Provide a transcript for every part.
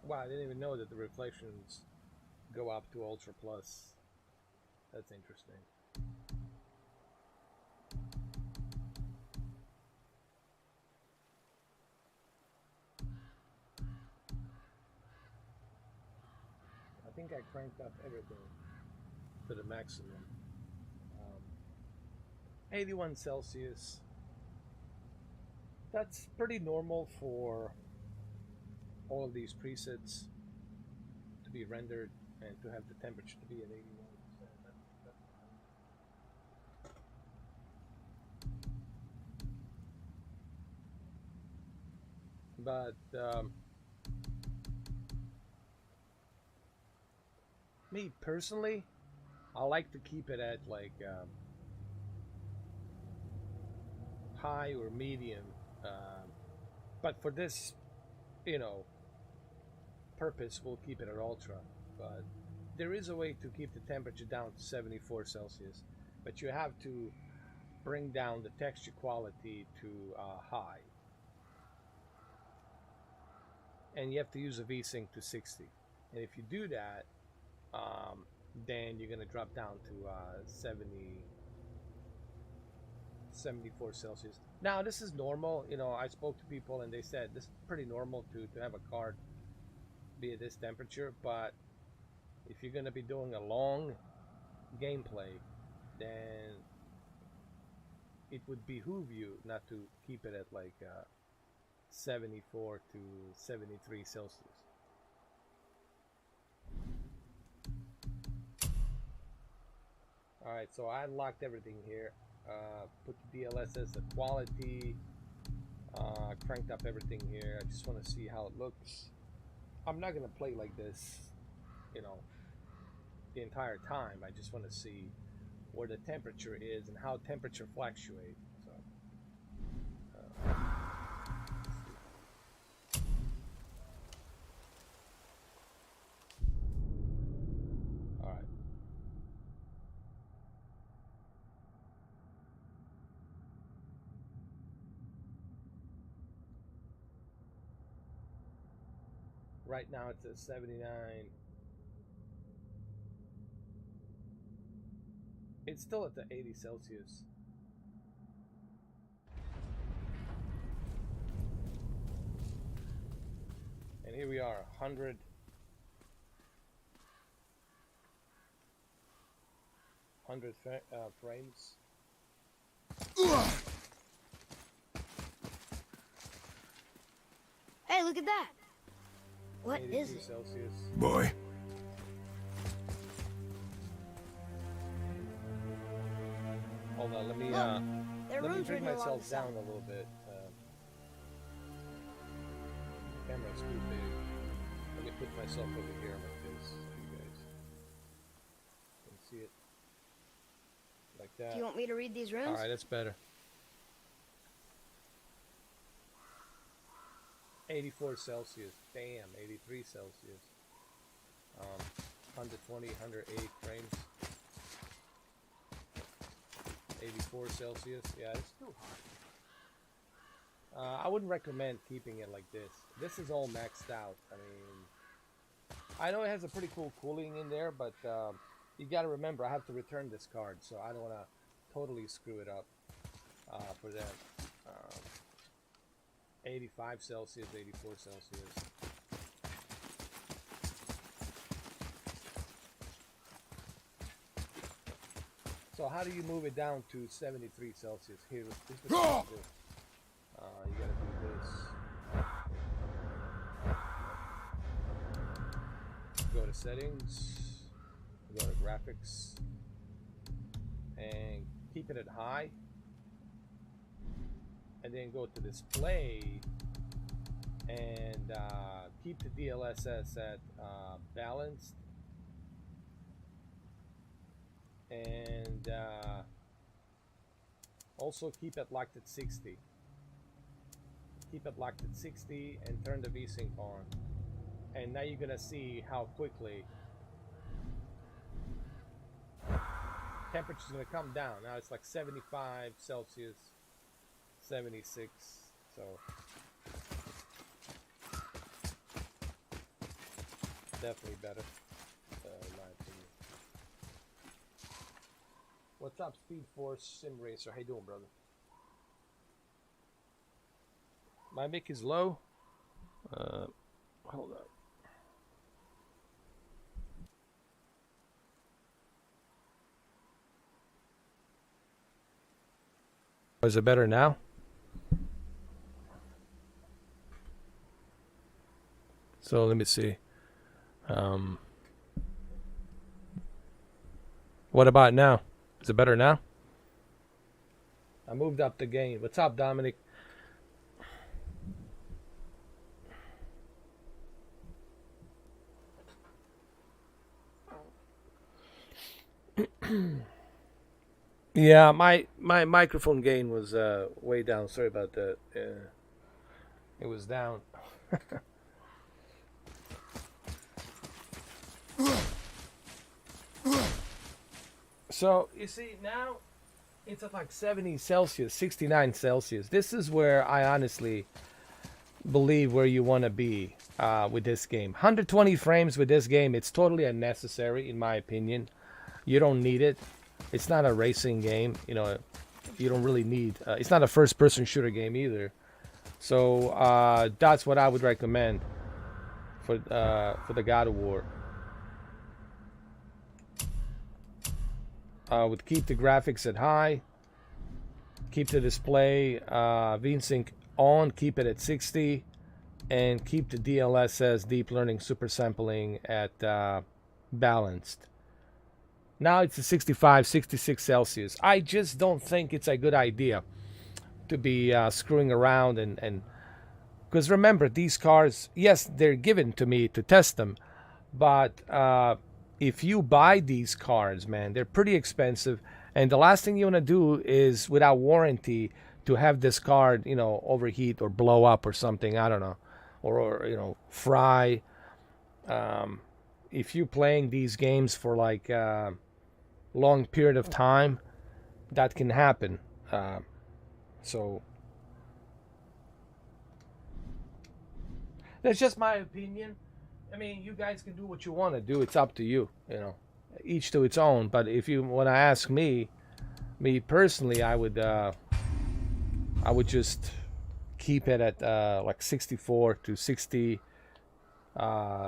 Wow, I didn't even know that the reflections go up to Ultra Plus. That's interesting. I think I cranked up everything to the maximum. 81 Celsius. That's pretty normal for all of these presets to be rendered and to have the temperature to be at 81. But me personally, I like to keep it at like high or medium. But for this, purpose, we'll keep it at ultra. But there is a way to keep the temperature down to 74 Celsius. But you have to bring down the texture quality to high. And you have to use a VSync to 60. And if you do that, then you're going to drop down to 74 Celsius. Now, this is normal. I spoke to people and they said this is pretty normal to have a card be at this temperature. But if you're going to be doing a long gameplay, then it would behoove you not to keep it at like 74 to 73 Celsius. Alright, so I unlocked everything here. Put the DLSS at quality. Cranked up everything here. I just want to see how it looks. I'm not going to play like this, the entire time. I just want to see where the temperature is and how temperature fluctuates. So, all right. Right now it's at 79. It's still at the 80 Celsius. And here we are, 100. Frames. Hey, look at that. What is it? Celsius. Boy. Hold on, let me bring myself down a little bit. Camera's too big. Let me put myself over here like this, so you guys can see it. Like that. Do you want me to read these runes? Alright, that's better. 84 Celsius. Damn, 83 Celsius. 120, 108 frames. 84 Celsius. Yeah, it's too hot. I wouldn't recommend keeping it like this. This is all maxed out. I mean, I know it has a pretty cool cooling in there, but you got to remember, I have to return this card, so I don't want to totally screw it up for that. 85 Celsius, 84 Celsius. So how do you move it down to 73 Celsius? Here, this is what you do. You gotta do this. Go to settings, go to graphics, and keep it at high. And then go to display and keep the DLSS at balanced. And also keep it locked at 60. Keep it locked at 60 and turn the VSync on. And now you're gonna see how quickly temperature's gonna come down. Now it's like 75 Celsius, 76. So definitely better, in my opinion. What's up, Speed Force Sim Racer? How you doing, brother? My mic is low. Hold up. Is it better now? So let me see. What about now? Is it better now? I moved up the gain. What's up, Dominic? Yeah, my microphone gain was way down. Sorry about that. It was down. So you see now it's at like 70 Celsius, 69 Celsius. This is where I honestly believe where you want to be with this game. 120 frames with this game, it's totally unnecessary in my opinion. You don't need it. It's not a racing game, you know. You don't really need. It's not a first-person shooter game either. So that's what I would recommend for the God of War. Would keep the graphics at high, keep the display VSync on, keep it at 60, and keep the DLSS deep learning super sampling at balanced. Now it's a 65, 66 Celsius. I just don't think it's a good idea to be screwing around and because remember, these cars, yes, they're given to me to test them, but if you buy these cars, man, they're pretty expensive, and the last thing you want to do is, without warranty, to have this car, you know, overheat or blow up or something. I don't know, or you know, fry. If you're playing these games for like long period of time, that can happen. So that's just my opinion. I mean, you guys can do what you want to do. It's up to you, you know, each to its own. But if you want to ask me personally, I would just keep it at like 64 to 60,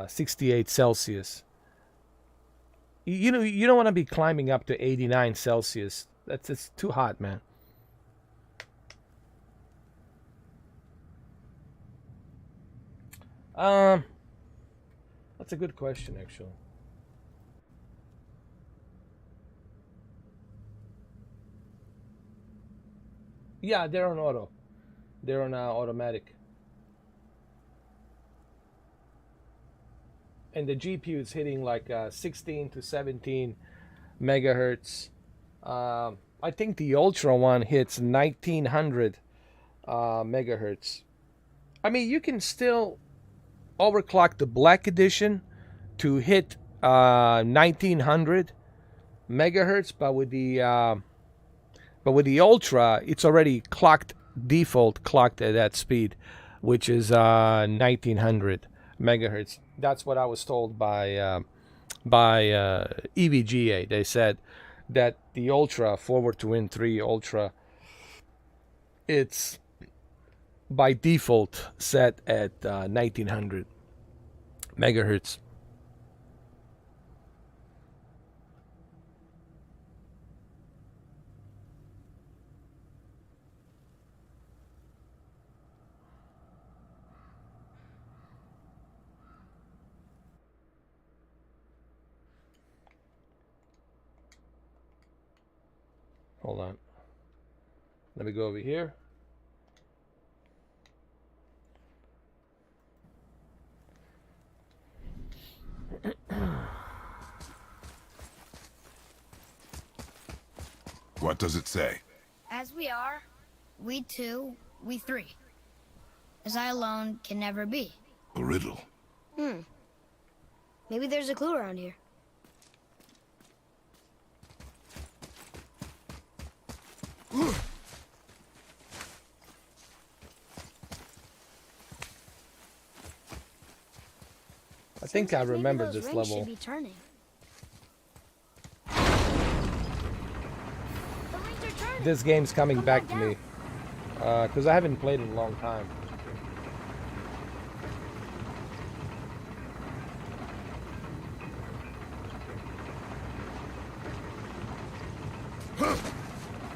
68 Celsius. You know, you don't want to be climbing up to 89 Celsius. It's too hot, man. That's a good question, actually. Yeah, they're on auto. They're on automatic. And the GPU is hitting like 16 to 17 megahertz. I think the Ultra one hits 1900 megahertz. I mean, you can still overclock the Black Edition to hit 1900 megahertz, but with the Ultra, it's already default clocked at that speed, which is 1900 megahertz. That's what I was told by EVGA. They said that the Ultra, Forward to Win 3 Ultra, it's by default set at 1900 megahertz. Hold on. Let me go over here. What does it say? As we are, we two, we three. As I alone can never be. A riddle. Maybe there's a clue around here. I think I remember this Should level. be turning. The rings are turning. This game's coming back to me. Because I haven't played it in a long time.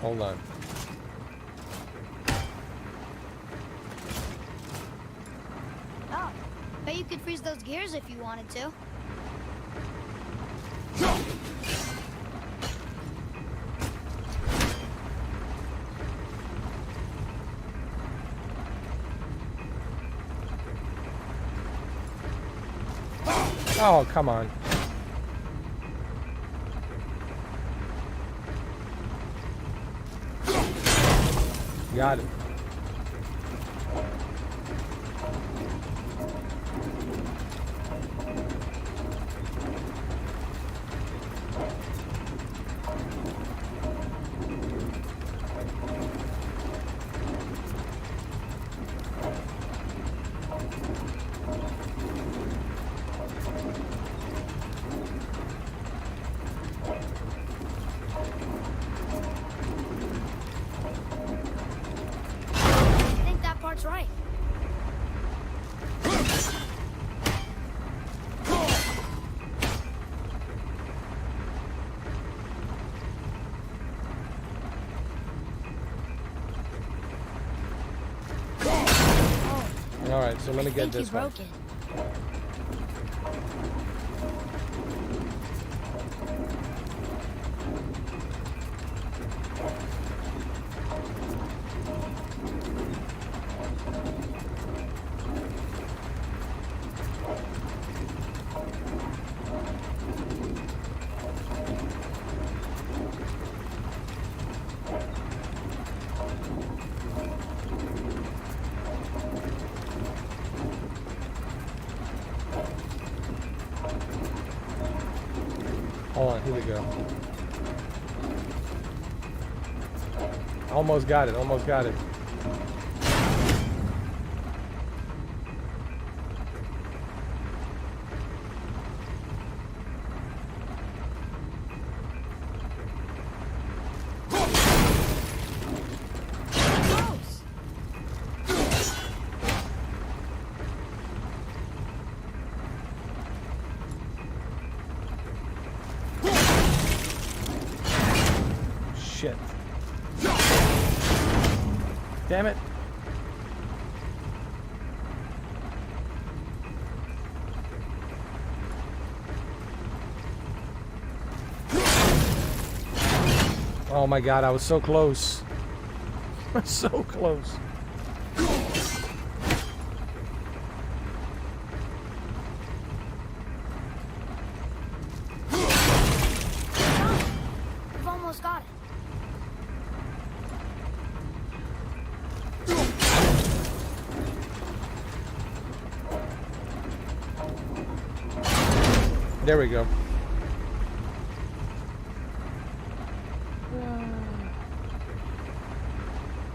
Hold on. Oh, bet you could freeze those gears if you wanted to. Oh, come on. Got it. I think that part's right. All right, so let me I get think you this one. broke it. Hold on, here we go. Almost got it, almost got it. Close. Shit. Damn it. Oh my god, I was so close. So close. We've almost got it. There we go.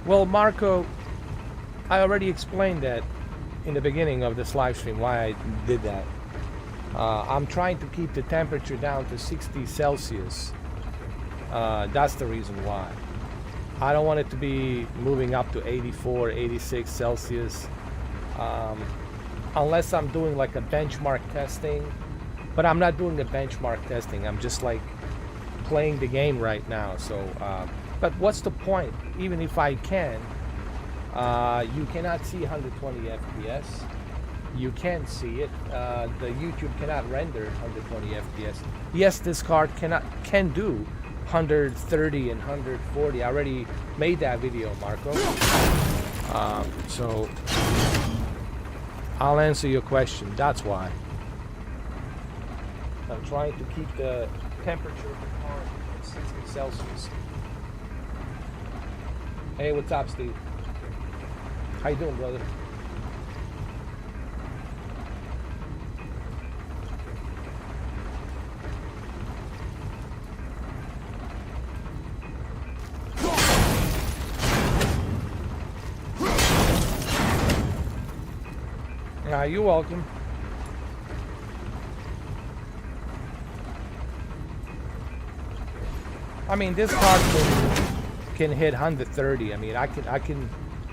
Well, Marco, I already explained that in the beginning of this live stream why I did that. I'm trying to keep the temperature down to 60 Celsius. That's the reason why. I don't want it to be moving up to 84, 86 Celsius. Unless I'm doing like a benchmark testing. But I'm not doing a benchmark testing. I'm just like playing the game right now. So, but what's the point? Even if I can, you cannot see 120 FPS. You can see it. The YouTube cannot render 120 FPS. Yes, this card can do 130 and 140. I already made that video, Marco. So I'll answer your question. That's why. I'm trying to keep the temperature of the car at 60 Celsius. Hey, what's up, Steve? How you doing, brother? You're welcome. I mean, this car can hit 130. I mean, I can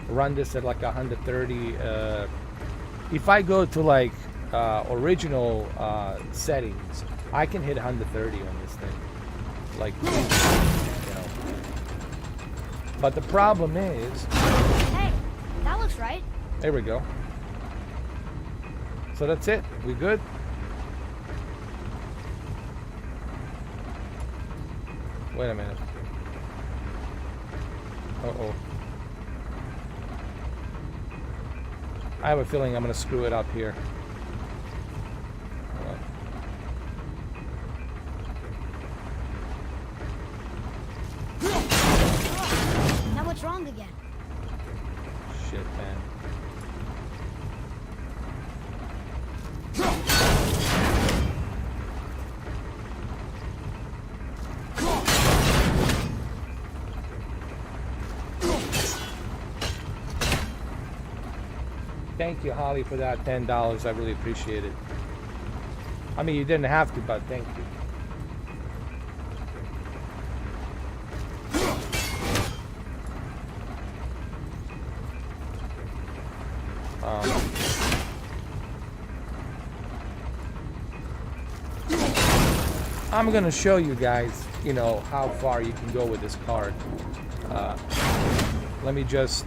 run this at like 130. If I go to like original settings, I can hit 130 on this thing. Like, you know. But the problem is... Hey, that looks right. There we go. So that's it. We good? Wait a minute. Uh-oh. I have a feeling I'm going to screw it up here. Hold on. Now what's wrong again? Shit, man. Thank you, Holly, for that $10. I really appreciate it. I mean, you didn't have to, but thank you. I'm gonna show you guys, you know, how far you can go with this card. Let me just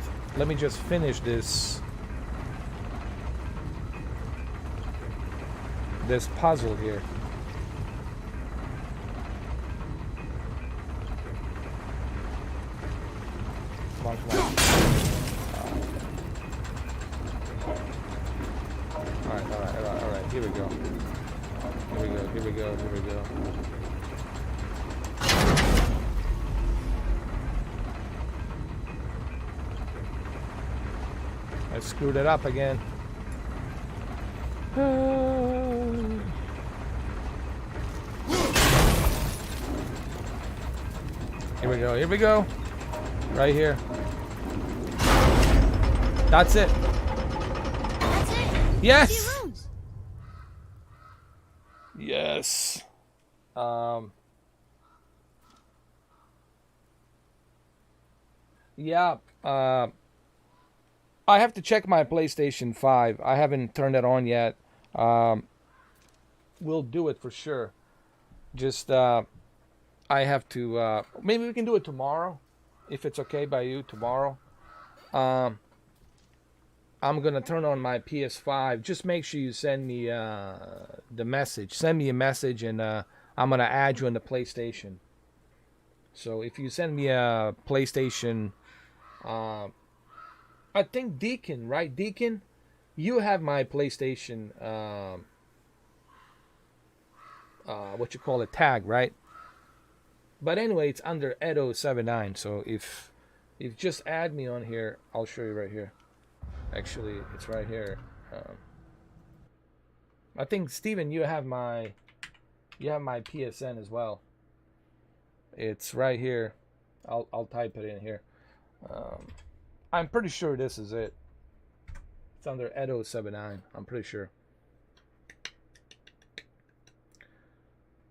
finish this puzzle here. Come on, come on. All right. Here we go. Here we go. I screwed it up again. Here we go. Right here. That's it. That's it. Yes. 2 rooms. Yes. Yeah. I have to check my PlayStation 5. I haven't turned it on yet. We'll do it for sure. Just I have to maybe we can do it tomorrow if it's okay by you tomorrow. I'm gonna turn on my PS5. Just make sure you send me the message. Send me a message, and I'm gonna add you on the PlayStation. So if you send me a PlayStation, I think Deacon, right? Deacon, you have my PlayStation. What you call it, tag, right? But anyway, it's under Edo79. So if just add me on here, I'll show you right here. Actually, it's right here. I think Steven, you have my PSN as well. It's right here. I'll type it in here. I'm pretty sure this is it. It's under Edo79. I'm pretty sure.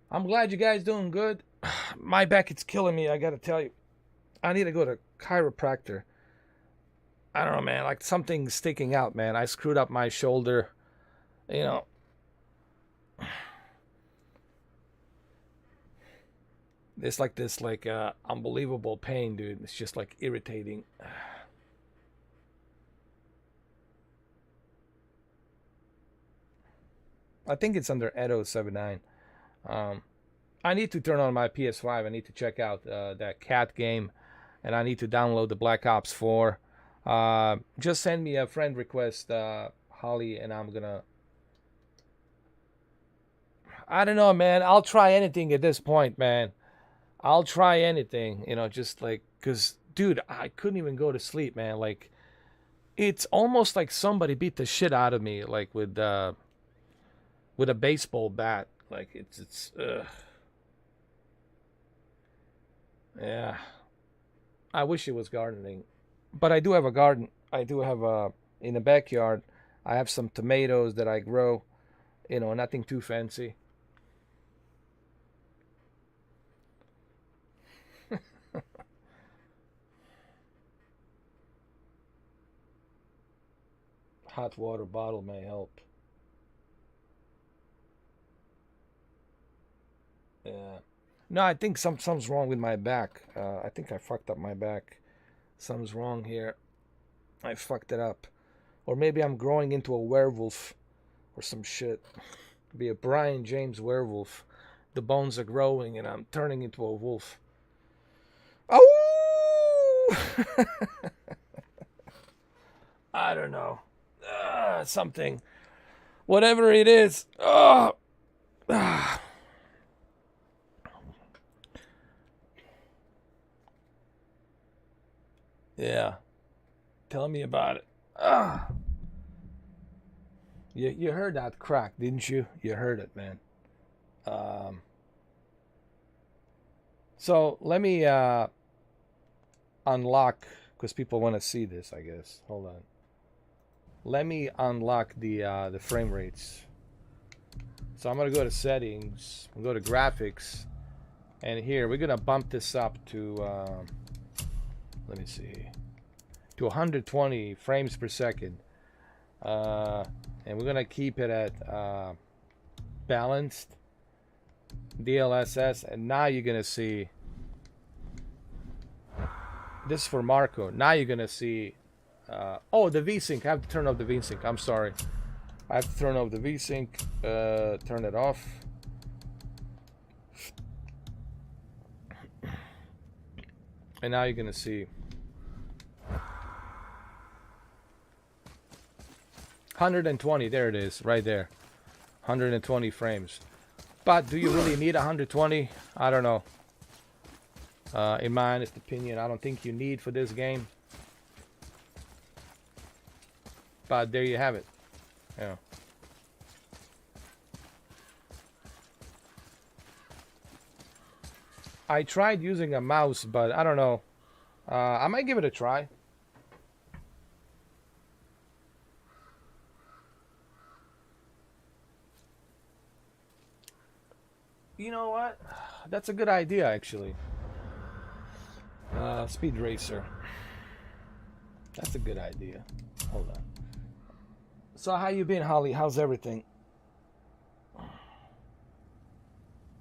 I'm glad you guys doing good. My back, it's killing me. I gotta tell you, I need to go to chiropractor. I don't know, man. Like something's sticking out, man. I screwed up my shoulder. You know. It's like this, like unbelievable pain, dude. It's just like irritating. I think it's under Edo79. I need to turn on my PS5. I need to check out that cat game, and I need to download the Black Ops 4. Just send me a friend request, Holly, and I'm gonna... I don't know, man. I'll try anything at this point, man. I'll try anything, you know, just like... Because, dude, I couldn't even go to sleep, man. Like, it's almost like somebody beat the shit out of me, like, with a baseball bat. Like, it's yeah. I wish it was gardening. But I do have a garden. I do have in the backyard, I have some tomatoes that I grow. You know, nothing too fancy. Hot water bottle may help. Yeah. No, I think something's wrong with my back. I think I fucked up my back. Something's wrong here. I fucked it up. Or maybe I'm growing into a werewolf or some shit. Be a Brian James werewolf. The bones are growing and I'm turning into a wolf. Oh! I don't know. Something. Whatever it is. Oh! Yeah. Tell me about it. You heard that crack, didn't you? You heard it, man. So let me unlock, because people want to see this, I guess. Hold on. Let me unlock the frame rates. So I'm gonna go to settings, go to graphics, and here we're gonna bump this up to let me see, to 120 frames per second, and we're gonna keep it at balanced DLSS. And now you're gonna see, this is for Marco. Now you're gonna see oh, the VSync. I have to turn off the VSync. I'm sorry. I have to turn off the VSync. Turn it off. And now you're gonna see 120. There it is, right there. 120 frames. But do you really need 120? I don't know. In my honest opinion, I don't think you need for this game. But there you have it. Yeah. I tried using a mouse, but I don't know. I might give it a try. You know what? That's a good idea, actually. Speed Racer. That's a good idea. Hold on. So how you been, Holly? How's everything?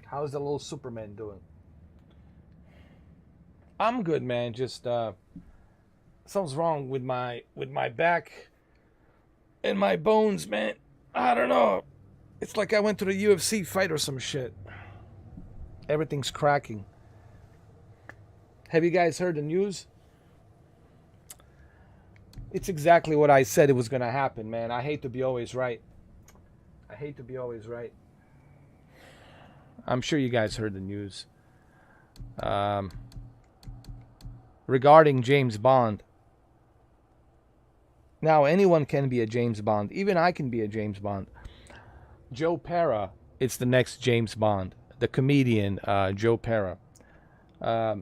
How's the little Superman doing? I'm good, man. Just something's wrong with my back and my bones, man. I don't know. It's like I went to the UFC fight or some shit. Everything's cracking. Have you guys heard the news? It's exactly what I said it was going to happen, man. I hate to be always right. I hate to be always right. I'm sure you guys heard the news. Regarding James Bond. Now, anyone can be a James Bond. Even I can be a James Bond. Joe Pera, it's the next James Bond. The comedian, Joe Pera. I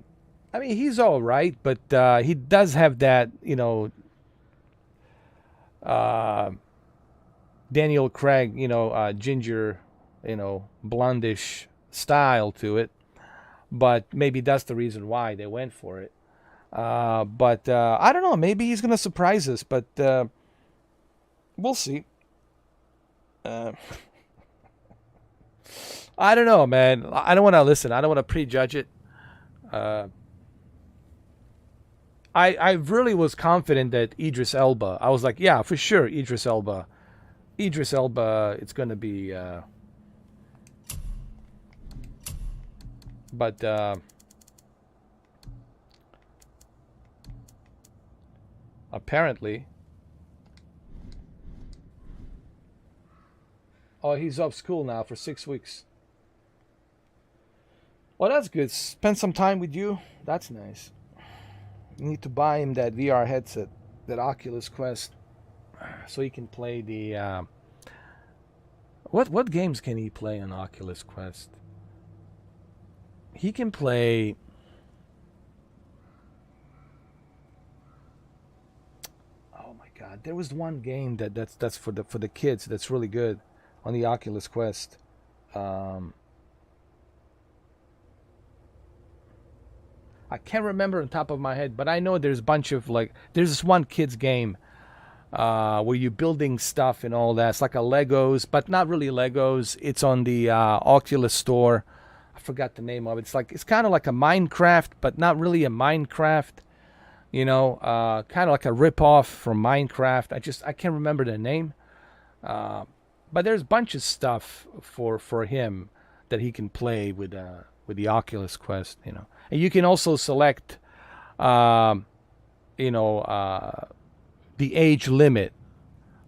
mean, he's all right, but he does have that, you know, Daniel Craig, you know, ginger, you know, blondish style to it. But maybe that's the reason why they went for it. But I don't know. Maybe he's going to surprise us, but we'll see. I don't know, man. I don't want to listen. I don't want to prejudge it. I really was confident that Idris Elba. I was like, yeah, for sure, Idris Elba. Idris Elba, it's going to be... but... apparently... Oh, he's off school now for 6 weeks. Well, that's good. Spend some time with you. That's nice. You need to buy him that VR headset, that Oculus Quest, so he can play the... What games can he play on Oculus Quest? He can play... Oh my God! There was one game that's for the kids that's really good on the Oculus Quest. I can't remember on top of my head, but I know there's a bunch of, like, there's this one kids game where you're building stuff and all that. It's like a Legos, but not really Legos. It's on the Oculus store. I forgot the name of it. It's kind of like a Minecraft, but not really a Minecraft. You know, kind of like a rip-off from Minecraft. I can't remember the name. But there's a bunch of stuff for him that he can play with the Oculus Quest, you know. And you can also select, you know, the age limit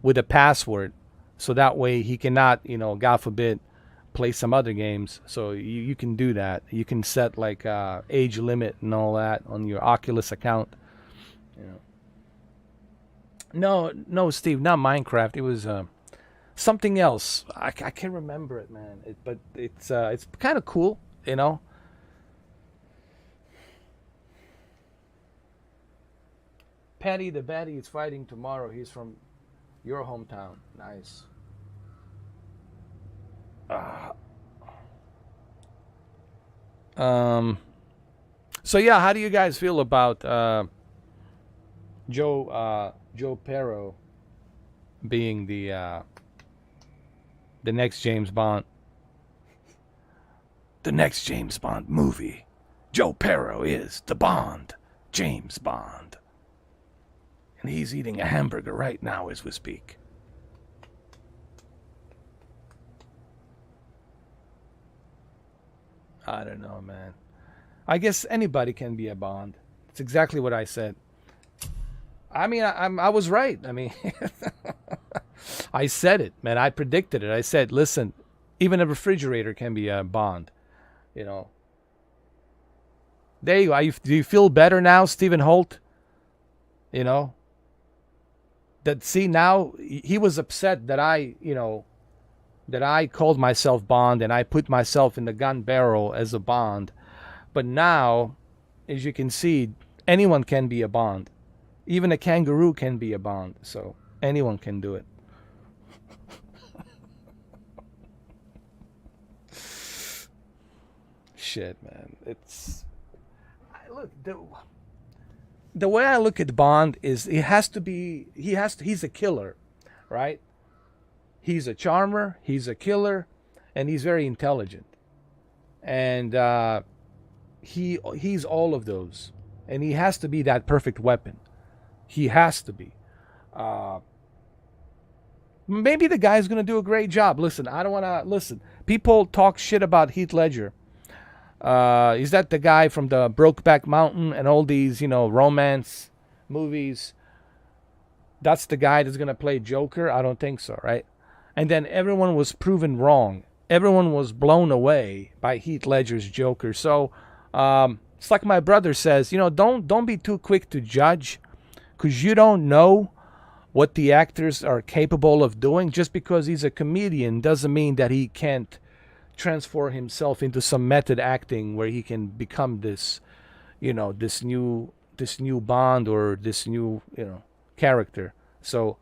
with a password, so that way he cannot, you know, God forbid, play some other games. So you can do that. You can set like age limit and all that on your Oculus account. You know. No, Steve, not Minecraft. It was something else. I can't remember it, man. But it's kind of cool, you know. Patty the Batty is fighting tomorrow. He's from your hometown. Nice. So yeah, how do you guys feel about Joe Perro being the next James Bond? The next James Bond movie. Joe Perro is the Bond, James Bond. And he's eating a hamburger right now as we speak. I don't know, man. I guess anybody can be a Bond. It's exactly what I said. I mean, I was right. I mean, I said it, man. I predicted it. I said, listen, even a refrigerator can be a Bond. You know. There you go. Do you feel better now, Stephen Holt? You know. See, now he was upset that I called myself Bond and I put myself in the gun barrel as a Bond. But now, as you can see, anyone can be a Bond. Even a kangaroo can be a Bond. So anyone can do it. Shit, man. The way I look at Bond is he's a killer, right? He's a charmer, he's a killer, and he's very intelligent. And he's all of those. And he has to be that perfect weapon. He has to be. Maybe the guy's going to do a great job. Listen, I don't want to... Listen, people talk shit about Heath Ledger. Is that the guy from the Brokeback Mountain and all these, you know, romance movies? That's the guy that's going to play Joker? I don't think so, right? And then everyone was proven wrong. Everyone was blown away by Heath Ledger's Joker. So it's like my brother says, you know, don't be too quick to judge, because you don't know what the actors are capable of doing. Just because he's a comedian doesn't mean that he can't transform himself into some method acting where he can become this, you know, this new Bond or this new, you know, character. So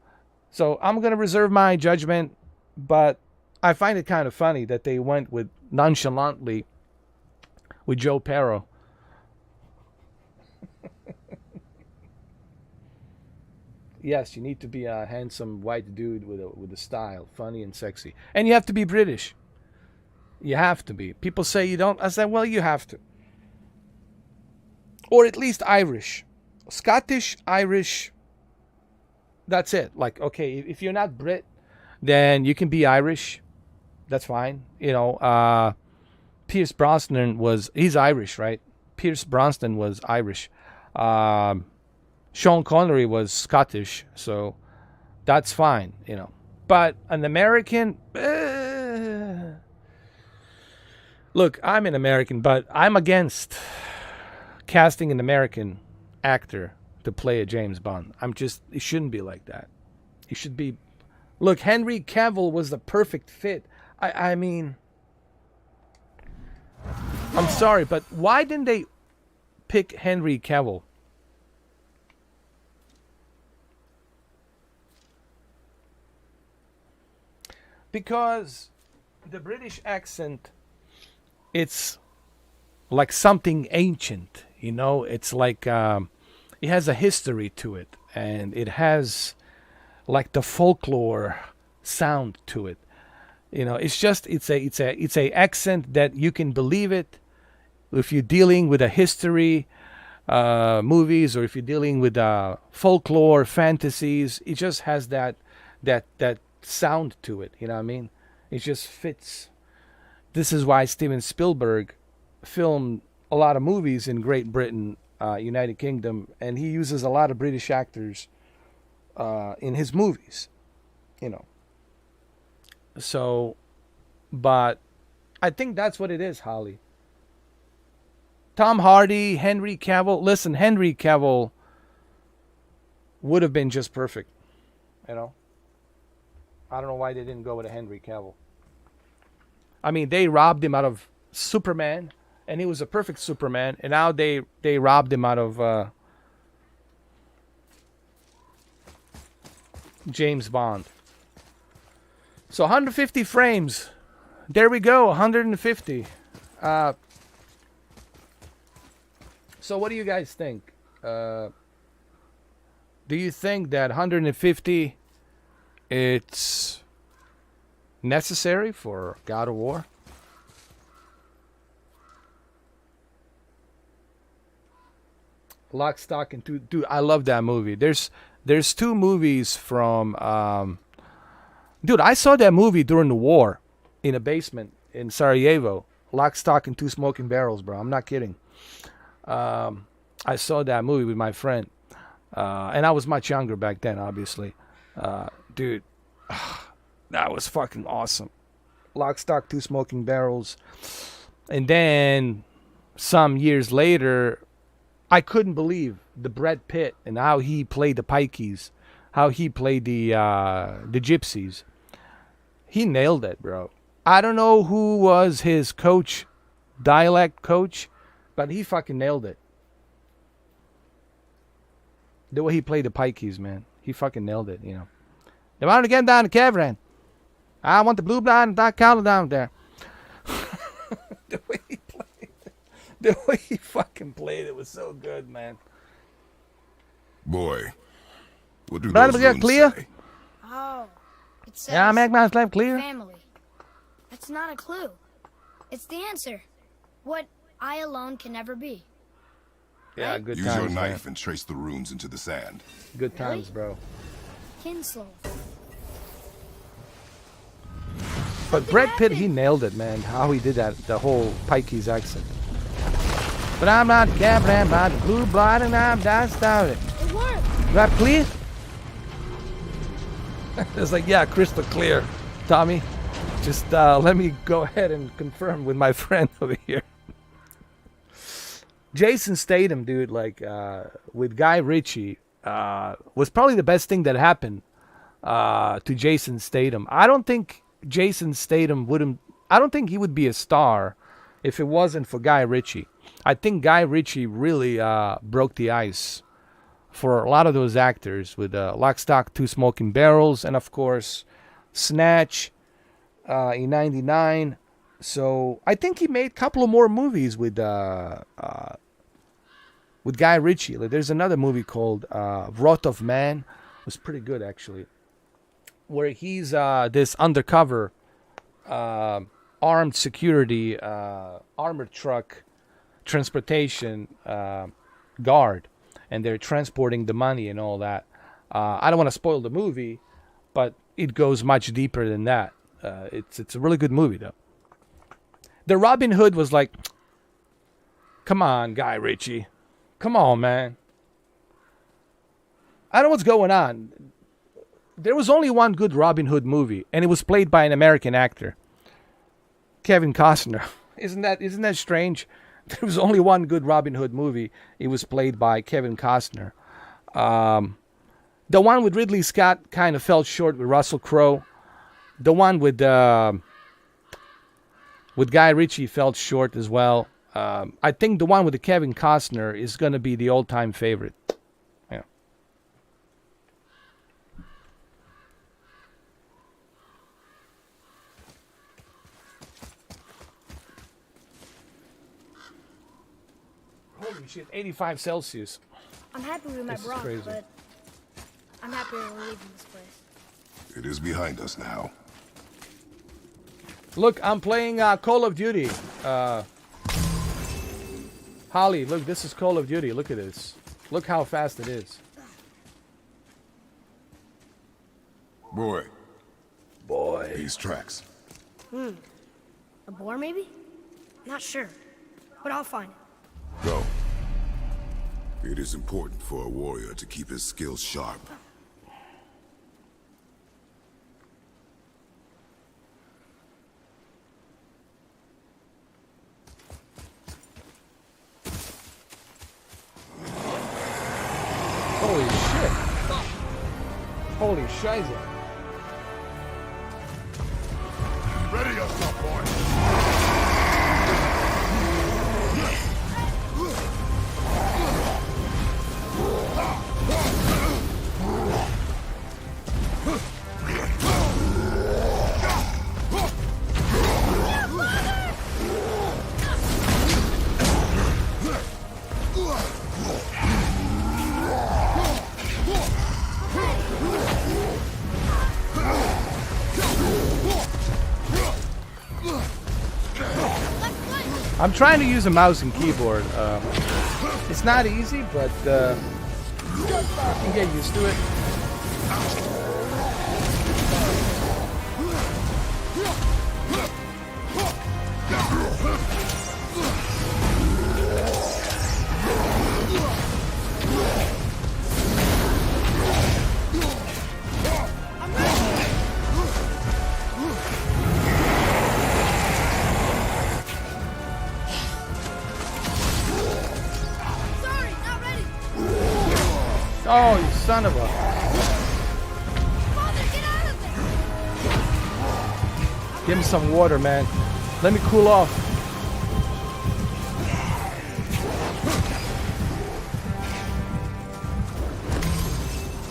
I'm going to reserve my judgment, but I find it kind of funny that they went with nonchalantly with Joe Perro. Yes, you need to be a handsome white dude with a style, funny and sexy. And you have to be British. You have to be. People say you don't. I said, well, you have to. Or at least Irish. Scottish, Irish. That's it. Like, okay, if you're not Brit, then you can be Irish. That's fine. You know, Pierce Brosnan he's Irish, right? Pierce Brosnan was Irish. Sean Connery was Scottish, so that's fine, you know. But an American, look, I'm an American, but I'm against casting an American actor to play a James Bond. It shouldn't be like that. It should be, look, Henry Cavill was the perfect fit. I mean, I'm sorry, but why didn't they pick Henry Cavill? Because the British accent, it's like something ancient, you know? It's like, it has a history to it. And it has, like the folklore sound to it. You know, it's a accent that you can believe it if you're dealing with a history movies, or if you're dealing with folklore fantasies. It just has that sound to it. You know what I mean? It just fits. This is why Steven Spielberg filmed a lot of movies in Great Britain, United Kingdom, and he uses a lot of British actors in his movies. You know. So, but I think that's what it is, Holly. Tom Hardy, Henry Cavill. Listen, Henry Cavill would have been just perfect. You know? I don't know why they didn't go with a Henry Cavill. I mean, they robbed him out of Superman, and he was a perfect Superman, and now they robbed him out of James Bond. So 150 frames. There we go, 150. So what do you guys think? Do you think that 150 it's necessary for God of War? Lock, Stock, and Two. Dude, I love that movie. There's two movies from. Dude, I saw that movie during the war, in a basement in Sarajevo. Lock, Stock, and Two Smoking Barrels, bro. I'm not kidding. I saw that movie with my friend, and I was much younger back then, obviously. Dude, that was fucking awesome. Lock, Stock, Two Smoking Barrels. And then some years later, I couldn't believe the Brad Pitt and how he played the Pikeys, how he played the Gypsies. He nailed it, bro. I don't know who was his coach, dialect coach, but he fucking nailed it. The way he played the Pikeys, man. He fucking nailed it, you know. They wanted to get him down to Cavern. I want the blue blind and that collar down there. The way he played it. The way he fucking played it was so good, man. Boy, what do Brother, those we got runes clear? say? Oh, it says Yeah, I make my life clear. family. That's not a clue. It's the answer. What I alone can never be. Yeah, good Use times, your man. knife and trace the runes into the sand. Good times, bro. Kinslow. But Brad Pitt, he nailed it, man. How he did that, the whole Pikeys accent. But I'm not Cavern, I'm not blue blood, and I'm not started. It worked. That clear? It's like, yeah, crystal clear, Tommy. Just let me go ahead and confirm with my friend over here. Jason Statham, dude, like with Guy Ritchie, was probably the best thing that happened to Jason Statham. I don't think Jason Statham wouldn't. I don't think he would be a star if it wasn't for Guy Ritchie. I think Guy Ritchie really broke the ice for a lot of those actors with Lock, Stock, Two Smoking Barrels, and of course Snatch in '99. So I think he made a couple of more movies with Guy Ritchie. Like, there's another movie called Wrath of Man. It was pretty good, actually, where he's this undercover armed security armored truck transportation guard, and they're transporting the money and all that. I don't want to spoil the movie, but it goes much deeper than that. It's a really good movie, though. The Robin Hood was like, come on, Guy Ritchie. Come on, man. I don't know what's going on. There was only one good Robin Hood movie, and it was played by an American actor, Kevin Costner. Isn't that strange? There was only one good Robin Hood movie. It was played by Kevin Costner. The one with Ridley Scott kind of fell short with Russell Crowe. The one with Guy Ritchie fell short as well. I think the one with the Kevin Costner is going to be the all-time favorite. Yeah. Holy shit, 85 Celsius. I'm happy with my This is bra, crazy. but I'm happier leaving this place. It is behind us now. Look, I'm playing Call of Duty. Holly, look, this is Call of Duty. Look at this. Look how fast it is. Boy, Boy. these tracks. A boar, maybe? Not sure, but I'll find it. Go. It is important for a warrior to keep his skills sharp. Holy shit. Holy shiza. Ready yourself, boy. I'm trying to use a mouse and keyboard. It's not easy, but you can get used to it. Oh, you son of a... Father, get out of there! Give me some water, man. Let me cool off.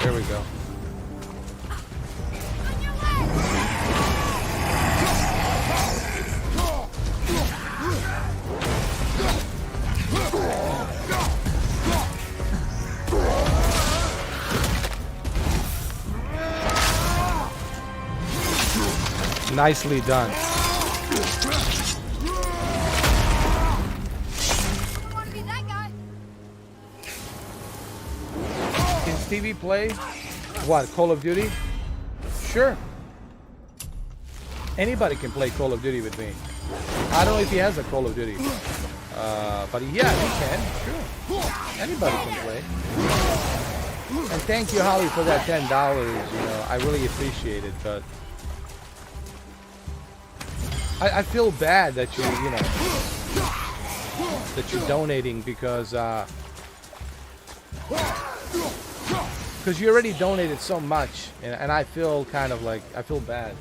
There we go. On your way! Nicely done. I don't want to be that guy. Can Stevie play? What, Call of Duty? Sure. Anybody can play Call of Duty with me. I don't know if he has a Call of Duty. But yeah, he can. Sure. Anybody can play. And thank you, Holly, for that $10. You know, I really appreciate it, but I feel bad that you know, that you're donating because you already donated so much, and I feel kind of like, I feel bad.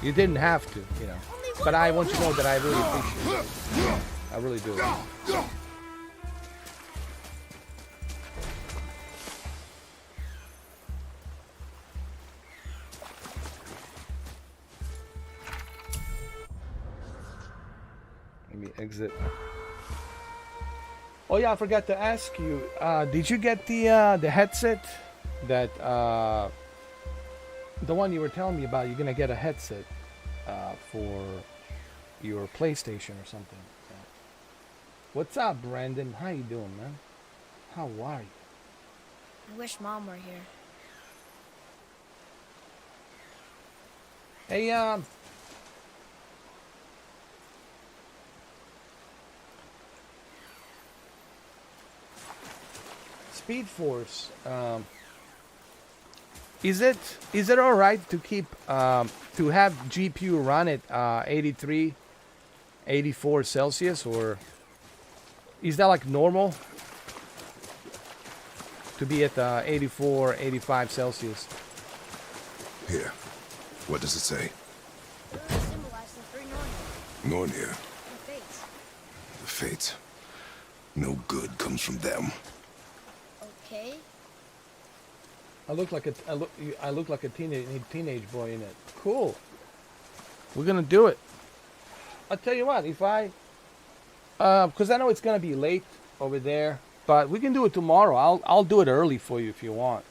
You didn't have to, you know, but I want you to know that I really appreciate it. I really do. Let me exit. Oh yeah, I forgot to ask you. Did you get the headset? That the one you were telling me about. You're gonna get a headset for your PlayStation or something. What's up, Brandon? How you doing, man? How are you? I wish Mom were here. Hey, Speed Force. Is it all right to keep to have GPU run at 83, 84 Celsius, or is that like normal to be at 84, 85 Celsius? Here. What does it say? Symbolize the three Norns. Nornir. The fates. The fates. No good comes from them. Okay. I look like a teenage boy in it. Cool. We're gonna do it. I'll tell you what, if I because I know it's gonna be late over there, But we can do it tomorrow. I'll do it early for you if you want.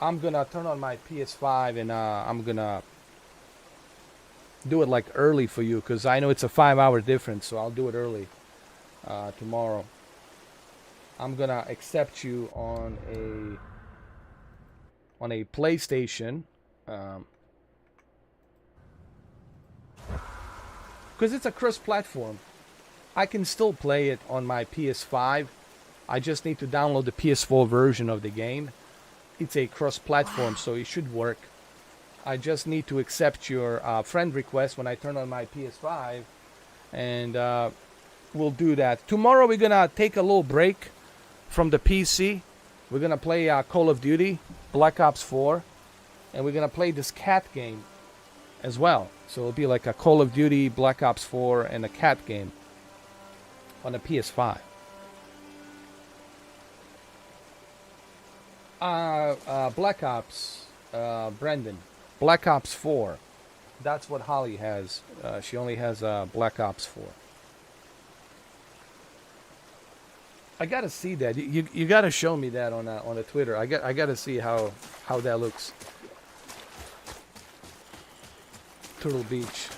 I'm gonna turn on my PS5 and I'm gonna do it like early for you because I know it's a 5-hour difference, so I'll do it early tomorrow. I'm gonna accept you on a PlayStation because it's a cross-platform. I can still play it on my PS5. I just need to download the PS4 version of the game. It's a cross-platform, so it should work. I just need to accept your friend request when I turn on my PS5, and we'll do that. Tomorrow we're gonna take a little break from the PC. We're gonna play Call of Duty, Black Ops 4, and we're gonna play this cat game as well. So it'll be like a Call of Duty, Black Ops 4, and a cat game on the PS5. Black Ops, Brendan. Black Ops 4. That's what Holly has. She only has Black Ops 4. I gotta see that. You gotta show me that on the Twitter. I gotta see how that looks. Turtle Beach.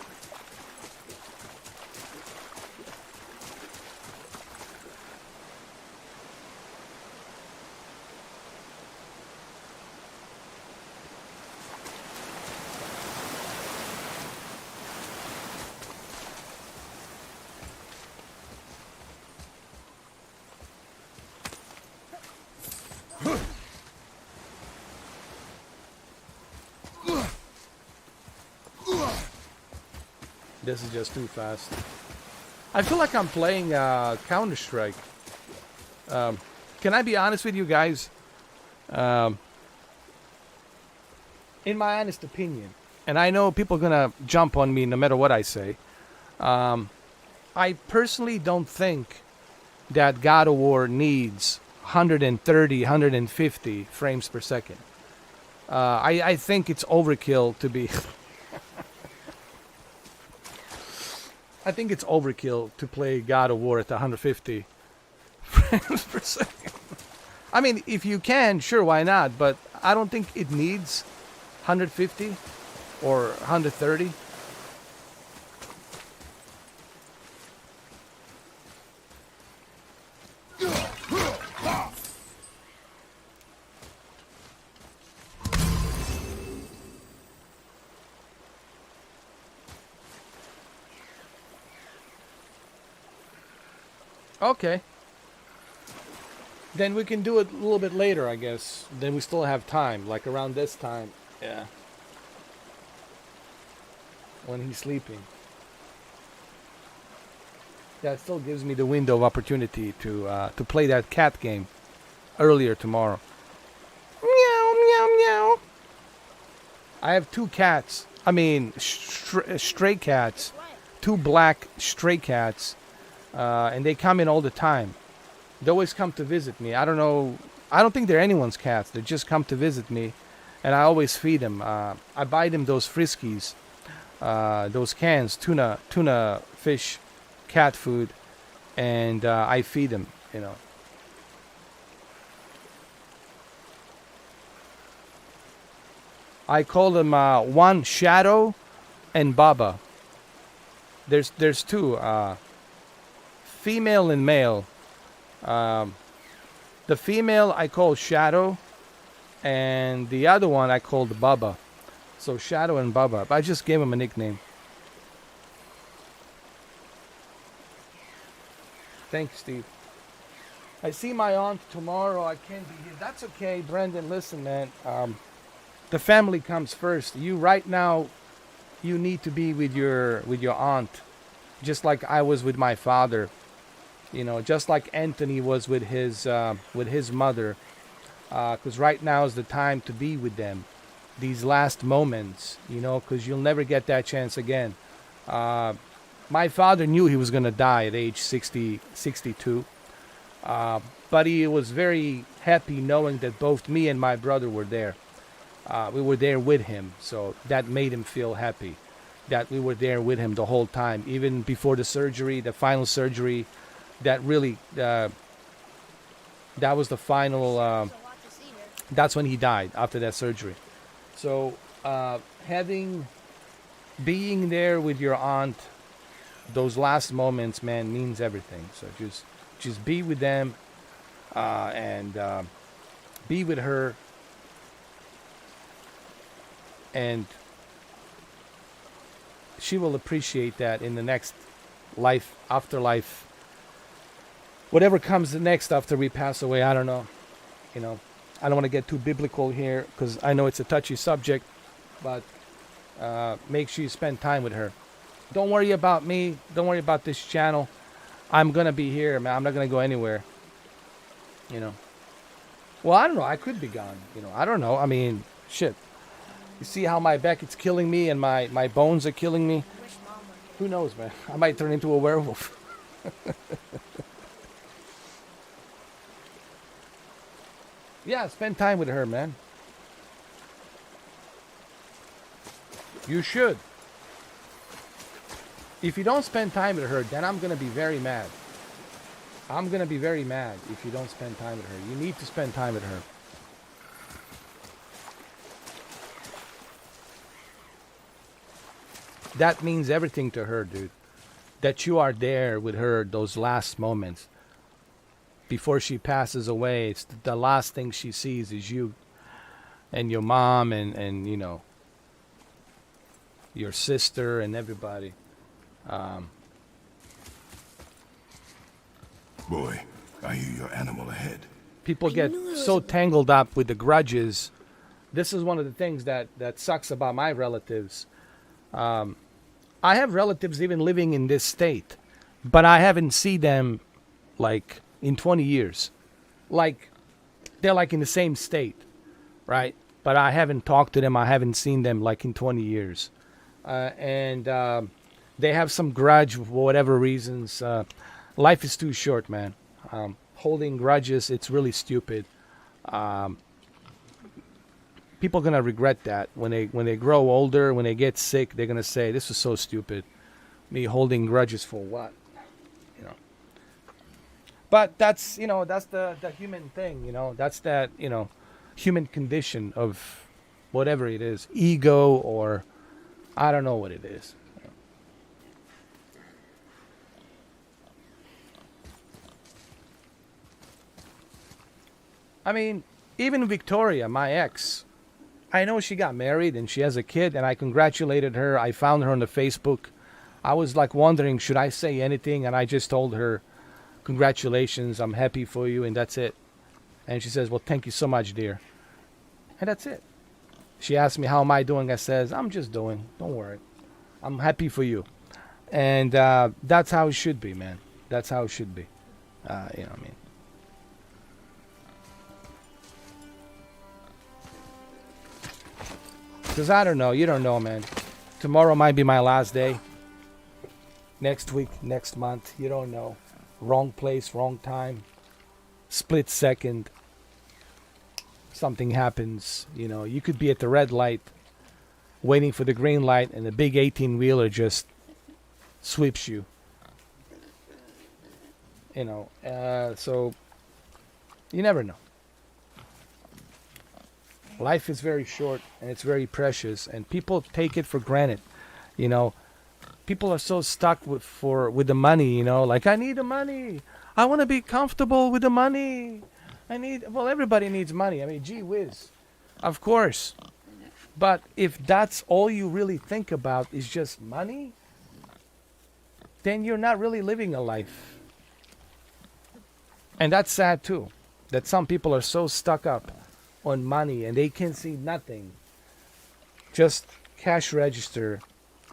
This is just too fast. I feel like I'm playing Counter-Strike. Can I be honest with you guys? In my honest opinion, and I know people are gonna jump on me no matter what I say, I personally don't think that God of War needs 130, 150 frames per second. I think it's overkill to be... I think it's overkill to play God of War at 150 frames per second. I mean, if you can, sure, why not? But I don't think it needs 150 or 130. Okay. Then we can do it a little bit later, I guess. Then we still have time, like around this time. Yeah. When he's sleeping. That still gives me the window of opportunity to play that cat game earlier tomorrow. Meow, meow, meow. I have two cats. I mean, stray cats. Two black stray cats. And they come in all the time. They always come to visit me. I don't know. I don't think they're anyone's cats. They just come to visit me. And I always feed them. I buy them those Friskies. Those cans. Tuna fish cat food. And I feed them, you know. I call them one Shadow and Baba. There's two. Female and male. The female I call Shadow, and the other one I called Bubba. So Shadow and Bubba. I just gave him a nickname. Thanks, Steve. I see my aunt tomorrow. I can't be here. That's okay, Brendan. Listen, man. The family comes first. You right now, you need to be with your aunt, just like I was with my father. You know, just like Anthony was with his mother, because right now is the time to be with them, these last moments, you know, because you'll never get that chance again. My father knew he was going to die at age 62, but he was very happy knowing that both me and my brother were there. We were there with him, so that made him feel happy that we were there with him the whole time, even before the surgery, the final surgery. That really That was the final. There's a lot to see here. That's when he died after that surgery. So being there with your aunt, those last moments, man, means everything. So just be with them, and be with her, and she will appreciate that in the next life, afterlife, whatever comes next after we pass away. I don't know. You know, I don't want to get too biblical here because I know it's a touchy subject, but make sure you spend time with her. Don't worry about me. Don't worry about this channel. I'm going to be here, man. I'm not going to go anywhere. You know. Well, I don't know. I could be gone. You know, I don't know. I mean, shit. You see how my back is killing me and my bones are killing me? Wish Mom were here. Who knows, man? I might turn into a werewolf. Yeah, spend time with her, man. You should. If you don't spend time with her, then I'm going to be very mad. I'm going to be very mad if you don't spend time with her. You need to spend time with her. That means everything to her, dude. That you are there with her those last moments. Before she passes away, it's the last thing she sees is you and your mom and you know, your sister and everybody. Boy, I hear your animal ahead. People I get knew it was so a- tangled up with the grudges. This is one of the things that sucks about my relatives. I have relatives even living in this state, but I haven't seen them like in 20 years. Like, they're like in the same state, right? But I haven't talked to them. I haven't seen them like in 20 years. And they have some grudge for whatever reasons. Life is too short, man. Holding grudges, it's really stupid. People are gonna regret that when they grow older, when they get sick. They're gonna say, "This is so stupid. Me holding grudges for what?" You know. But that's that's the human thing. That's that human condition of whatever it is, ego or I don't know what it is. I mean, even Victoria, my ex, I know she got married and she has a kid, and I congratulated her. I found her on the Facebook. I was like wondering, should I say anything? And I just told her, congratulations, I'm happy for you, and that's it. And she says, well, thank you so much, dear. And that's it. She asked me, how am I doing? I says, I'm just doing. Don't worry. I'm happy for you. And that's how it should be, man. That's how it should be. You know what I mean? Because I don't know. You don't know, man. Tomorrow might be my last day. Next week, next month. You don't know. Wrong place, wrong time. Split second. Something happens. You could be at the red light waiting for the green light, and the big 18-wheeler just sweeps you. So you never know. Life is very short and it's very precious, and people take it for granted. People are so stuck with the money. Like, I need the money. I want to be comfortable with the money. Everybody needs money. I mean, gee whiz, of course. But if that's all you really think about is just money, then you're not really living a life. And that's sad too, that some people are so stuck up on money and they can see nothing. Just cash register,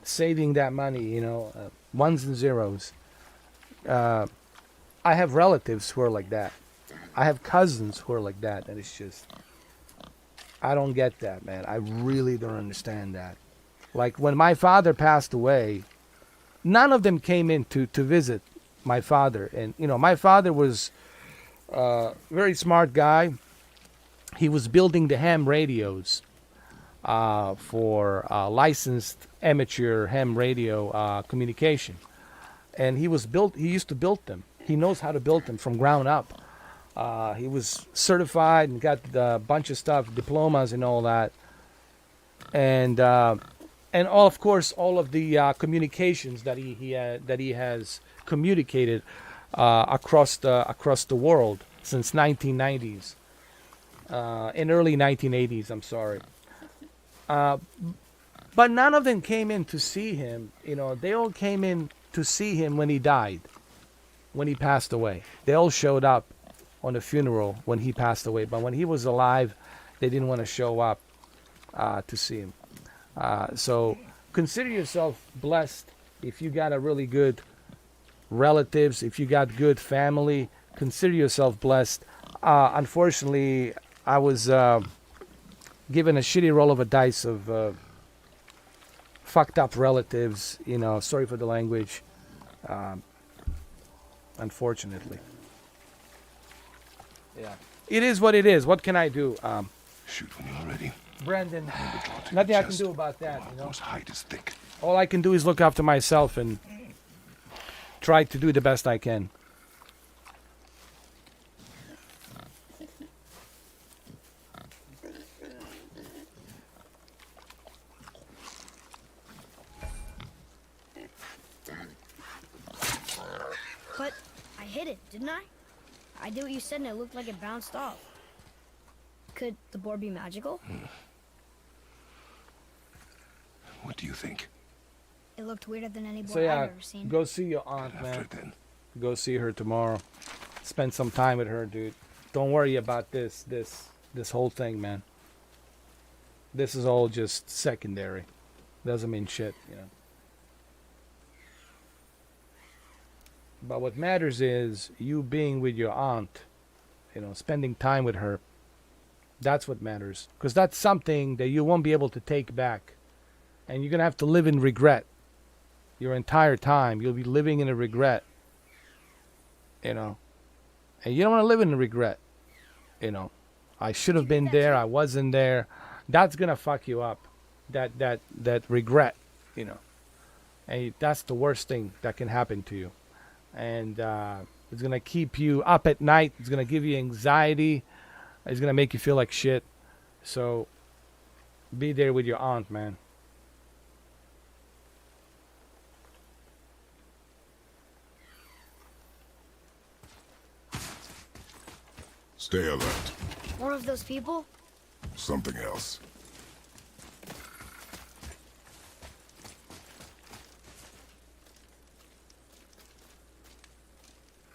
saving that money, ones and zeros. I have relatives who are like that. I have cousins who are like that, and it's just, I don't get that, man. I really don't understand that. Like, when my father passed away, none of them came in to visit my father. And, my father was a very smart guy. He was building the ham radios for licensed amateur ham radio communication. And he used to build them. He knows how to build them from ground up. He was certified and got a bunch of stuff, diplomas and all that. And all, of course, all of the communications that he has communicated across the world since 1990s, in early 1980s. I'm sorry, but none of them came in to see him. They all came in to see him when he died, when he passed away. They all showed up on the funeral when he passed away, but when he was alive, they didn't want to show up to see him. So consider yourself blessed if you got a really good relatives, if you got good family. Consider yourself blessed. Unfortunately, I was given a shitty roll of a dice of fucked up relatives. Sorry for the language. Unfortunately, yeah, it is what it is. What can I do? Shoot when you're ready. Brandon, Draw to nothing your I can chest. do about that. Those hide is thick. All I can do is look after myself and try to do the best I can. But I hit it, didn't I? I did what you said and it looked like it bounced off. Could the board be magical? What do you think? It looked weirder than any board So I've yeah, ever seen. go see your aunt, After man. it then. Go see her tomorrow. Spend some time with her, dude. Don't worry about this whole thing, man. This is all just secondary. Doesn't mean shit. But what matters is you being with your aunt, spending time with her. That's what matters. Because that's something that you won't be able to take back. And you're going to have to live in regret. Your entire time, you'll be living in a regret. And you don't want to live in a regret. I should have been there. I wasn't there. That's going to fuck you up. That regret, And that's the worst thing that can happen to you. And it's going to keep you up at night. It's going to give you anxiety. It's going to make you feel like shit. So be there with your aunt, man. Stay alert. More of those people? Something else.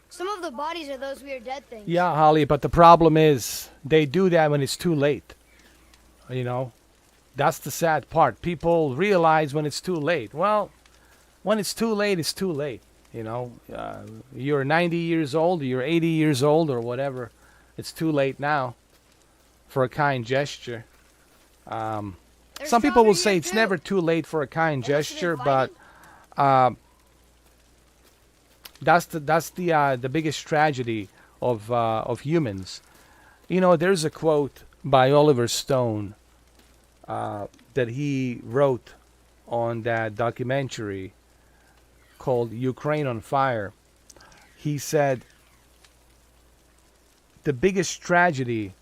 Some of the bodies are those weird dead things. Yeah, Holly, but the problem is they do that when it's too late. That's the sad part. People realize when it's too late. Well, when it's too late, it's too late. You're 90 years old, or you're 80 years old, or whatever. It's too late now for a kind gesture. Some people will say it's never too late for a kind gesture, but that's the biggest tragedy of humans. There's a quote by Oliver Stone that he wrote on that documentary called Ukraine on Fire. He said, the biggest tragedy,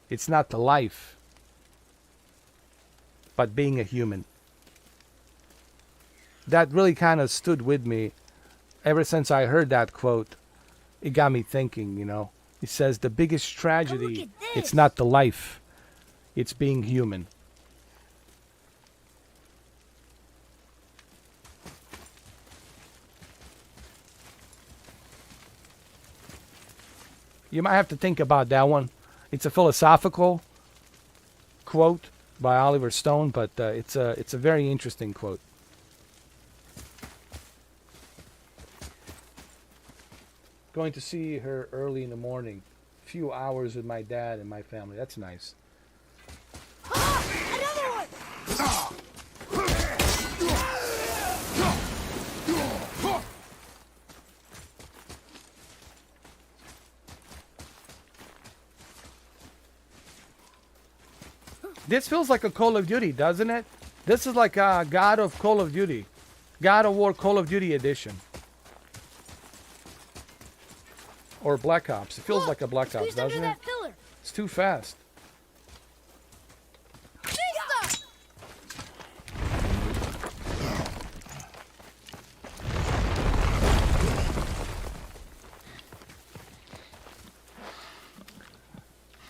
it's not the life, but being a human. That really kind of stood with me. Ever since I heard that quote, it got me thinking, He says, the biggest tragedy, it's not the life, it's being human. You might have to think about that one. It's a philosophical quote by Oliver Stone, but it's a very interesting quote. Going to see her early in the morning. A few hours with my dad and my family. That's nice. Another one! This feels like a Call of Duty, doesn't it? This is like a God of Call of Duty. God of War Call of Duty edition. or Black Ops. It feels Look, like a Black Ops, squeezed under doesn't it? that pillar. It's too fast.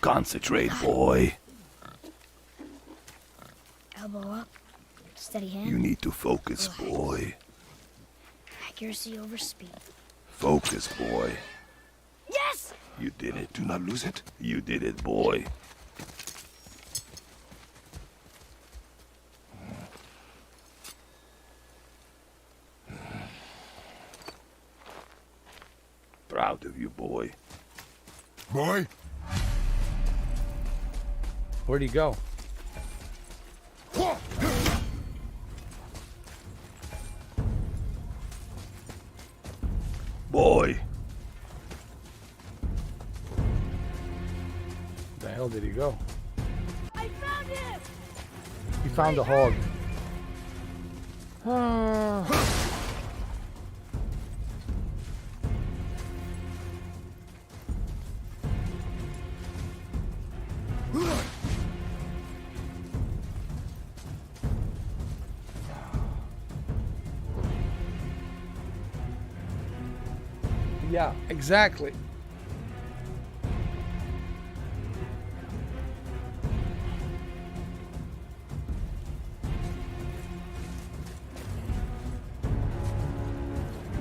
Concentrate, boy. Elbow up. Steady hand. You need to focus, boy. Accuracy over speed. Focus, boy. Yes! You did it. Do not lose it. You did it, boy. Proud of you, boy. Boy? Where'd he go? Boy. The hell did he go? I found him! He found a hog. Yeah, exactly.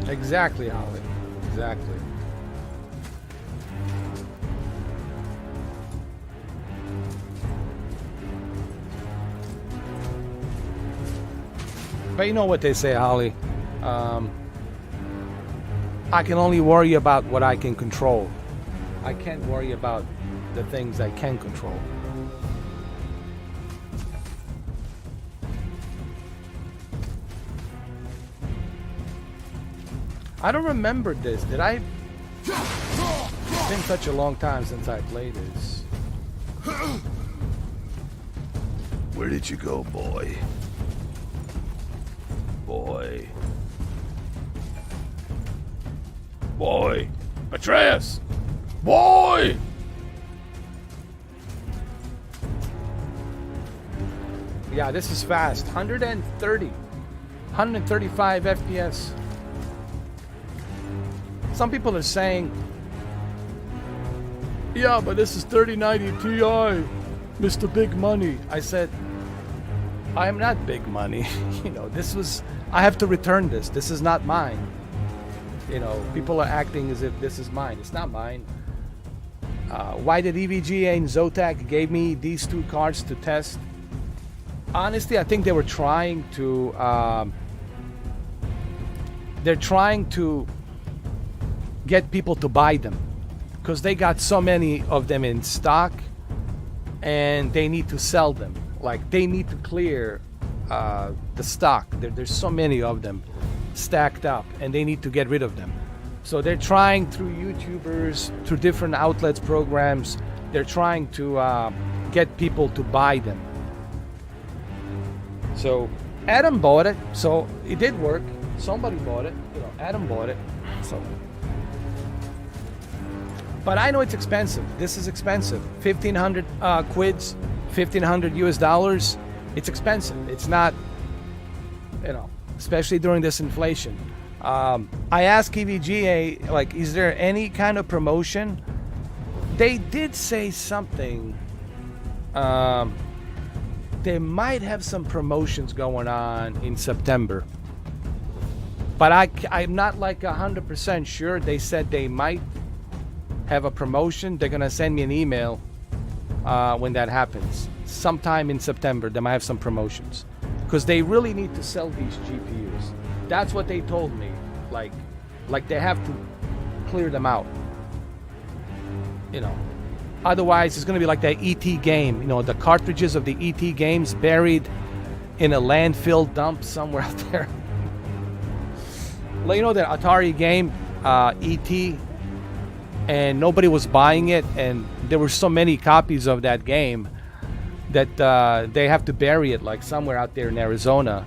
Exactly, Holly. Exactly. But you know what they say, Holly. I can only worry about what I can control. I can't worry about the things I can control. I don't remember this. Did I? It's been such a long time since I played this. Where did you go, boy? Boy. Boy. Atreus! Boy! Yeah, this is fast. 135 FPS. Some people are saying, yeah, but this is 3090 Ti, Mr. Big Money. I said, I am not big money. You know, I have to return this. This is not mine. You know, people are acting as if this is mine. It's not mine. Why did EVGA and Zotac gave me these two cards to test? Honestly, I think they were trying to, they're trying to get people to buy them because they got so many of them in stock and they need to sell them. Like, they need to clear the stock. There's so many of them stacked up and they need to get rid of them. So they're trying through YouTubers, through different outlets, programs, they're trying to get people to buy them. So Adam bought it, so it did work. Somebody bought it, you know, Adam bought it. So, but I know it's expensive. This is expensive. 1,500 quids, 1,500 US dollars. It's expensive. It's not, you know, especially during this inflation. I asked EVGA, like, is there any kind of promotion? They did say something. They might have some promotions going on in September. But I'm not like 100% sure. They said they might have a promotion. They're going to send me an email when that happens. Sometime in September, they might have some promotions. Because they really need to sell these GPUs. That's what they told me. Like they have to clear them out. You know. Otherwise, it's going to be like that ET game. You know, the cartridges of the ET games buried in a landfill dump somewhere out there. Well, you know that Atari game, ET, and nobody was buying it, and there were so many copies of that game that they have to bury it like somewhere out there in Arizona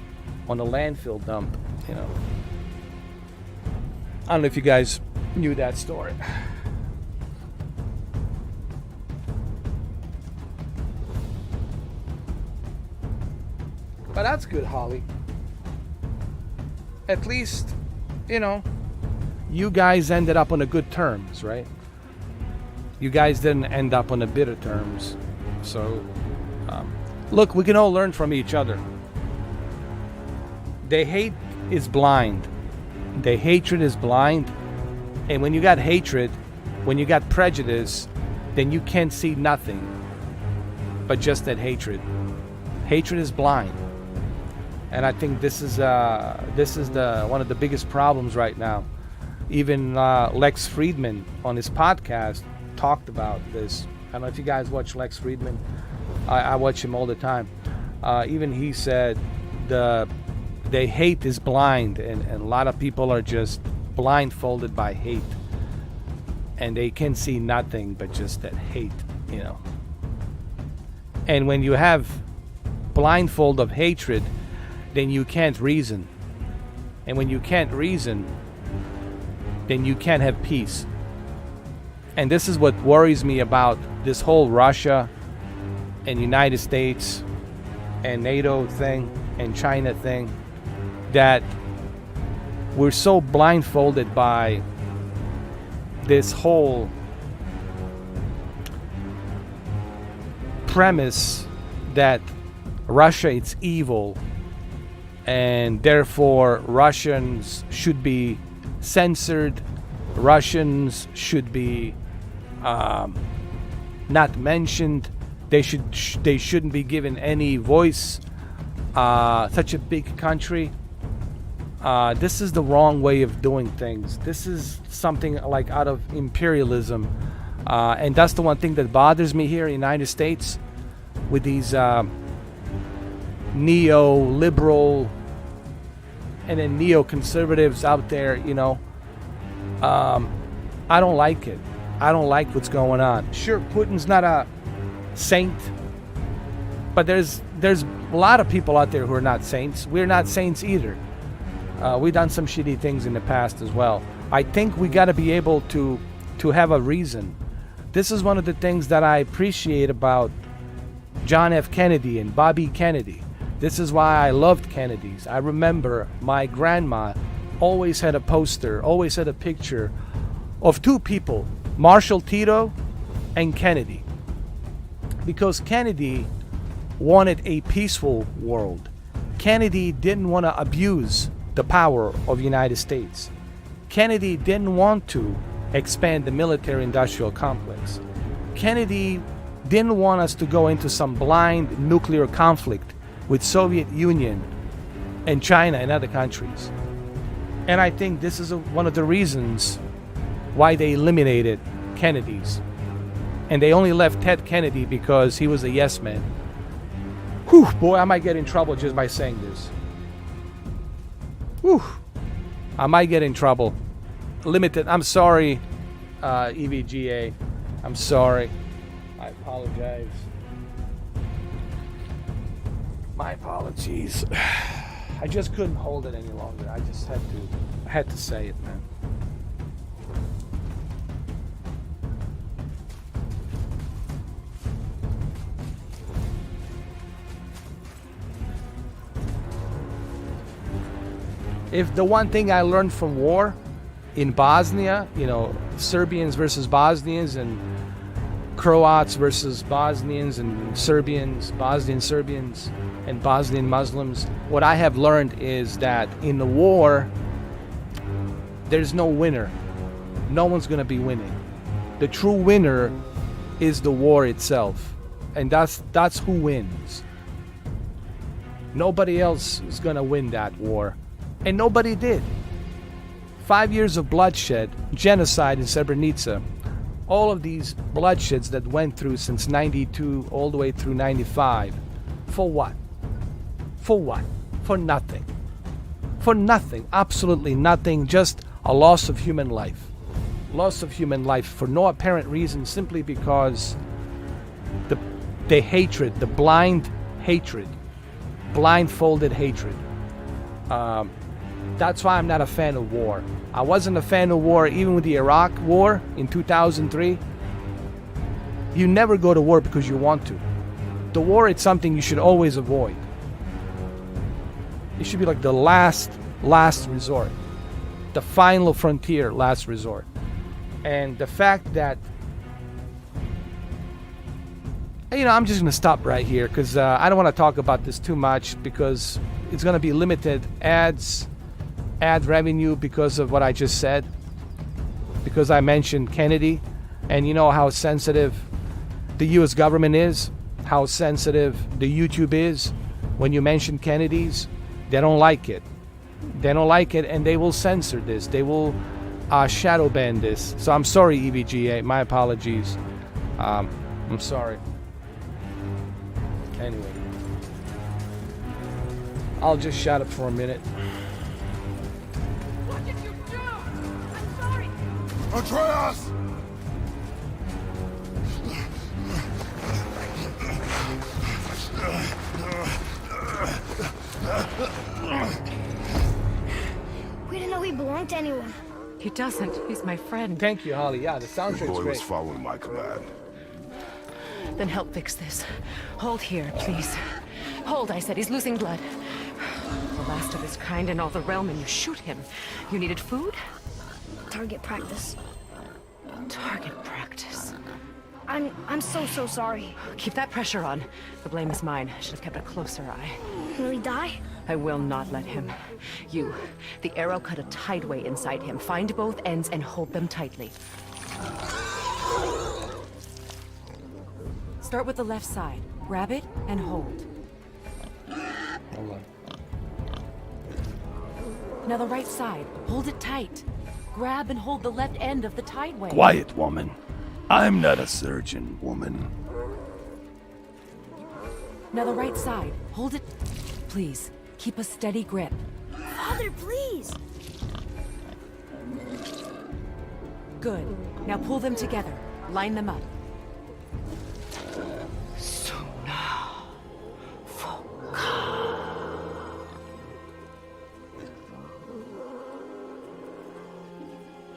on a landfill dump, you know. I don't know if you guys knew that story. But that's good, Holly. At least, you know, you guys ended up on a good terms, right? You guys didn't end up on a bitter terms. So, look, we can all learn from each other. The hate is blind. The hatred is blind. And when you got hatred, when you got prejudice, then you can't see nothing but just that hatred. Hatred is blind. And I think this is the one of the biggest problems right now. Even Lex Friedman on his podcast talked about this. I don't know if you guys watch Lex Friedman. I watch him all the time. Even he said the hate is blind, and a lot of people are just blindfolded by hate, and they can see nothing but just that hate, you know. And when you have blindfold of hatred, then you can't reason. And when you can't reason, then you can't have peace. And this is what worries me about this whole Russia and United States and NATO thing and China thing, that we're so blindfolded by this whole premise that Russia is evil, and therefore Russians should be censored, Russians should be not mentioned, they shouldn't be given any voice. Such a big country. This is the wrong way of doing things. This is something like out of imperialism, and that's the one thing that bothers me here in the United States with these neo-liberal and then neo-conservatives out there, you know. I don't like it. I don't like what's going on. Sure, Putin's not a saint, but there's a lot of people out there who are not saints. We're not saints either. We've done some shitty things in the past as well. I think we got to be able to have a reason. This is one of the things that I appreciate about John F. Kennedy and Bobby Kennedy. This is why I loved Kennedys. I remember my grandma always had a poster, always had a picture of two people, Marshall Tito and Kennedy. Because Kennedy wanted a peaceful world. Kennedy didn't want to abuse the power of the United States. Kennedy didn't want to expand the military-industrial complex. Kennedy didn't want us to go into some blind nuclear conflict with Soviet Union and China and other countries. And I think this is one of the reasons why they eliminated Kennedys. And they only left Ted Kennedy because he was a yes man. Whew, boy, I might get in trouble just by saying this. Whew, I might get in trouble. Limited, I'm sorry, EVGA. I'm sorry. I apologize. My apologies. I just couldn't hold it any longer. I just had to say it, man. If the one thing I learned from war in Bosnia, you know, Serbians versus Bosnians and Croats versus Bosnians and Serbians, Bosnian Serbians and Bosnian Muslims, what I have learned is that in the war, there's no winner. No one's going to be winning. The true winner is the war itself. And that's who wins. Nobody else is going to win that war. And nobody did. 5 years of bloodshed, genocide in Srebrenica, all of these bloodsheds that went through since 92 all the way through 95. For what? For what? For nothing. For nothing. Absolutely nothing. Just a loss of human life. Loss of human life for no apparent reason, simply because the hatred, the blind hatred, blindfolded hatred. That's why I'm not a fan of war. I wasn't a fan of war even with the Iraq war in 2003. You never go to war because you want to. The war is something you should always avoid. It should be like the last resort. The final frontier, last resort. And the fact that, you know, I'm just going to stop right here because I don't want to talk about this too much because it's going to be limited ad revenue because of what I just said. Because I mentioned Kennedy, and you know how sensitive the U.S. government is, how sensitive the YouTube is when you mention Kennedys. They don't like it. They don't like it, and they will censor this. They will shadow ban this. So I'm sorry, EVGA. My apologies. I'm sorry. Anyway, I'll just shut up for a minute. What did you do? I'm sorry. Atreus! We didn't know he belonged to anyone. He doesn't. He's my friend. Thank you, Holly. Yeah, the The soundtrack's boy was great. following my command. Then help fix this. Hold here, please. Hold, I said. He's losing blood. The last of his kind in all the realm, and you shoot him. You needed food? Target practice. Target practice. I'm so sorry. Keep that pressure on. The blame is mine. I should have kept a closer eye. Will he die? I will not let him. You, the arrow cut a tideway inside him. Find both ends and hold them tightly. Start with the left side. Grab it and hold. Hold on. Now the right side. Hold it tight. Grab and hold the left end of the tideway. Quiet, woman. I'm not a surgeon, woman. Now the right side. Hold it. Please, keep a steady grip. Father, please. Good. Now pull them together. Line them up.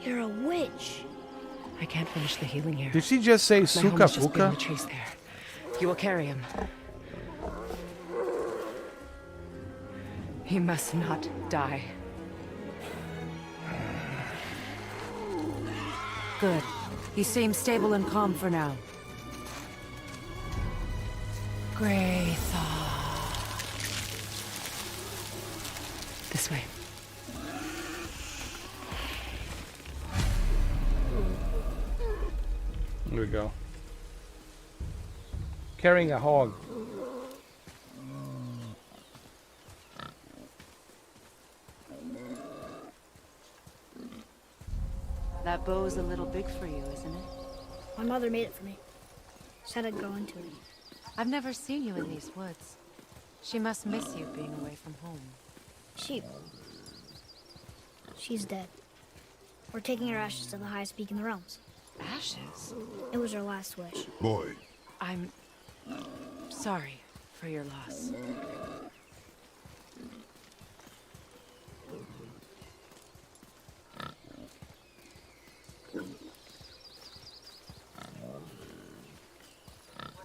You're a witch. I can't finish the healing here. Did she just say My Suka home has just been Fuka? the chase there. You will carry him. He must not die. Good. He seems stable and calm for now. Grey thought. This way. Here we go. Carrying a hog. That bow's a little big for you, isn't it? My mother made it for me. Said I'd go into it. I've never seen you in these woods. She must miss you being away from home. She's dead. We're taking her ashes to the highest peak in the realms. Ashes? It was her last wish. Boy, I'm sorry for your loss.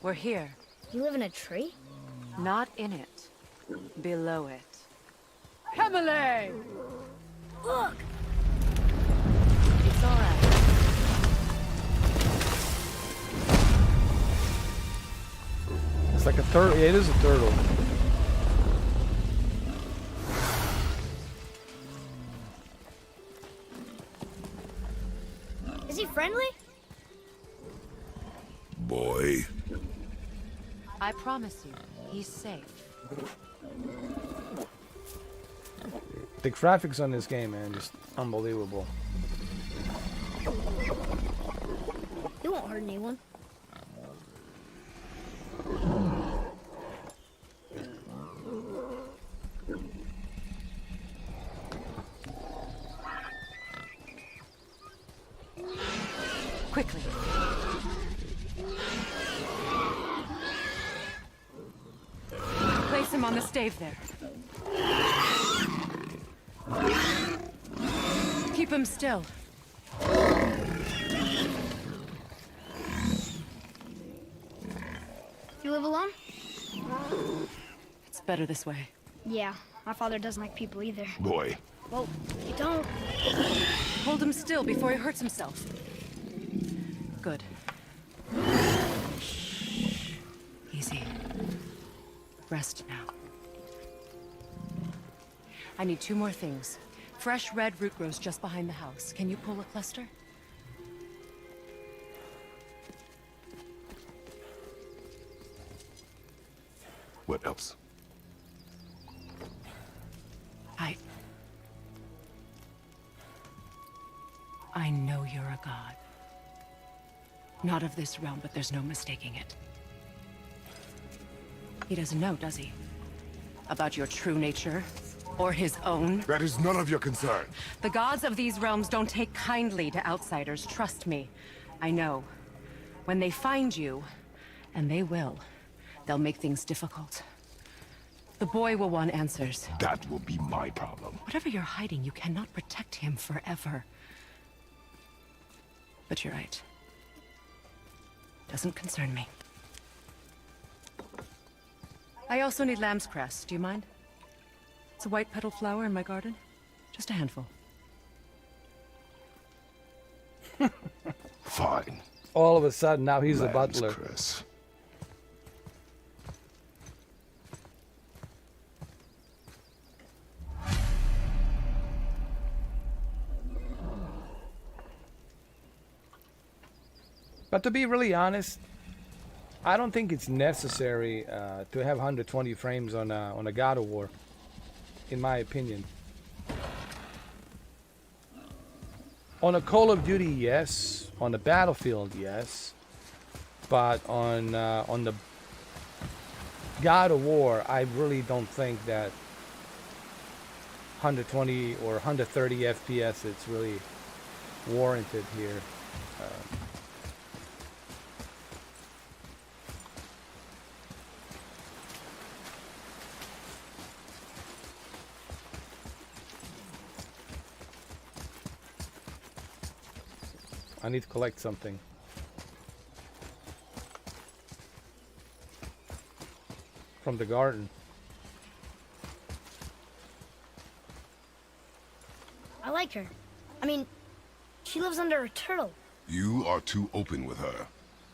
We're here. You live in a tree? Not in it. Below it. Emily! Look! It's all right. It's like a turtle. It is a turtle. Is he friendly? boy. I promise you, he's safe. The graphics on this game, man, just unbelievable. He won't hurt anyone. Quickly. Place him on the stave there. Keep him still. You live alone? It's better this way. Yeah, my father doesn't like people either. Boy, Well, you don't. Hold him still before he hurts himself. Good. Easy. Rest now. I need 2 more things. Fresh red root grows just behind the house. Can you pull a cluster? what else? I know you're a god. Not of this realm, but there's no mistaking it. He doesn't know, does he? About your true nature? Or his own? That is none of your concern. The gods of these realms don't take kindly to outsiders, trust me. I know. When they find you, and they will, they'll make things difficult. The boy will want answers. That will be my problem. Whatever you're hiding, you cannot protect him forever. But you're right. Doesn't concern me. I also need lamb's cress. Do you mind? It's a white petal flower in my garden. Just a handful. Fine. All of a sudden, now he's the Lamb's butler. cress. But to be really honest, I don't think it's necessary to have 120 frames on a God of War, in my opinion. On a Call of Duty, yes. On the Battlefield, yes. But on the God of War, I really don't think that 120 or 130 FPS it's really warranted here. I need to collect something. From the garden. I like her. I mean, she lives under a turtle. You are too open with her.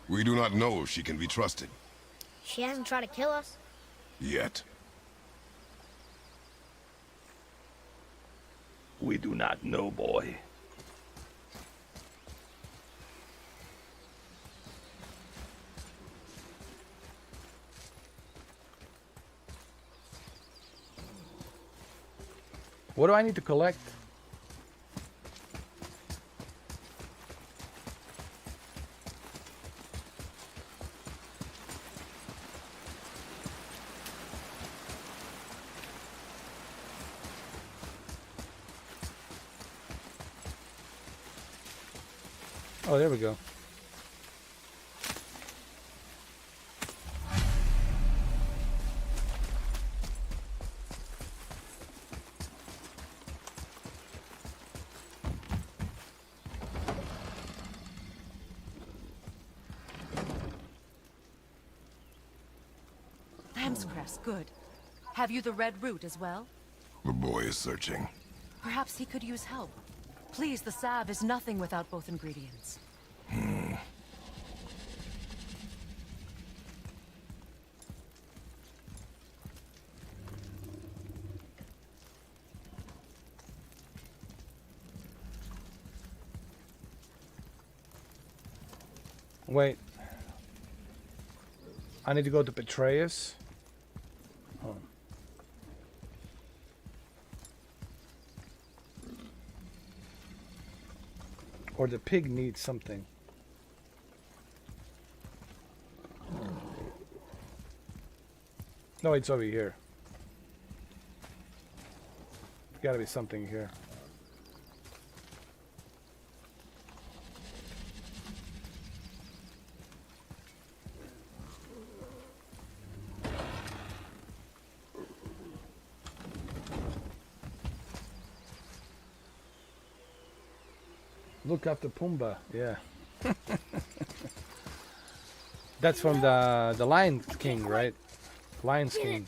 We do not know if she can be trusted. She hasn't tried to kill us. Yet. We do not know, boy. What do I need to collect? Oh, there we go. Lamb's cress, good. Have you the red root as well? The boy is searching. Perhaps he could use help. Please, the salve is nothing without both ingredients. Wait. I need to go to Petraeus. Oh. Or the pig needs something. No, it's over here. There's gotta be something here. Look after Pumbaa, yeah. That's from the Lion King, right? Lion King.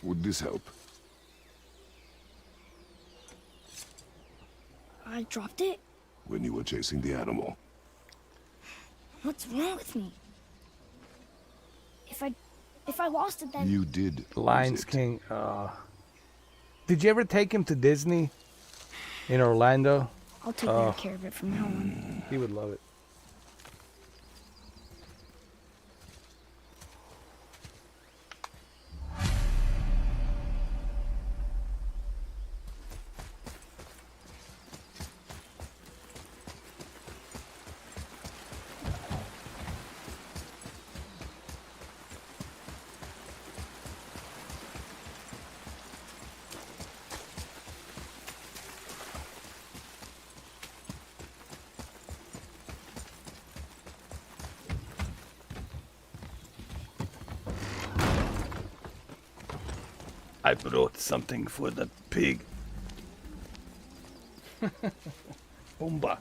Would this help? I dropped it? When you were chasing the animal. What's wrong with me? If I lost it, then... You did. Lion lose it. King. Did you ever take him to Disney in Orlando? I'll take better care of it from now on. He would love it. I brought something for the pig. Pumbaa.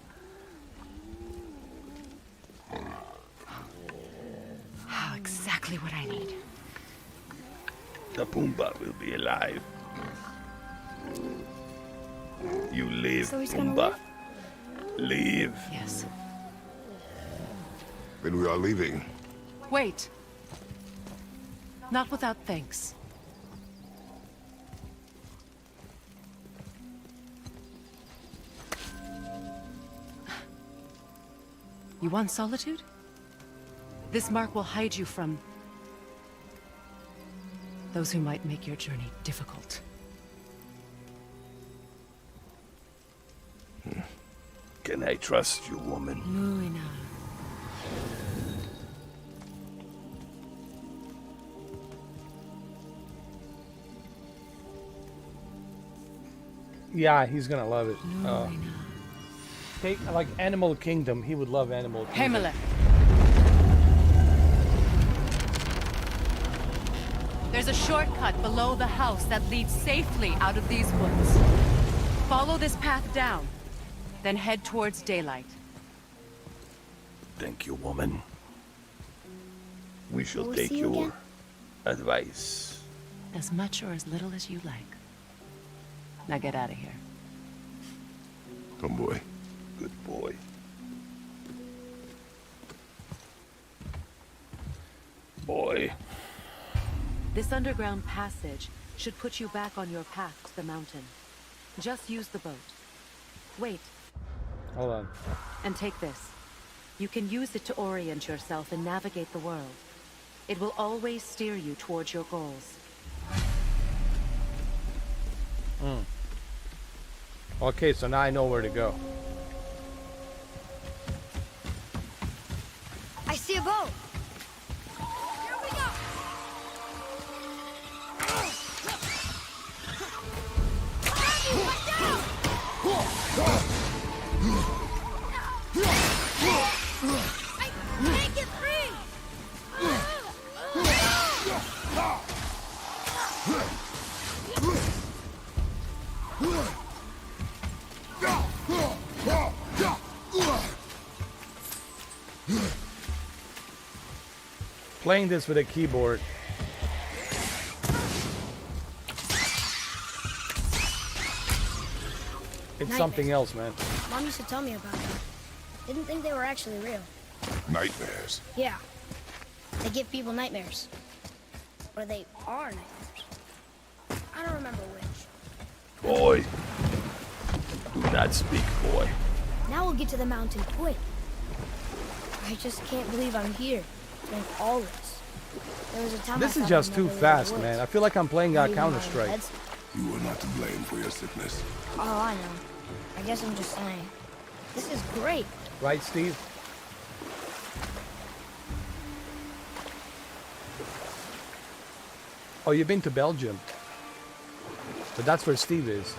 Oh, exactly what I need. The Pumbaa will be alive. You live, So he's gonna Pumbaa. Live. Yes. Then we are leaving. Wait. Not without thanks. You want solitude? This mark will hide you from those who might make your journey difficult. Can I trust you, woman? Moving Yeah, he's gonna love it. Take like Animal Kingdom. He would love Animal Kingdom. Himalaya. There's a shortcut below the house that leads safely out of these woods. Follow this path down, then head towards daylight. Thank you, woman. We shall Will we take see you your again? advice. As much or as little as you like. Now get out of here. Tomboy. Good boy. Boy. This underground passage should put you back on your path to the mountain. Just use the boat. Wait, Hold on. and take this. You can use it to orient yourself and navigate the world. It will always steer you towards your goals. Okay, so now I know where to go. I see a boat. Here we go. Abby, watch out! I can't get free. Playing this with a keyboard. It's something else, man. Mom used to tell me about that. Didn't think they were actually real. Nightmares. Yeah. They give people nightmares. Or they are nightmares. I don't remember which. Boy. Do not speak, boy. Now we'll get to the mountain quick. I just can't believe I'm here. Doing all this. There was a time This I is thought just I'd too never leave the fast, woods. man. I feel like I'm playing Not even Counter-Strike. my beds. You are not to blame for your sickness. Oh, I know. I guess I'm just saying. This is great. Right, Steve? Oh, you've been to Belgium. But that's where Steve is.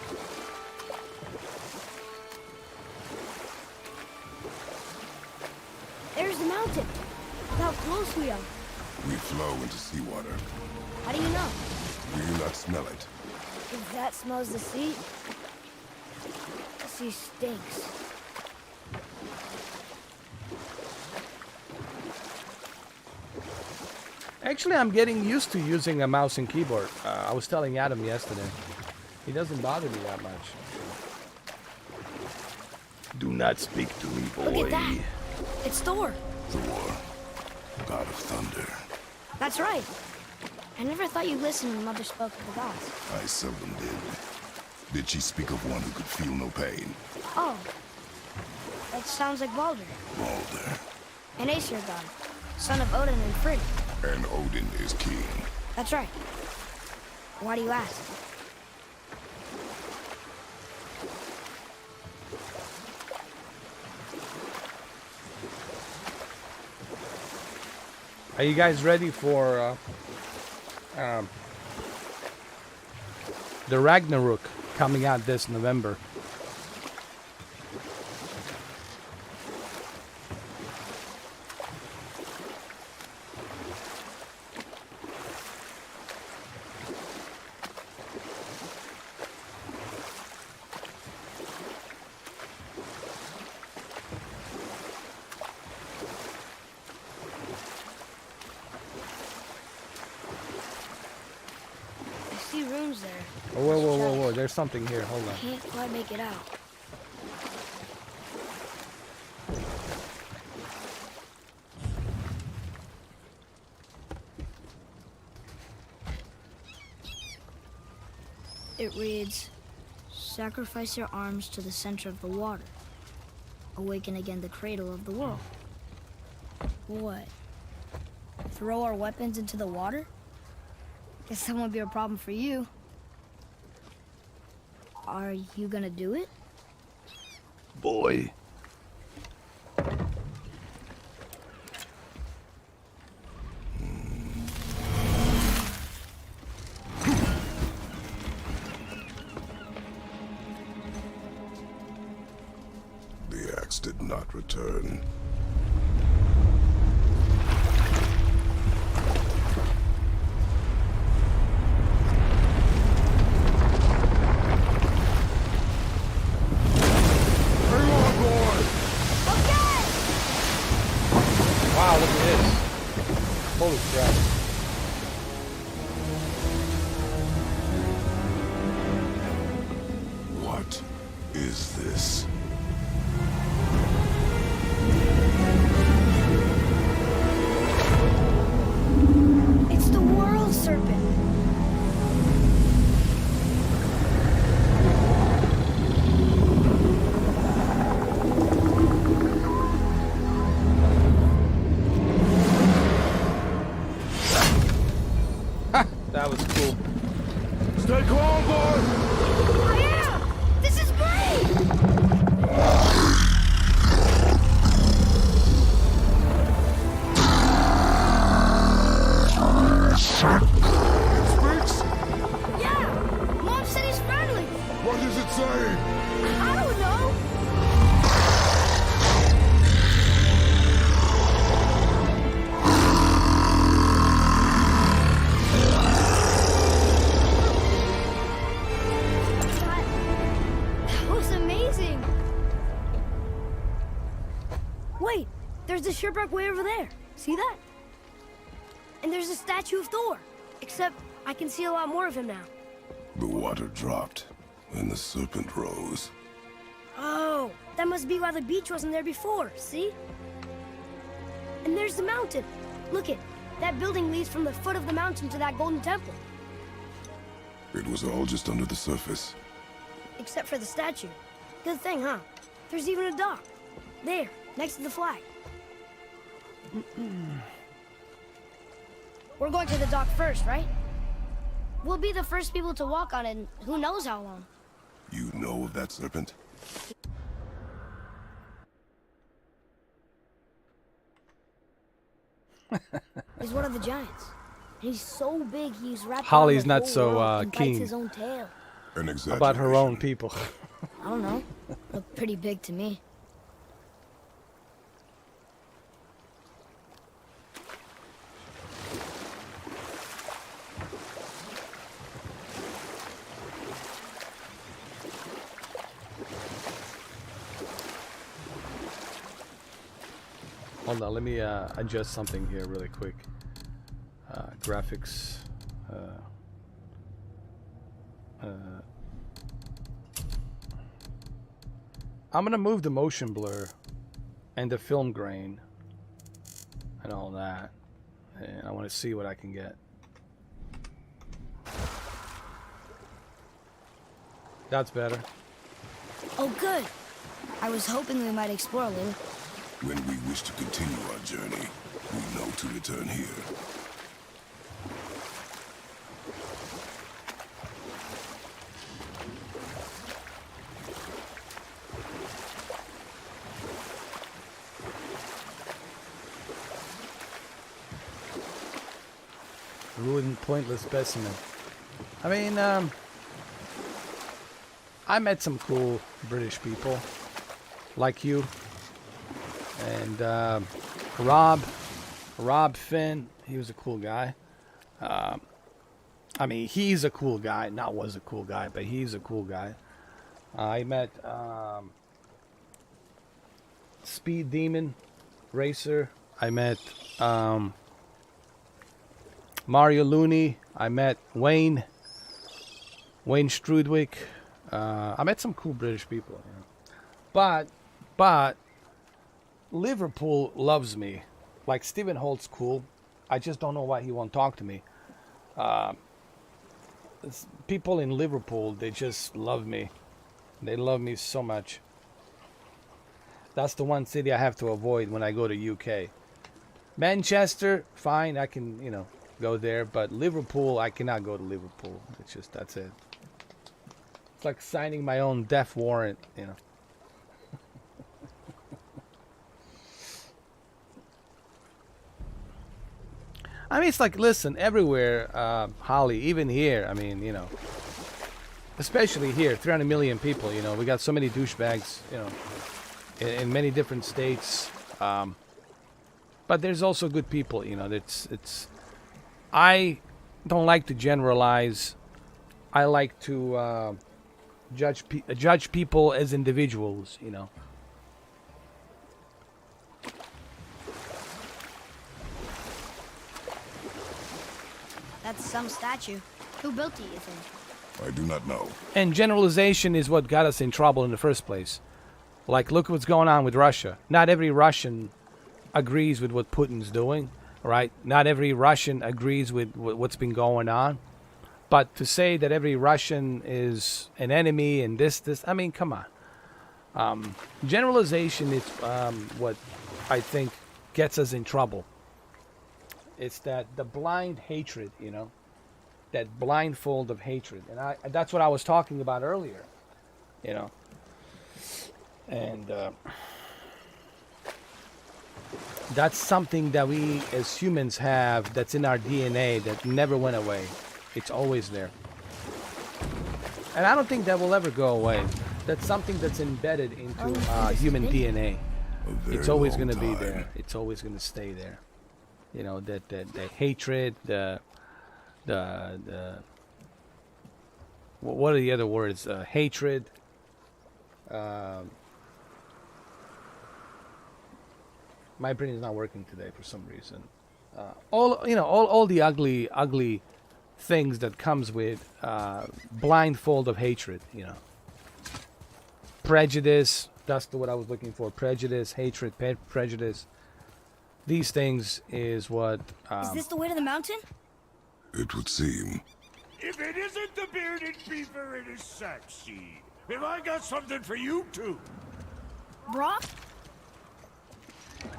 There's the mountain. Look how close we are. We flow into seawater. How do you know? Do you not smell it? If that smells the sea, the sea stinks. Actually, I'm getting used to using a mouse and keyboard. I was telling Adam yesterday. He doesn't bother me that much. Do not speak to me, boy. Look at that. It's Thor. Thor, god of thunder. That's right. I never thought you listened when Mother spoke of the gods. I seldom did. Did she speak of one who could feel no pain? Oh. That sounds like Baldur. Baldur. An Aesir god. Son of Odin and Frigg. And Odin is king. That's right. Why do you ask? Are you guys ready for the Ragnarok coming out this November? I see runes there. Oh, whoa, whoa, whoa, whoa! There's something here. Hold on. Can't quite make it out. It reads, sacrifice your arms to the center of the water. Awaken again the cradle of the world. What? Throw our weapons into the water? Guess that won't be a problem for you. Are you gonna do it? Boy. The axe did not return. Wow, look at this! Holy crap! What is this? It's the world serpent. That was cool. Stay calm, boy. I am! This is great! Speaks? Yeah! Mom said he's friendly! What is it saying? I don't know! That was amazing! Wait! There's the shipwreck way over there. See that? And there's a statue of Thor. Except I can see a lot more of him now. The water dropped, and the serpent rose. Oh, that must be why the beach wasn't there before, see? And there's the mountain. Look it, that building leads from the foot of the mountain to that golden temple. It was all just under the surface. Except for the statue. Good thing, huh? There's even a dock. There, next to the flag. We're going to the dock first, right? We'll be the first people to walk on it in who knows how long. You know of that serpent? He's one of the giants. He's so big he's wrapped Holly's around the not whole so, world and bites keen. his own tail. An exaggeration. About her own people. I don't know. Looked pretty big to me. Hold on, let me adjust something here really quick. Graphics. I'm gonna move the motion blur and the film grain and all that, and I want to see what I can get. That's better. Oh, good. I was hoping we might explore a little. When we wish to continue our journey, we know to return here. Ruined, pointless specimen. I mean, I met some cool British people, like you, and Rob Finn. He was a cool guy. I mean, he's a cool guy. Not was a cool guy, but he's a cool guy. I met Speed Demon Racer. I met Mario Looney. I met Wayne Strudwick. I met some cool British people, you know. But Liverpool loves me. Like Stephen Holt's cool. I just don't know why he won't talk to me. People in Liverpool, they just love me. They love me so much. That's the one city I have to avoid when I go to UK. Manchester, fine, I can, you know, go there, but Liverpool, I cannot go to Liverpool. It's just, that's it. It's like signing my own death warrant, you know. I mean, it's like, listen, everywhere, Holly, even here, I mean, you know, especially here, 300 million people, you know, we got so many douchebags, you know, in many different states. But there's also good people, you know, I don't like to generalize. I like to judge people as individuals, you know. That's some statue. Who built it, you think? I do not know. And generalization is what got us in trouble in the first place. Like, look what's going on with Russia. Not every Russian agrees with what Putin's doing, right? Not every Russian agrees with what's been going on. But to say that every Russian is an enemy and this, I mean, come on. Generalization is what I think gets us in trouble. It's that the blind hatred, you know, that blindfold of hatred. And that's what I was talking about earlier, you know. And that's something that we as humans have, that's in our DNA, that never went away. It's always there. And I don't think that will ever go away. That's something that's embedded into human DNA. It's always going to be there. It's always going to stay there. You know, the hatred, what are the other words? Hatred. My brain is not working today for some reason. All the ugly things that comes with blindfold of hatred. You know, prejudice. That's what I was looking for. Prejudice, hatred, prejudice. These things is what... Is this the way to the mountain? It would seem. If it isn't the bearded beaver, it is sexy. Have I got something for you too? Brock?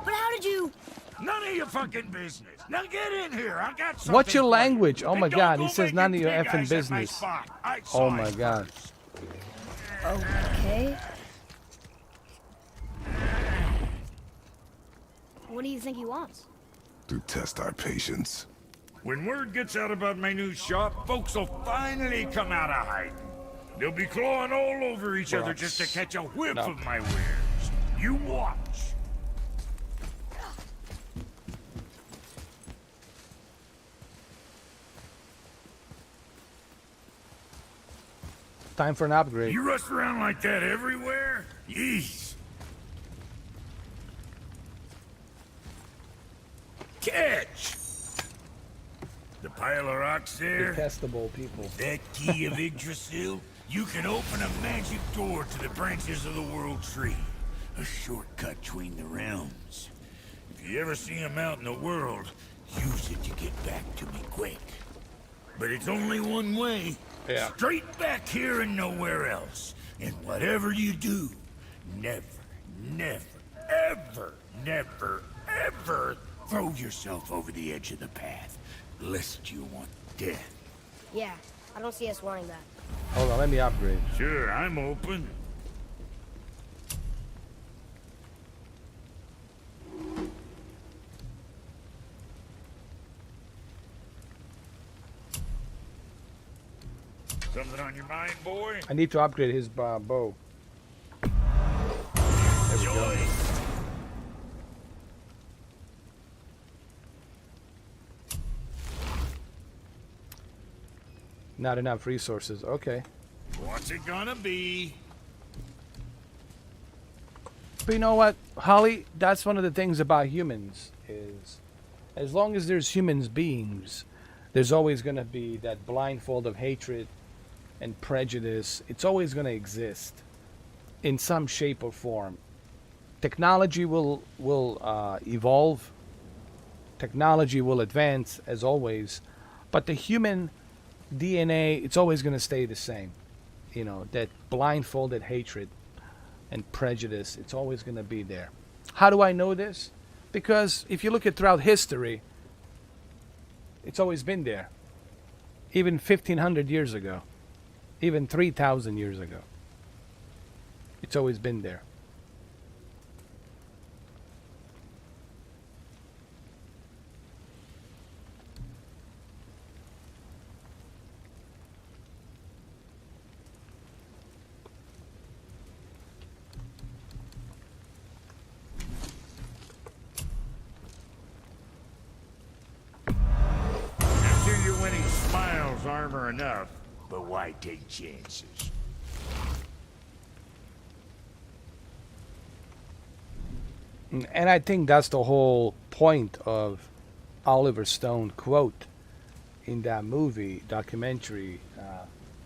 But how did you... None of your fucking business. Now get in here. I got something. What's your for language? you. Oh my And don't God, go he says none of making your big effing eyes at my business. spot. I Oh saw my it God. first. Okay. What do you think he wants? To test our patience. When word gets out about my new shop, folks will finally come out of hiding. They'll be clawing all over each other just to catch a whiff No. of my wares. You watch. Time for an upgrade. You rush around like that everywhere? Yeesh. Catch! pile of rocks there? Detestable people. That key of Yggdrasil, you can open a magic door to the branches of the World Tree. A shortcut between the realms. If you ever see him out in the world, use it to get back to me quick. But it's only one way. Yeah. Straight back here and nowhere else. And whatever you do, never, never, ever throw yourself over the edge of the path, lest you want death. Yeah, I don't see us wanting that. Hold on, let me upgrade. Sure, I'm open. Something on your mind, boy? I need to upgrade his bow. There we go. Not enough resources. Okay. What's it gonna be? But you know what, Holly? That's one of the things about humans is, as long as there's humans beings, there's always going to be that blindfold of hatred and prejudice. It's always going to exist in some shape or form. Technology will evolve. Technology will advance as always, but the human DNA, it's always going to stay the same. You know, that blindfolded hatred and prejudice, it's always going to be there. How do I know this? Because if you look at throughout history, it's always been there. Even 1,500 years ago, even 3,000 years ago, it's always been there. Armor enough, but why take chances? And I think that's the whole point of Oliver Stone quote in that movie documentary,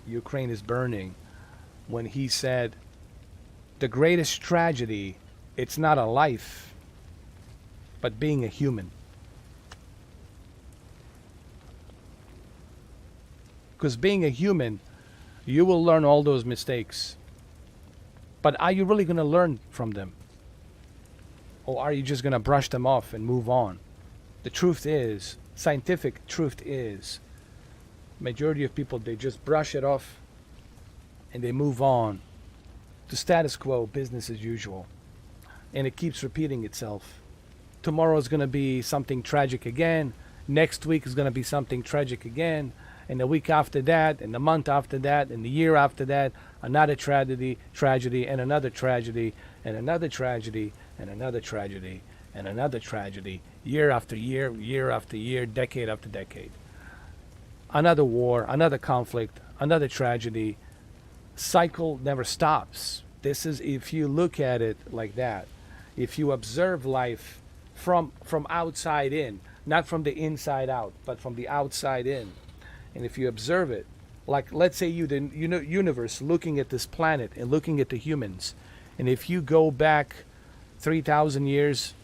Ukraine is Burning, when he said, the greatest tragedy, it's not a life, but being a human. Because being a human, you will learn all those mistakes. But are you really going to learn from them? Or are you just going to brush them off and move on? The truth is, scientific truth is, majority of people, they just brush it off and they move on to status quo, business as usual. And it keeps repeating itself. Tomorrow is going to be something tragic again. Next week is going to be something tragic again. And the week after that, and the month after that, and the year after that, another tragedy, and another tragedy, and another tragedy, and another tragedy, and another tragedy, year after year, year after year, decade after decade. Another war, another conflict, another tragedy. Cycle never stops. This is, if you look at it like that, if you observe life from outside in, not from the inside out, but from the outside in, and if you observe it, like let's say the universe looking at this planet and looking at the humans, and if you go back 3,000 years,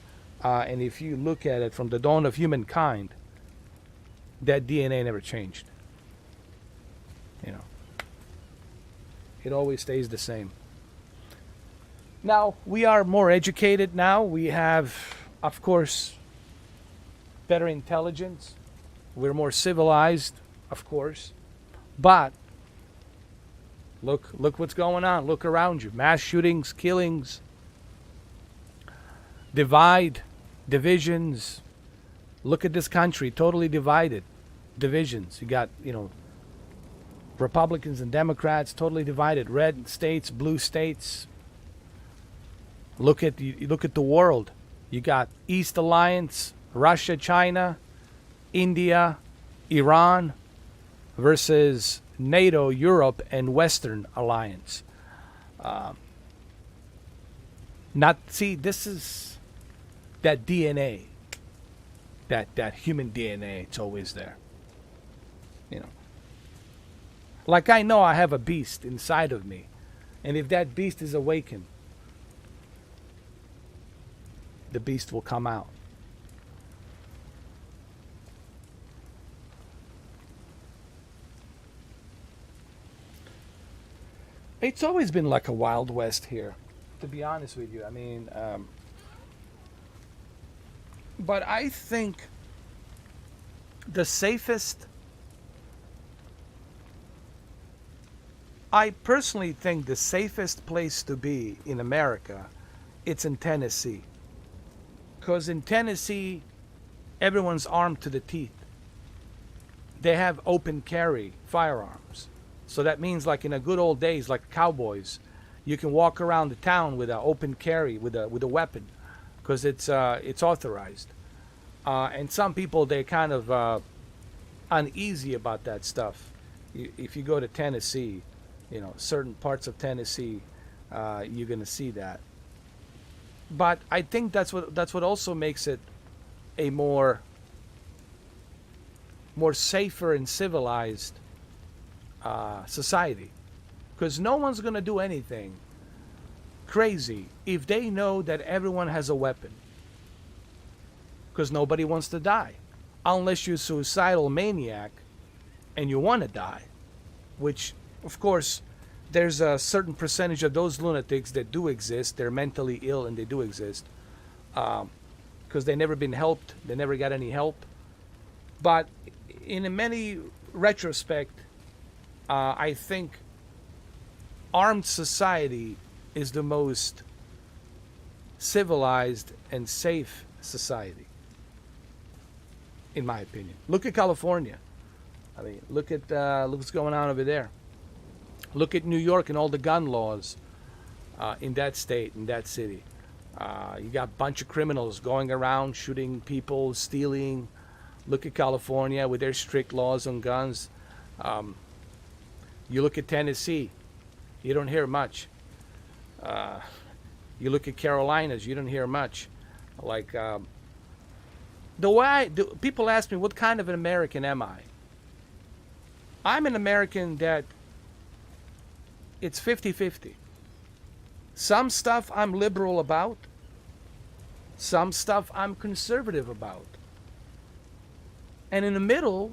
and if you look at it from the dawn of humankind, that DNA never changed. You know, it always stays the same. Now, we are more educated now. We have, of course, better intelligence. We're more civilized, of course, but look what's going on. Look around you. Mass shootings, killings, divisions. Look at this country, totally divided. Divisions. You got, Republicans and Democrats, totally divided. Red states, blue states. Look at the world. You got East Alliance, Russia, China, India, Iran, versus NATO, Europe, and Western Alliance. This is that DNA, that human DNA. It's always there. Like I know I have a beast inside of me. And if that beast is awakened, the beast will come out. It's always been like a Wild West here, to be honest with you. I mean, but I think the safest, I personally think the safest place to be in America, it's in Tennessee. Because in Tennessee, everyone's armed to the teeth. They have open carry firearms. So that means, like in the good old days, like cowboys, you can walk around the town with an open carry with a weapon, because it's authorized. And some people, they're kind of uneasy about that stuff. If you go to Tennessee, you know, certain parts of Tennessee, you're gonna see that. But I think that's what also makes it a more safer and civilized society, because no one's gonna do anything crazy if they know that everyone has a weapon, because nobody wants to die unless you're a suicidal maniac and you want to die, which of course there's a certain percentage of those lunatics that do exist. They're mentally ill and they do exist, because they never been helped, they never got any help. But in many retrospect, I think armed society is the most civilized and safe society, in my opinion. Look at California. I mean, look what's going on over there. Look at New York and all the gun laws in that state, in that city. You got a bunch of criminals going around shooting people, stealing. Look at California with their strict laws on guns. You look at Tennessee, you don't hear much. You look at Carolinas, you don't hear much. Like people ask me, what kind of an American am I? I'm an American that it's 50-50. Some stuff I'm liberal about. Some stuff I'm conservative about. And in the middle,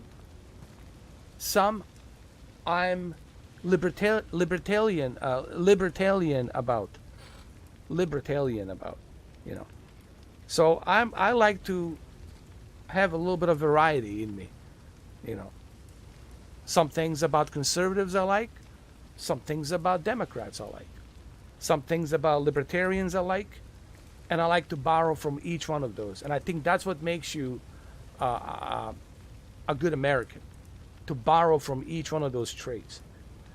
some I'm libertarian about, you know. So I like to have a little bit of variety in me, you know. Some things about conservatives I like, some things about Democrats I like, some things about libertarians I like, and I like to borrow from each one of those. And I think that's what makes you a good American, to borrow from each one of those traits.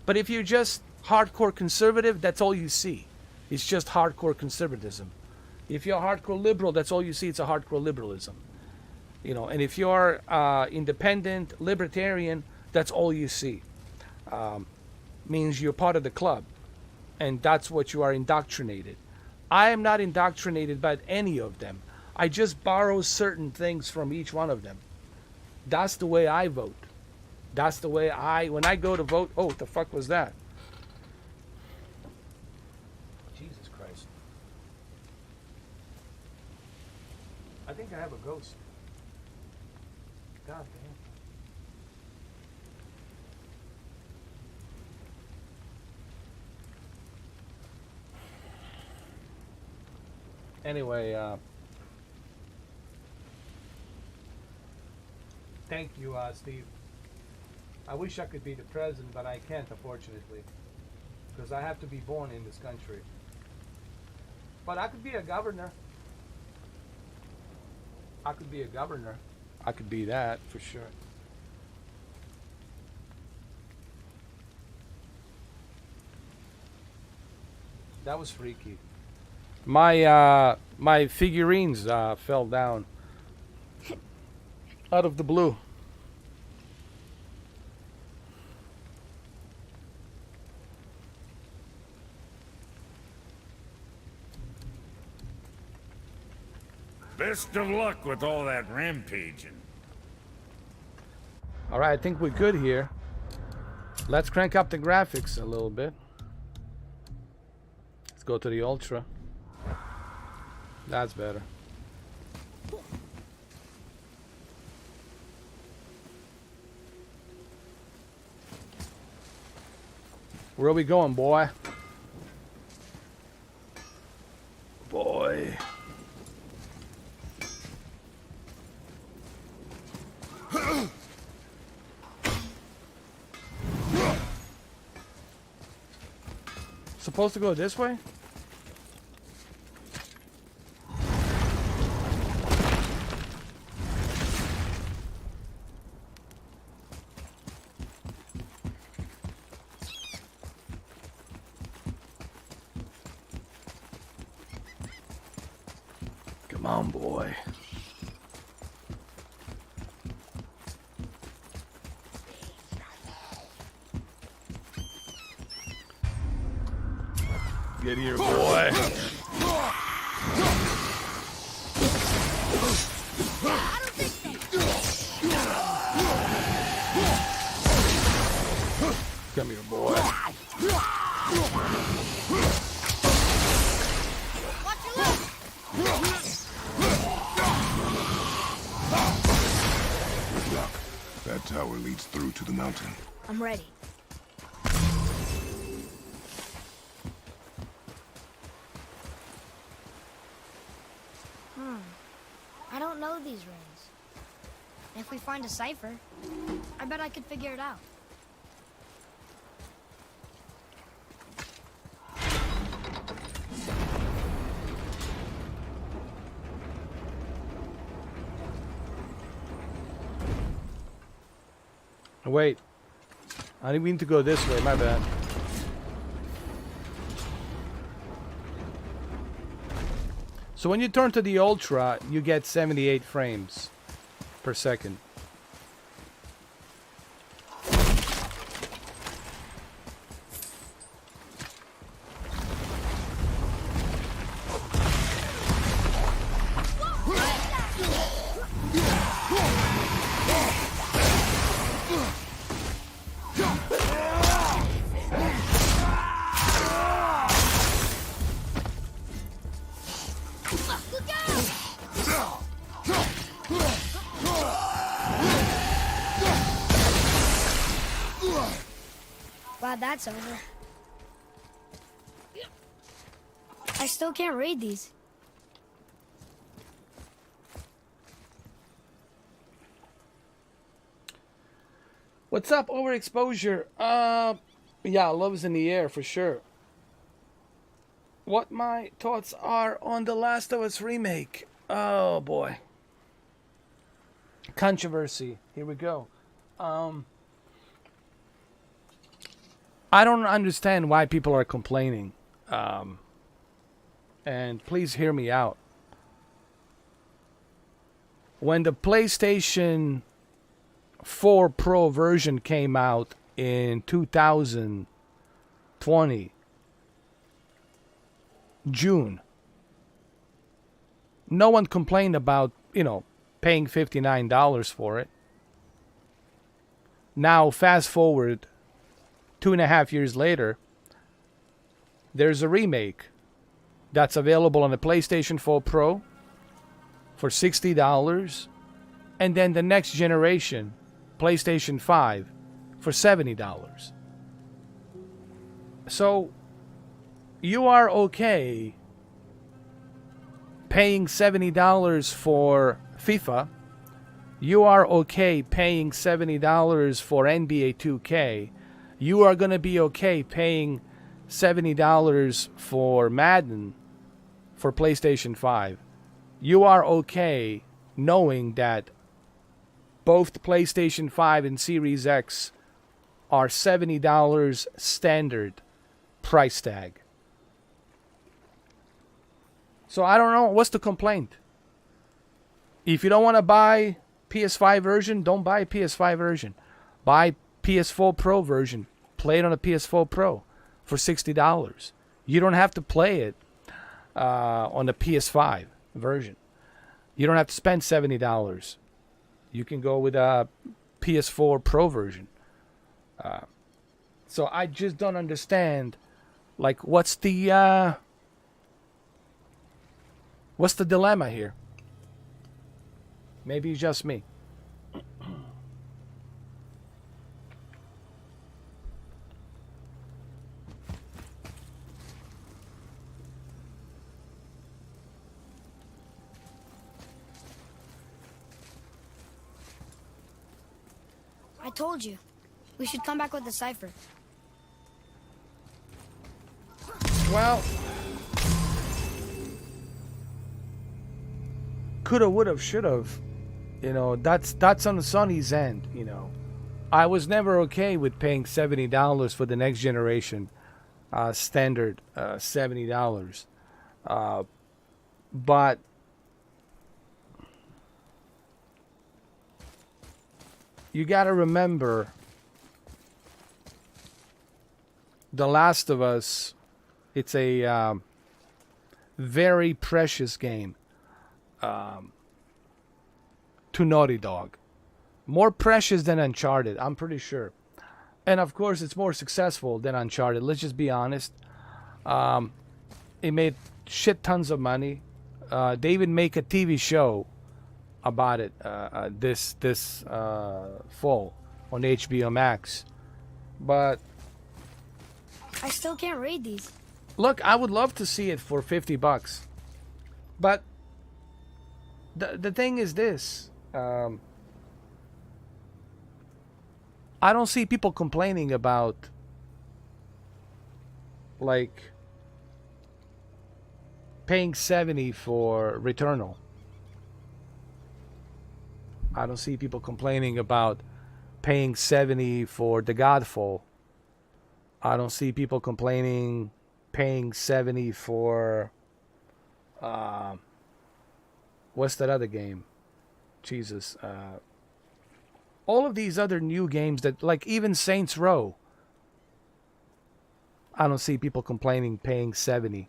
But if you're just hardcore conservative, that's all you see. It's just hardcore conservatism. If you're a hardcore liberal, that's all you see. It's a hardcore liberalism. You know, and if you're independent, libertarian, that's all you see. Means you're part of the club, and that's what you are indoctrinated. I am not indoctrinated by any of them. I just borrow certain things from each one of them. That's the way I vote. That's the way when I go to vote, oh, what the fuck was that? Jesus Christ. I think I have a ghost. God damn. Anyway, thank you, Steve. I wish I could be the president, but I can't, unfortunately, because I have to be born in this country. But I could be a governor. I could be a governor. I could be that, for sure. That was freaky. My figurines fell down out of the blue. Best of luck with all that rampaging. All right, I think we're good here. Let's crank up the graphics a little bit. Let's go to the Ultra. That's better. Where are we going, boy? Boy. Supposed to go this way? Come on, boy. Get here, boy. Come here, boy. Good luck. That tower leads through to the mountain. I'm ready. I don't know these rings. If we find a cipher, I bet I could figure it out. Wait. I didn't mean to go this way, my bad. So when you turn to the Ultra, you get 78 frames per second. Glad that's over. I still can't read these. What's up, overexposure? Yeah, love's in the air for sure. What my thoughts are on the Last of Us remake? Oh boy. Controversy. Here we go. I don't understand why people are complaining. And please hear me out. When the PlayStation 4 Pro version came out in 2020, June, no one complained about, paying $59 for it. Now, fast forward 2.5 years later, there's a remake that's available on the PlayStation 4 Pro for $60, and then the next generation, PlayStation 5, for $70. So, you are okay paying $70 for FIFA. You are okay paying $70 for NBA 2K. You are going to be okay paying $70 for Madden for PlayStation 5. You are okay knowing that both PlayStation 5 and Series X are $70 standard price tag. So I don't know. What's the complaint? If you don't want to buy PS5 version, don't buy a PS5 version. Buy PS4 Pro version. Play it on a PS4 Pro for $60. You don't have to play it on the PS5 version. You don't have to spend $70. You can go with a PS4 Pro version. So I just don't understand, like, what's the dilemma here? Maybe it's just me. I told you. We should come back with the cipher. Well, coulda, woulda, shoulda. You know, that's on Sony's end. You know, I was never okay with paying $70 for the next generation standard $70. But you got to remember, The Last of Us, it's a very precious game to Naughty Dog. More precious than Uncharted, I'm pretty sure. And of course, it's more successful than Uncharted. Let's just be honest. It made shit tons of money. They even make a TV show about it this fall on HBO Max. But I still can't read these. look, I would love to see it for $50. But the thing is this. I don't see people complaining about, like, paying $70 for Returnal. I don't see people complaining about paying $70 for The Godfall. I don't see people complaining paying $70 for what's that other game? Jesus. All of these other new games that, like, even Saints Row, I don't see people complaining paying $70.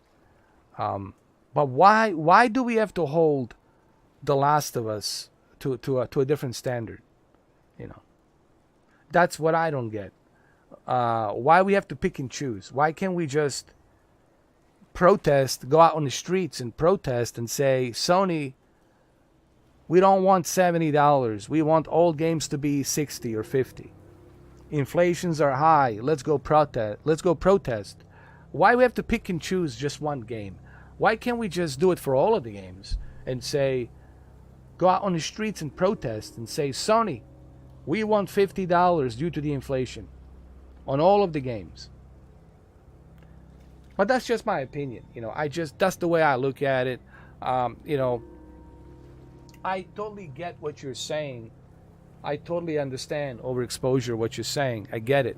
But why do we have to hold The Last of Us to a different standard? You know, that's what I don't get. Why we have to pick and choose? Why can't we just protest, go out on the streets and protest and say, Sony, we don't want $70. We want all games to be 60 or 50. Inflations are high. Let's go protest. Why we have to pick and choose just one game? Why can't we just do it for all of the games and say, go out on the streets and protest and say, Sony, we want $50 due to the inflation on all of the games. But that's just my opinion. You know, that's the way I look at it. You know, I totally get what you're saying. I totally understand overexposure, what you're saying. I get it.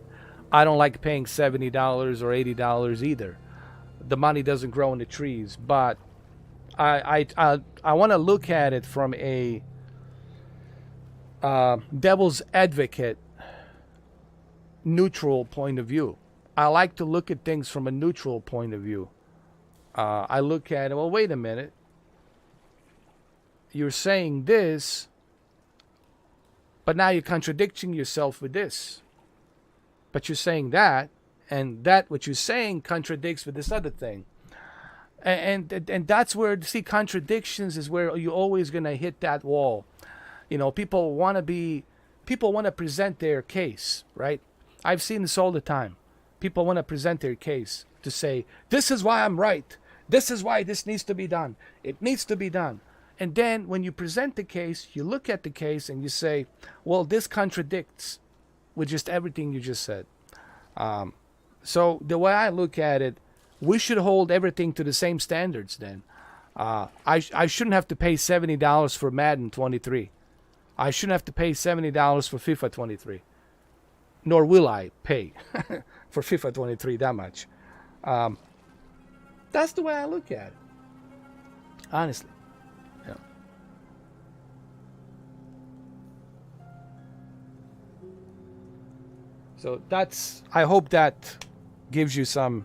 I don't like paying $70 or $80 either. The money doesn't grow on the trees. But I want to look at it from a devil's advocate, neutral point of view. I like to look at things from a neutral point of view. I look at it, well, wait a minute. You're saying this, but now you're contradicting yourself with this. But you're saying that, and that what you're saying contradicts with this other thing. And that's where, see, contradictions is where you're always going to hit that wall. You know, people want to present their case, right? I've seen this all the time. People want to present their case to say, this is why I'm right. This is why this needs to be done. It needs to be done. And then when you present the case, you look at the case and you say, well, this contradicts with just everything you just said. So the way I look at it, we should hold everything to the same standards then. I shouldn't have to pay $70 for Madden 23. I shouldn't have to pay $70 for FIFA 23. Nor will I pay for FIFA 23 that much. That's the way I look at it. Honestly. Yeah. So I hope that gives you some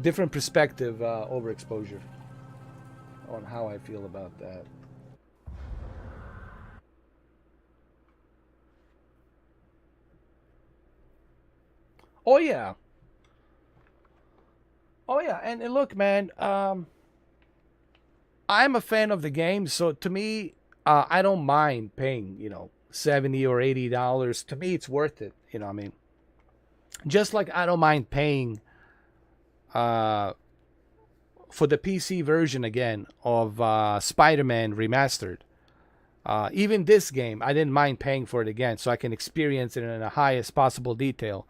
different perspective, overexposure, on how I feel about that. Oh yeah. Oh yeah, and look, man, I'm a fan of the game, so to me, I don't mind paying, $70 or $80. To me, it's worth it. You know what I mean? Just like I don't mind paying for the PC version again of Spider-Man Remastered. Even this game, I didn't mind paying for it again, so I can experience it in the highest possible detail.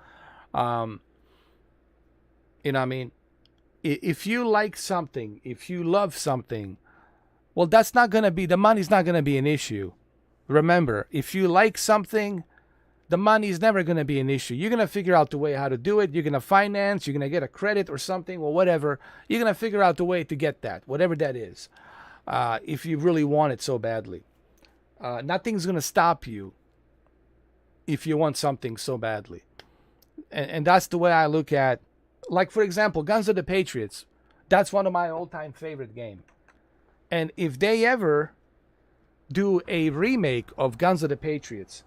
You know what I mean? If you like something, if you love something, well, that's not going to be, the money's not going to be an issue. Remember, if you like something, the money is never going to be an issue. You're going to figure out the way how to do it. You're going to finance, you're going to get a credit or something, or whatever. You're going to figure out the way to get that, whatever that is, if you really want it so badly. Nothing's going to stop you if you want something so badly. And that's the way I look at, like, for example, Guns of the Patriots. That's one of my all-time favorite games. And if they ever do a remake of Guns of the Patriots,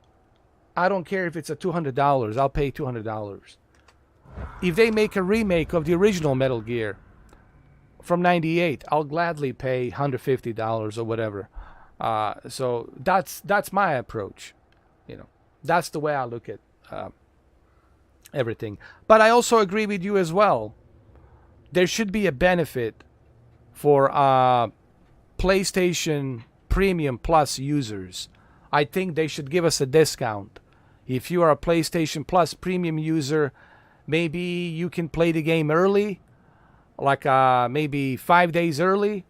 I don't care if it's a $200. I'll pay $200. If they make a remake of the original Metal Gear from '98, I'll gladly pay $150 or whatever. So that's my approach. That's the way I look at everything. But I also agree with you as well. There should be a benefit for PlayStation Premium Plus users. I think they should give us a discount. If you are a PlayStation Plus Premium user, maybe you can play the game early, like maybe 5 days early,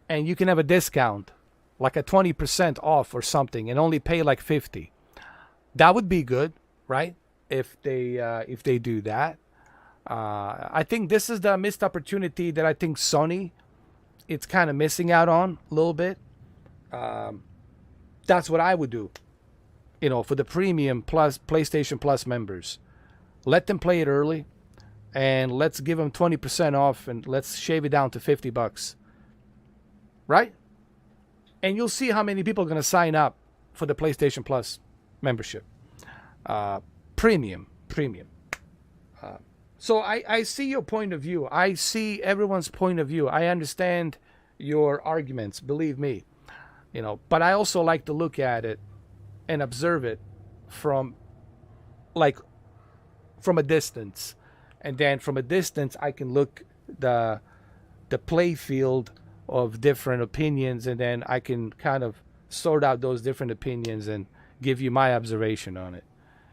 and you can have a discount, like a 20% off or something, and only pay like $50. That would be good, right? If they do that. I think this is the missed opportunity that I think Sony, it's kind of missing out on a little bit. That's what I would do, for the Premium Plus PlayStation Plus members. Let them play it early, and let's give them 20% off, and let's shave it down to $50, right? And you'll see how many people are going to sign up for the PlayStation Plus membership. Premium. So I see your point of view. I see everyone's point of view. I understand your arguments, believe me. But I also like to look at it and observe it from a distance. And then from a distance, I can look the play field of different opinions, and then I can kind of sort out those different opinions and give you my observation on it,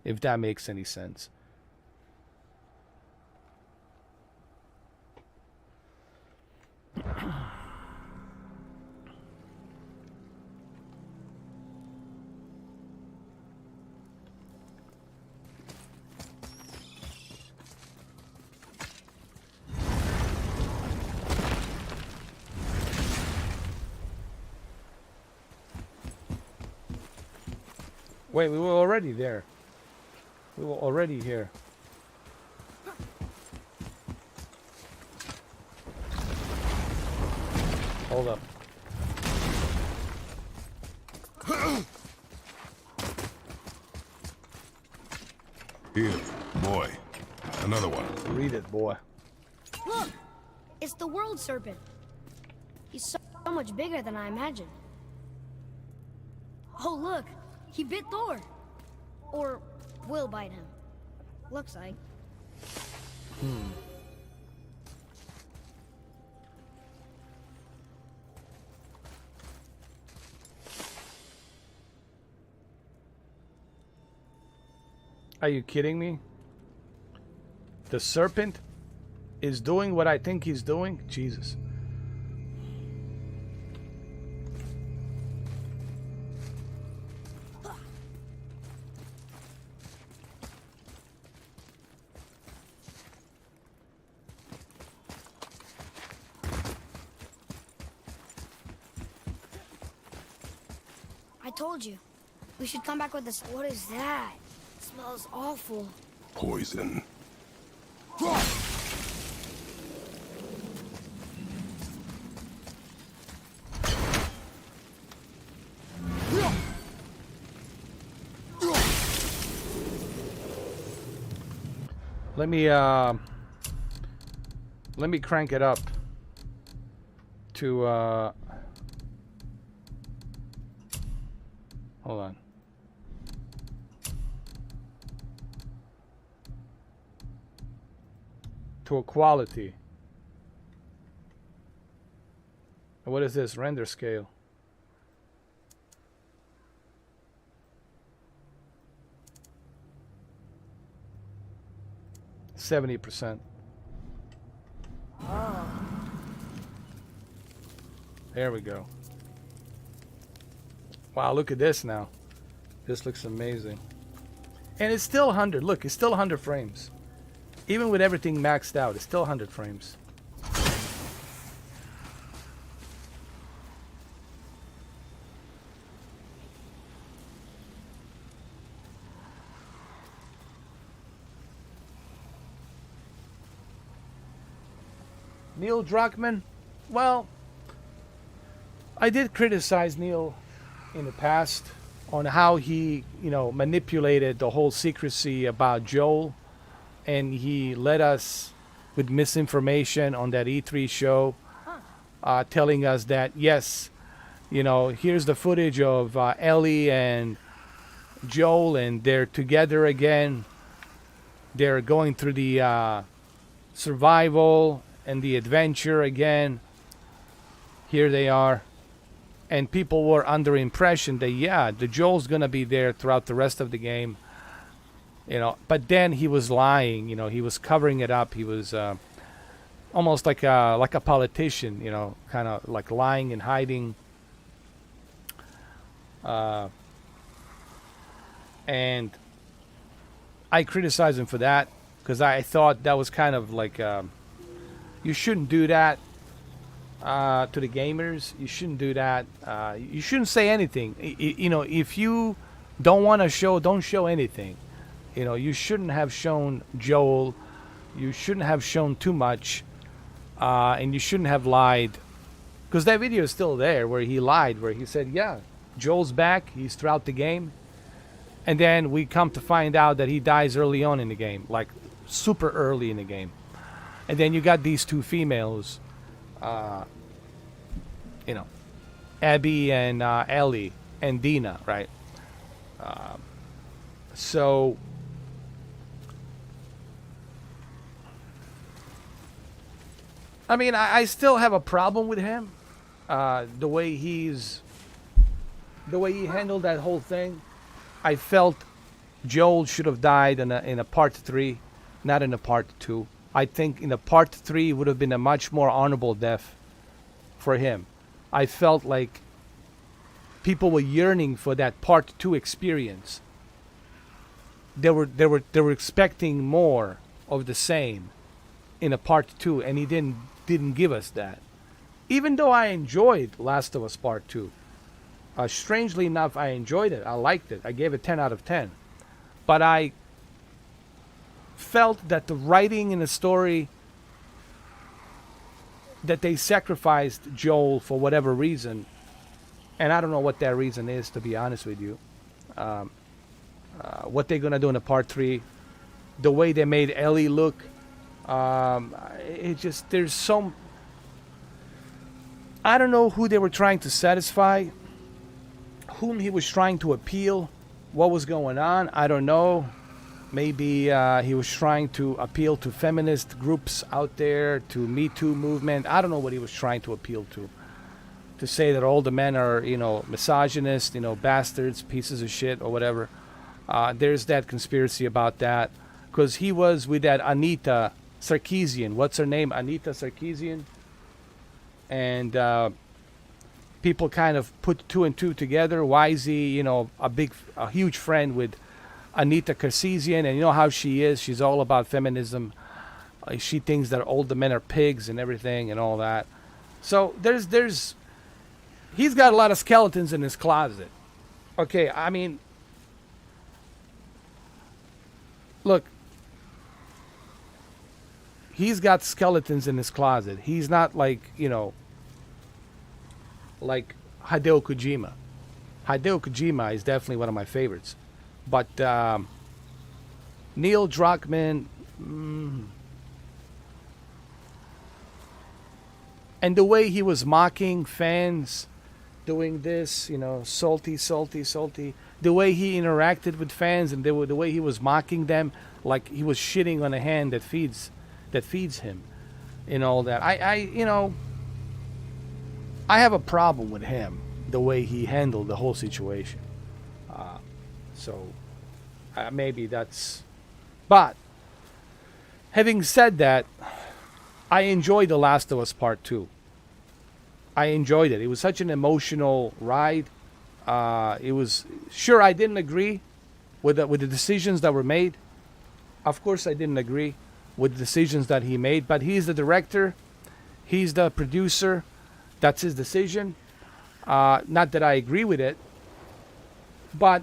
if that makes any sense. Wait, we were already there. We were already here. Hold up. Here, boy. Another one. Read it, boy. Look! It's the World Serpent. He's so much bigger than I imagined. Oh, look! He bit Thor! Or will bite him. Looks like. Are you kidding me? The Serpent is doing what I think he's doing? Jesus. I told you. We should come back with this. What is that? It smells awful. Poison. Let me crank it up to hold on. To a quality. What is this? Render scale. %70. There we go. Wow, look at this now. This looks amazing. And it's still 100. Look, it's still 100 frames. Even with everything maxed out, it's still 100 frames. Neil Druckmann, well, I did criticize Neil in the past on how he, manipulated the whole secrecy about Joel, and he led us with misinformation on that E3 show, telling us that, yes, here's the footage of Ellie and Joel, and they're together again. They're going through the survival and the adventure again. Here they are. And people were under impression that, yeah, the Joel's gonna be there throughout the rest of the game. But then he was lying. He was covering it up. He was almost like a politician. Kind of like lying and hiding. And I criticized him for that because I thought that was kind of like you shouldn't do that to the gamers. You shouldn't do that. You shouldn't say anything. If you don't want to show, don't show anything. You shouldn't have shown Joel. You shouldn't have shown too much. And you shouldn't have lied. Because that video is still there where he lied, where he said, yeah, Joel's back. He's throughout the game. And then we come to find out that he dies early on in the game. Like, super early in the game. And then you got these two females, Abby and Ellie and Dina, right? So I mean, I still have a problem with him, the way he handled that whole thing. I felt Joel should have died in a part 3, not in a part 2. I think in a part 3 would have been a much more honorable death for him. I felt like people were yearning for that part 2 experience. They were expecting more of the same in a part 2, and he didn't give us that. Even though I enjoyed Last of Us Part 2. Strangely enough, I enjoyed it. I liked it. I gave it 10 out of 10. But I felt that the writing in the story, that they sacrificed Joel for whatever reason, and I don't know what that reason is, to be honest with you. What they're gonna do in the part 3, the way they made Ellie look, it just, there's some, I don't know who they were trying to satisfy, whom he was trying to appeal, what was going on, I don't know. Maybe he was trying to appeal to feminist groups out there, to Me Too movement. I don't know what he was trying to appeal to say that all the men are, misogynist, bastards, pieces of shit, or whatever. There's that conspiracy about that, because he was with that Anita Sarkeesian. What's her name? Anita Sarkeesian. And people kind of put 2 and 2 together. Why is he, a huge friend with Anita Sarkeesian, and you know how she is. She's all about feminism. She thinks that all the men are pigs and everything and all that. So he's got a lot of skeletons in his closet. Okay, I mean, look, he's got skeletons in his closet. He's not like, like Hideo Kojima. Hideo Kojima is definitely one of my favorites. But Neil Druckmann And the way he was mocking fans, doing this, you know, salty, salty, salty. The way he interacted with fans and the way he was mocking them, like he was shitting on a hand that feeds him, and all that. You know, I have a problem with him, the way he handled the whole situation. Maybe that's. But having said that, I enjoyed The Last of Us Part 2. I enjoyed it. It was such an emotional ride. It was, sure, I didn't agree with the decisions that were made. Of course, I didn't agree with the decisions that he made. But he's the director. He's the producer. That's his decision. Not that I agree with it. But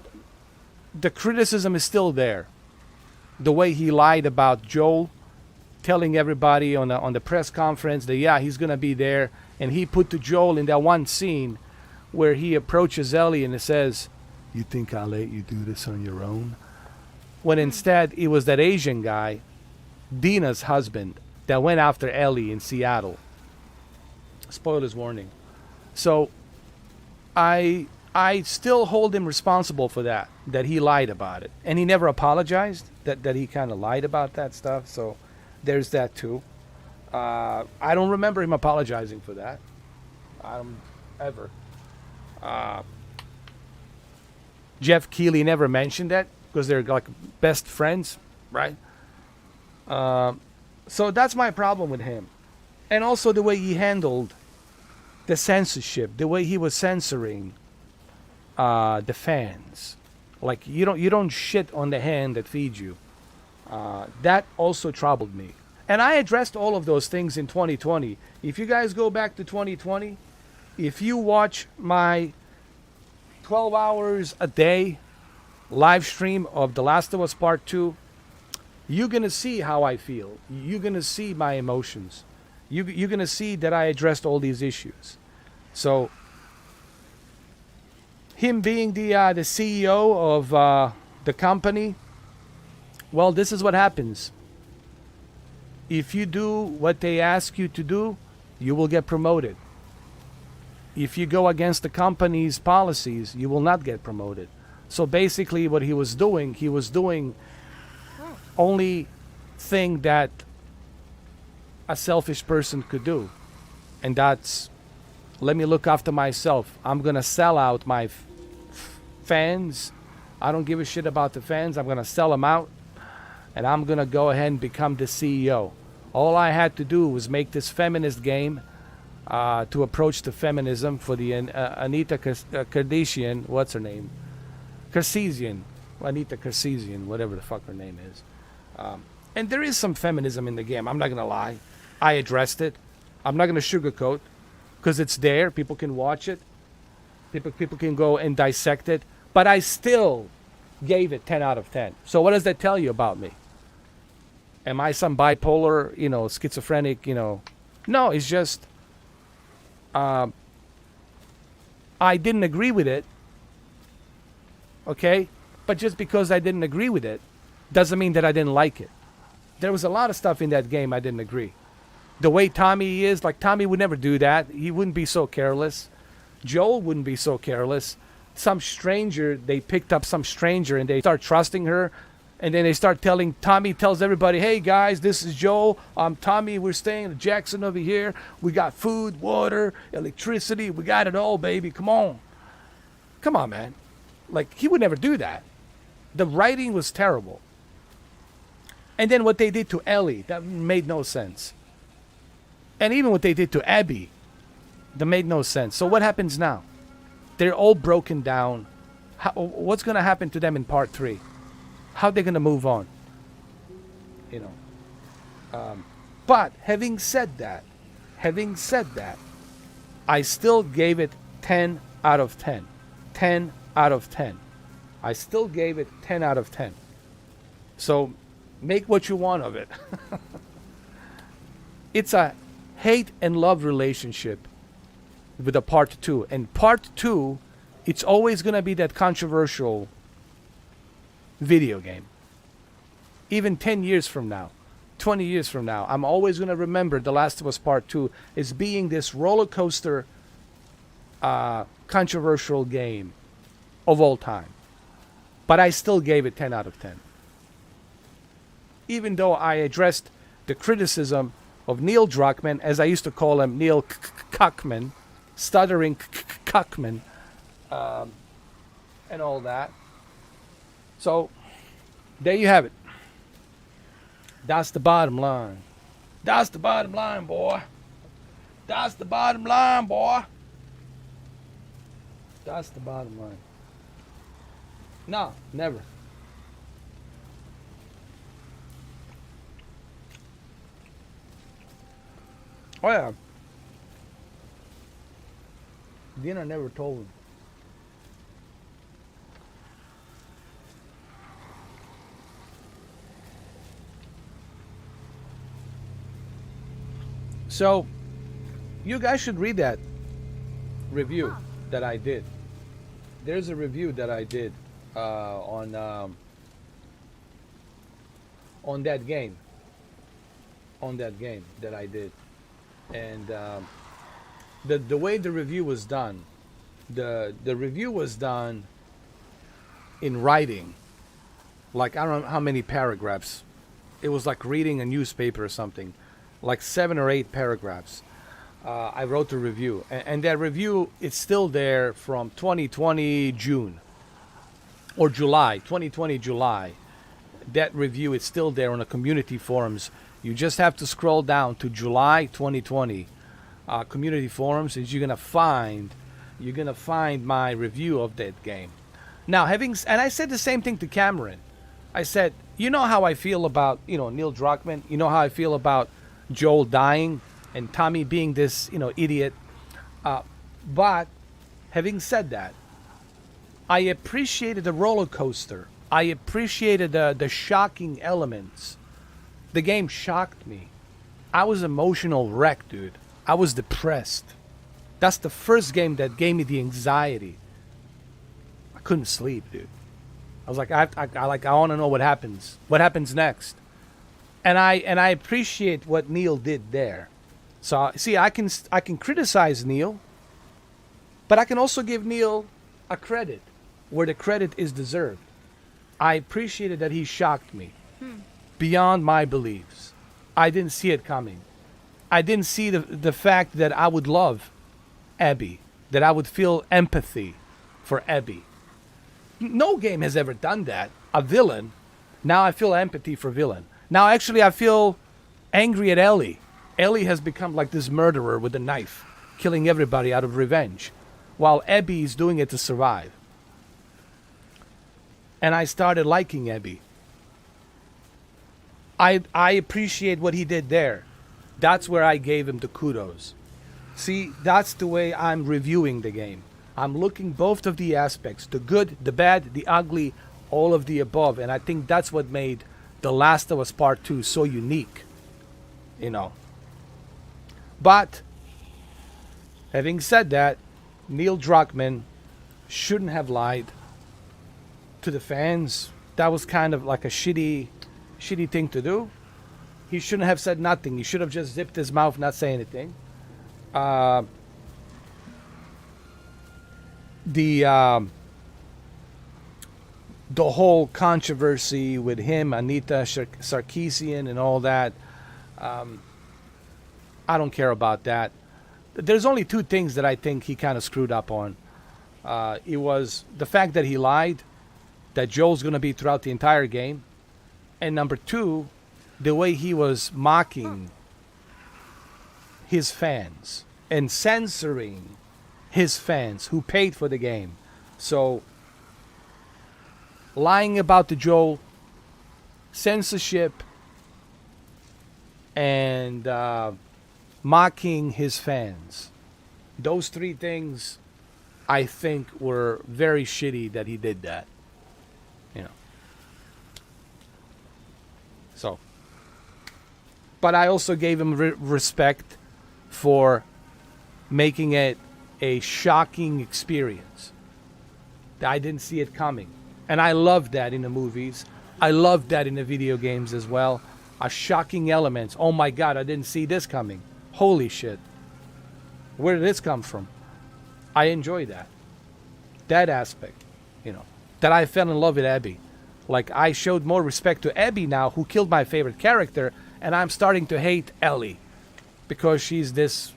the criticism is still there. The way he lied about Joel, telling everybody on the press conference that, yeah, he's going to be there. And he put to Joel in that one scene where he approaches Ellie and says, "You think I'll let you do this on your own?" When instead it was that Asian guy, Dina's husband, that went after Ellie in Seattle. Spoilers warning. So I still hold him responsible for that he lied about it. And he never apologized, that he kind of lied about that stuff. So there's that too. I don't remember him apologizing for that. I don't ever. Jeff Keighley never mentioned that because they're like best friends, right? So that's my problem with him. And also the way he handled the censorship, the way he was censoring the fans. Like you don't shit on the hand that feeds you. That also troubled me. And I addressed all of those things in 2020. If you guys go back to 2020, if you watch my 12 hours a day live stream of The Last of Us Part 2, you're going to see how I feel. You're going to see my emotions. You're going to see that I addressed all these issues. So, him being the CEO of the company, well, this is what happens. If you do what they ask you to do, you will get promoted. If you go against the company's policies, you will not get promoted. So basically what he was doing only thing that a selfish person could do. And that's, let me look after myself. I'm going to sell out my fans. I don't give a shit about the fans. I'm going to sell them out. And I'm going to go ahead and become the CEO. All I had to do was make this feminist game to approach the feminism for the Anita Kardashian, what's her name? Anita Kardashian, whatever the fuck her name is. And there is some feminism in the game. I'm not going to lie. I addressed it. I'm not going to sugarcoat because it's there. People can watch it. People can go and dissect it. But I still gave it 10 out of 10. So what does that tell you about me? Am I some bipolar, schizophrenic, No, it's just I didn't agree with it. Okay? But just because I didn't agree with it doesn't mean that I didn't like it. There was a lot of stuff in that game I didn't agree. The way Tommy is, like Tommy would never do that. He wouldn't be so careless. Joel wouldn't be so careless. Some stranger, they picked up some stranger and they start trusting her. And then they start Tommy tells everybody, "Hey guys, this is Joel. I'm Tommy. We're staying at Jackson over here. We got food, water, electricity. We got it all, baby. Come on." Come on, man. Like, he would never do that. The writing was terrible. And then what they did to Ellie, that made no sense. And even what they did to Abby, that made no sense. So what happens now? They're all broken down. What's going to happen to them in part 3? How are they going to move on? But having said that, I still gave it 10 out of 10. 10 out of 10. I still gave it 10 out of 10. So make what you want of it. It's a hate and love relationship with a part 2. And part 2, it's always going to be that controversial video game. Even 10 years from now. 20 years from now, I'm always going to remember The Last of Us Part 2 as being this roller coaster, controversial game of all time. But I still gave it 10 out of 10. Even though I addressed the criticism of Neil Druckmann, as I used to call him, Neil Cuckman, stuttering Cuckman, and all that. So, there you have it. That's the bottom line. That's the bottom line, boy. That's the bottom line, boy. That's the bottom line. No, never. Oh yeah. Dina never told him. So, you guys should read that review that I did. There's a review that I did on that game. On that game that I did, and the way the review was done, the review was done in writing, like I don't know how many paragraphs. It was like reading a newspaper or something, like 7 or 8 paragraphs. I wrote the review, and that review is still there from 2020 June or July, 2020 July. That review is still there on the community forums. You just have to scroll down to July 2020 community forums, and you're gonna find my review of that game. Now, and I said the same thing to Cameron. I said, you know how I feel about Neil Druckmann. You know how I feel about Joel dying and Tommy being this idiot. But having said that, I appreciated the roller coaster. I appreciated the shocking elements. The game shocked me. I was emotional wreck, dude. I was depressed. That's the first game that gave me the anxiety. I couldn't sleep, dude. I was like, I want to know what happens. What happens next? And I appreciate what Neil did there. So see, I can criticize Neil, but I can also give Neil a credit where the credit is deserved. I appreciated that he shocked me beyond my beliefs. I didn't see it coming. I didn't see the fact that I would love Abby, that I would feel empathy for Abby. No game has ever done that. A villain. Now I feel empathy for villain. Now actually I feel angry at Ellie. Ellie has become like this murderer with a knife, killing everybody out of revenge, while Abby is doing it to survive. And I started liking Abby. I appreciate what he did there. That's where I gave him the kudos. See, that's the way I'm reviewing the game. I'm looking both of the aspects, the good, the bad, the ugly, all of the above. And I think that's what made The Last of Us Part 2 so unique. But, having said that, Neil Druckmann shouldn't have lied to the fans. That was kind of like a shitty thing to do. He shouldn't have said nothing. He should have just zipped his mouth, not say anything. The whole controversy with him, Anita Sarkeesian, and all that, I don't care about that. There's only 2 things that I think he kind of screwed up on. It was the fact that he lied, that Joel's going to be throughout the entire game. And number 2, the way he was mocking his fans and censoring his fans who paid for the game. So, lying about the Joel, censorship, and mocking his fans. Those 3 things, I think, were very shitty that he did that. So, but I also gave him respect for making it a shocking experience. I didn't see it coming. And I love that in the movies. I love that in the video games as well. shocking elements. Oh my God, I didn't see this coming. Holy shit. Where did this come from? I enjoy that. That aspect, you know, that I fell in love with Abby. Like, I showed more respect to Abby now, who killed my favorite character, and I'm starting to hate Ellie because she's this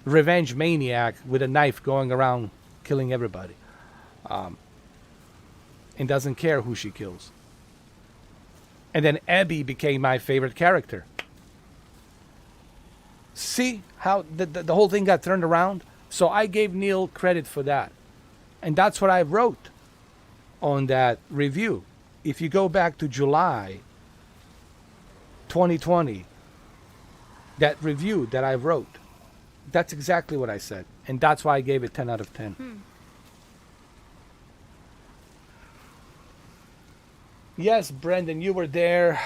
revenge maniac with a knife going around killing everybody, and doesn't care who she kills. And then Abby became my favorite character. See how the whole thing got turned around? So I gave Neil credit for that. And that's what I wrote on that review. If you go back to July 2020, that review that I wrote, that's exactly what I said. And that's why I gave it 10 out of 10. Yes, Brendan, you were there.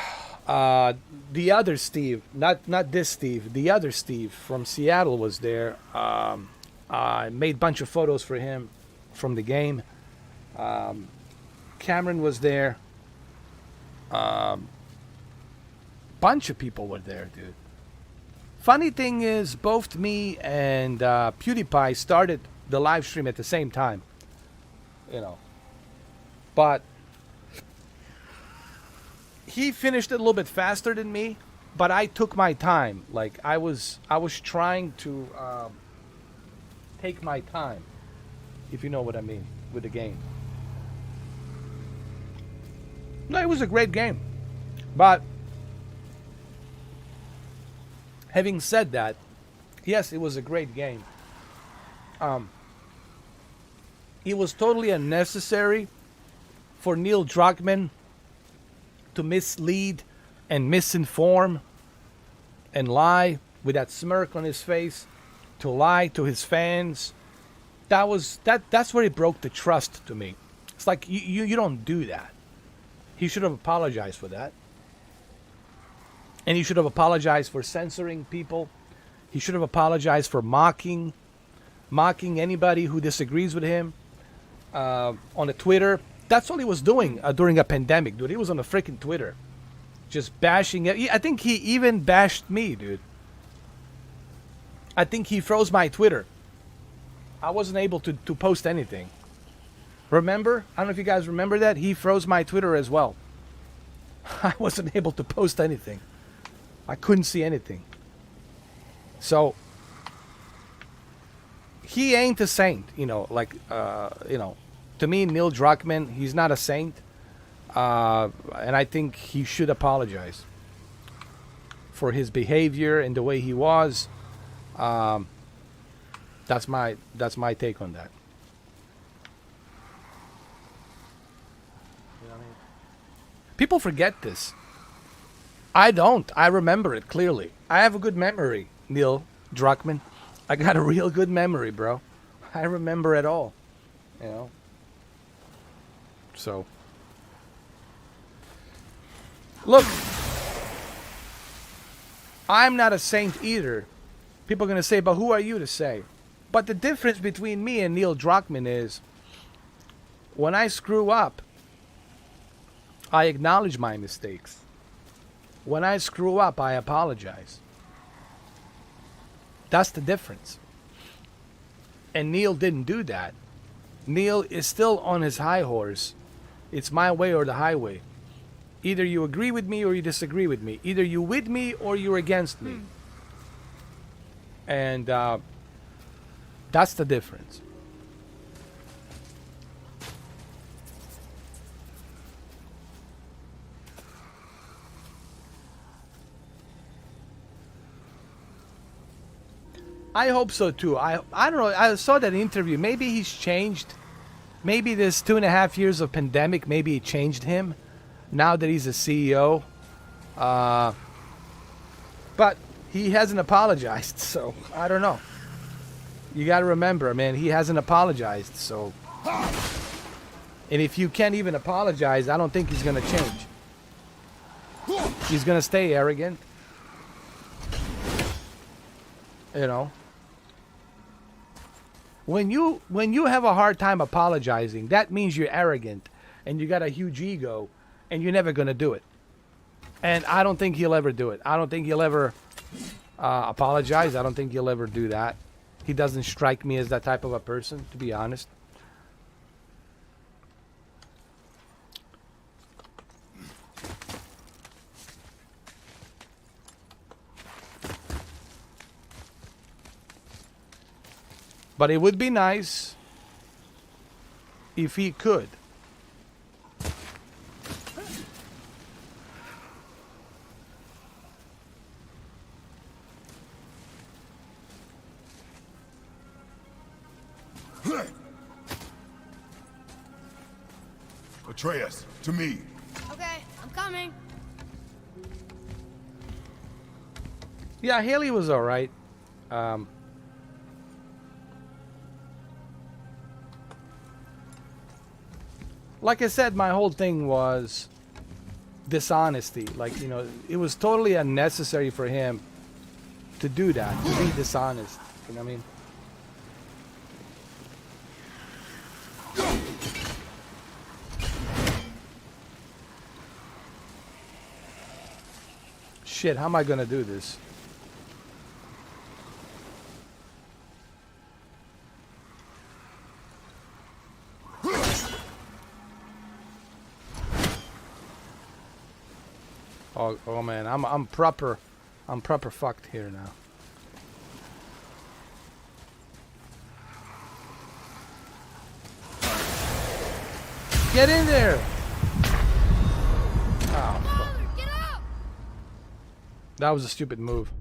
The other Steve, not this Steve, the other Steve from Seattle was there. I made a bunch of photos for him from the game. Cameron was there. Bunch of people were there, dude. Funny thing is, both me and PewDiePie started the live stream at the same time. You know. But he finished it a little bit faster than me, but I took my time. Like, I was trying to take my time, if you know what I mean, with the game. No, it was a great game. But having said that, yes, it was a great game. It was totally unnecessary for Neil Druckmann to mislead and misinform and lie with that smirk on his face, to lie to his fans. That's where he broke the trust to me. It's like, you don't do that. He should have apologized for that. And he should have apologized for censoring people. He should have apologized for mocking anybody who disagrees with him on the Twitter. That's all he was doing during a pandemic, dude. He was on the freaking Twitter, just bashing it. I think he even bashed me, dude. I think he froze my Twitter. I wasn't able to post anything. Remember? I don't know if you guys remember that. He froze my Twitter as well. I wasn't able to post anything. I couldn't see anything. So he ain't a saint, you know, like, you know, to me, Neil Druckmann, he's not a saint. And I think he should apologize for his behavior and the way he was. That's my take on that. You know what I mean? People forget this. I don't. I remember it clearly. I have a good memory, Neil Druckmann. I got a real good memory, bro. I remember it all. You know? So, look, I'm not a saint either. People are going to say, but who are you to say? But the difference between me and Neil Druckmann is, when I screw up, I acknowledge my mistakes. When I screw up, I apologize. That's the difference. And Neil didn't do that. Neil is still on his high horse. It's my way or the highway. Either you agree with me or you disagree with me. Either you with me or you're against me. And that's the difference. I hope so too. I don't know. I saw that interview. Maybe he's changed. Maybe this 2.5 years of pandemic, maybe it changed him. Now that he's a CEO. But he hasn't apologized, so I don't know. You got to remember, man, he hasn't apologized, so. And if you can't even apologize, I don't think he's going to change. He's going to stay arrogant. You know. When you have a hard time apologizing, that means you're arrogant and you got a huge ego and you're never going to do it. And I don't think he'll ever do it. I don't think he'll ever apologize. I don't think he'll ever do that. He doesn't strike me as that type of a person, to be honest. But it would be nice if he could. Atreus, to me. Okay, I'm coming. Yeah, Haley was alright. Like I said, my whole thing was dishonesty. Like, you know, it was totally unnecessary for him to do that, to be dishonest. You know what I mean? Shit, how am I gonna do this? Oh man, I'm proper fucked here now. Get in there! Oh, fuck. Get up! That was a stupid move.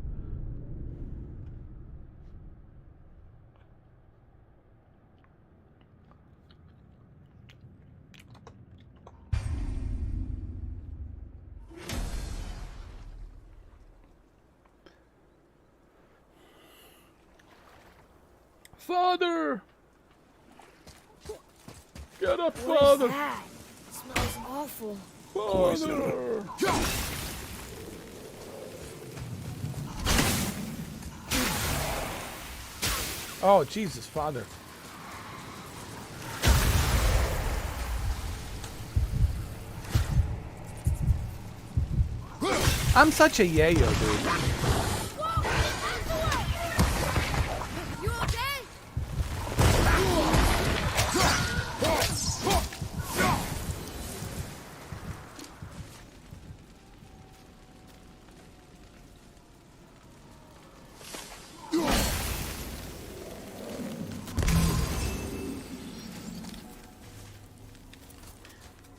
Father! Get up, What Father! is that? It smells awful. Father! Oh, Jesus, Father. I'm such a yayo, dude. You okay?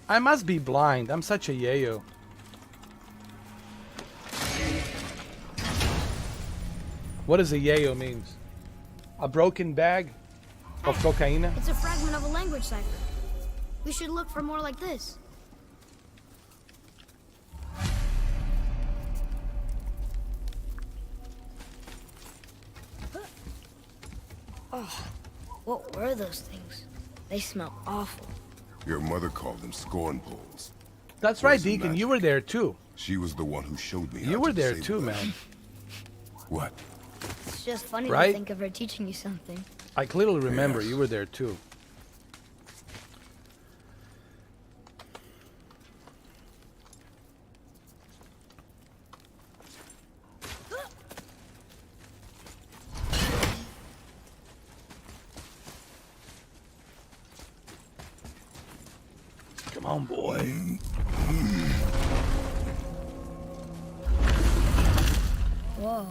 I must be blind. I'm such a yayo. What does a yayo means? A broken bag of cocaine? It's a fragment of a language cipher. We should look for more like this. Oh, what were those things? They smell awful. Your mother called them scorn poles. That's right, Poison Deacon. magic. You were there too. She was the one who showed me. You how were to there disable too, them. man. What? It's just funny Right? to think of her teaching you something. I clearly remember Yes. you were there too. Come on, boy. Whoa.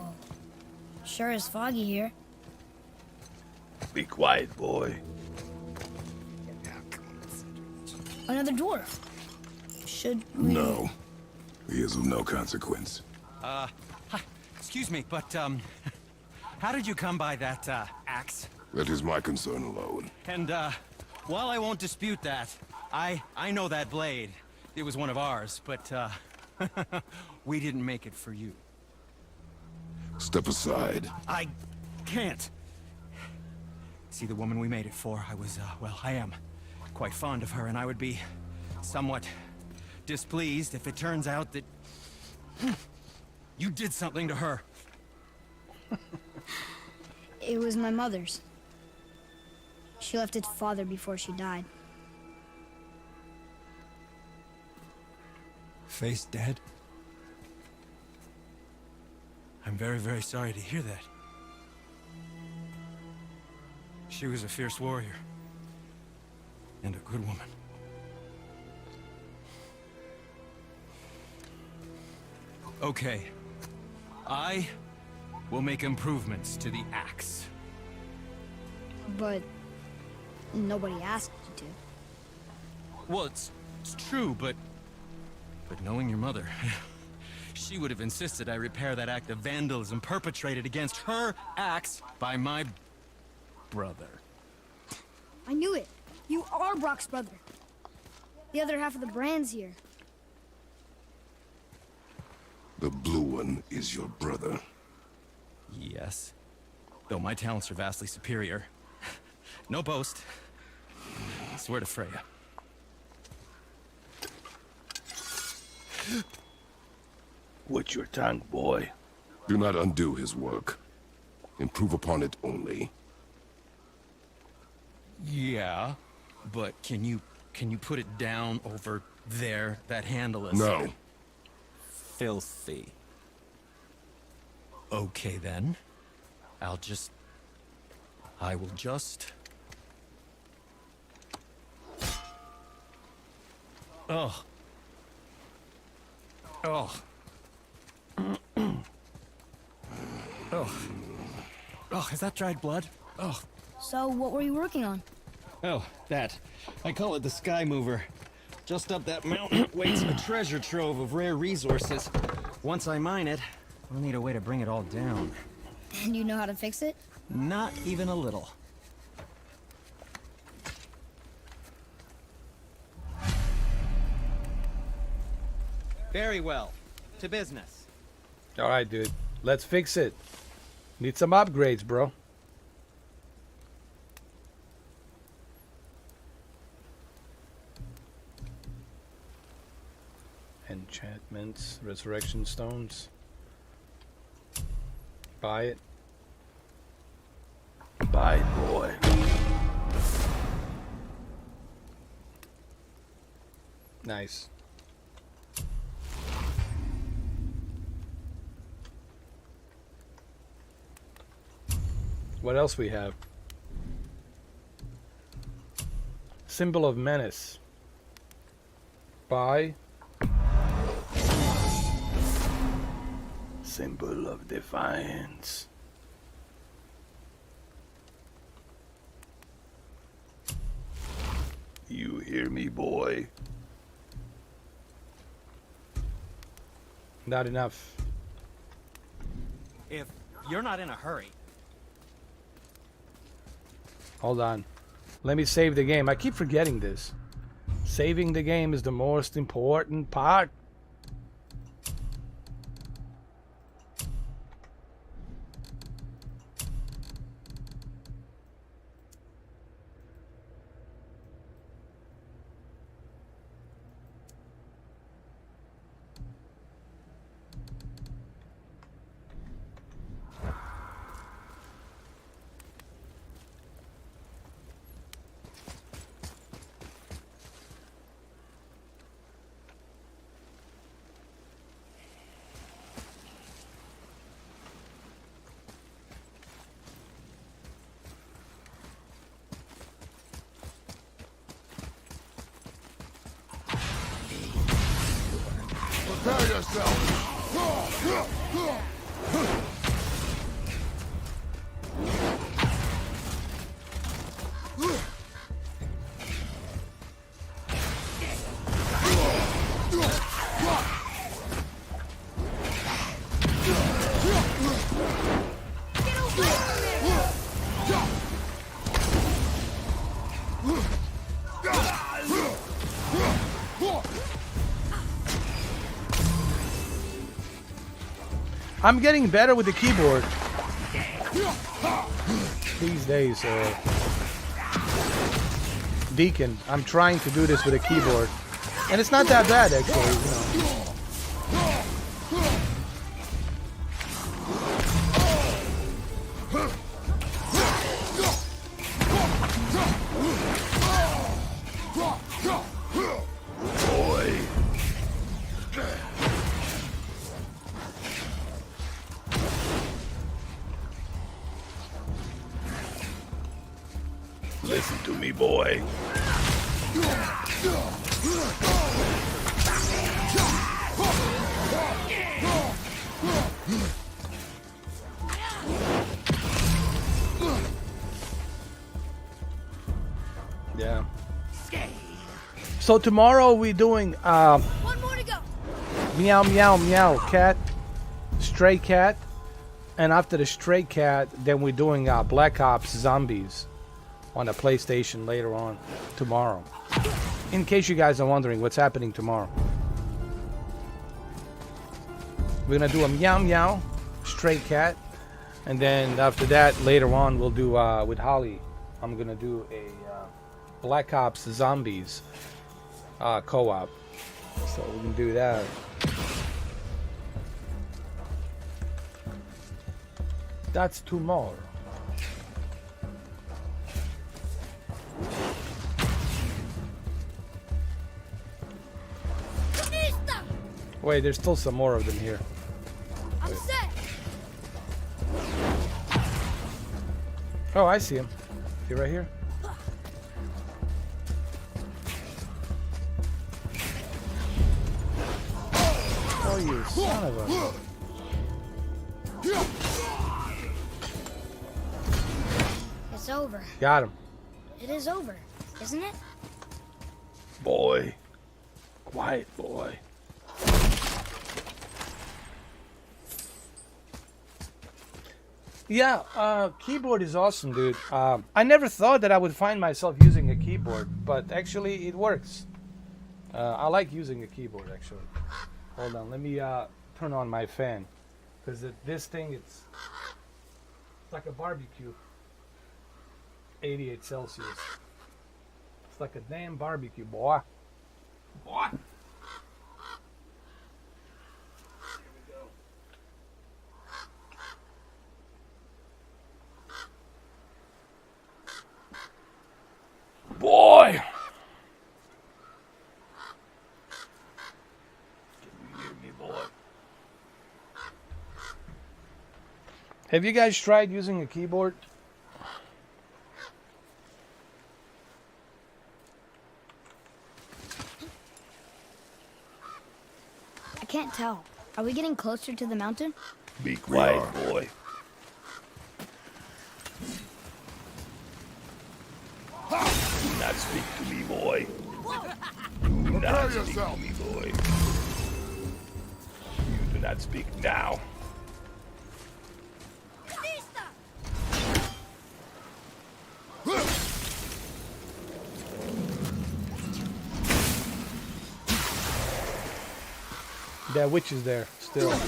Sure is foggy here. Be quiet, boy. Another dwarf. Should we... No. He is of no consequence. Hi, excuse me, but, how did you come by that, axe? That is my concern alone. And, while I won't dispute that, I know that blade. It was one of ours, but, we didn't make it for you. Step aside. I can't. See, the woman we made it for, I was, well, I am quite fond of her, and I would be somewhat displeased if it turns out that you did something to her. It was my mother's. She left its father before she died. Face dead? I'm very, very sorry to hear that. She was a fierce warrior. And a good woman. Okay. I will make improvements to the axe. But nobody asked you to. Well, it's true, but knowing your mother, she would have insisted I repair that act of vandalism perpetrated against her axe by my brother. I knew it. You are Brock's brother. The other half of the brand's here. The blue one is your brother. Yes. Though my talents are vastly superior. No boast. I swear to Freya. What's your tongue, boy? Do not undo his work. Improve upon it only. Yeah, but can you put it down over there? That handle is No. filthy. Okay then. I will just. Oh. Oh. Oh, is that dried blood? Oh. So what were you working on? Oh, that. I call it the Sky Mover. Just up that mountain waits a treasure trove of rare resources. Once I mine it, I'll need a way to bring it all down. And you know how to fix it? Not even a little. Very well. To business. All right, dude. Let's fix it. Need some upgrades, bro. Enchantments, resurrection stones. Buy it. Bye, boy. Nice. What else we have? Symbol of menace. Buy. Symbol of defiance. You hear me, boy? Not enough. If you're not in a hurry. Hold on. Let me save the game. I keep forgetting this. Saving the game is the most important part. Prepare yourself! I'm getting better with the keyboard these days. Deacon, I'm trying to do this with a keyboard, and it's not that bad actually. You know. boy. Yeah. So tomorrow we're doing One more to go. meow meow meow cat, stray cat, and after the stray cat, then we're doing Black Ops Zombies on the PlayStation later on tomorrow. In case you guys are wondering what's happening tomorrow, we're gonna do a meow meow, stray cat, and then after that later on we'll do with Holly. I'm gonna do a Black Ops Zombies co-op, so we can do that. That's tomorrow. Wait, there's still some more of them here. I'm set. Oh, I see him. You right here? Oh, you son of a... It's over. Got him. It is over, isn't it? Boy. Quiet, boy. Yeah, keyboard is awesome, dude. I never thought that I would find myself using a keyboard, but actually it works. I like using a keyboard, actually. Hold on, let me turn on my fan. Because this thing, it's like a barbecue. 88 Celsius. It's like a damn barbecue, boy. Boy! Boy! Give me, boy. Have you guys tried using a keyboard? I can't tell. Are we getting closer to the mountain? Be quiet, boy. Do not speak to me, boy. Do not speak to me, boy. You do not speak now. That witch is there, still. These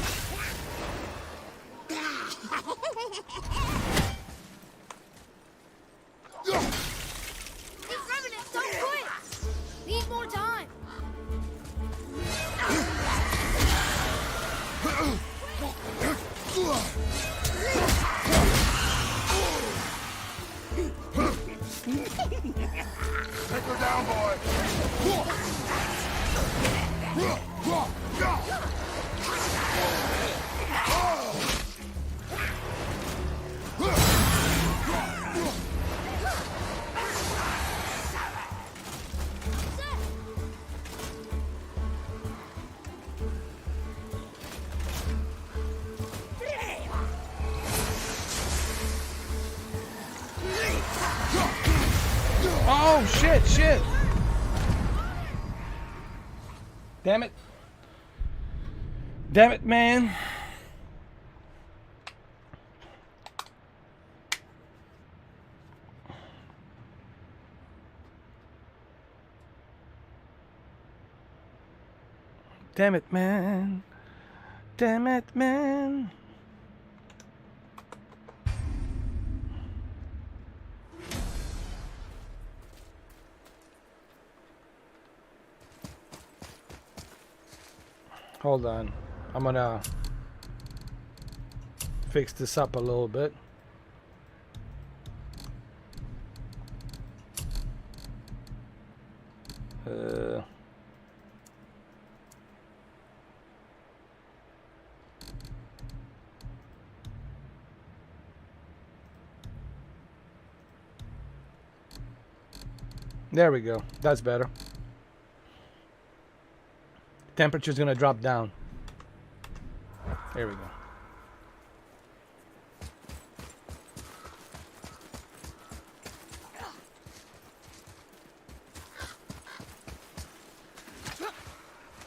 revenants don't quit. Need more time. Take her down, boy. Oh, shit. Damn it. Damn it, man. Damn it, man. Damn it, man. Hold on. I'm gonna fix this up a little bit. There we go. That's better. Temperature's gonna drop down. There we go.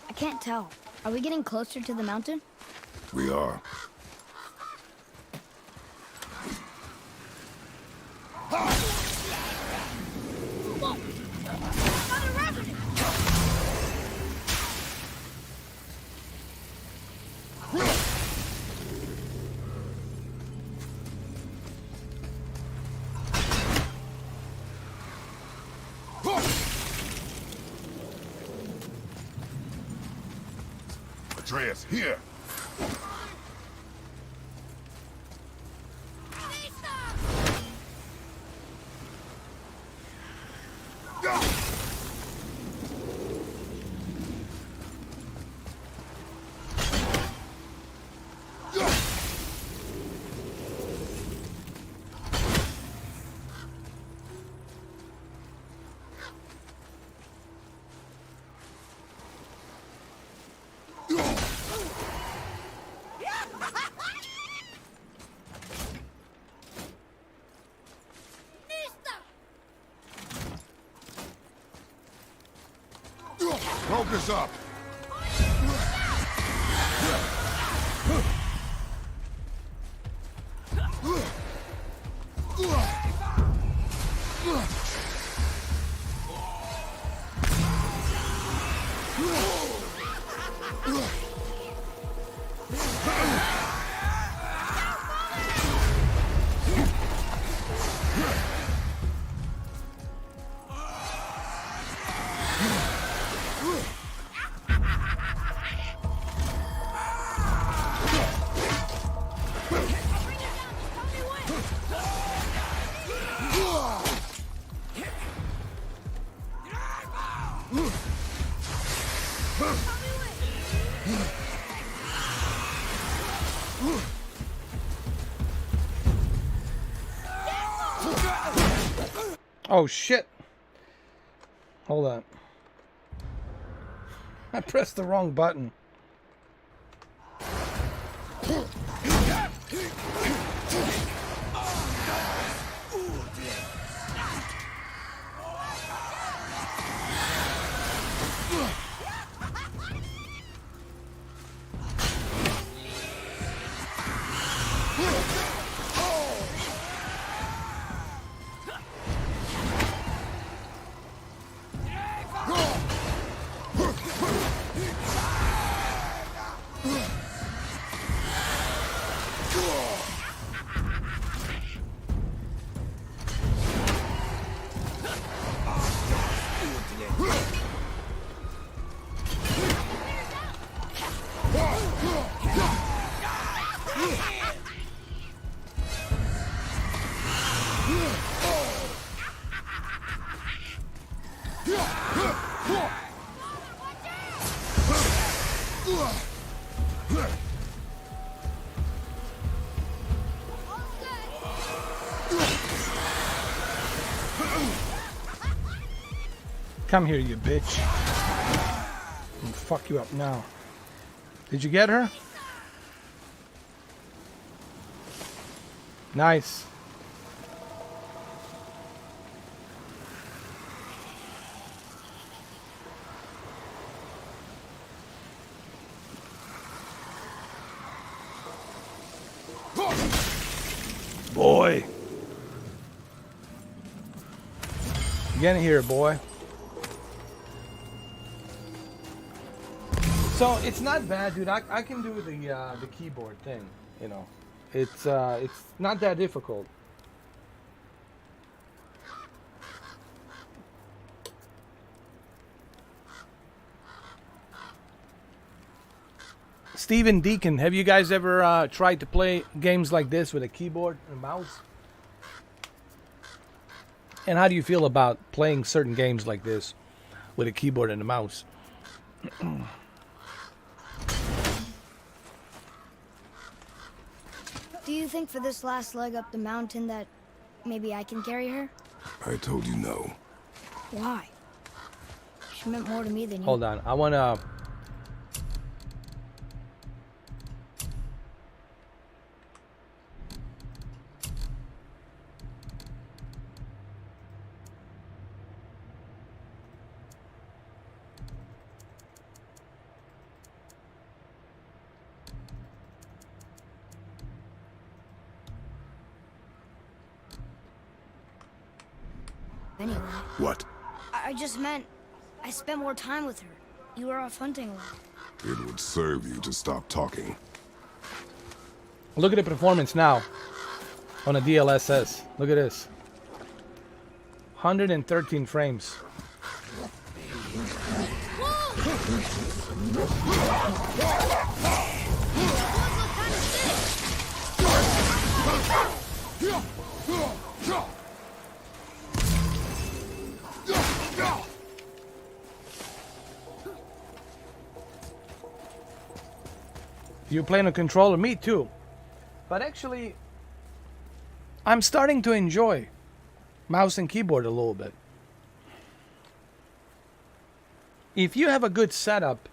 I can't tell. Are we getting closer to the mountain? We are. Atreus, here! Focus up! Oh shit! Hold on. I pressed the wrong button. Come here, you bitch. I'll fuck you up now. Did you get her? Nice. Boy. Get in here, boy. So it's not bad, dude. I can do the keyboard thing, you know. It's not that difficult. Steven Deacon, have you guys ever tried to play games like this with a keyboard and mouse? And how do you feel about playing certain games like this with a keyboard and a mouse? Do you think for this last leg up the mountain that maybe I can carry her? I told you no. Why? She meant more to me than you. Hold on. I want to... Anyway, What? I just meant I spent more time with her. You were off hunting a lot. It would serve you to stop talking. Look at the performance now on a DLSS. Look at this. 113 frames. You playing a controller? Me too. But actually, I'm starting to enjoy mouse and keyboard a little bit. If you have a good setup,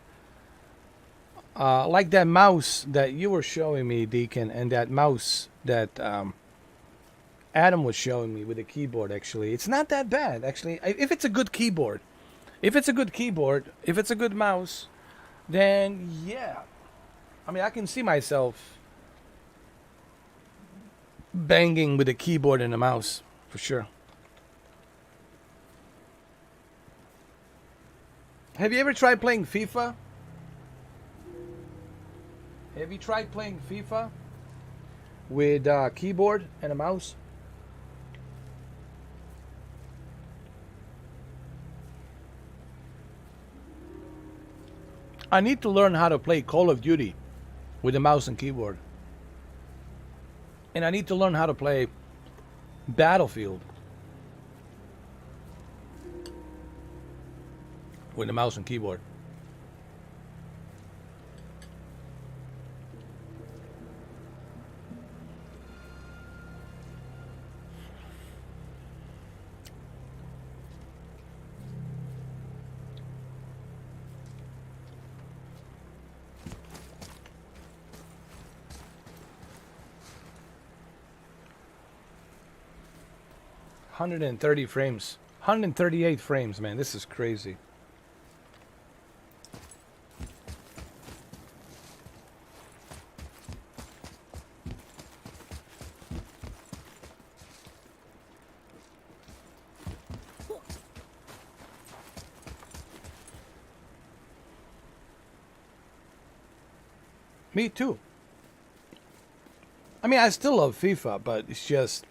like that mouse that you were showing me, Deacon, and that mouse that Adam was showing me with the keyboard, actually, it's not that bad, actually. If it's a good keyboard, if it's a good mouse, then yeah. I mean, I can see myself banging with a keyboard and a mouse, for sure. Have you ever tried playing FIFA? Have you tried playing FIFA with a keyboard and a mouse? I need to learn how to play Call of Duty with a mouse and keyboard. And I need to learn how to play Battlefield with a mouse and keyboard. $130 frames. 138 frames, man. This is crazy. Me too. I mean, I still love FIFA, but it's just,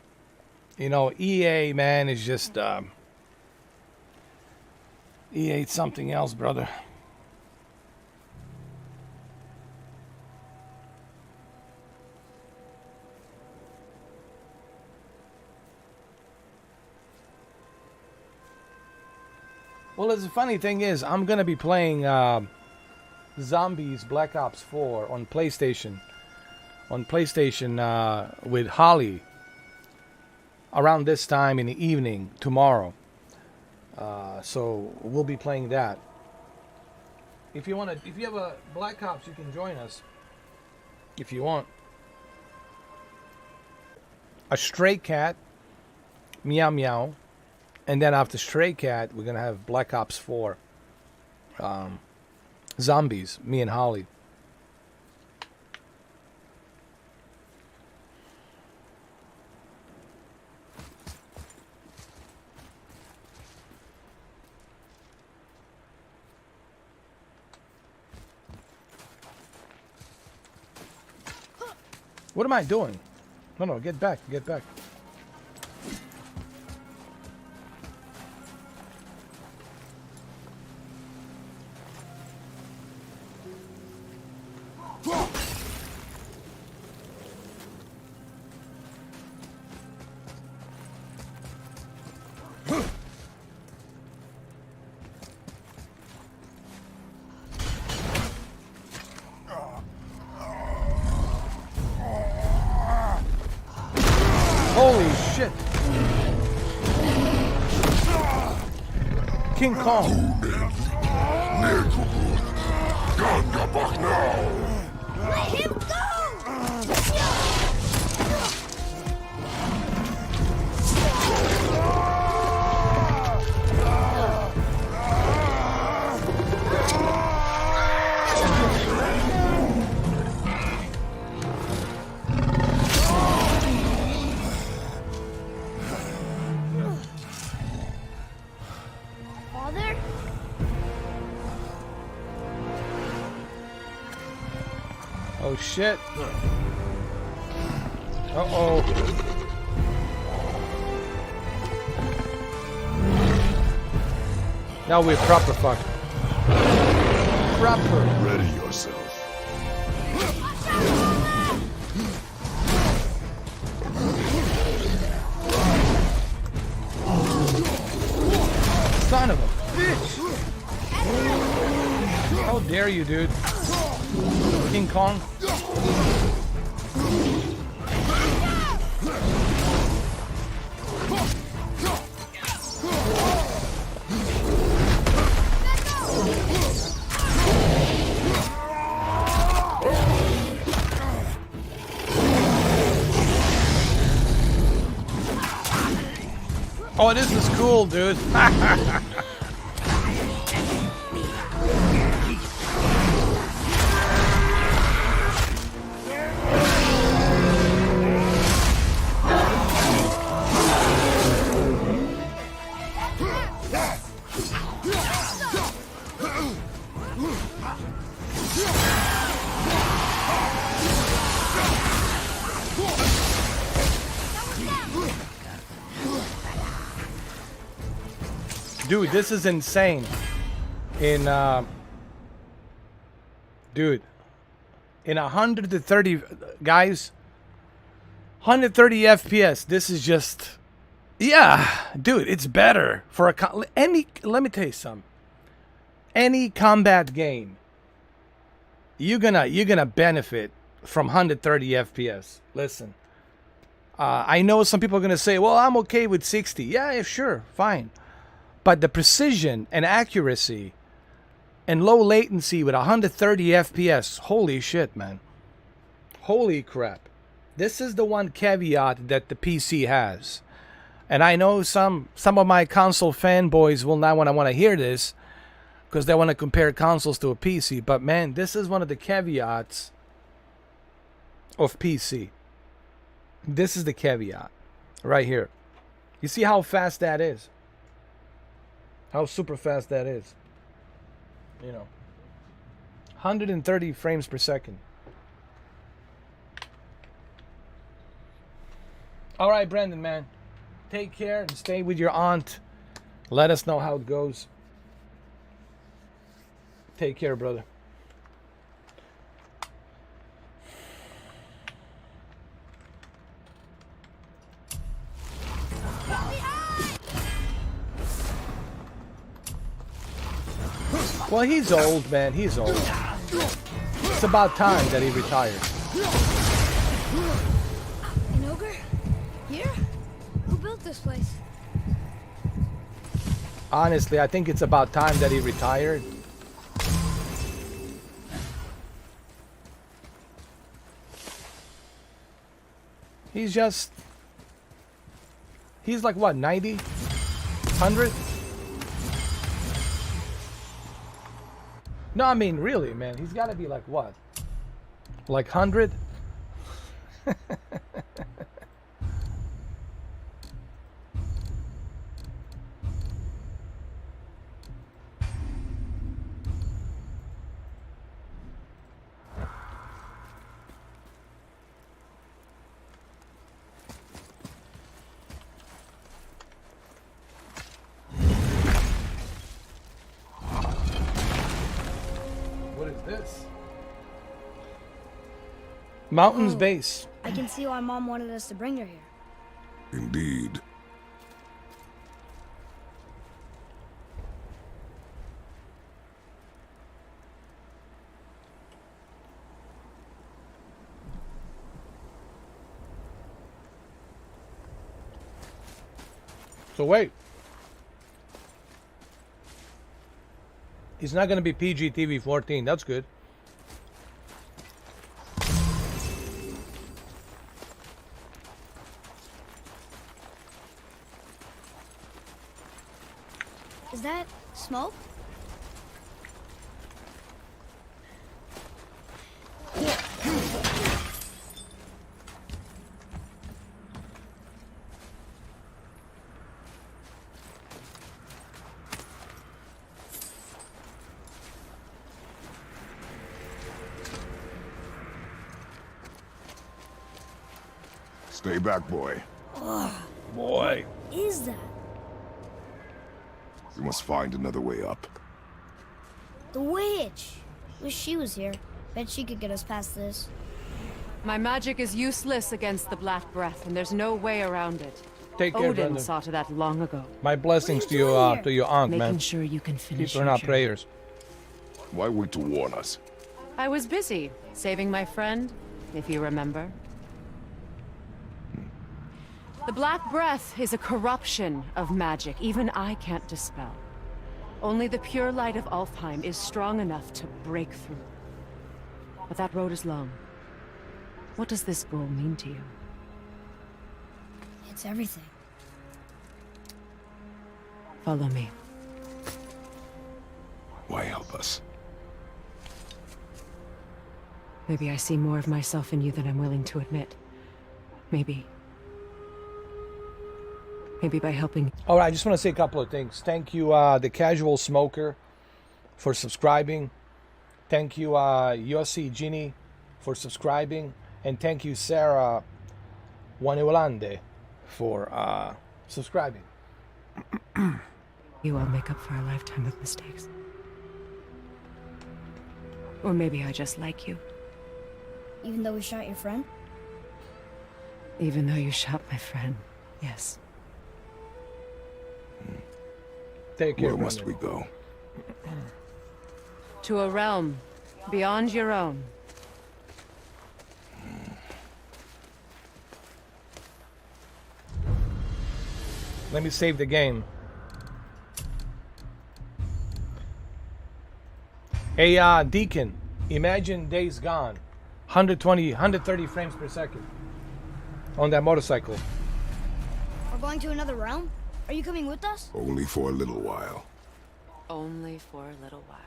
you know, EA, man, is just, EA, it's something else, brother. Well, the funny thing is, I'm going to be playing Zombies Black Ops 4 on PlayStation. With Holly around this time in the evening tomorrow. So we'll be playing that. If you have a Black Ops, you can join us if you want. A Stray Cat, Meow Meow, and then after Stray Cat, we're gonna have Black Ops 4. Zombies, me and Holly. What am I doing? No, get back, get back. Holy shit! King Kong. Let him go! Father? Oh shit. Uh-oh. Now we're proper fucked. Proper. Ready yourself. Son of a bitch. How dare you, dude. King Kong. Oh, this is cool, dude. Dude, this is insane. In dude, in 130 guys, 130 FPS. This is just, yeah, dude. It's better for any. Let me tell you something. Any combat game, you're gonna benefit from 130 FPS. Listen, I know some people are gonna say, "Well, I'm okay with 60." Yeah, sure, fine. But the precision and accuracy and low latency with 130 FPS, holy shit, man. Holy crap. This is the one caveat that the PC has. And I know some of my console fanboys will not want to hear this because they want to compare consoles to a PC. But man, this is one of the caveats of PC. This is the caveat right here. You see how fast that is? How super fast that is. You know, 130 frames per second. All right, Brandon, man. Take care and stay with your aunt. Let us know how it goes. Take care, brother. Well, he's old, man. He's old. It's about time that he retired. An ogre? Here? Who built this place? Honestly, I think it's about time that he retired. He's like what, 90? 100? No, I mean, really, man. He's got to be like what? Like 100? Mountain's base. I can see why Mom wanted us to bring her here. Indeed. So wait. He's not going to be PG-TV 14. That's good. Is that smoke? Stay back, boy. Boy. What is that? We must find another way up. The witch. Wish she was here. Bet she could get us past this. My magic is useless against the Black Breath, and there's no way around it. Take care, Odin Brandon. saw to that long ago. My blessings What to are you you, doing here? to your aunt, Making man. sure you can finish Keep her in your our journey. prayers. Why wait to warn us? I was busy saving my friend, if you remember. The Black Breath is a corruption of magic even I can't dispel. Only the pure light of Alfheim is strong enough to break through. But that road is long. What does this goal mean to you? It's everything. Follow me. Why help us? Maybe I see more of myself in you than I'm willing to admit. Maybe by helping. All right, I just want to say a couple of things. Thank you, the Casual Smoker, for subscribing. Thank you, Yossi Ginny, for subscribing. And thank you, Sarah Wanewalande, for subscribing. You all make up for a lifetime of mistakes. Or maybe I just like you. Even though we shot your friend? Even though you shot my friend, yes. Take care, Where must Brendan. we go? To a realm beyond your own. Let me save the game. Hey, Deacon, imagine Days Gone. 120, 130 frames per second. On that motorcycle. We're going to another realm? Are you coming with us? Only for a little while. Only for a little while.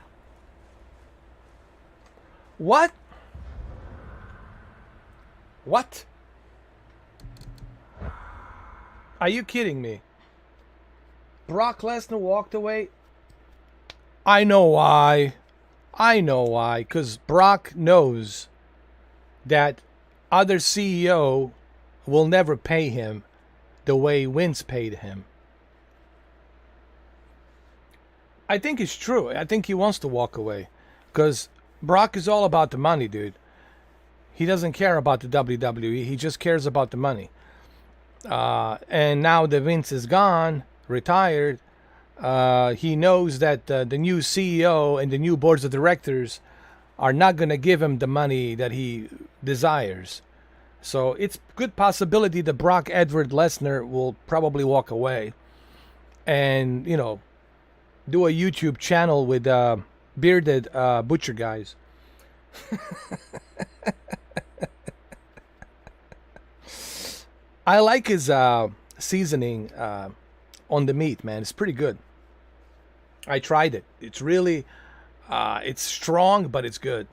What? What? Are you kidding me? Brock Lesnar walked away? I know why. I know why. Because Brock knows that other CEO will never pay him the way Vince paid him. I think it's true. I think he wants to walk away. Because Brock is all about the money, dude. He doesn't care about the WWE. He just cares about the money. And now that Vince is gone, retired, he knows that the new CEO and the new boards of directors are not going to give him the money that he desires. So it's a good possibility that Brock Edward Lesnar will probably walk away and, you know, do a YouTube channel with bearded butcher guys. I like his seasoning on the meat, man. It's pretty good. I tried it. It's really, it's strong, but it's good.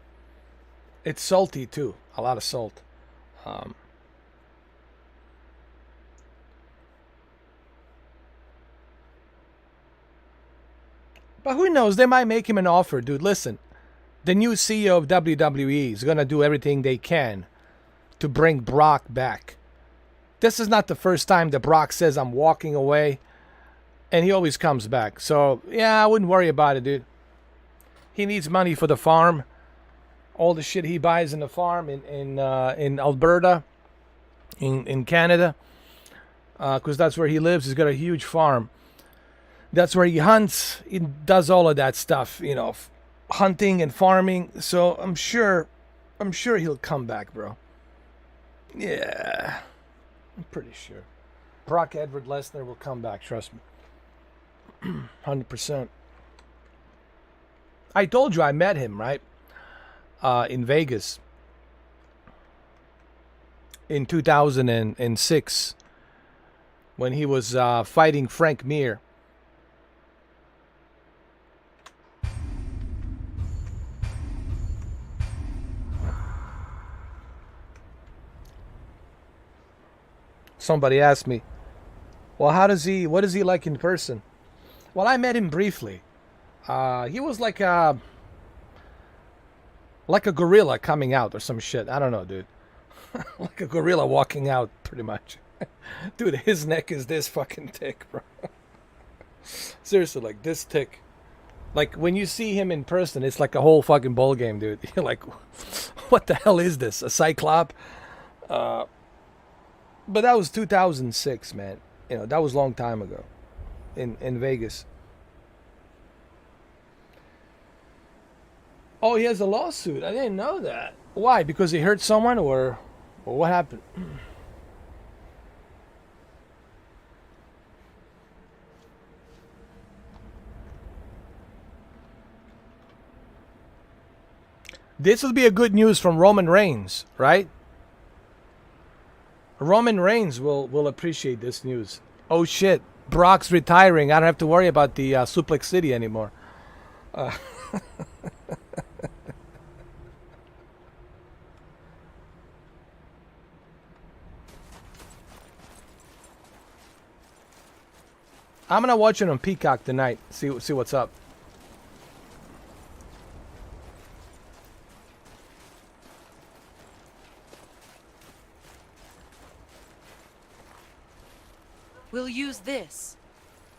It's salty too. A lot of salt. But who knows? They might make him an offer, dude. Listen, the new CEO of WWE is gonna do everything they can to bring Brock back. This is not the first time that Brock says I'm walking away, and he always comes back. So yeah, I wouldn't worry about it, dude. He needs money for the farm, all the shit he buys in the farm in Alberta, in Canada, because that's where he lives. He's got a huge farm. That's where he hunts. He does all of that stuff, you know, hunting and farming. So I'm sure he'll come back, bro. Yeah, I'm pretty sure. Brock Edward Lesnar will come back. Trust me. 100%. I told you I met him, right? In Vegas in 2006 when he was fighting Frank Mir. Somebody asked me, well, what is he like in person? Well, I met him briefly. He was like a gorilla coming out or some shit. I don't know, dude. Like a gorilla walking out, pretty much. Dude, his neck is this fucking thick, bro. Seriously, like this thick. Like when you see him in person, it's like a whole fucking ball game, dude. You're like, what the hell is this? A cyclop? But that was 2006, man. You know, that was a long time ago in Vegas. Oh, he has a lawsuit. I didn't know that. Why? Because he hurt someone or what happened? This will be a good news from Roman Reigns, right? Roman Reigns will appreciate this news. Oh shit, Brock's retiring. I don't have to worry about the Suplex City anymore. I'm gonna watch it on Peacock tonight. See what's up. We'll use this.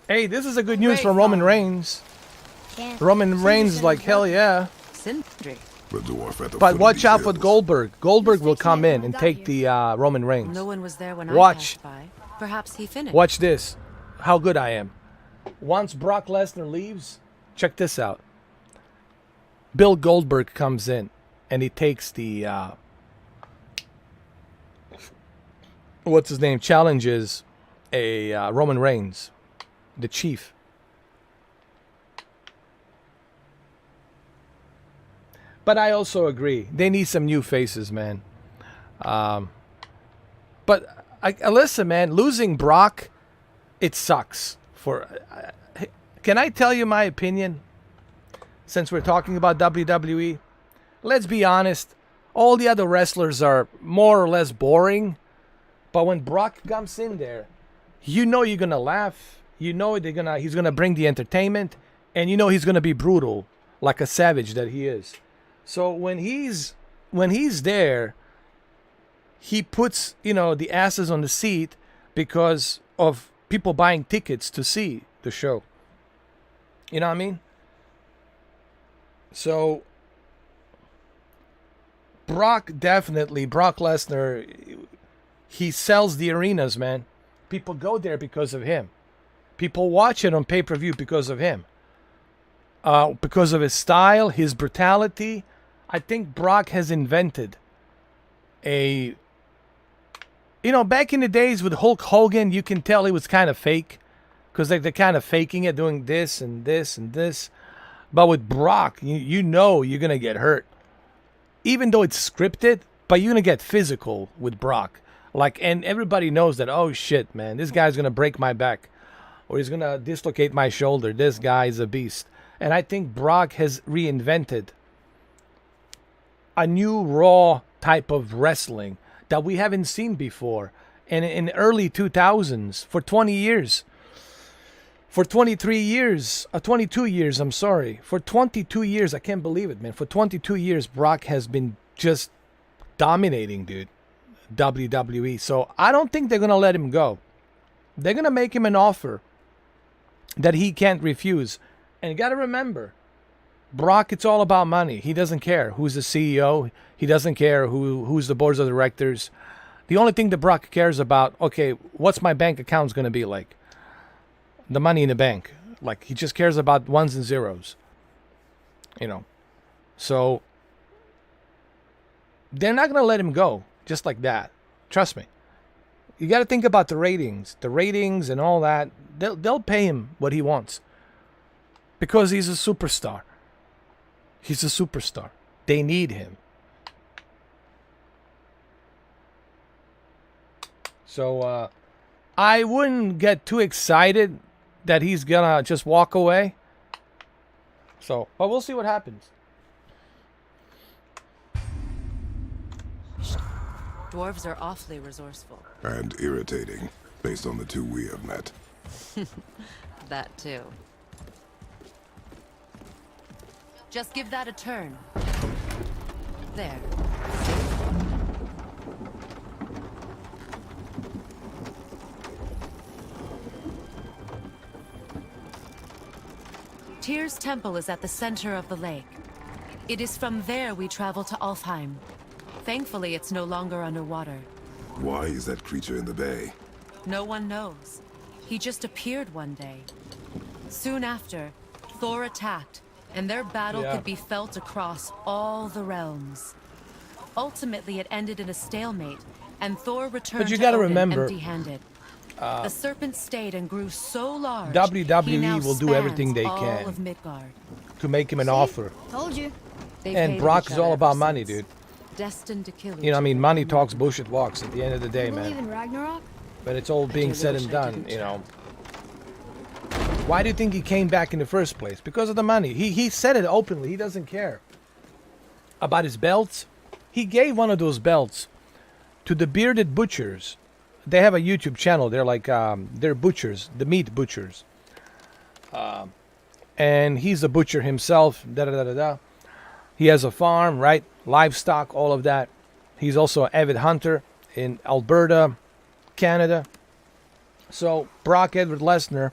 Hey, this is a good news from Roman Reigns. Roman Reigns is like, hell yeah. Sindri. The dwarf at the But foot watch of the out for hills. Goldberg. Goldberg will come in and take the Roman Reigns. No one was there when Watch. I passed by. Perhaps he finished. Watch this. How good I am. Once Brock Lesnar leaves, check this out. Bill Goldberg comes in and he takes the what's his name? Challenges a Roman Reigns, the Chief. But I also agree. They need some new faces, man. But listen, man, losing Brock, it sucks. Can I tell you my opinion? Since we're talking about WWE, let's be honest. All the other wrestlers are more or less boring. But when Brock comes in there, you know you're gonna laugh. You know he's gonna bring the entertainment, and you know he's gonna be brutal, like a savage that he is. So when he's there, he puts, the asses on the seat because of people buying tickets to see the show. You know what I mean? So Brock Lesnar, he sells the arenas, man. People go there because of him. People watch it on pay-per-view because of him. Because of his style, his brutality. I think Brock has invented back in the days with Hulk Hogan, you can tell he was kind of fake. Because they're kind of faking it, doing this and this and this. But with Brock, you know you're going to get hurt. Even though it's scripted, but you're going to get physical with Brock. And everybody knows that, oh shit, man, this guy's going to break my back. Or he's going to dislocate my shoulder. This guy is a beast. And I think Brock has reinvented a new Raw type of wrestling that we haven't seen before. And in the early 2000s, for 20 years. For 23 years, 22 years, I'm sorry. For 22 years, I can't believe it, man. For 22 years, Brock has been just dominating, dude. WWE. So I don't think they're going to let him go. They're going to make him an offer that he can't refuse. And you got to remember, Brock, it's all about money. He doesn't care who's the CEO. He doesn't care who's the boards of directors. The only thing that Brock cares about, okay, what's my bank account going to be like? The money in the bank. He just cares about ones and zeros. So they're not going to let him go just like that. Trust me. You got to think about the ratings and all that. They'll pay him what he wants because he's a superstar. He's a superstar. They need him. So I wouldn't get too excited that he's gonna just walk away. So, but we'll see what happens. Dwarves are awfully resourceful. And irritating, based on the two we have met. That too. Just give that a turn. There. Tyr's temple is at the center of the lake. It is from there we travel to Alfheim. Thankfully, it's no longer underwater. Why is that creature in the bay? No one knows. He just appeared one day. Soon after, Thor attacked, and their battle could be felt across all the realms. Ultimately, it ended in a stalemate, and Thor returned but you gotta to Odin remember, empty-handed. The Serpent stayed and grew so large, WWE will do everything they can of Midgard. to make him an offer. Told you. They've And hated Brock each is other all about ever money, since. dude. Destined to kill You know, I each mean, other. money talks, bullshit walks at the end of the day, You believe man. in Ragnarok? When it's all being really said wish and I done, didn't. you know. Why do you think he came back in the first place? Because of the money. He said it openly. He doesn't care about his belts. He gave one of those belts to the bearded butchers. They have a YouTube channel. They're like, they're butchers, the meat butchers. And he's a butcher himself. Da-da-da-da-da. He has a farm, right? Livestock, all of that. He's also an avid hunter in Alberta, Canada. So Brock Edward Lesnar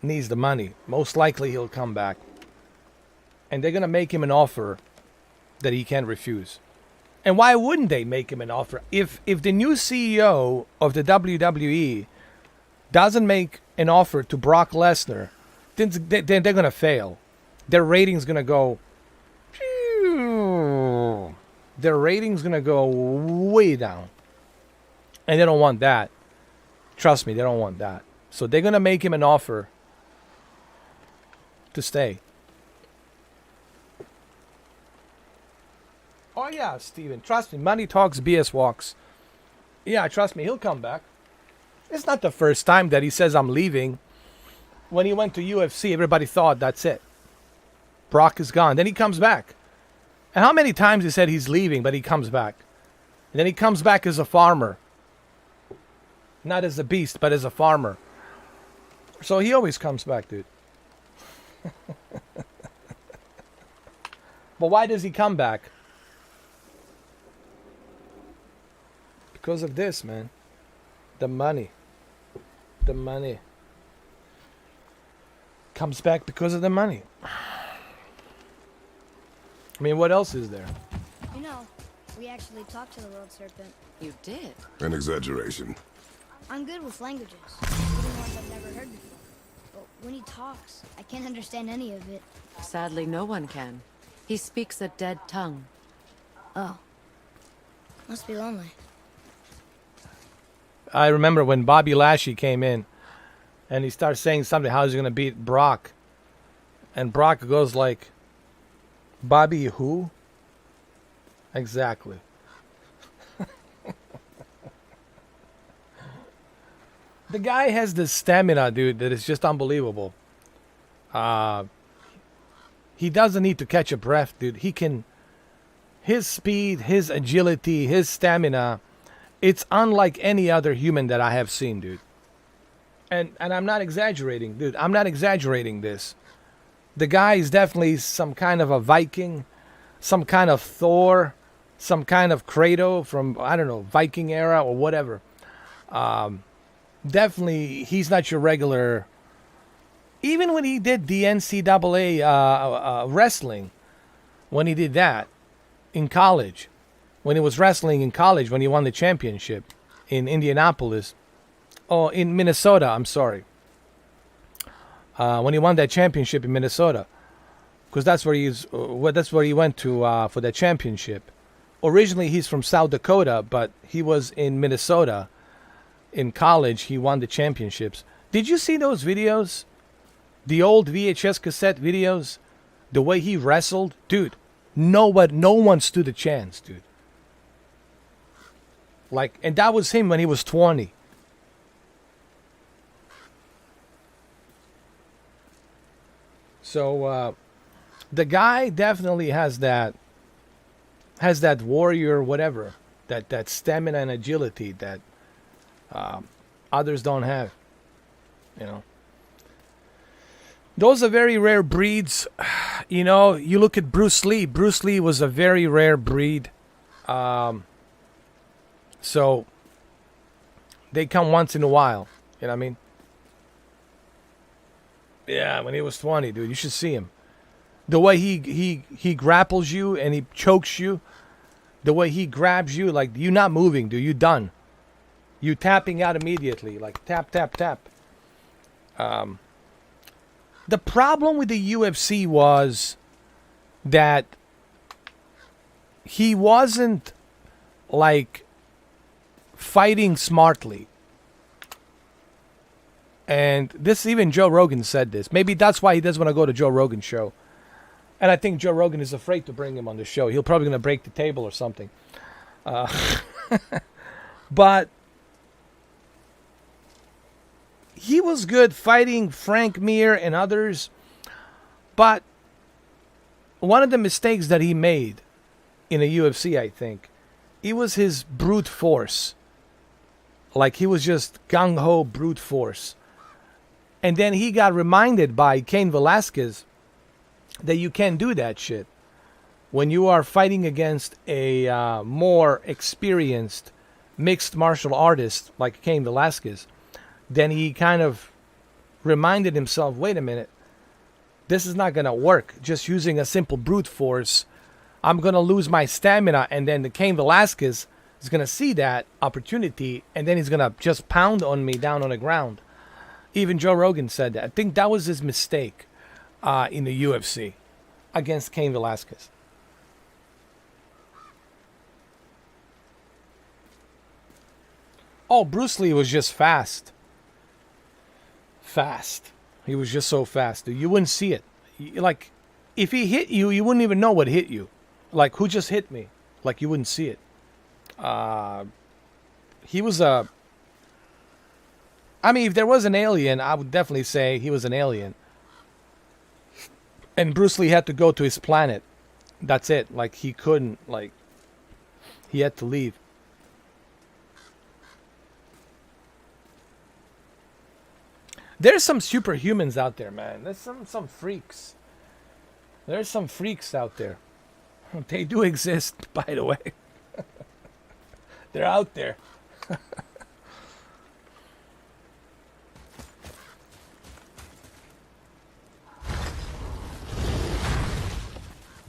needs the money. Most likely he'll come back. And they're going to make him an offer that he can't refuse. And why wouldn't they make him an offer? If the new CEO of the WWE doesn't make an offer to Brock Lesnar, then they're going to fail. Their rating's going to go... Their rating's going to go way down. And they don't want that. Trust me, they don't want that. So they're going to make him an offer to stay. Oh, yeah, Steven. Trust me. Money talks, BS walks. Yeah, trust me. He'll come back. It's not the first time that he says, I'm leaving. When he went to UFC, everybody thought that's it. Brock is gone. Then he comes back. And how many times he said he's leaving, but he comes back? And then he comes back as a farmer. Not as a beast, but as a farmer. So he always comes back, dude. But why does he come back? Because of this, man. The money. The money. Comes back because of the money. I mean, what else is there? You know, we actually talked to the World Serpent. You did? An exaggeration. I'm good with languages, even ones I've never heard before. But when he talks, I can't understand any of it. Sadly, no one can. He speaks a dead tongue. Oh. Must be lonely. I remember when Bobby Lashley came in and he starts saying something, how he's going to beat Brock. And Brock goes like, Bobby who? Exactly. The guy has this stamina, dude, that is just unbelievable. He doesn't need to catch a breath, dude. He can... His speed, his agility, his stamina, it's unlike any other human that I have seen, dude. And I'm not exaggerating, dude. I'm not exaggerating this. The guy is definitely some kind of a Viking, some kind of Thor, some kind of Kratos from, I don't know, Viking era or whatever. Definitely, he's not your regular... Even when he did the NCAA wrestling, when he did that in college, when he was wrestling in college, when he won the championship in Indianapolis, oh, in Minnesota, I'm sorry. When he won that championship in Minnesota, because that's where he went to for that championship. Originally, he's from South Dakota, but he was in Minnesota. In college, he won the championships. Did you see those videos? The old VHS cassette videos? The way he wrestled, dude, no one stood a chance, dude. Like, and that was him when he was 20. So the guy definitely has that warrior whatever, that stamina and agility that others don't have. You know, those are very rare breeds. You know, you look at Bruce Lee. Bruce Lee was a very rare breed. So they come once in a while. You know what I mean? Yeah, when he was 20, dude, you should see him. The way he grapples you and he chokes you, the way he grabs you, like, you're not moving, dude. You done. You tapping out immediately, like tap, tap, tap. The problem with the UFC was that he wasn't like fighting smartly. And this, even Joe Rogan said this. Maybe that's why he doesn't want to go to Joe Rogan's show. And I think Joe Rogan is afraid to bring him on the show. He'll probably going to break the table or something. But he was good fighting Frank Mir and others. But one of the mistakes that he made in the UFC, I think, it was his brute force. Like, he was just gung-ho brute force. And then he got reminded by Cain Velasquez that you can't do that shit. When you are fighting against a more experienced mixed martial artist like Cain Velasquez, then he kind of reminded himself, wait a minute, this is not going to work. Just using a simple brute force, I'm going to lose my stamina. And then the Cain Velasquez is going to see that opportunity, and then he's going to just pound on me down on the ground. Even Joe Rogan said that. I think that was his mistake in the UFC against Cain Velasquez. Oh, Bruce Lee was just fast. Fast. He was just so fast, dude. You wouldn't see it. Like, if he hit you, you wouldn't even know what hit you. Like, who just hit me? Like, you wouldn't see it. He was a... I mean, if there was an alien, I would definitely say he was an alien. And Bruce Lee had to go to his planet. That's it. Like, he couldn't, like... He had to leave. There's some superhumans out there, man. There's some freaks. There's some freaks out there. They do exist, by the way. They're out there.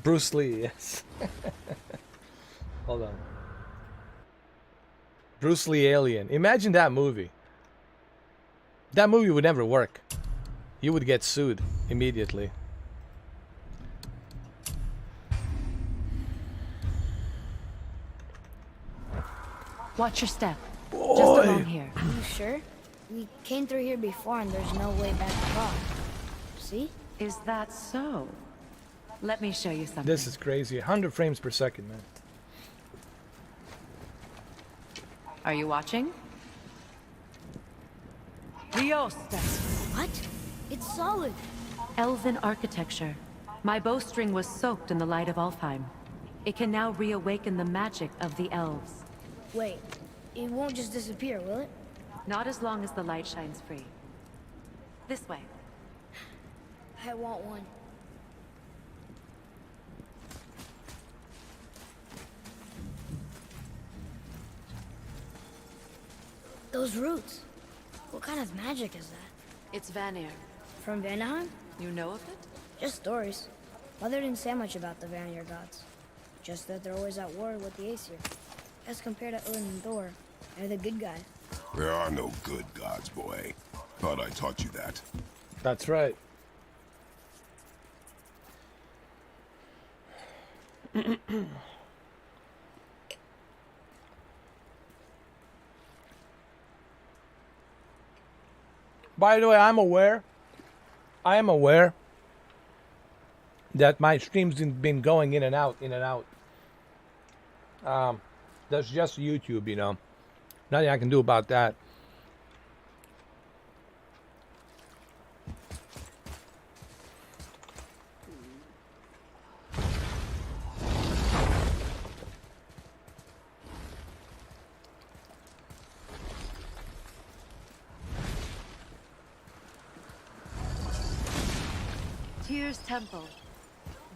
Bruce Lee, yes. Hold on. Bruce Lee Alien. Imagine that movie. That movie would never work. You would get sued immediately. Watch your step. Just along here. Are you sure? We came through here before and there's no way back across. See? Is that so? Let me show you something. This is crazy. 100 frames per second, man. Are you watching? Dios. What? It's solid. Elven architecture. My bowstring was soaked in the light of Alfheim. It can now reawaken the magic of the elves. Wait, it won't just disappear, will it? Not as long as the light shines free. This way. I want one. Those roots. What kind of magic is that? It's Vanir. From Vanaheim? You know of it? Just stories. Mother didn't say much about the Vanir gods. Just that they're always at war with the Aesir. As compared to Odin and Thor, they're the good guys. There are no good gods, boy. Thought I taught you that. That's right. By the way, I am aware that my streams been going in and out, in and out. That's just YouTube, you know. Nothing I can do about that. Tyr's temple.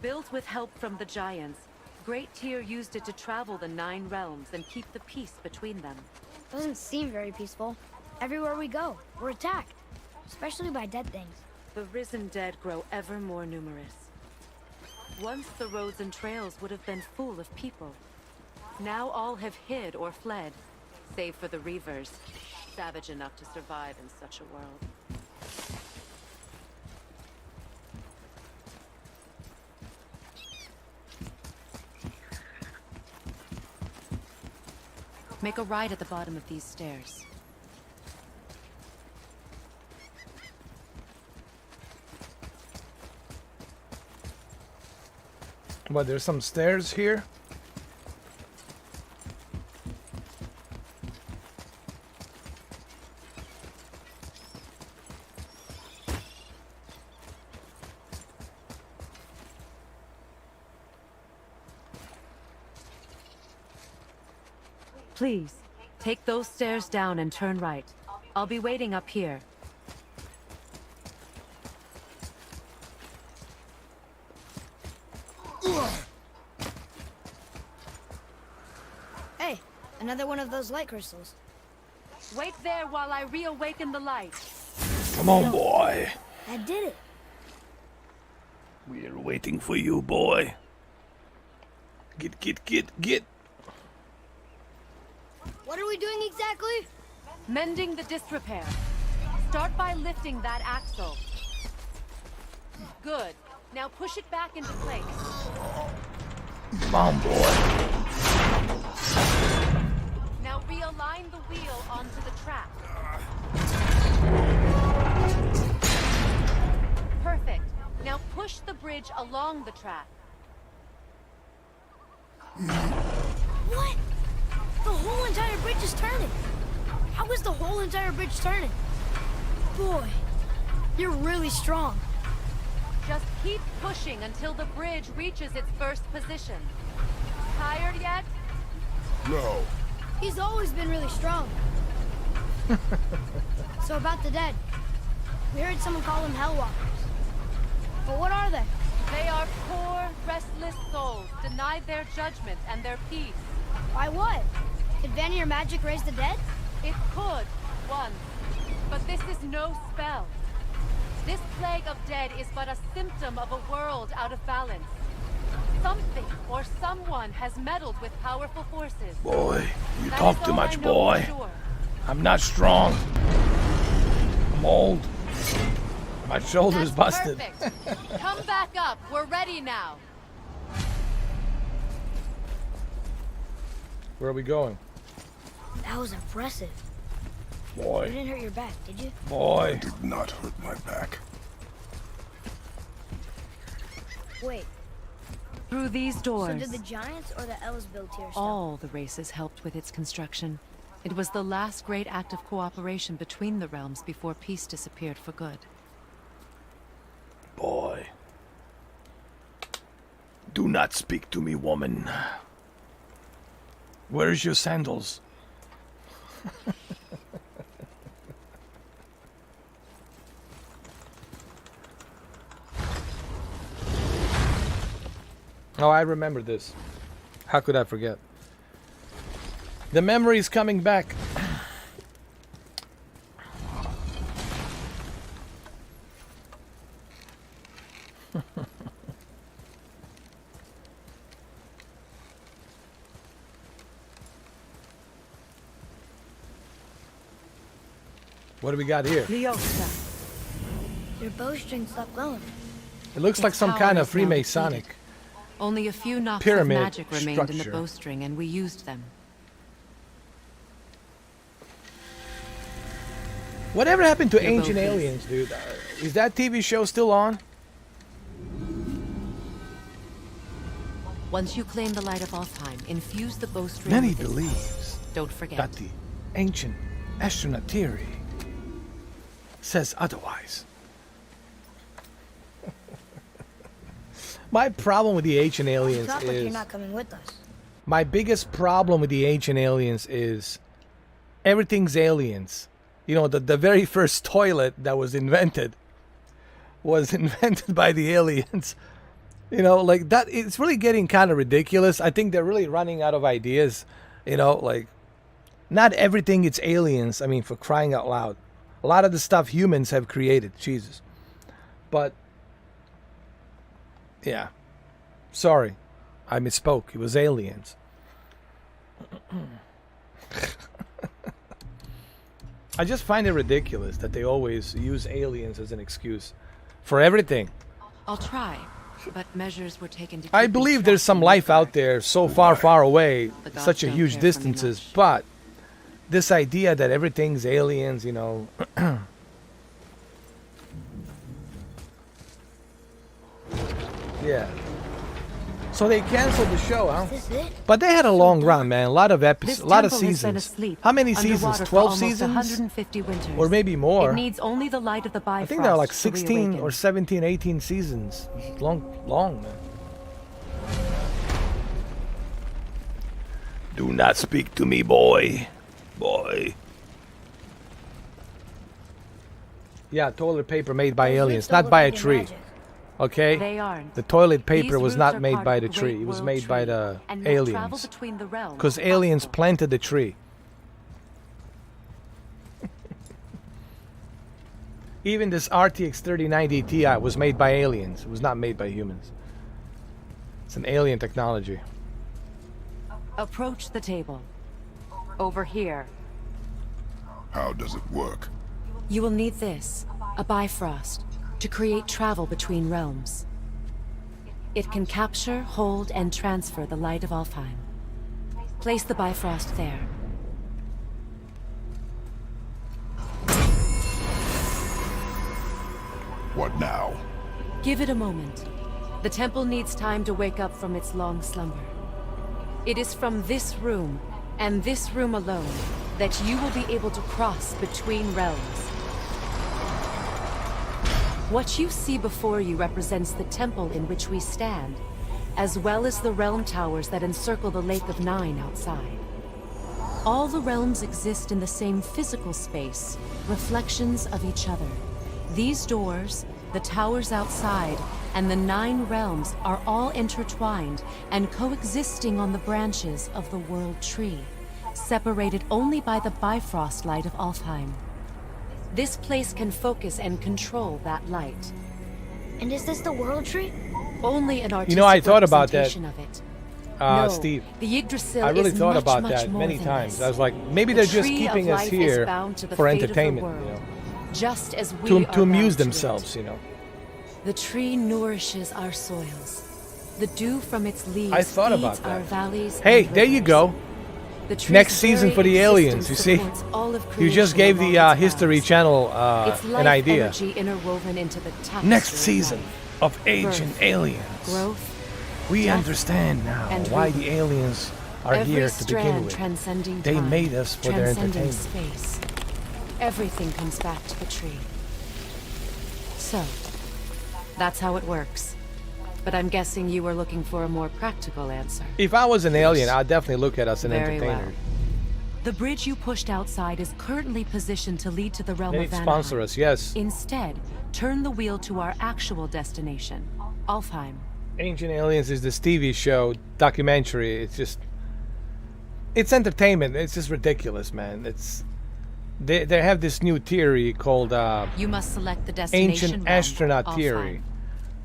Built with help from the giants, Great Tyr used it to travel the 9 realms and keep the peace between them. Doesn't seem very peaceful. Everywhere we go, we're attacked. Especially by dead things. The risen dead grow ever more numerous. Once the roads and trails would have been full of people. Now all have hid or fled, save for the Reavers, savage enough to survive in such a world. Make a right at the bottom of these stairs. What, there's some stairs here? Please, take those stairs down and turn right. I'll be waiting up here. Hey, another one of those light crystals. Wait there while I reawaken the light. Come on, boy. That did it. We're waiting for you, boy. Get. What are we doing exactly? Mending the disrepair. Start by lifting that axle. Good. Now push it back into place. Come on, boy. Now realign the wheel onto the track. Perfect. Now push the bridge along the track. What? The whole entire bridge is turning. How is the whole entire bridge turning? Boy, you're really strong. Just keep pushing until the bridge reaches its first position. Tired yet? No. He's always been really strong. So about the dead. We heard someone call them Hellwalkers. But what are they? They are poor, restless souls, denied their judgment and their peace. By what? Did Vanir magic raise the dead? It could, once. But this is no spell. This plague of dead is but a symptom of a world out of balance. Something or someone has meddled with powerful forces. Boy, you That talk is too all much, I know boy. for sure. I'm not strong. I'm old. My shoulder's That's busted. perfect. Come back up. We're ready now. Where are we going? That was impressive. You Boy, didn't hurt your back, did you? boy. Did not hurt my back. Wait, Through these so doors, did the Giants or the Elves build Tyr stone? all the races helped with its construction. It was the last great act of cooperation between the realms before peace disappeared for good. Boy. Do not speak to me, woman. Where's your sandals? Oh, I remember this. How could I forget? The memory's coming back. What do we got here? Lyosta. Your bowstring stopped glowing. It looks like some power kind of is now Freemasonic. depleted. Only a few knocks Pyramid of magic remained in the structure. bowstring, and we used them. Whatever happened to Your Ancient bow, please. Aliens, dude? Is that TV show still on? Once you claim the light of Alfheim, infuse the bowstring Many with its believes power. Don't forget. that the ancient astronaut theory says otherwise. My problem with the ancient aliens Drop like you're is... not coming with us. My biggest problem with the ancient aliens is everything's aliens. You know, the very first toilet that was invented by the aliens. You know, like that, it's really getting kind of ridiculous. I think they're really running out of ideas. You know, like, not everything it's aliens. I mean, for crying out loud. A lot of the stuff humans have created. Jesus. But, yeah. Sorry. I misspoke. It was aliens. I just find it ridiculous that they always use aliens as an excuse for everything. I'll try, but measures were taken to I keep believe them there's trapped some in the life dark. out there so far away, The gods such a don't huge care for me distances, much. but this idea that everything's aliens, you know. Yeah. So they canceled the show, huh? Is this it? But they had a long run, man. A lot of This episodes, a lot of temple has been seasons. asleep, How many underwater seasons? for 12 almost seasons? 150 winters. Or maybe more. It needs only the light of the Bifrost I think there are like to 16 reawaken. or 17, 18 seasons. Long, man. Do not speak to me, boy. Boy. Yeah, toilet paper made by Those aliens, roots don't not look by a like they're tree. magic. Okay? They aren't. The toilet These paper was roots not are made part by of the the tree. great It was world made by tree, the and will travel aliens. between the realms Because if aliens possible. planted the tree. Even this RTX 3090 Ti was made by aliens. It was not made by humans. It's an alien technology. Approach the table. Over here. How does it work? You will need this, a Bifrost, to create travel between realms. It can capture, hold, and transfer the light of Alfheim. Place the Bifrost there. What now? Give it a moment. The temple needs time to wake up from its long slumber. It is from this room, and this room alone, that you will be able to cross between realms. What you see before you represents the temple in which we stand, as well as the realm towers that encircle the Lake of Nine outside. All the realms exist in the same physical space, reflections of each other. These doors, the towers outside, and the 9 realms are all intertwined and coexisting on the branches of the World Tree, separated only by the Bifrost light of Alfheim. This place can focus and control that light. And is this the World Tree? Only an artistic You know, I thought about that, representation of it. No, Steve. the Yggdrasil I really is thought much, about much that more many than times. this. I was like, maybe The they're just tree of keeping us life is here bound to the for fate of the entertainment, you world, know, just as we to are amuse bound to themselves, it. you know. The tree nourishes our soils. The dew from its leaves I thought feeds about our that. valleys Hey, and there you rivers. go. The tree's Next season very for the aliens, you existence see? supports all of You just creation gave the along its History bounds. Channel Its an life idea. energy interwoven into the tapestry Next of season life. of Ancient Birth, Aliens. Growth, We death, understand now and why rebirth. the aliens are every here to begin strand with. transcending They time, made us for their transcending entertainment. space. Everything comes back to the tree. So, that's how it works. But I'm guessing you were looking for a more practical answer. If I was an alien, I'd definitely look at us an Very entertainer. well. The bridge you pushed outside is currently positioned to lead to the realm They of need to Vanaheim. sponsor us, yes. Instead, turn the wheel to our actual destination, Alfheim. Ancient Aliens is this TV show, documentary. It's just... It's entertainment. It's just ridiculous, man. It's... They have this new theory called You must select the destination ancient realm, astronaut Alfheim. theory.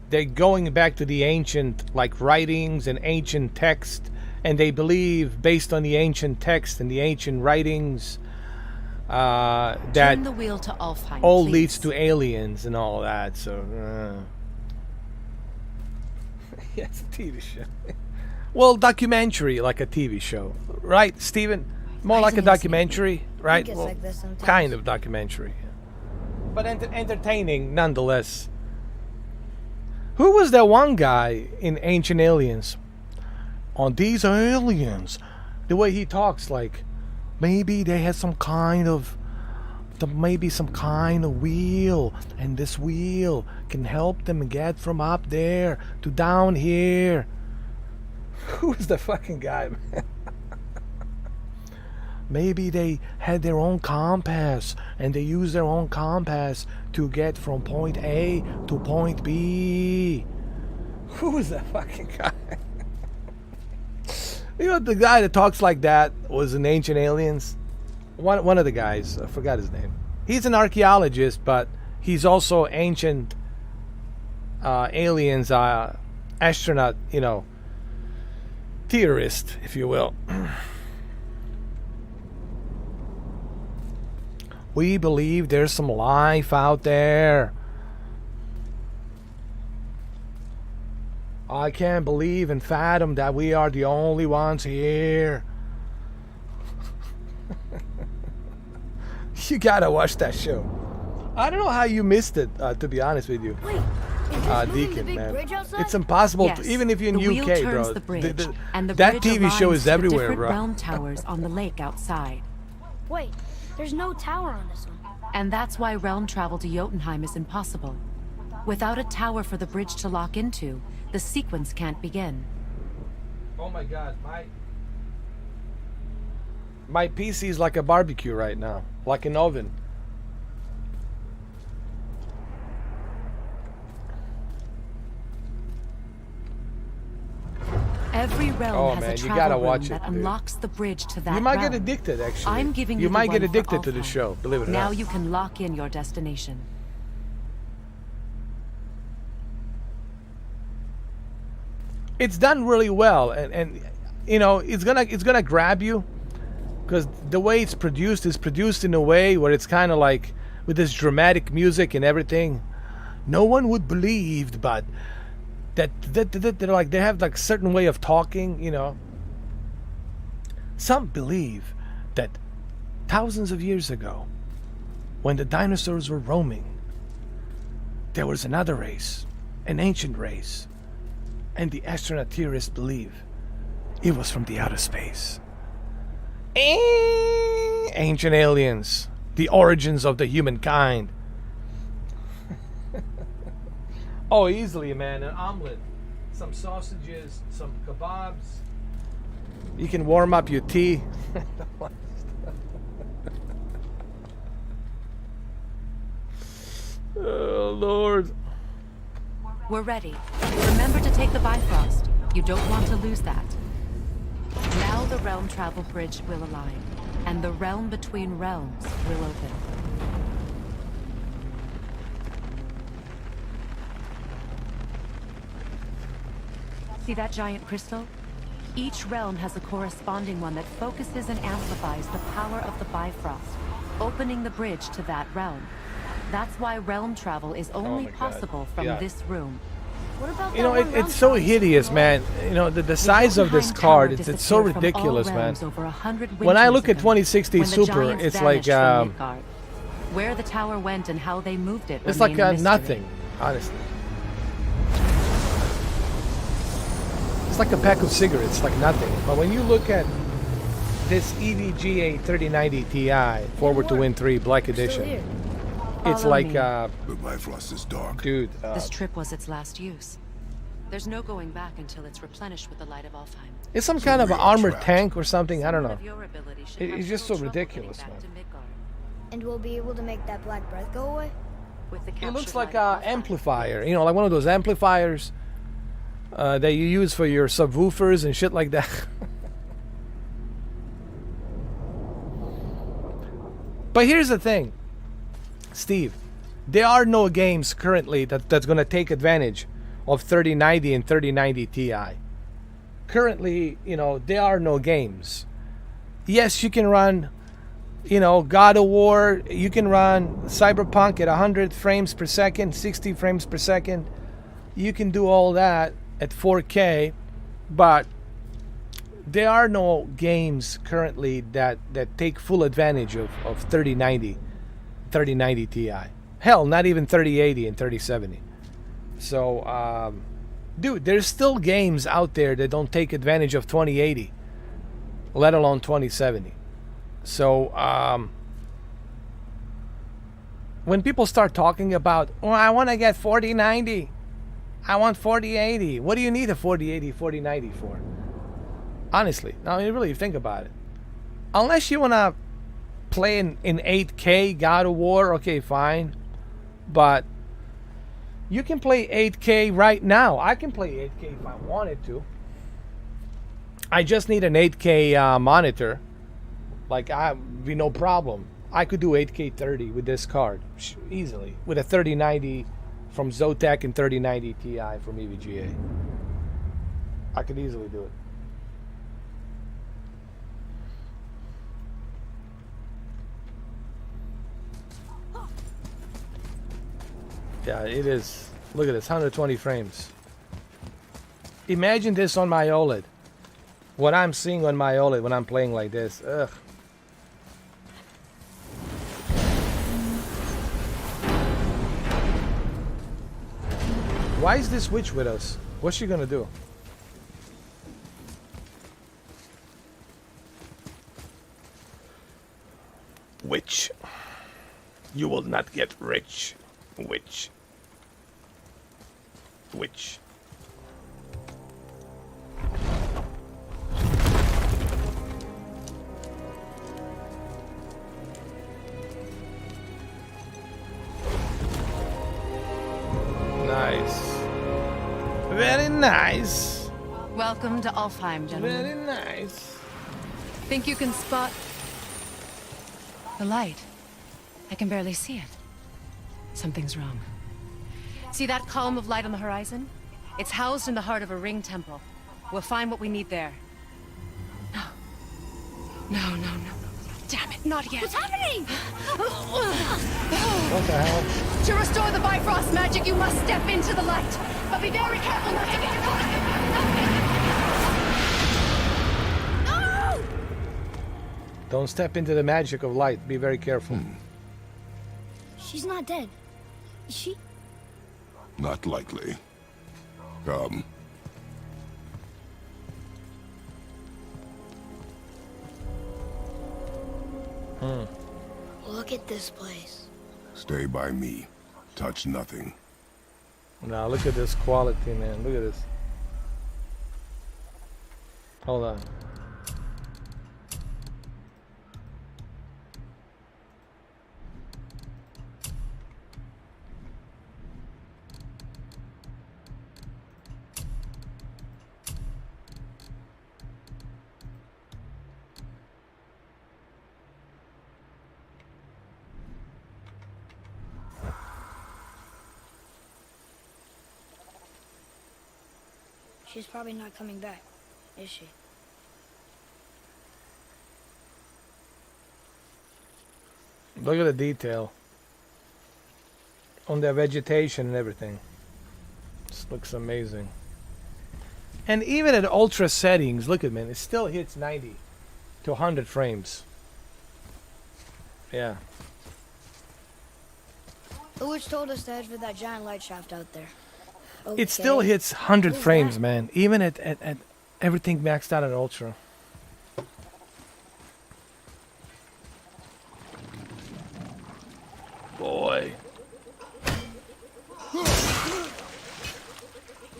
They're going back to the ancient, like, writings and ancient text, and they believe, based on the ancient text and the ancient writings, that Turn the wheel to Alfheim, all please. leads to aliens and all that. So, yeah, it's a TV show. Well, documentary, like a TV show, right, Steven? More like a documentary, right? It's Well, like this sometimes. kind of documentary, but entertaining nonetheless. Who was that one guy in Ancient Aliens on these aliens. The way he talks, like maybe they had some kind of wheel, and this wheel can help them get from up there to down here. Who's the fucking guy, man? Maybe they had their own compass, and they use their own compass to get from point A to point B. Who is that fucking guy? You know, the guy that talks like that was in Ancient Aliens. One of the guys, I forgot his name. He's an archaeologist, but he's also Ancient Aliens astronaut, you know, theorist, if you will. We believe there's some life out there. I can't believe and fathom that we are the only ones here. You gotta watch that show. I don't know how you missed it, to be honest with you. Wait, is this moving the Deacon, big man. bridge outside? It's impossible, Yes, to, even if you're in the wheel UK, turns bro. the bridge, and the that bridge TV show aligns is to the everywhere, different bro. realm towers on the lake outside. Wait, there's no tower on this one. And that's why realm travel to Jotunheim is impossible. Without a tower for the bridge to lock into, the sequence can't begin. Oh my god, my PC is like a barbecue right now, like an oven. Every realm Oh, has man, a you travel gotta room watch that it, dude. unlocks the bridge to that You might realm. get addicted, actually. I'm giving you the might get one for addicted to the Alpha. show, believe it or Now not. you can lock in your destination. It's done really well, and you know, it's gonna grab you, because the way it's produced is produced in a way where it's kind of like with this dramatic music and everything. No one would believe, but that they're like, they have like certain way of talking, you know. Some believe that thousands of years ago, when the dinosaurs were roaming, there was another race, an ancient race, and the astronaut theorists believe it was from the outer space. Ancient aliens, the origins of the humankind. Oh, easily, man. An omelet, some sausages, some kebabs. You can warm up your tea. Oh, Lord. We're ready. Remember to take the Bifrost. You don't want to lose that. Now the realm travel bridge will align, and the realm between realms will open. See that giant crystal? Each realm has a corresponding one that focuses and amplifies the power of the Bifrost, opening the bridge to that realm. That's why realm travel is only my God. possible from Yeah. this room. What about You that know, one it's so round tower? hideous, man. You know, the size of this Jotunheim card, Tower it's so disappeared from all ridiculous, man. realms over 100 When I winters look at ago, 2060 when the Super, giants it's like vanished from Midgard. Where the tower went and how they moved it it's remain like a mystery. nothing, honestly. It's like a pack of cigarettes, like nothing. But when you look at this EVGA 3090 Ti Forward to Win 3 Black Still Edition, here. it's Follow like, me. The Bifrost is dark. dude, This trip was its last use. There's no going back until it's replenished with the light of Alfheim. it's some kind of an real armored trap. tank or something. I don't Someone know. of your ability should It- have it's just little so trouble getting ridiculous, back man. to Midgard. And we'll be able to make that black breath go away? With the It captured looks like light of a Alfheim. amplifier, you know, like one of those amplifiers that you use for your subwoofers and shit like that. But here's the thing, Steve. There are no games currently that's going to take advantage of 3090 and 3090 Ti. Currently, you know, there are no games. Yes, you can run, you know, God of War. You can run Cyberpunk at 100 frames per second, 60 frames per second. You can do all that at 4K, but there are no games currently that take full advantage of 3090 Ti. Hell, not even 3080 and 3070. So Dude, there's still games out there that don't take advantage of 2080, let alone 2070. So, when people start talking about, oh, I want to get 4090, I want 4080. What do you need a 4080, 4090 for? Honestly, now you really think about it. Unless you want to play in 8K God of War, okay, fine. But you can play 8K right now. I can play 8K if I wanted to. I just need an 8K monitor. Like, be no problem. I could do 8K 30 with this card easily, with a 3090 from Zotac and 3090 Ti from EVGA. I could easily do it. Yeah, it is. Look at this, 120 frames. Imagine this on my OLED. What I'm seeing on my OLED when I'm playing like this. Ugh. Why is this witch with us? What's she gonna do? Witch. You will not get rich. Witch. Witch. Nice. Very nice. Welcome to Alfheim, gentlemen. Very nice. Think you can spot the light? I can barely see it. Something's wrong. See that column of light on the horizon? It's housed in the heart of a ring temple. We'll find what we need there. No. No, no, no. Damn it, not yet. What's happening? What the hell? To restore the Bifrost magic, you must step into the light. But be very careful not to get caught. No! Don't step into the magic of light. Be very careful. She's not dead. Is she? Not likely. Come. Look at this place. Stay by me. Touch nothing. Now look at this quality, man. Look at this. Hold on. She's probably not coming back, is she? Look at the detail on the vegetation and everything. This looks amazing. And even at ultra settings, look at man, it still hits 90 to 100 frames. Yeah. The witch told us to head for that giant light shaft out there. It still Okay. hits 100 Who's frames, that? man. Even at everything maxed out at ultra. Boy.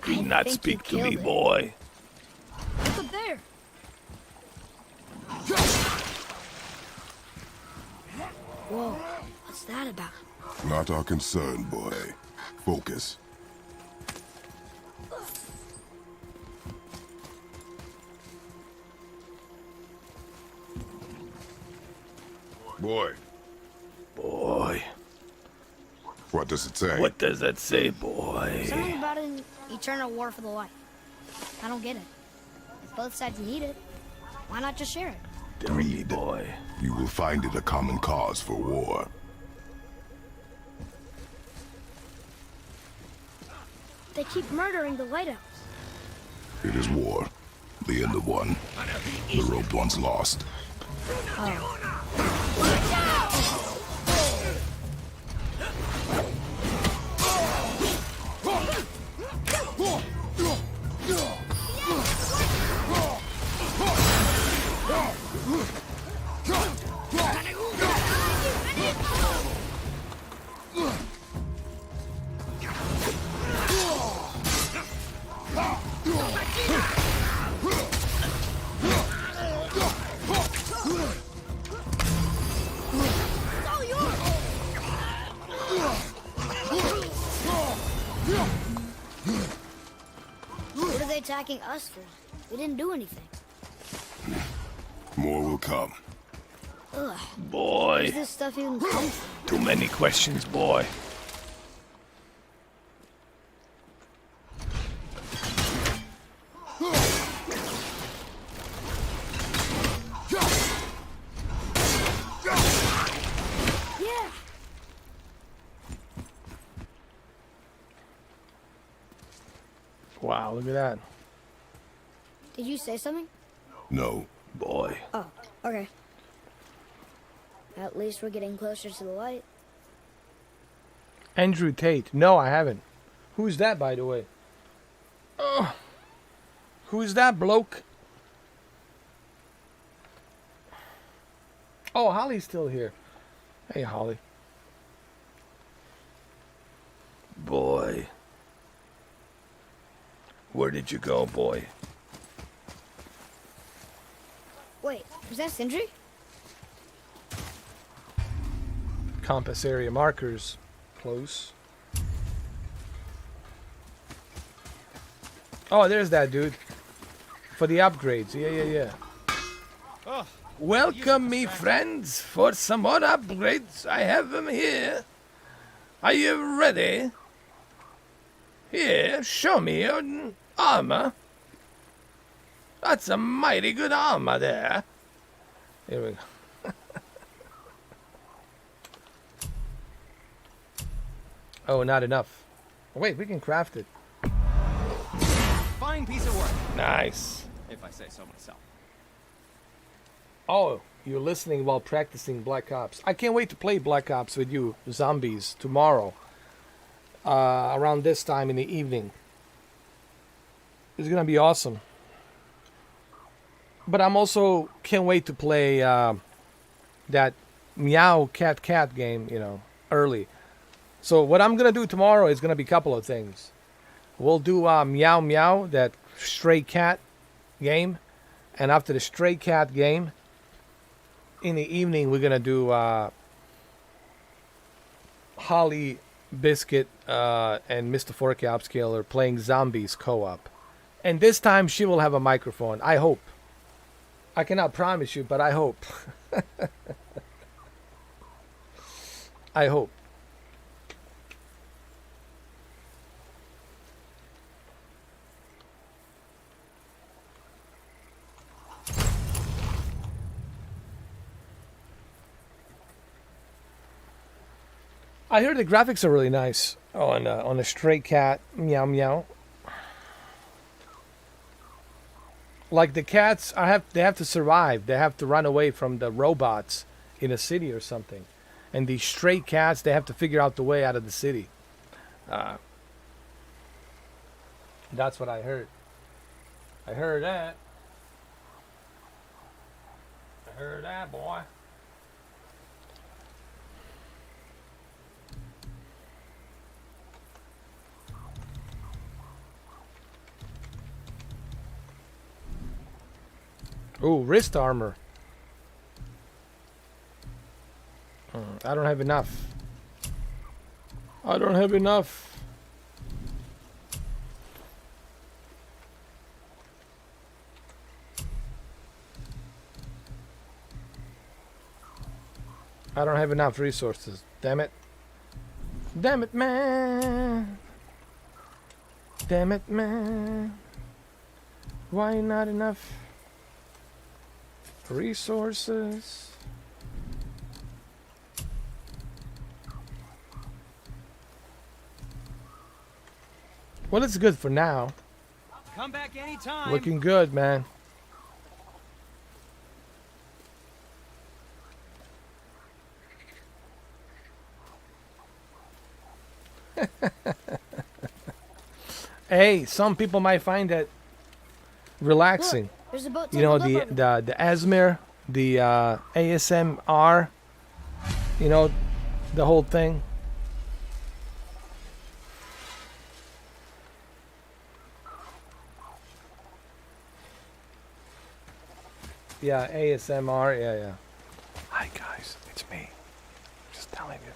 Do not think speak you to me, killed it. boy. Look up there. Whoa, what's that about? Not our concern, boy. Focus. Boy, Boy. what does it say? What does that say, boy? Something about an eternal war for the light. I don't get it. If both sides need it, why not just share it? Greed. Boy. You will find it a common cause for war. They keep murdering the lighthouse. It is war. The end of one. The robed one's lost. they attacking us for? We didn't do anything. More will come. Ugh. Boy, Where's this stuff even come from? too many questions, boy. Yeah. Wow, look at that. Did you say something? No. Boy. Oh, okay. At least we're getting closer to the light. Andrew Tate. No, I haven't. Who's that, by the way? Oh, who's that bloke? Oh, Holly's still here. Hey, Holly. Boy. Where did you go, boy? Wait, was that Sindri? Compass area markers. Close. Oh, there's that dude. For the upgrades. Yeah. Oh, Welcome, me friends, for some more upgrades. I have them here. Are you ready? Here, show me your armor. That's a mighty good armor there. Here we go. Oh, not enough. Wait, we can craft it. fine piece of work, Nice. if I say so myself. Oh, you're listening while practicing Black Ops. I can't wait to play Black Ops with you, zombies, tomorrow. Around this time in the evening. It's gonna be awesome. But I'm also can't wait to play that Meow Cat Cat game, early. So what I'm gonna do tomorrow is gonna be a couple of things. We'll do Meow Meow, that stray cat game, and after the stray cat game, in the evening we're gonna do Holly, Biscuit, and Mr. 4K Upscaler playing zombies co-op. And this time she will have a microphone. I hope. I cannot promise you, but I hope. I hope. I heard the graphics are really nice on a stray cat. Meow meow. Like the cats, they have to survive. They have to run away from the robots in a city or something. And these stray cats, they have to figure out the way out of the city. That's what I heard. I heard that. I heard that, boy. Ooh, wrist armor. I don't have enough. I don't have enough. I don't have enough resources. Damn it. Damn it, man. Damn it, man. Why not enough resources? Well, it's good for now. Come back anytime. Looking good, man. Hey, some people might find that relaxing. Look, there's a boat You know, tangled up over the ASMR, the ASMR, you know, the whole thing. Yeah, ASMR, yeah. Hi guys, it's me. Just telling you.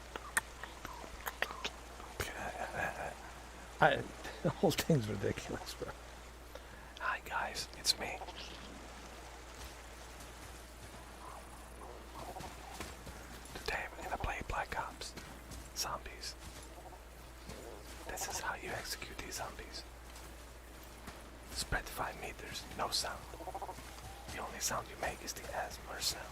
The whole thing's ridiculous, bro. Hi guys, it's me. Today I'm gonna play Black Ops. Zombies. This is how you execute these zombies. Spread 5 meters, no sound. The only sound you make is the ASMR sound.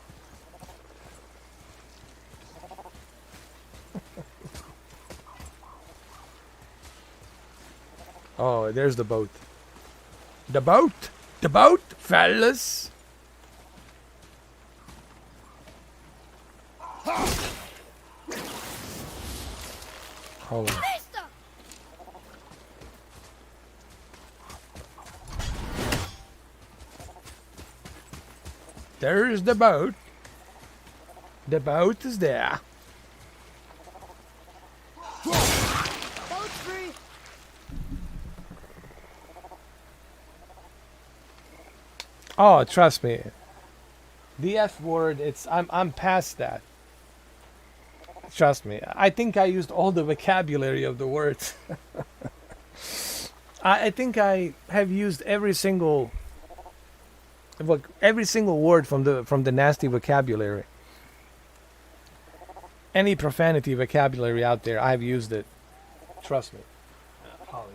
Oh, there's the boat. The boat! The boat, fellas! Hold on. There's the boat. The boat is there. Boat's free. Oh, trust me. The F word, I'm past that. Trust me. I think I used all the vocabulary of the words. I think I have used every single word from the nasty vocabulary. Any profanity vocabulary out there, I've used it. Trust me. Holly.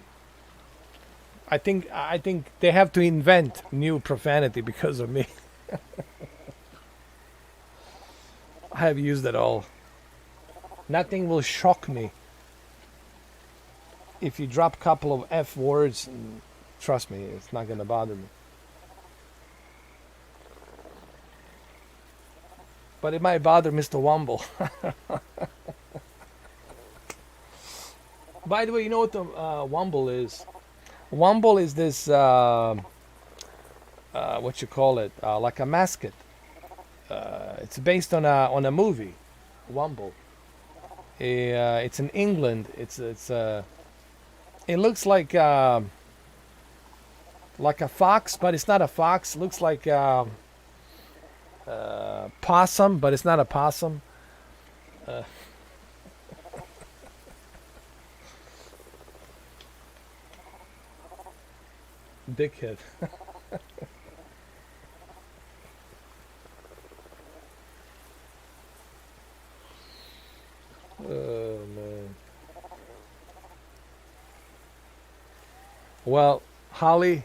I think they have to invent new profanity because of me. I have used it all. Nothing will shock me. If you drop a couple of F words, trust me, it's not gonna bother me. But it might bother Mr. Wumble. By the way, you know what the Wumble is? Wumble is this, what you call it, like a mascot. It's based on a movie, Wumble. It's in England. It looks like a fox, but it's not a fox. It looks like possum, but it's not a possum. Dickhead. Oh man. Well, Holly,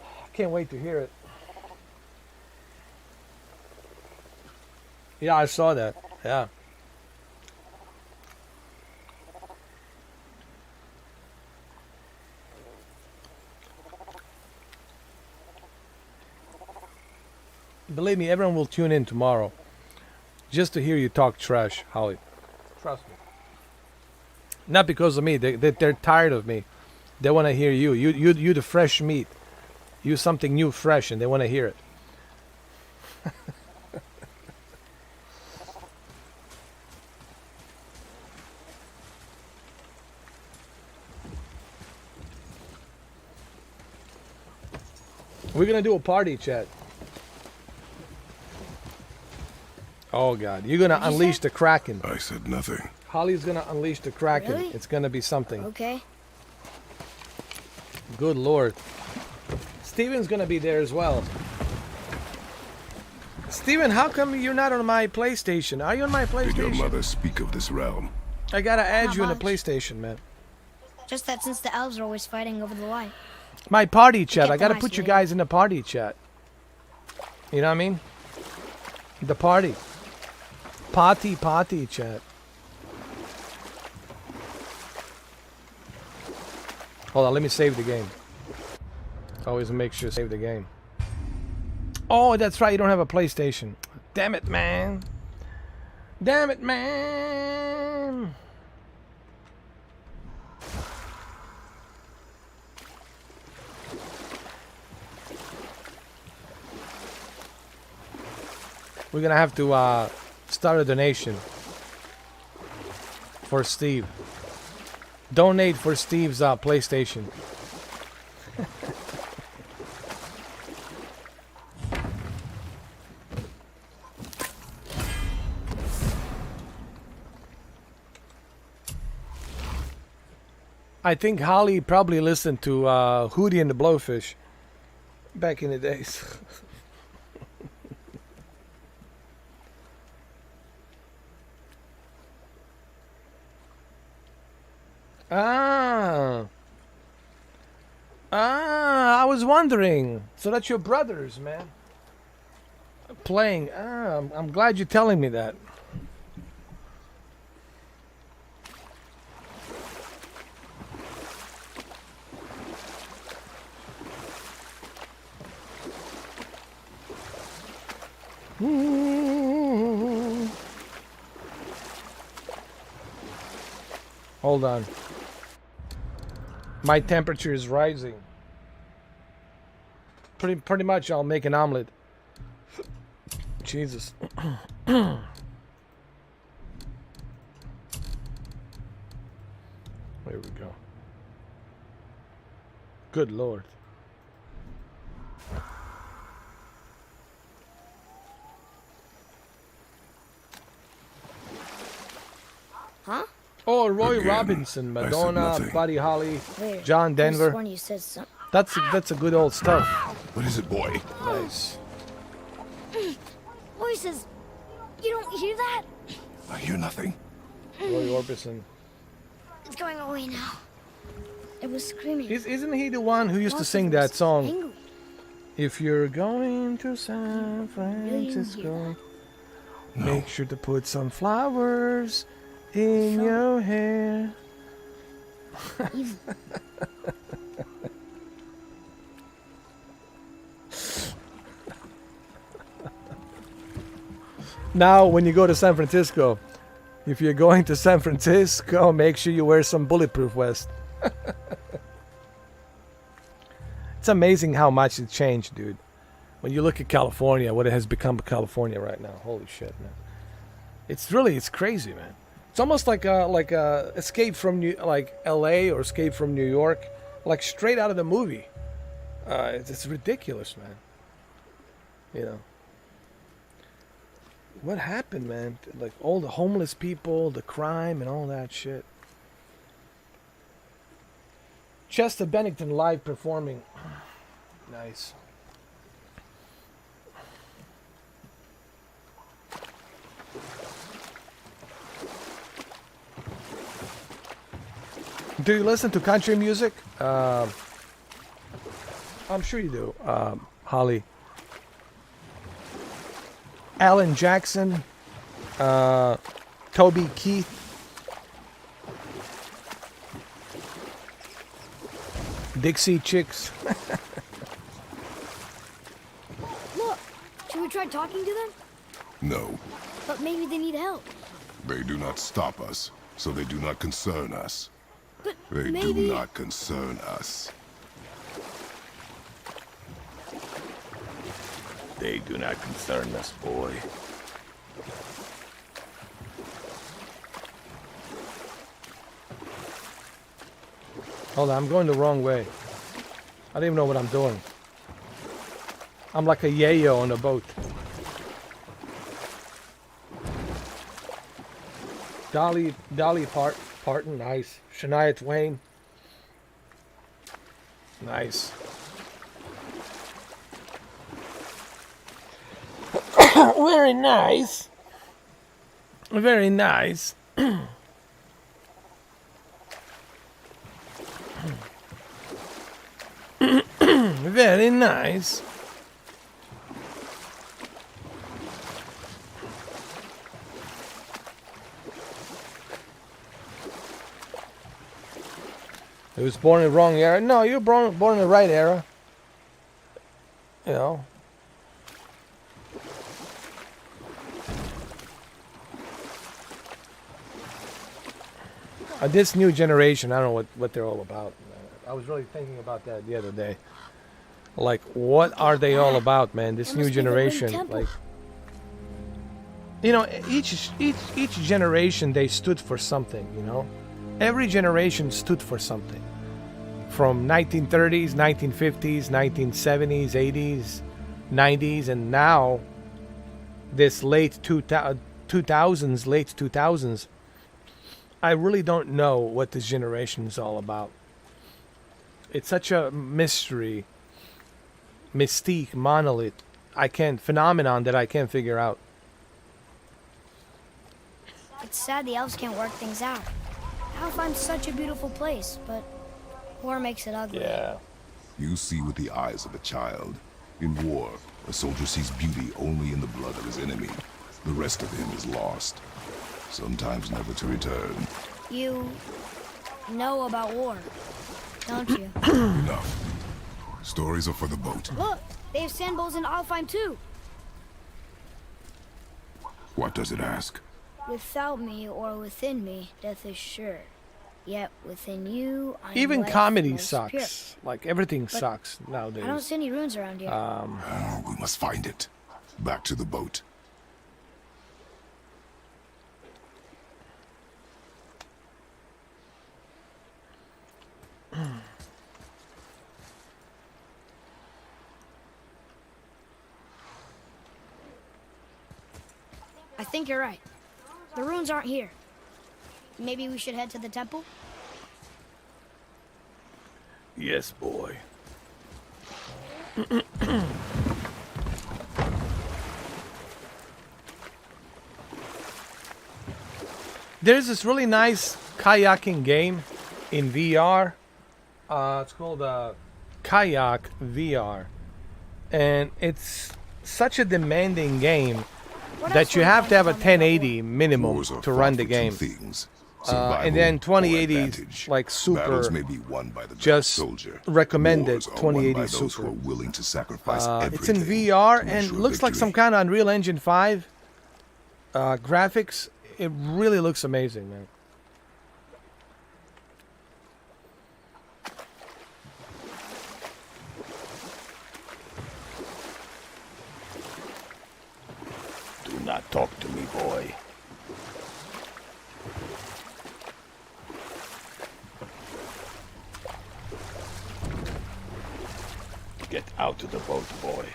I can't wait to hear it. Yeah, I saw that. Yeah. Believe me, everyone will tune in tomorrow just to hear you talk trash, Holly. Trust me. Not because of me. They're tired of me. They want to hear you. You the fresh meat. You something new, fresh, and they want to hear it. We're gonna do a party chat. Oh God, you're gonna unleash the Kraken. I said nothing. Holly's gonna unleash the Kraken. Really? It's gonna be something. Okay. Good Lord. Steven's gonna be there as well. Steven, how come you're not on my PlayStation? Are you on my Did your PlayStation? mother speak of this realm? I gotta add Not you on a much. PlayStation, man. Just that since the elves are always fighting over the light. My party chat. kept I gotta them put you isolated. guys in the party chat. You know what I mean? The party. Party chat. Hold on, let me save the game. Always make sure to save the game. Oh, that's right, you don't have a PlayStation. Damn it, man. Damn it, man. We're gonna have to start a donation for Steve. Donate for Steve's PlayStation. I think Holly probably listened to Hootie and the Blowfish back in the days. I was wondering. So that's your brothers, man. Playing. I'm glad you're telling me that. Hold on. My temperature is rising. Pretty much I'll make an omelet. Jesus. There we go. Good Lord. Huh? Oh, Roy Again, Robinson, I said Madonna, nothing. Buddy Holly, Where? John Denver. When you said something. That's a good old stuff. What is it, boy? Nice. Voices. You don't hear that? I hear nothing. Roy Orbison. It's going away now. It was screaming. Isn't he the one who used to Lots sing of that us song? angry. If you're going to San Francisco, No. make sure to put some flowers in your hair. Evil. Now, when you go to San Francisco, if you're going to San Francisco, make sure you wear some bulletproof vest. It's amazing how much it changed, dude. When you look at California, what it has become California right now. Holy shit, man. It's crazy, man. It's almost like a Escape from L.A. or Escape from New York, like straight out of the movie. It's ridiculous, man. You know. What happened, man? Like all the homeless people, the crime, and all that shit. Chester Bennington live performing. Nice. Do you listen to country music? I'm sure you do, Holly. Alan Jackson, Toby Keith. Dixie Chicks. Look, should we try talking to them? No. But maybe they need help. They do not stop us, so they do not concern us. But They maybe... do not concern us. They do not concern us, boy. Hold on, I'm going the wrong way. I don't even know what I'm doing. I'm like a yayo on a boat. Dolly Parton, nice. Shania Twain. Nice. Very nice. Very nice. Very nice. He was born in the wrong era. No, you were born in the right era. You know. This new generation, I don't know what they're all about. I was really thinking about that the other day. Like, what are they all about, man? This That new must be the Wing generation, Temple. like, you know, each generation they stood for something. You know, every generation stood for something. From 1930s, 1950s, 1970s, 80s, 90s, and now this late 2000s. I really don't know what this generation is all about. It's such a mystery, mystique, monolith. Phenomenon that I can't figure out. It's sad the elves can't work things out. Alfheim's such a beautiful place, but war makes it ugly. Yeah. You see with the eyes of a child. In war, a soldier sees beauty only in the blood of his enemy. The rest of him is lost, sometimes never to return. You know about war, don't you? Enough. Stories are for the boat. Look, they have sandballs in Alfheim too. What does it ask? Without me or within me, death is sure. Yet within you, I am Even life comedy most sucks. pure. Like everything But sucks nowadays. I don't see any runes around here. We must find it. Back to the boat. I think you're right. The runes aren't here. Maybe we should head to the temple? Yes, boy. There's this really nice kayaking game in VR. It's called Kayak VR. And it's such a demanding game that you have to have a 1080 minimum Wars are to fought run for the two game. things, And survival then or 2080 advantage. like super Battles may be won by the best just soldier. recommended Wars are won 2080 by those super. who are willing to sacrifice It's in everything VR to and ensure looks like some victory. kind of Unreal Engine 5 graphics. It really looks amazing, man. Do not talk to me, boy. Get out of the boat, boy.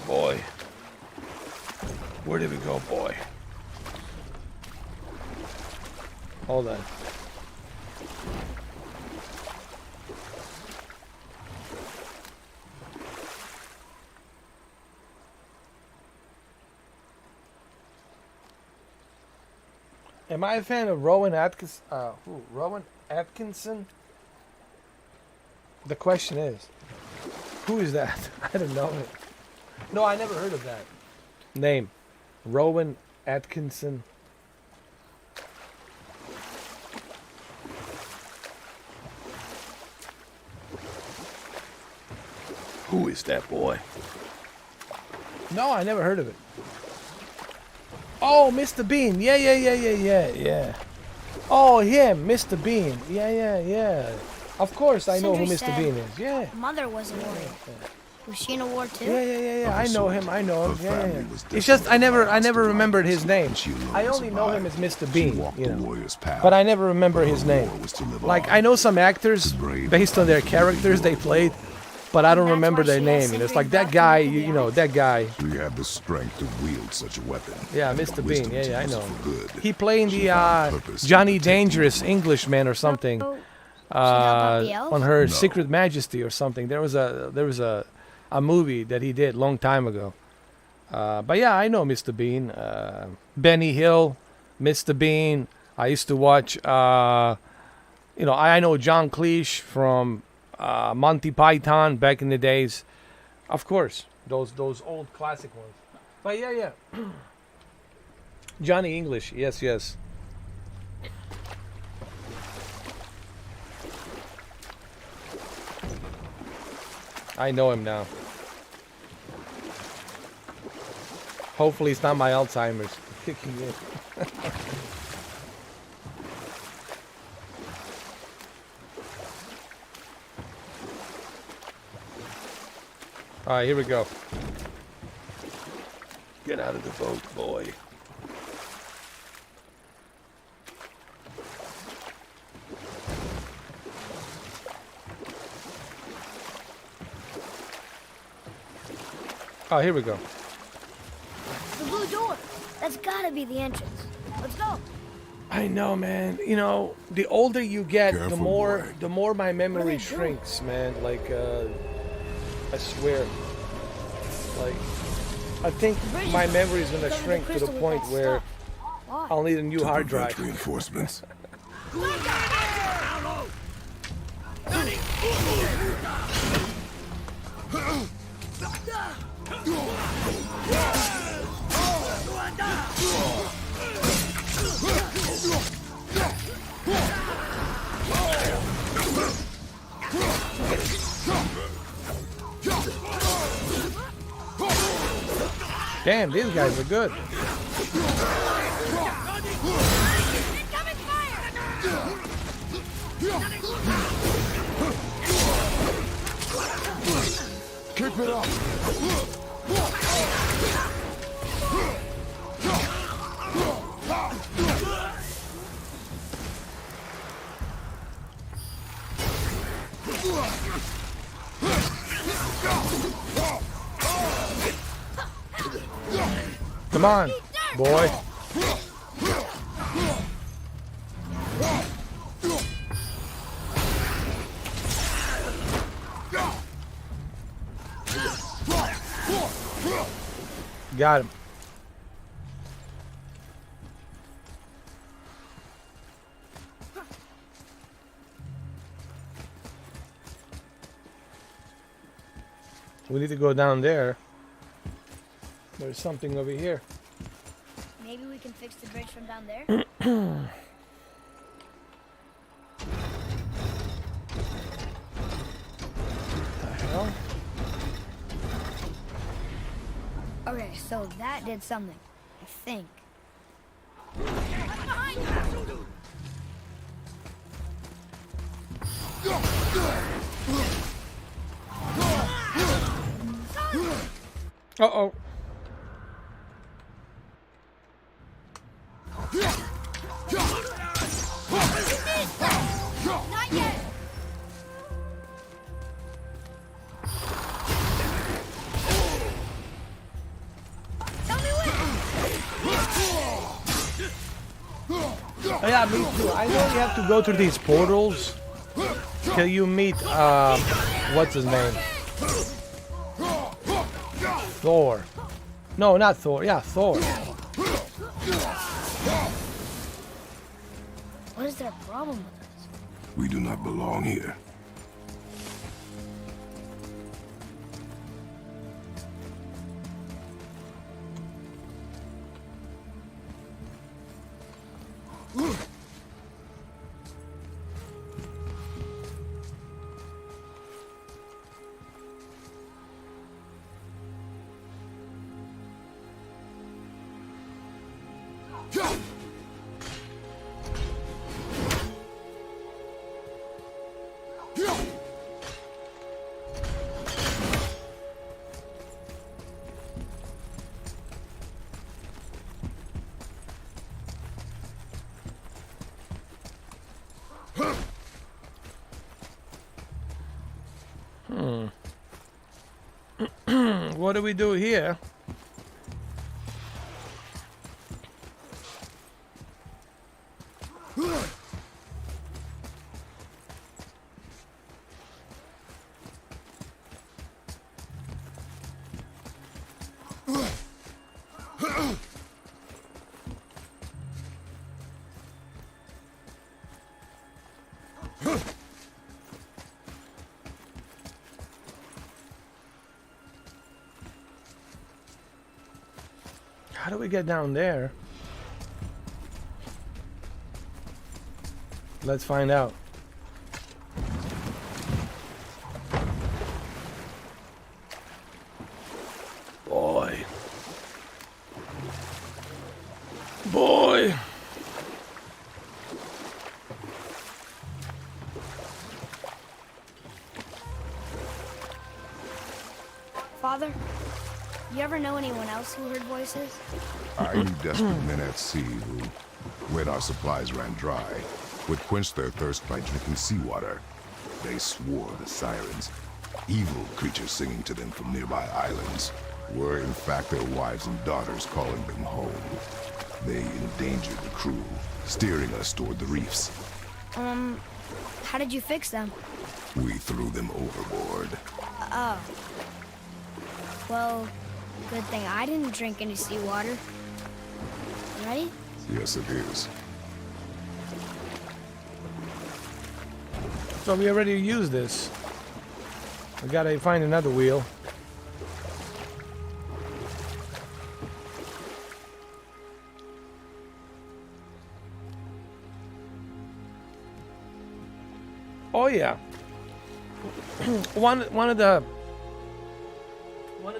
Boy. Where did we go, boy? Hold on. Am I a fan of Rowan Atkinson? Who? Rowan Atkinson? The question is, who is that? I don't know it. No, I never heard of that name. Rowan Atkinson. Who is that boy? No, I never heard of it. Oh, Mr. Bean. Yeah. Oh, him, Mr. Bean. Yeah. Of course, I know who Sindri Mr. said Bean is. Yeah. Mother was a warrior. Was she in a war too? Yeah. Of I a know him. soldier, I know her him. Yeah. family was It's just I destined never to remembered rise, his name. and she alone I only know him as survived. Mr. She Bean, walked you the know. warrior's path, But I never remember but his her name. war was to live Like on. I know some actors Brave based on their but characters they played, but I don't That's remember why their she name. has You know, it's Sindri like that back guy. in the You know, that guy. She had the strength to wield such a weapon. Yeah, and the Mr. Bean. wisdom to Yeah, I use it know. for good. He played in She the found purpose in Johnny protecting Dangerous the Englishman or something. So, she helped out the elves? On her No. Secret Majesty or something. There was a movie that he did long time ago. But yeah, I know Mr. Bean. Benny Hill, Mr. Bean. I used to watch. I know John Cleese from Monty Python back in the days. Of course, those old classic ones. But yeah. Johnny English. Yes. I know him now. Hopefully it's not my Alzheimer's kicking in. All right, here we go. Get out of the boat, boy. Oh, here we go. The blue door. That's gotta be the entrance. Let's go. I know, man. You know, the older you get, Careful, the more my What are memory they doing? shrinks, man. Like, I swear. Like, I think bridge my is memory is gonna covered in shrink to the crystal with point that where stuff. Why? I'll need a new To hard prevent drive. reinforcements. Damn, these guys are good. Incoming fire! Keep it up. Come on, boy. Got him. We need to go down there. There's something over here. Maybe we can fix the bridge from down there? The hell? Okay, so that did something, I think. Uh-oh. Not yet! Tell me when! Oh, yeah, me too. I know you have to go through these portals till you meet, what's his name? Thor. No, not Thor. Yeah, Thor. What is their problem with us? We do not belong here. What do we do here? How do we get down there? Let's find out. Boy. Boy. Father, you ever know anyone else who heard voices? I knew desperate men at sea who, when our supplies ran dry, would quench their thirst by drinking seawater. They swore the sirens, evil creatures singing to them from nearby islands, were in fact their wives and daughters calling them home. They endangered the crew, steering us toward the reefs. How did you fix them? We threw them overboard. Oh. Well, good thing I didn't drink any seawater. Ready? Yes, it is. So we already used this. We gotta find another wheel. Oh yeah. one of the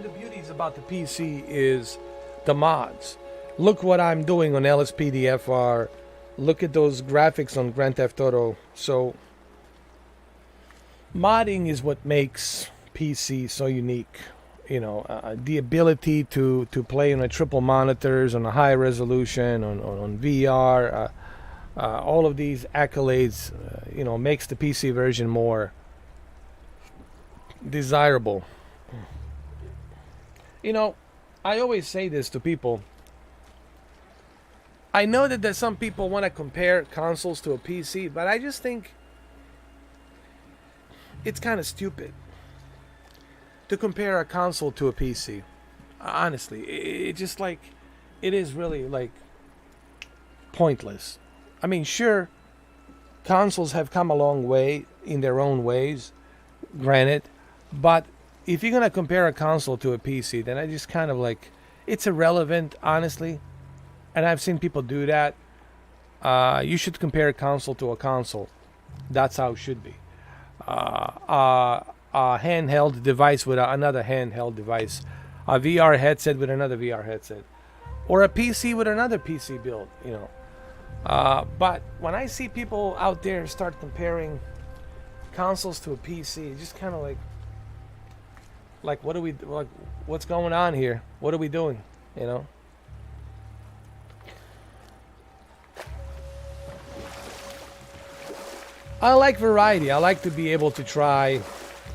beauties about the PC is the mods. Look what I'm doing on LSPDFR. Look at those graphics on Grand Theft Auto. So modding is what makes PC so unique. You know, the ability to play on a triple monitors, on a high resolution, on VR. All of these accolades, you know, makes the PC version more desirable. You know, I always say this to people. I know that some people want to compare consoles to a PC, but I just think it's kind of stupid to compare a console to a PC. Honestly, it just like, it is really like pointless. I mean, sure, consoles have come a long way in their own ways, granted, but if you're going to compare a console to a PC, then I just kind of like, it's irrelevant, honestly. And I've seen people do that. You should compare a console to a console. That's how it should be. A handheld device with another handheld device. A VR headset with another VR headset. Or a PC with another PC build, you know. But when I see people out there start comparing consoles to a PC, it's just kind of like what are we, like, what's going on here? What are we doing? You know? I like variety. I like to be able to try a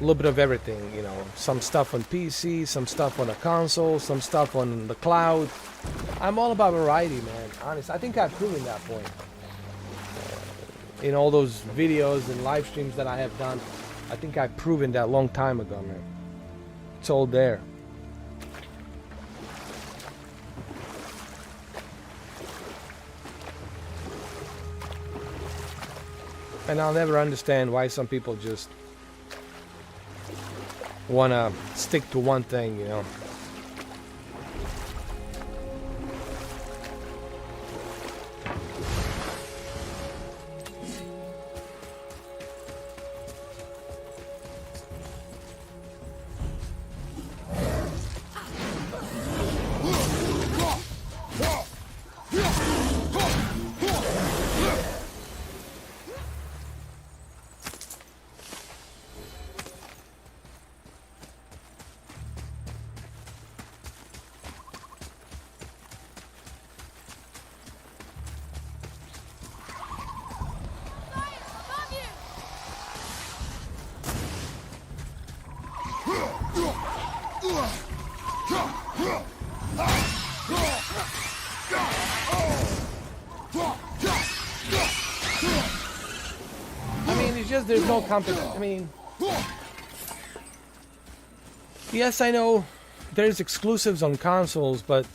little bit of everything, you know. Some stuff on PC, some stuff on a console, some stuff on the cloud. I'm all about variety, man. Honest, I think I've proven that point. In all those videos and live streams that I have done, I think I've proven that a long time ago, man. It's all there. And I'll never understand why some people just want to stick to one thing, you know. There's no competition. I mean, yes, I know there's exclusives on consoles, but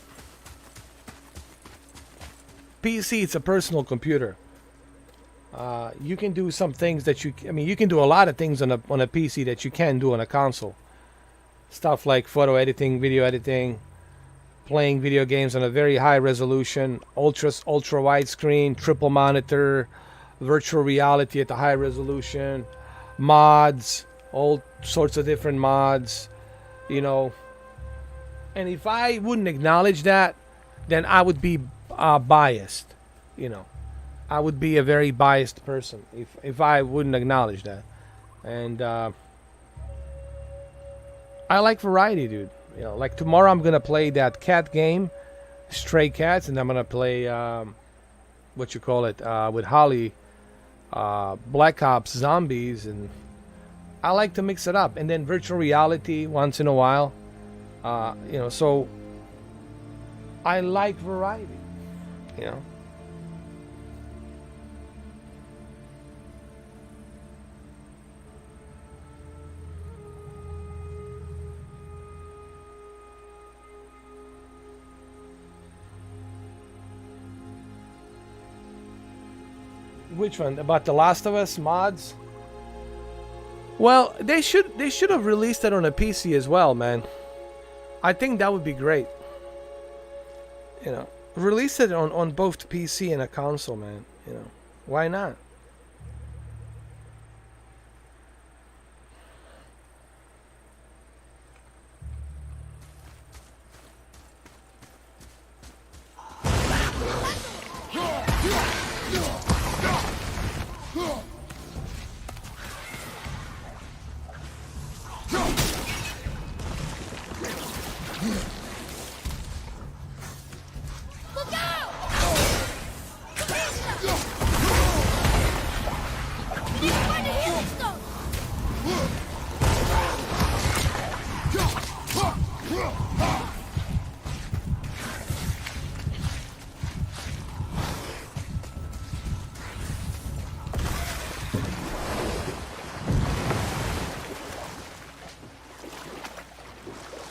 PC, it's a personal computer. You can do some things that you can do a lot of things on a PC that you can't do on a console. Stuff like photo editing, video editing, playing video games on a very high resolution, ultra wide screen, triple monitor, virtual reality at the high resolution, mods, all sorts of different mods, you know. And if I wouldn't acknowledge that, then I would be biased, you know. I would be a very biased person if I wouldn't acknowledge that. And I like variety, dude. You know, like tomorrow I'm gonna play that cat game, Stray Cats, and I'm gonna play what you call it with Holly, Black Ops Zombies, and I like to mix it up. And then virtual reality once in a while. You know, so I like variety. You know. Which one? About The Last of Us mods? Well, they should have released it on a PC as well, man. I think that would be great. You know, release it on both PC and a console, man. You know, why not?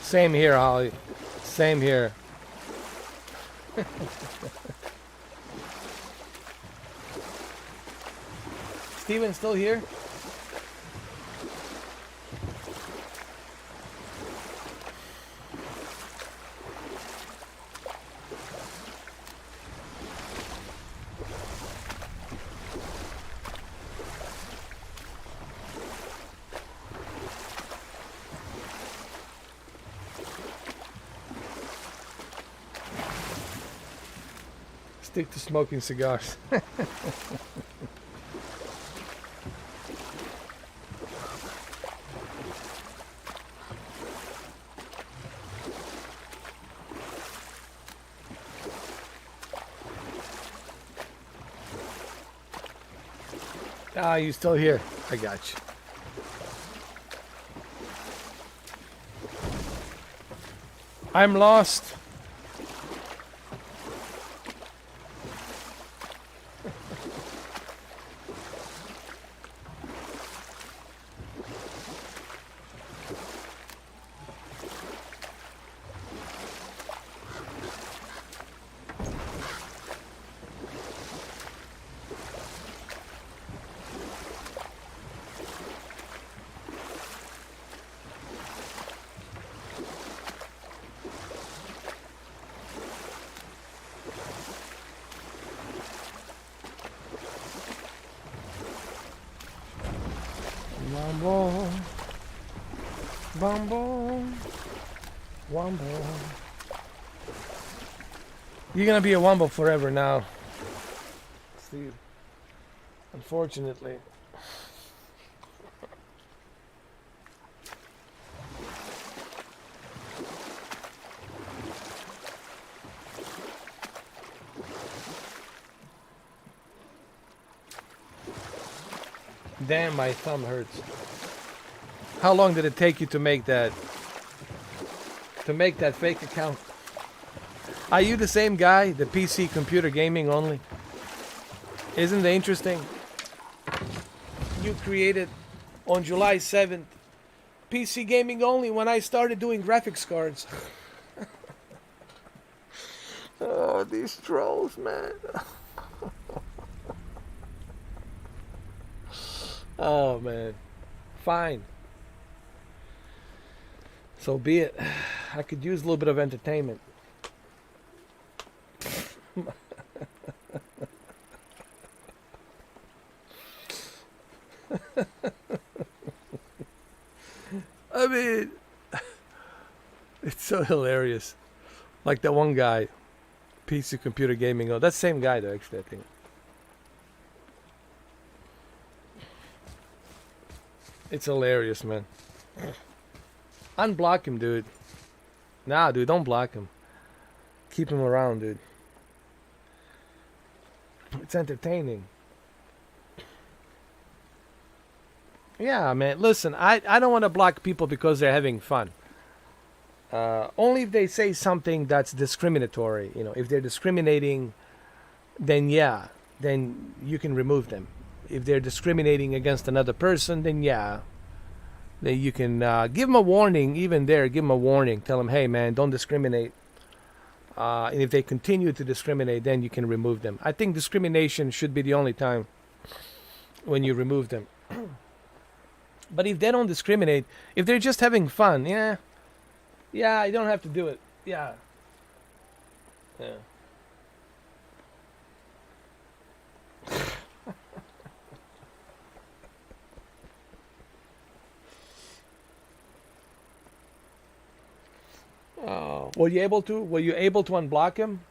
Same here, Holly. Same here. Steven still here? Stick to smoking cigars. Ah, you still here? I got you. I'm lost. Wombo, Wombo, Wombo. You're gonna be a Wombo forever now, Steve. Unfortunately. Damn, my thumb hurts. How long did it take you to make that? To make that fake account? Are you the same guy, the PC computer gaming only? Isn't it interesting? You created on July 7th PC gaming only when I started doing graphics cards. Oh, these trolls, man. Oh, man. Fine. So be it. I could use a little bit of entertainment. I mean, it's so hilarious. Like that one guy, PC computer gaming. Oh, that same guy though, actually, I think. It's hilarious, man. Unblock him, dude. Nah, dude, don't block him. Keep him around, dude. It's entertaining. Yeah, man. Listen, I don't want to block people because they're having fun. Only if they say something that's discriminatory. You know, if they're discriminating, then yeah, then you can remove them. If they're discriminating against another person, then yeah, then you can give them a warning. Even there, give them a warning. Tell them, hey, man, don't discriminate. And if they continue to discriminate, then you can remove them. I think discrimination should be the only time when you remove them. But if they don't discriminate, if they're just having fun, yeah, you don't have to do it. Yeah. Oh, were you able to? Were you able to unblock him,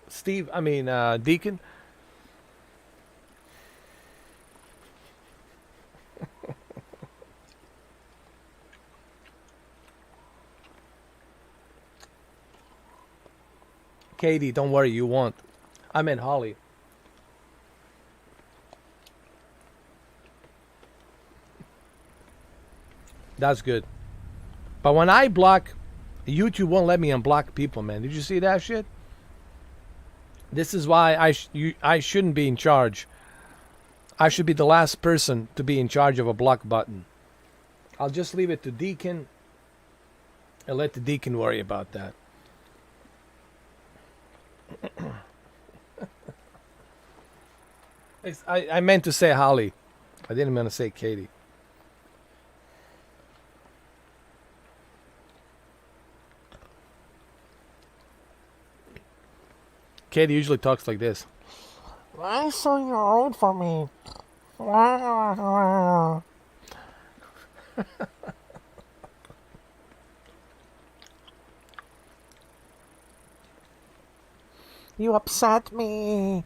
Steve? I mean, Deacon. Katie, don't worry, you won't. I meant Holly. That's good. But when I block, YouTube won't let me unblock people, man. Did you see that shit? This is why I shouldn't be in charge. I should be the last person to be in charge of a block button. I'll just leave it to Deacon and let the Deacon worry about that. I meant to say Holly. I didn't mean to say Katie. Katie usually talks like this. Why so you're old for me? You upset me.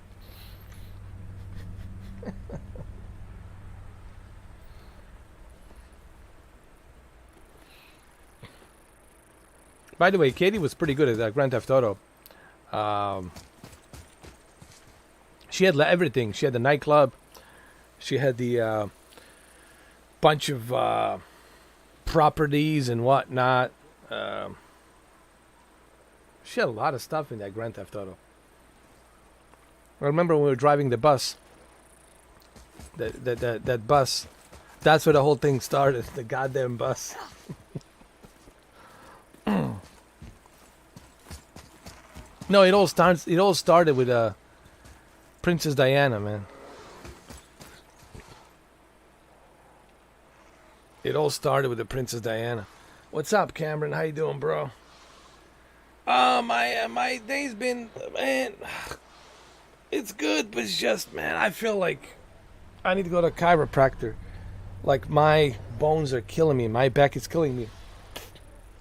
By the way, Katie was pretty good at Grand Theft Auto. She had everything. She had the nightclub. She had the bunch of properties and whatnot. She had a lot of stuff in that Grand Theft Auto. I remember when we were driving the bus. That bus. That's where the whole thing started. The goddamn bus. No, it all started with Princess Diana, man. It all started with the Princess Diana. What's up, Cameron? How you doing, bro? My day's been, man, it's good, but it's just, man, I feel like I need to go to a chiropractor. Like, my bones are killing me. My back is killing me.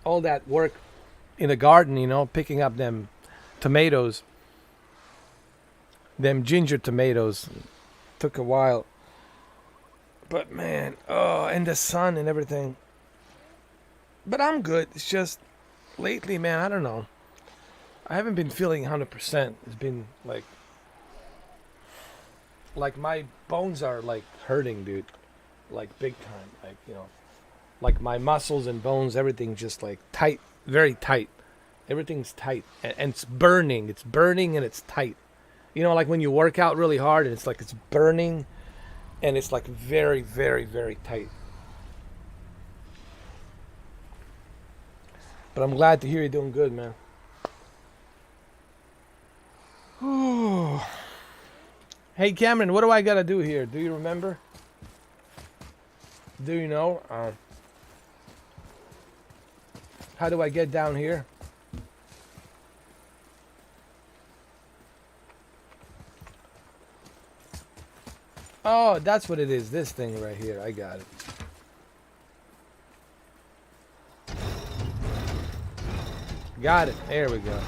All that work in the garden, you know, picking up them tomatoes, them ginger tomatoes, took a while. But, man, and the sun and everything. But I'm good. It's just, lately, man, I don't know. I haven't been feeling 100%. It's been like my bones are like hurting, dude. Like big time. Like, you know, like my muscles and bones, everything just like tight, very tight. Everything's tight and it's burning. It's burning and it's tight. You know, like when you work out really hard and it's like it's burning and it's like very, very, very tight. But I'm glad to hear you're doing good, man. Hey, Cameron, what do I gotta do here? Do you remember? Do you know? How do I get down here? Oh, that's what it is. This thing right here. I got it. Got it. There we go.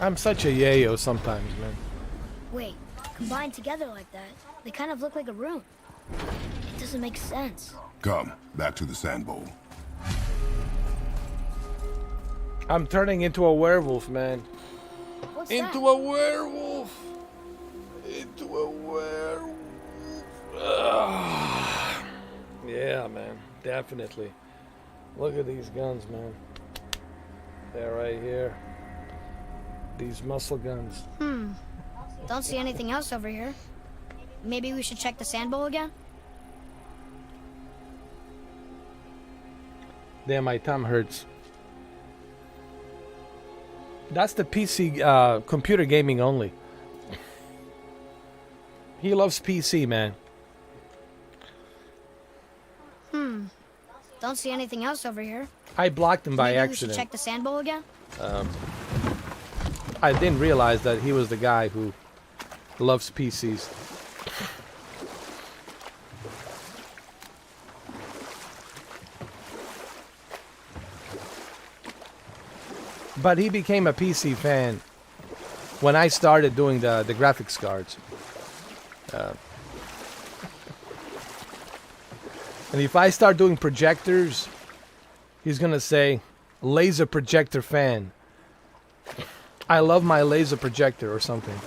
I'm such a yayo sometimes, man. Wait, combined together like that, they kind of look like a room. It doesn't make sense. Come, back to the sand bowl. I'm turning into a werewolf, man. What's Into that? a werewolf. Into a werewolf. Ugh. Yeah, man. Definitely. Look at these guns, man. They're right here. These muscle guns. Don't see anything else over here. Maybe we should check the sand bowl again? Damn, my thumb hurts. That's the PC, computer gaming only. He loves PC, man. Don't see anything else over here. I blocked him by Maybe we accident. should check the sand bowl again? I didn't realize that he was the guy who loves PCs. But he became a PC fan when I started doing the graphics cards. And if I start doing projectors, he's gonna say, laser projector fan. I love my laser projector or something.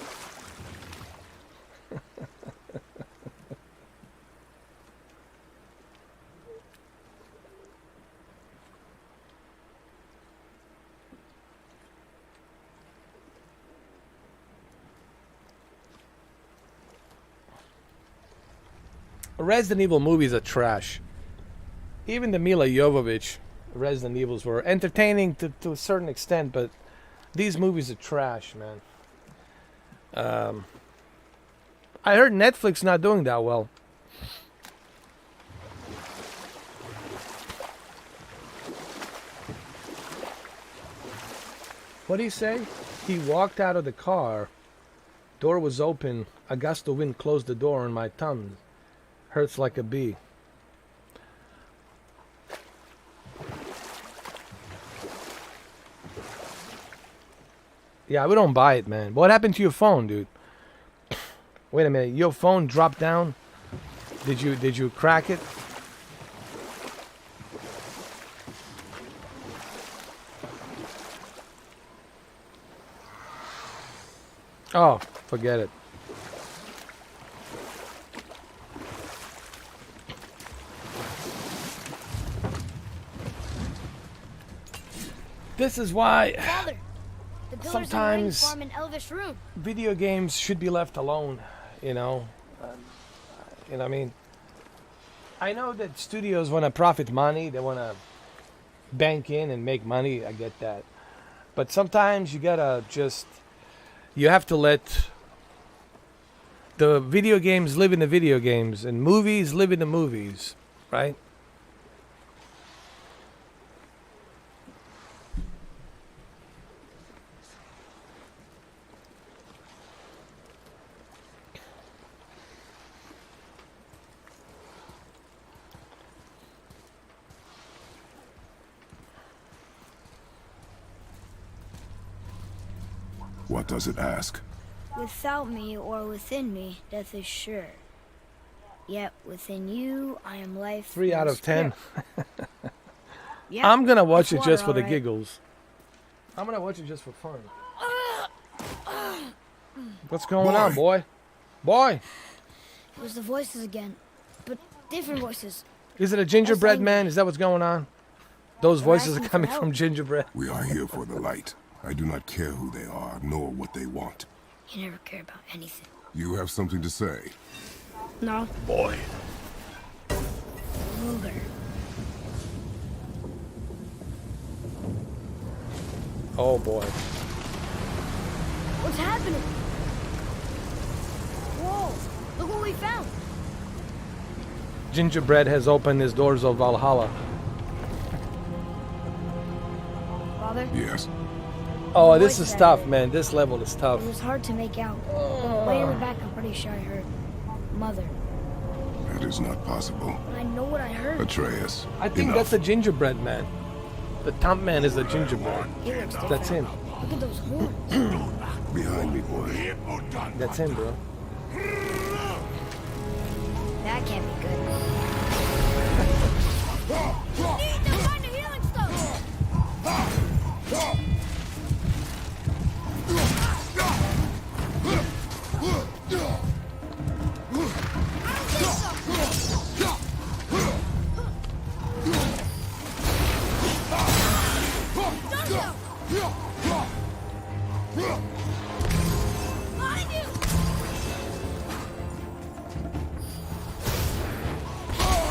Resident Evil movies are trash. Even the Mila Jovovich Resident Evils were entertaining to a certain extent, but these movies are trash, man. I heard Netflix not doing that well. What did he say? He walked out of the car. Door was open. A gust of wind closed the door and my thumb hurts like a bee. Yeah, we don't buy it, man. What happened to your phone, dude? Wait a minute. Your phone dropped down? Did you crack it? Oh, forget it. This is why Father, the pillars sometimes and rings form an elvish rune. video games should be left alone, you know. I mean, I know that studios want to profit money, they want to bank in and make money, I get that. But sometimes you gotta you have to let the video games live in the video games and movies live in the movies, right? What does it ask? Without me or within me, death is sure. Yet within you, I am life. 3 out and of 10. spirit. Yeah, I'm gonna watch it's it just water, for the alright. giggles. I'm gonna watch it just for fun. What's going on, boy? Boy! It was the voices again, but different voices. Is it a gingerbread That's man? Is that what's going on? Those They're voices are asking for coming help. from gingerbread. We are here for the light. I do not care who they are, nor what they want. You never care about anything. You have something to say? No, Boy. Luger. Oh boy. What's happening? Whoa! Look what we found. Gingerbread has opened his doors of Valhalla. Father, Yes. Oh, this is tough, man. This level is tough. it was hard to make out. But way in the back, I'm pretty sure I heard Mother. That is not possible. But I know what I heard. Atreus. I think enough. that's a gingerbread man. The top man is a gingerbread. He looks different. That's him. Look at those horns. Behind me, boy. That's him, bro. That can't be good.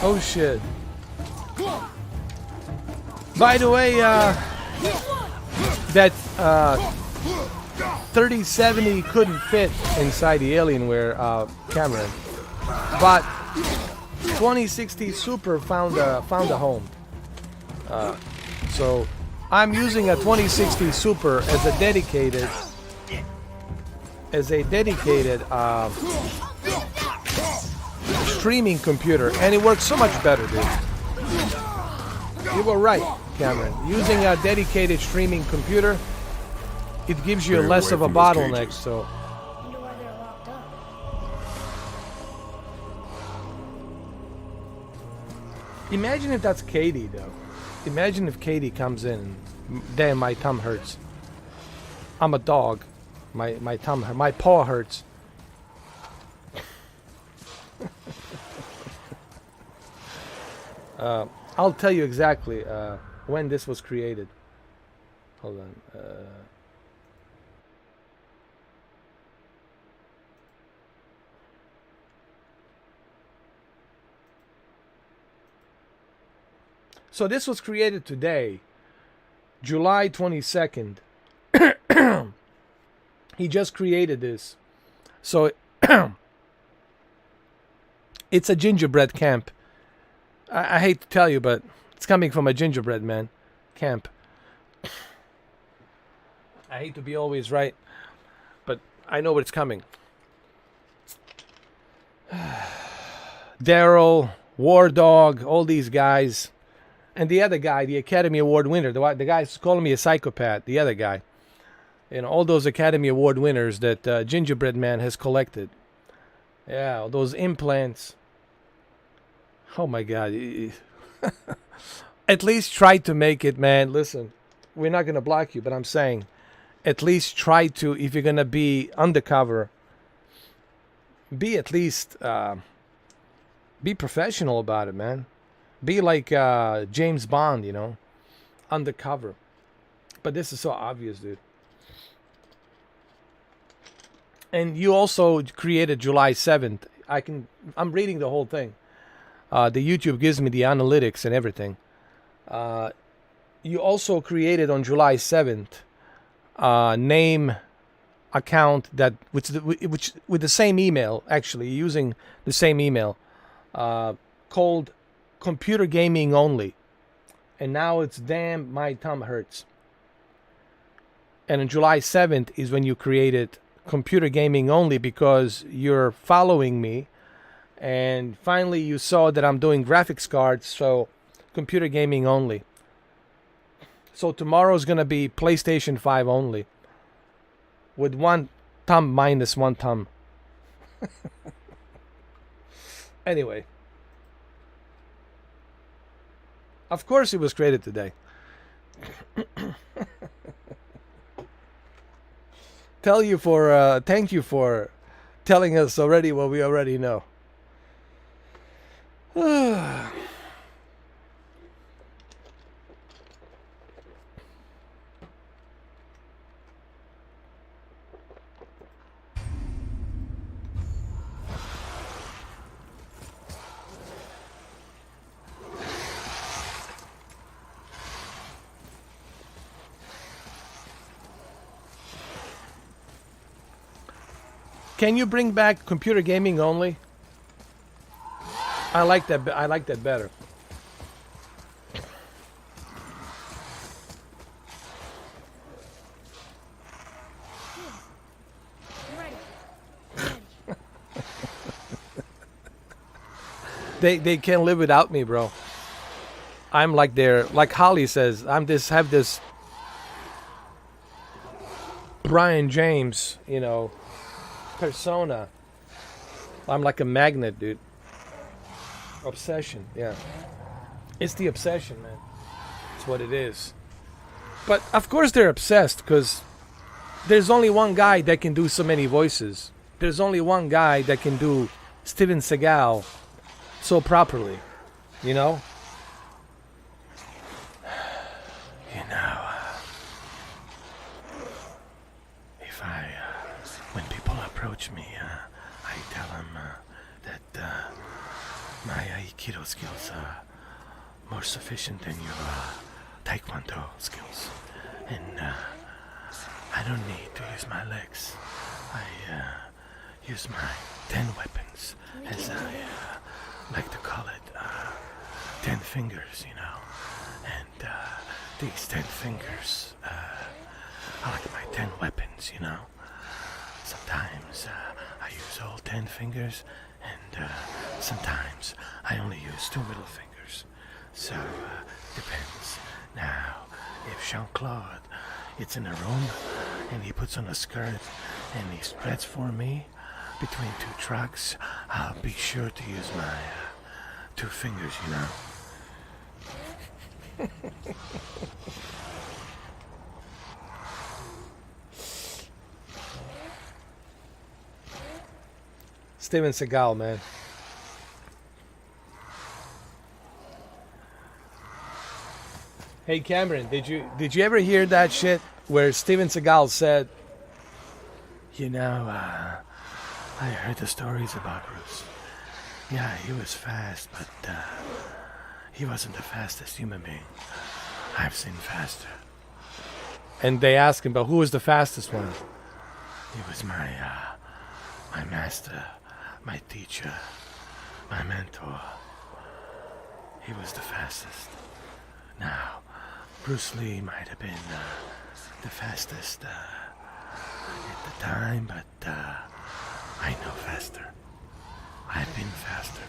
Oh shit. By the way, that 3070 couldn't fit inside the Alienware, Cameron, but 2060 Super found a home. So I'm using a 2060 Super as a dedicated streaming computer, and it works so much better, dude. You were right, Cameron. Using a dedicated streaming computer, it gives you Stay less away of a from those bottleneck. cages. So Wonder why they're locked up. imagine if that's Katie, though. Imagine if Katie comes in. Damn, my thumb hurts. I'm a dog. My paw hurts. I'll tell you exactly when this was created. Hold on. So this was created today, July 22nd. He just created this. So it's a gingerbread camp. I hate to tell you, but it's coming from a gingerbread man camp. I hate to be always right, but I know what's coming. Daryl, War Dog, all these guys, and the other guy, the Academy Award winner, the guy's calling me a psychopath. The other guy, you know, all those Academy Award winners that Gingerbread Man has collected. Yeah, all those implants. Oh my God. At least try to make it, man. Listen, we're not going to block you, but I'm saying at least try to, if you're going to be undercover, be at least, be professional about it, man. Be like James Bond, you know, undercover. But this is so obvious, dude. And you also created July 7th. I'm reading the whole thing. The YouTube gives me the analytics and everything. You also created on July 7th name account that which with the same email, actually using the same email, called Computer Gaming Only, and now it's Damn My Thumb Hurts. And on July 7th is when you created Computer Gaming Only because you're following me. And finally you saw that I'm doing graphics cards, so Computer Gaming Only. So tomorrow's going to be PlayStation 5 only. With one thumb minus one thumb. Anyway. Of course it was created today. Thank you for telling us already what we already know. Can you bring back Computer Gaming Only? I like that. I like that better. They can't live without me, bro. I'm like like Holly says, have this Brian James, you know, persona. I'm like a magnet, dude. Obsession, yeah. It's the obsession, man. It's what it is. But of course they're obsessed because there's only one guy that can do so many voices. There's only one guy that can do Steven Seagal so properly, you know? You know, if when people approach me, I tell them that my Aikido skills are more sufficient than your Taekwondo skills. And I don't need to use my legs. I use my 10 weapons, as I like to call it, 10 fingers, you know. And these 10 fingers are like my 10 weapons, you know. Sometimes I use all 10 fingers, and sometimes I only use 2 middle fingers. So, depends. Now, if Jean-Claude is in a room and he puts on a skirt and he spreads for me between 2 trucks, I'll be sure to use my 2 fingers, you know. Steven Seagal, man. Hey Cameron, did you ever hear that shit where Steven Seagal said, You know, I heard the stories about Bruce. Yeah, he was fast, but he wasn't the fastest human being I've seen faster. and they asked him, but who was the fastest one? He was my master, my teacher, my mentor. He was the fastest. Now, Bruce Lee might have been the fastest at the time, but I know faster. I've been faster.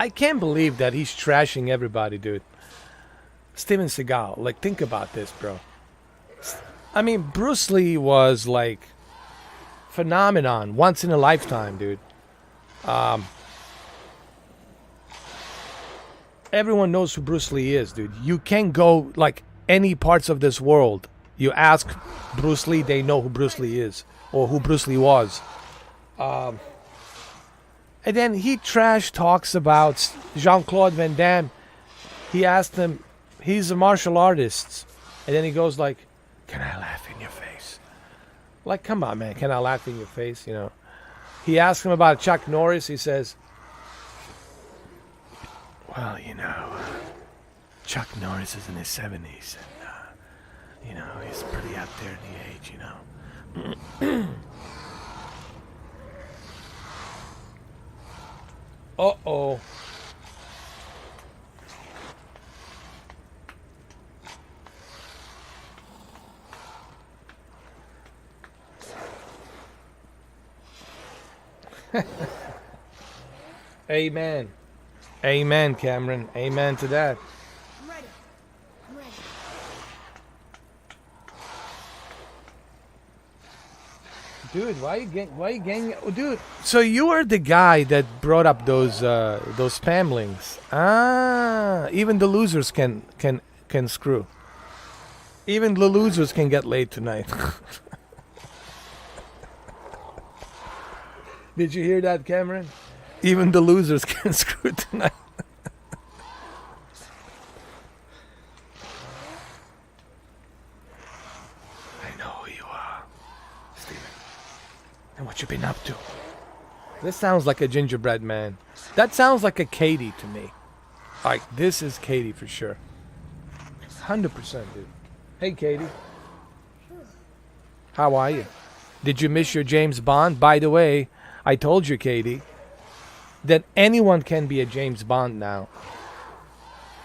I can't believe that he's trashing everybody, dude. Steven Seagal, like, think about this, bro. I mean, Bruce Lee was like phenomenon, once in a lifetime, dude. Everyone knows who Bruce Lee is, dude. You can go like any parts of this world. You ask Bruce Lee, they know who Bruce Lee is or who Bruce Lee was. And then he trash talks about Jean-Claude Van Damme. He asked him, he's a martial artist. And then he goes like, Can I laugh in your face? like, come on, man, can I laugh in your face, you know? He asked him about Chuck Norris. He says, Well, you know, Chuck Norris is in his 70s, and, you know, he's pretty up there in the age, you know. uh-oh. Amen. Amen, Cameron. Amen to that. I'm ready. I'm ready. Dude, why you getting dude, so you are the guy that brought up those spam links. Ah, even the losers can screw. Even the losers can get laid tonight. Did you hear that, Cameron? Even the losers can screw tonight. I know who you are, Steven, and what you've been up to. This sounds like a gingerbread man. That sounds like a Katie to me. Like, this is Katie for sure. 100%, dude. Hey, Katie. How are you? Did you miss your James Bond? By the way, I told you, Katie, that anyone can be a James Bond now.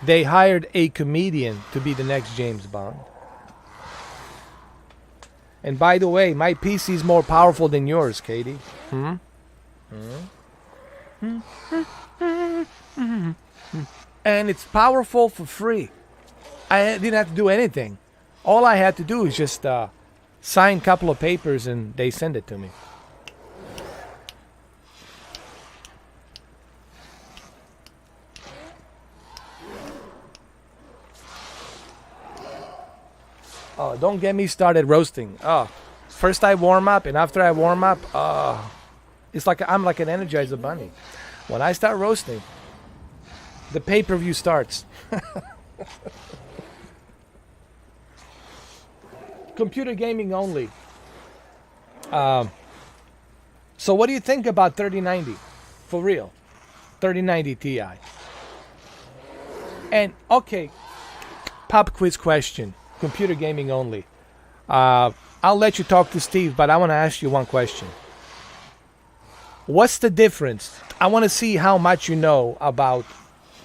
They hired a comedian to be the next James Bond. And by the way, my PC is more powerful than yours, Katie. And it's powerful for free. I didn't have to do anything. All I had to do is just sign a couple of papers and they send it to me. Oh, don't get me started roasting. Oh, first I warm up, and after I warm up, it's like I'm like an Energizer bunny. When I start roasting, the pay-per-view starts. computer gaming only. So what do you think about 3090? For real. 3090 Ti. And, okay, pop quiz question. Computer gaming only. I'll let you talk to Steve, but I want to ask you one question. What's the difference? I want to see how much you know about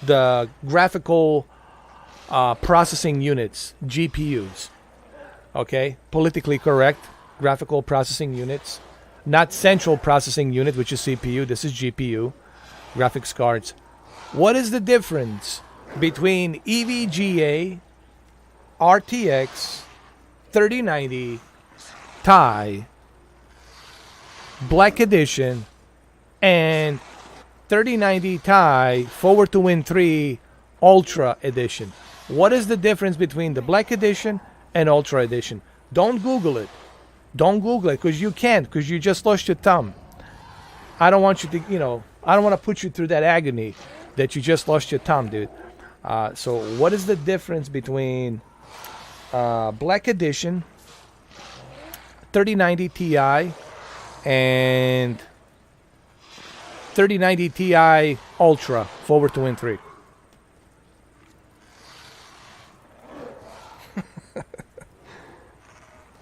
the graphical processing units, GPUs. Okay? Politically correct. Graphical processing units. Not central processing unit, which is CPU. This is GPU. Graphics cards. What is the difference between EVGA RTX 3090 Ti Black Edition and 3090 Ti Forward to Win 3 Ultra Edition? What is the difference between the Black Edition and Ultra Edition? Don't Google it. Don't Google it, because you can't, because you just lost your thumb. I don't want you to, I don't want to put you through that agony that you just lost your thumb, dude. So what is the difference between Black Edition, 3090 Ti, and 3090 Ti Ultra Forward to Win 3?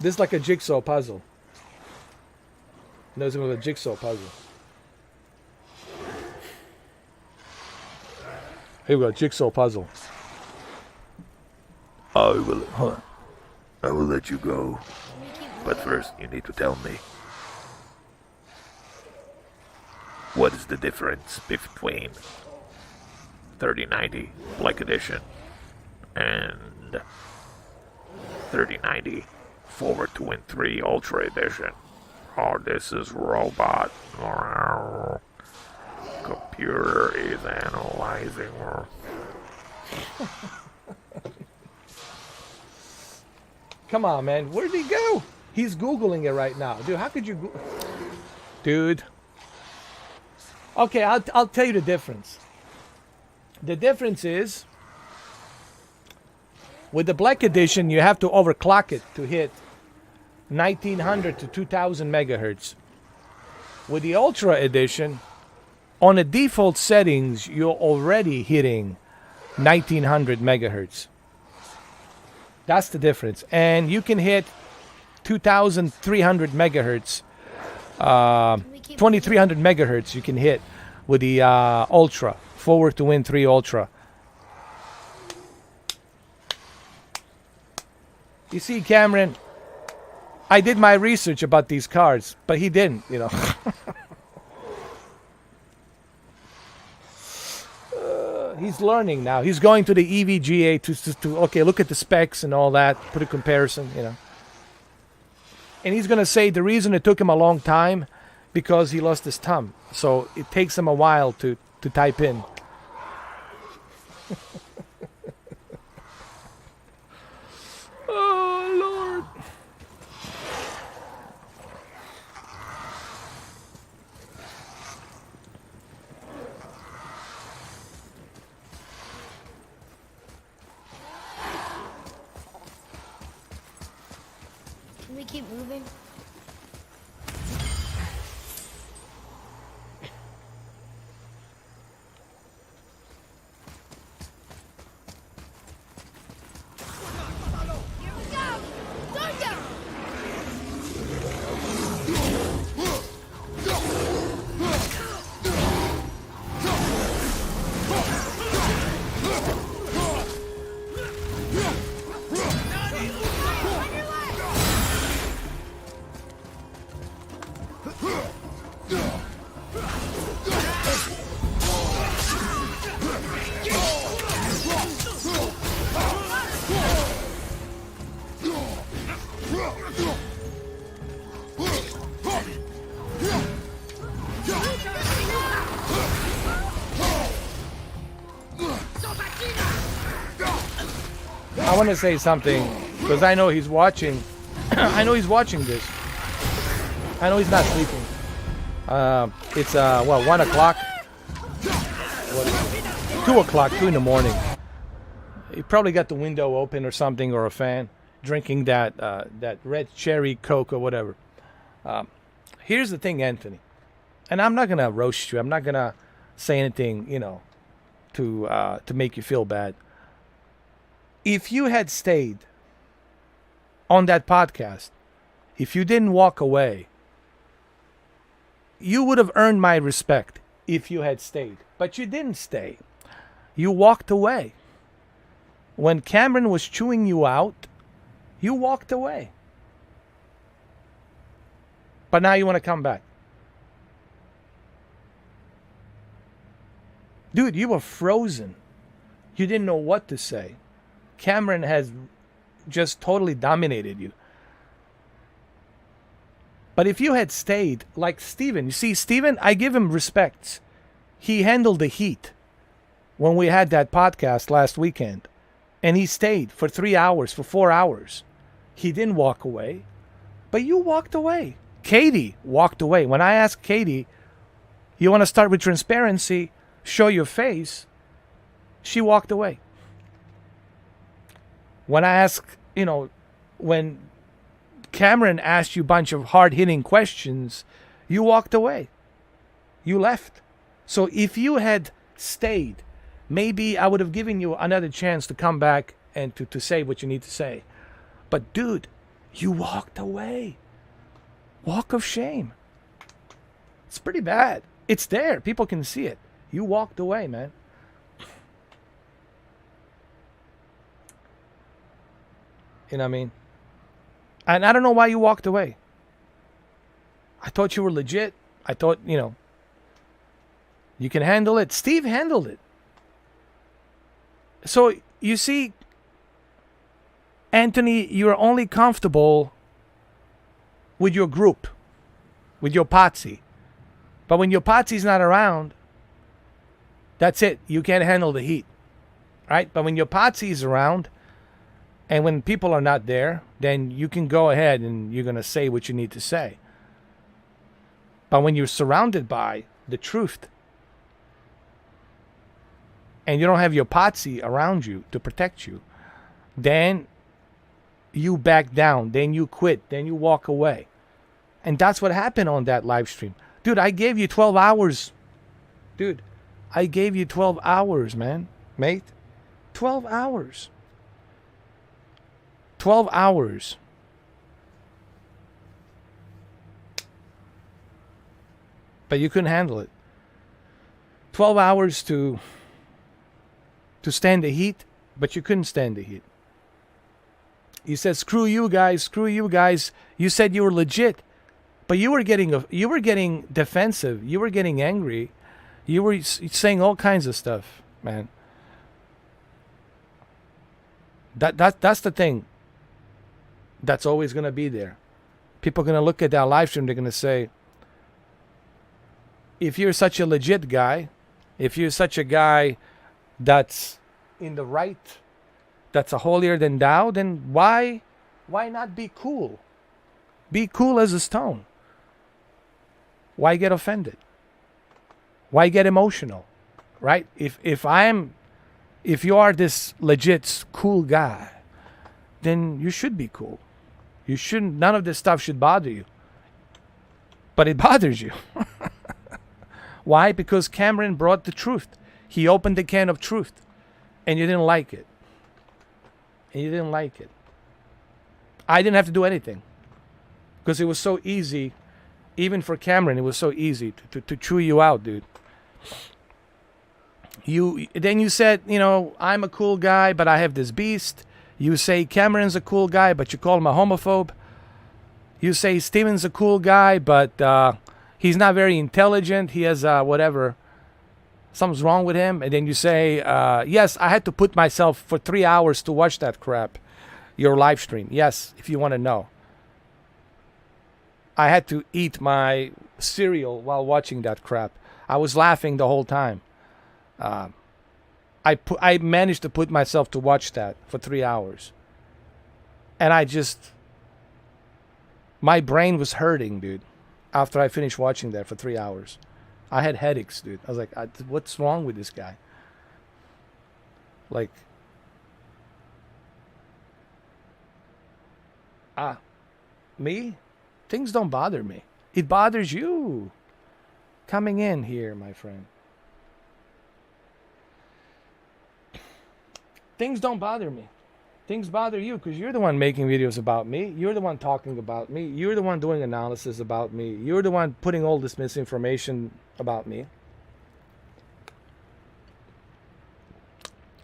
This is like a jigsaw puzzle. No, it's like a jigsaw puzzle. Here we go, jigsaw puzzle. I will let you go. But first, you need to tell me. What is the difference between 3090 Black Edition and 3090 Forward to Win 3 Ultra Edition? Oh, this is robot. Computer is analyzing. Come on, man. Where did he go? He's Googling it right now. Dude, how could you... Dude. Okay, I'll tell you the difference. The difference is, with the Black Edition, you have to overclock it to hit 1900 to 2000 megahertz. With the Ultra Edition, on the default settings, you're already hitting 1900 megahertz. That's the difference. And you can hit 2300 megahertz, 2300 megahertz you can hit with the Ultra, Forward to Win 3 Ultra. You see, Cameron, I did my research about these cards, but he didn't, He's learning now. He's going to the EVGA to okay, look at the specs and all that, put a comparison, And he's going to say the reason it took him a long time because he lost his thumb. So it takes him a while to type in. Oh, Lord. Can we keep moving? I want to say something because I know he's watching. I know he's watching this. I know he's not sleeping. It's 1 o'clock. 2 o'clock, 2 in the morning. He probably got the window open or something, or a fan. drinking that that red cherry Coke or whatever. Here's the thing, Anthony, and I'm not gonna roast you. I'm not gonna say anything, you know, to make you feel bad. If you had stayed on that podcast, if you didn't walk away, you would have earned my respect if you had stayed. But you didn't stay. You walked away. When Cameron was chewing you out, you walked away. But now you want to come back. Dude, you were frozen. You didn't know what to say. Cameron has just totally dominated you. But if you had stayed like Steven, you see, Steven, I give him respect. He handled the heat when we had that podcast last weekend. And he stayed for 3 hours, for 4 hours. He didn't walk away. But you walked away. Katie walked away. When I asked Katie, you want to start with transparency, show your face, she walked away. When I asked, you know, when Cameron asked you a bunch of hard-hitting questions, you walked away. You left. So if you had stayed, maybe I would have given you another chance to come back and to say what you need to say. But dude, you walked away. Walk of shame. It's pretty bad. It's there. People can see it. You walked away, man. You know what I mean? And I don't know why you walked away. I thought you were legit. I thought, you know, you can handle it. Steve handled it. So, you see, Anthony, you're only comfortable with your group, with your posse. But when your potsy's not around, that's it. You can't handle the heat. Right? But when your potsy's around, and when people are not there, then you can go ahead and you're going to say what you need to say. But when you're surrounded by the truth, and you don't have your potsy around you to protect you, then you back down, then you quit, then you walk away. And that's what happened on that live stream. Dude, I gave you 12 hours. Dude, I gave you 12 hours, man. Mate, 12 hours. 12 hours. But you couldn't handle it. 12 hours to stand the heat, but you couldn't stand the heat. You said, screw you guys, screw you guys. You said you were legit, but you were getting defensive. You were getting angry. You were saying all kinds of stuff, man. That's the thing. That's always going to be there. People are going to look at that live stream. They're going to say, if you're such a legit guy, if you're such a guy that's in the right, that's a holier than thou, then why not be cool? Be cool as a stone. Why get offended? Why get emotional? Right? If you are this legit cool guy, then you should be cool. You shouldn't, none of this stuff should bother you. But it bothers you. Why? Because Cameron brought the truth. He opened the can of truth. And you didn't like it. And you didn't like it. I didn't have to do anything. Because it was so easy. Even for Cameron, it was so easy to chew you out, dude. Then you said, you know, I'm a cool guy, but I have this beast. You say Cameron's a cool guy, but you call him a homophobe. You say Steven's a cool guy, but he's not very intelligent. He has whatever. Something's wrong with him. And then you say, yes, I had to put myself for 3 hours to watch that crap. Your live stream. Yes, if you want to know. I had to eat my cereal while watching that crap. I was laughing the whole time. I managed to put myself to watch that for 3 hours. And my brain was hurting, dude, after I finished watching that for 3 hours. I had headaches, dude. I was like, what's wrong with this guy? Like, Me? Things don't bother me. It bothers you. Coming in here, my friend. Things don't bother me. Things bother you because you're the one making videos about me. You're the one talking about me. You're the one doing analysis about me. You're the one putting all this misinformation about me.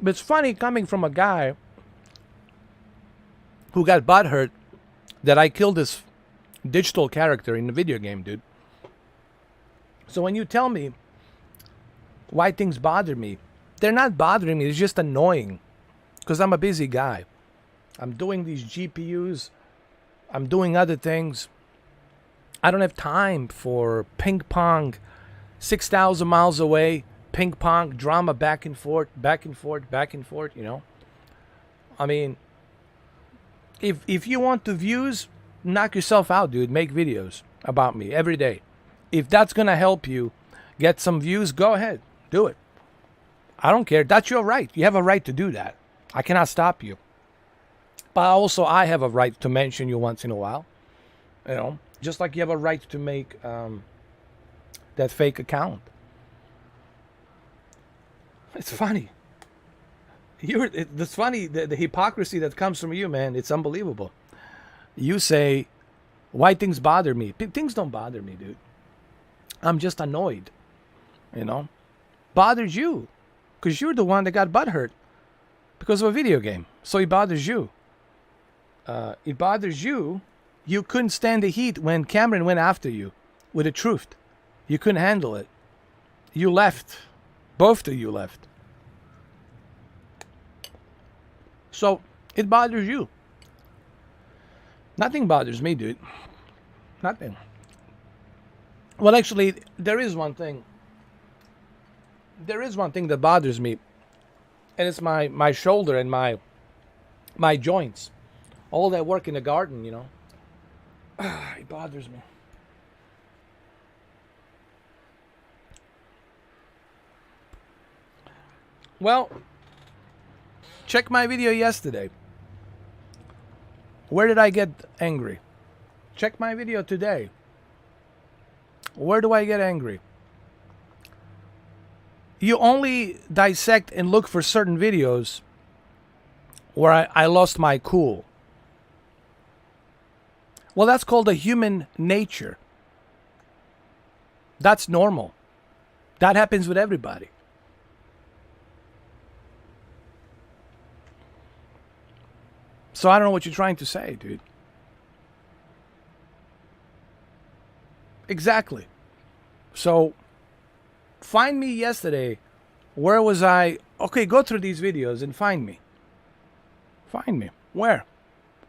But it's funny coming from a guy who got butthurt that I killed this digital character in the video game, dude. So when you tell me why things bother me, they're not bothering me. It's just annoying because I'm a busy guy. I'm doing these GPUs. I'm doing other things. I don't have time for ping pong, 6,000 miles away, ping pong, drama back and forth, back and forth, back and forth, you know. I mean, if you want the views, knock yourself out, dude. Make videos about me every day. If that's going to help you get some views, go ahead. Do it. I don't care. That's your right. You have a right to do that. I cannot stop you. But also, I have a right to mention you once in a while. You know, just like you have a right to make that fake account. It's funny. It's funny, the hypocrisy that comes from you, man. It's unbelievable. You say, why things bother me? Things don't bother me, dude. I'm just annoyed. You know? Bothers you. Because you're the one that got butthurt. Because of a video game. So it bothers you. It bothers you. You couldn't stand the heat when Cameron went after you with the truth. You couldn't handle it. You left. Both of you left. So it bothers you. Nothing bothers me, dude. Nothing. Well, actually, there is one thing. There is one thing that bothers me. And it's my shoulder and my joints. All that work in the garden, you know. It bothers me. Well, check my video yesterday. Where did I get angry? Check my video today. Where do I get angry? You only dissect and look for certain videos where I lost my cool. Well, that's called a human nature. That's normal. That happens with everybody. So I don't know what you're trying to say, dude. Exactly. So find me yesterday. Where was I? Okay, go through these videos and find me. Find me. Where?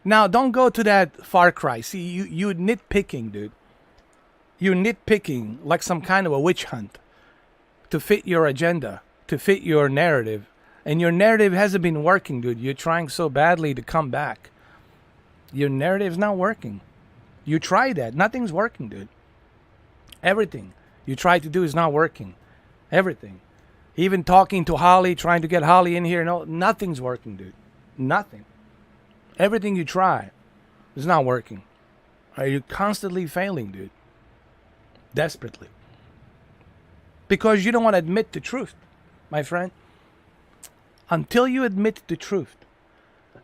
Now, don't go to that Far Cry. See, you nitpicking, dude. You're nitpicking like some kind of a witch hunt to fit your agenda, to fit your narrative. And your narrative hasn't been working, dude. You're trying so badly to come back. Your narrative's not working. You try that. Nothing's working, dude. Everything you try to do is not working. Everything. Even talking to Holly, trying to get Holly in here. No, nothing's working, dude. Nothing. Everything you try is not working. Are you constantly failing, dude? Desperately. Because you don't want to admit the truth, my friend. Until you admit the truth,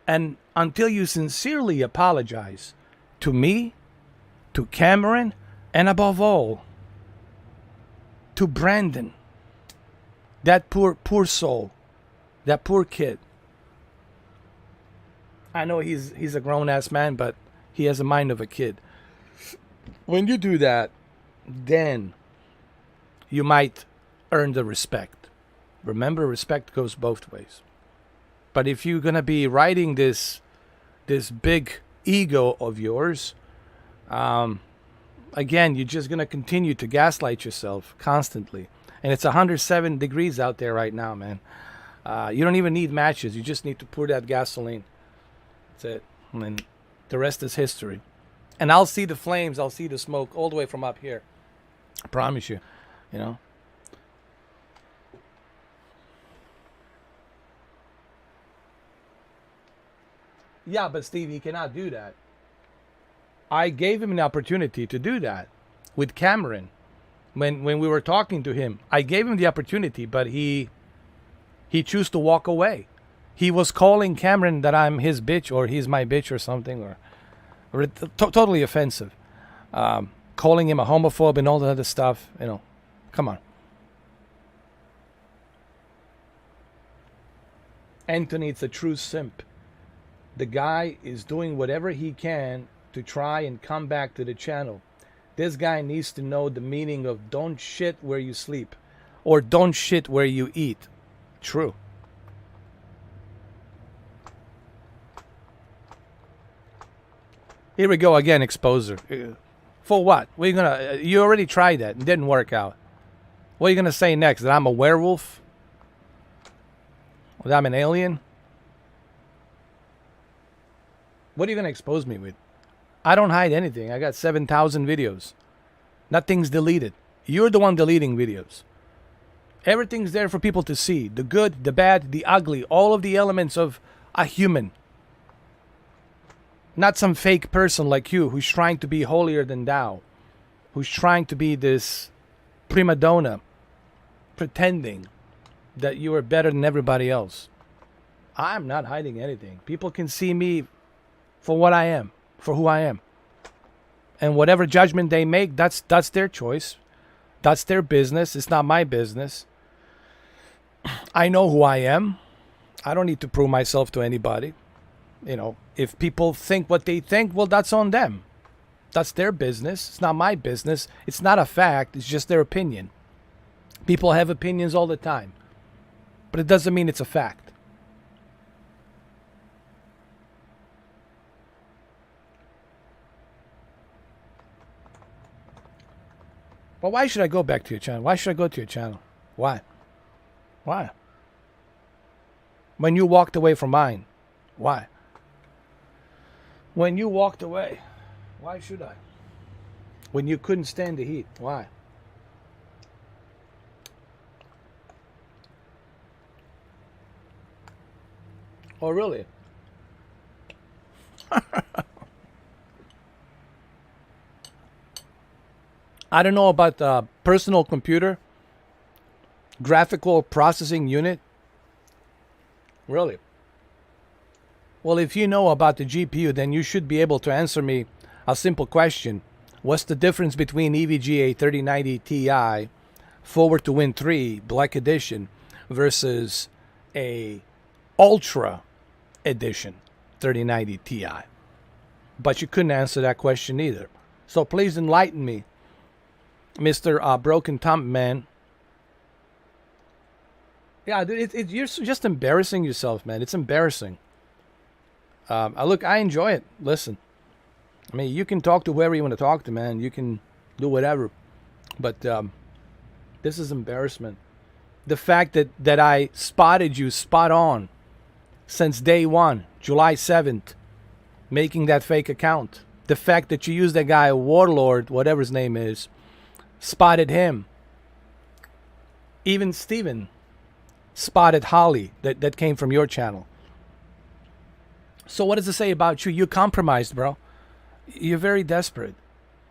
and until you sincerely apologize to me, to Cameron, and above all, to Brandon, that poor soul, that poor kid. I know he's a grown-ass man, but he has a mind of a kid. When you do that, then you might earn the respect. Remember, respect goes both ways. But if you're going to be riding this big ego of yours, again, you're just going to continue to gaslight yourself constantly. And it's 107 degrees out there right now, man. You don't even need matches. You just need to pour that gasoline. That's it. And then the rest is history. And I'll see the flames. I'll see the smoke all the way from up here. I promise you. You know. Yeah, but Steve, he cannot do that. I gave him an opportunity to do that with Cameron. When we were talking to him, I gave him the opportunity, but he chose to walk away. He was calling Cameron that I'm his bitch or he's my bitch or something, or totally offensive. Calling him a homophobe and all that other stuff. You know, come on. Anthony, it's a true simp. The guy is doing whatever he can to try and come back to the channel. This guy needs to know the meaning of don't shit where you sleep or don't shit where you eat. True. Here we go again, exposer. For what? What are you gonna? You already tried that. It didn't work out. What are you gonna say next? That I'm a werewolf? That I'm an alien? What are you gonna expose me with? I don't hide anything. I got 7,000 videos. Nothing's deleted. You're the one deleting videos. Everything's there for people to see. The good, the bad, the ugly. All of the elements of a human. Not some fake person like you who's trying to be holier than thou. Who's trying to be this prima donna. Pretending that you are better than everybody else. I'm not hiding anything. People can see me for what I am. For who I am. And whatever judgment they make, that's their choice. That's their business. It's not my business. I know who I am. I don't need to prove myself to anybody. You know, if people think what they think, well, that's on them. That's their business. It's not my business. It's not a fact. It's just their opinion. People have opinions all the time. But it doesn't mean it's a fact. But why should I go back to your channel? Why should I go to your channel? Why? Why? When you walked away from mine. Why? When you walked away. Why should I? When you couldn't stand the heat. Why? Oh, really? I don't know about the personal computer, graphical processing unit. Really? Well, if you know about the GPU, then you should be able to answer me a simple question. What's the difference between EVGA 3090 Ti Forward to Win 3 Black Edition versus a Ultra Edition 3090 Ti? But you couldn't answer that question either. So please enlighten me, Mr. Broken Thumb Man. Yeah, dude, you're just embarrassing yourself, man. It's embarrassing. Look, I enjoy it. Listen, I mean, you can talk to whoever you want to talk to, man. You can do whatever. But this is embarrassment. The fact that I spotted you spot on since day one, July 7th, making that fake account. The fact that you used that guy, Warlord, whatever his name is, spotted him. Even Steven spotted Holly that came from your channel. So what does it say about you? You're compromised, bro. You're very desperate.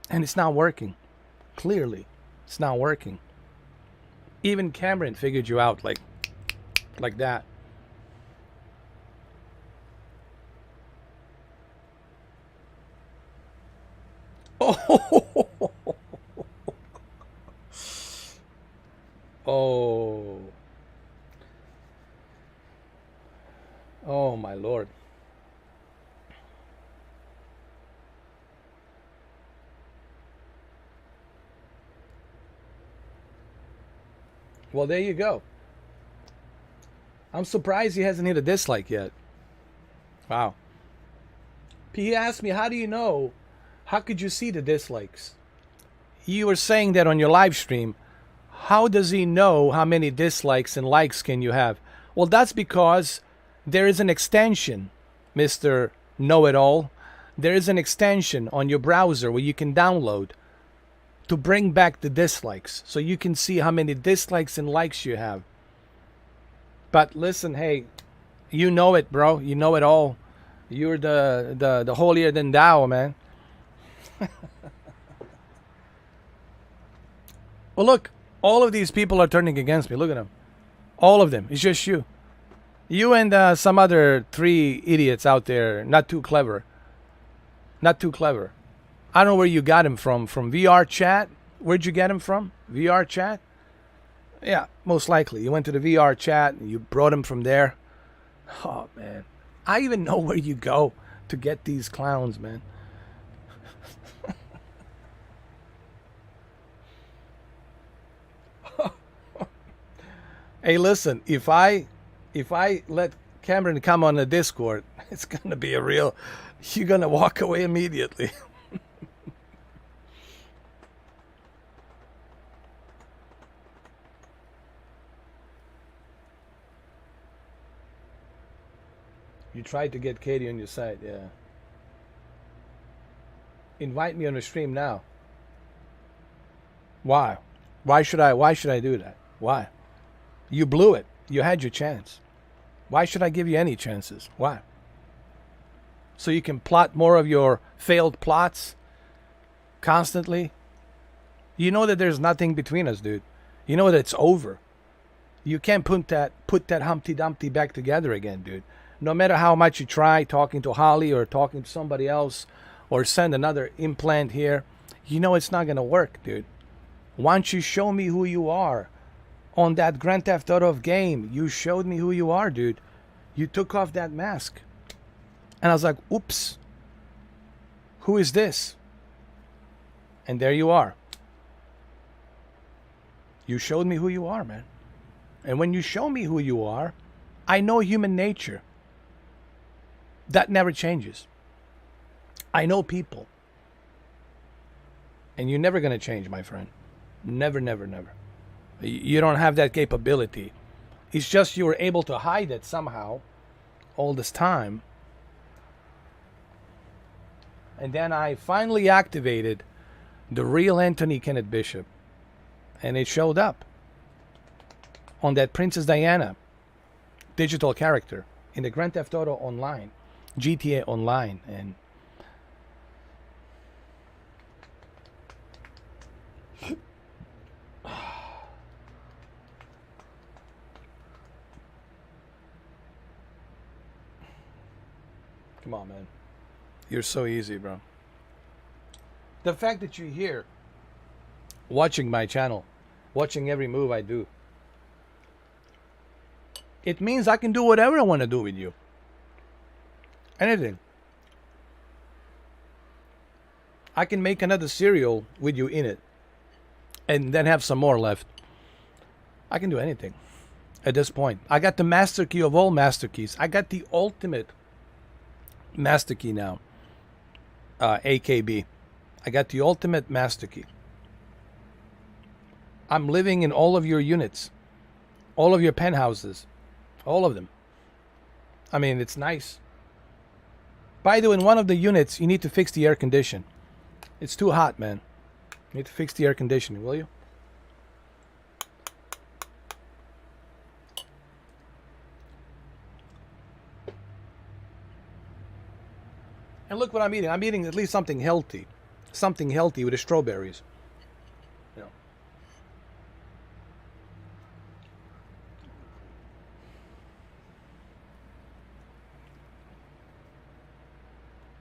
And it's not working. Clearly, it's not working. Even Cameron figured you out like that. Oh. Oh. Oh, my Lord. Well, there you go. I'm surprised he hasn't hit a dislike yet. Wow. He asked me, how do you know? How could you see the dislikes? You were saying that on your live stream. How does he know how many dislikes and likes can you have? Well, that's because there is an extension, Mr. Know-It-All. There is an extension on your browser where you can download to bring back the dislikes, so you can see how many dislikes and likes you have. But listen, hey, you know it, bro. You know it all. You're the holier than thou, man. Well, look, all of these people are turning against me. Look at them. All of them. It's just you. You and some other 3 idiots out there. Not too clever. Not too clever. I don't know where you got him from. From VR chat? Where'd you get him from? VR chat? Yeah, most likely. You went to the VR chat and you brought him from there. Oh, man. I even know where you go to get these clowns, man. Hey, listen, if I let Cameron come on the Discord, it's gonna be a real. You're gonna walk away immediately. You tried to get Katie on your side, yeah. Invite me on the stream now. Why? Why should I do that? Why? You blew it. You had your chance. Why should I give you any chances? Why? So you can plot more of your failed plots constantly? You know that there's nothing between us, dude. You know that it's over. You can't put that Humpty Dumpty back together again, dude. No matter how much you try talking to Holly or talking to somebody else or send another implant here, you know it's not going to work, dude. Once you show me who you are, on that Grand Theft Auto game, you showed me who you are, dude. You took off that mask. And I was like, oops. Who is this? And there you are. You showed me who you are, man. And when you show me who you are, I know human nature. That never changes. I know people. And you're never going to change, my friend. Never, never, never. You don't have that capability. It's just you were able to hide it somehow all this time. And then I finally activated the real Anthony Kenneth Bishop. And it showed up on that Princess Diana digital character in the Grand Theft Auto Online, GTA Online. And come on, man. You're so easy, bro. The fact that you're here watching my channel, watching every move I do, it means I can do whatever I want to do with you. Anything. I can make another cereal with you in it and then have some more left. I can do anything at this point. I got the master key of all master keys. I got the ultimate master key now. AKB. I got the ultimate master key. I'm living in all of your units, all of your penthouses, all of them. I mean, it's nice. By the way, in one of the units, you need to fix the air condition. It's too hot, man. You need to fix the air conditioning, will you? And look what I'm eating. I'm eating at least something healthy. Something healthy with the strawberries. You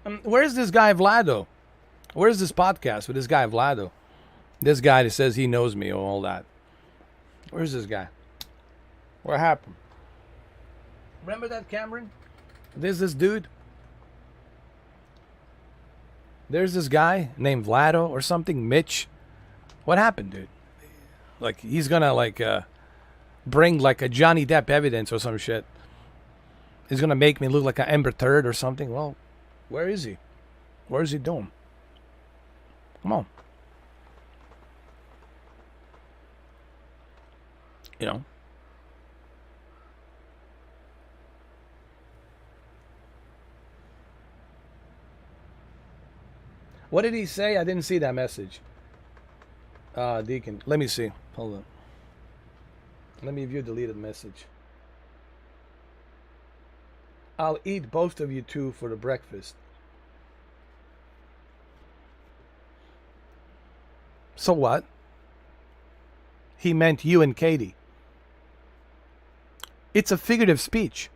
know. Where's this guy Vlado? Where's this podcast with this guy Vlado? This guy that says he knows me and all that. Where's this guy? What happened? Remember that, Cameron? There's this dude. There's this guy named Vlado or something, Mitch. What happened, dude? Like, he's gonna, bring, like, a Johnny Depp evidence or some shit. He's gonna make me look like an Ember Third or something. Well, where is he? Where is he doing? Come on. You know. What did he say? I didn't see that message. Deacon. Let me see. Hold on. Let me view deleted message. I'll eat both of you two for the breakfast. So what? He meant you and Katie. It's a figurative speech.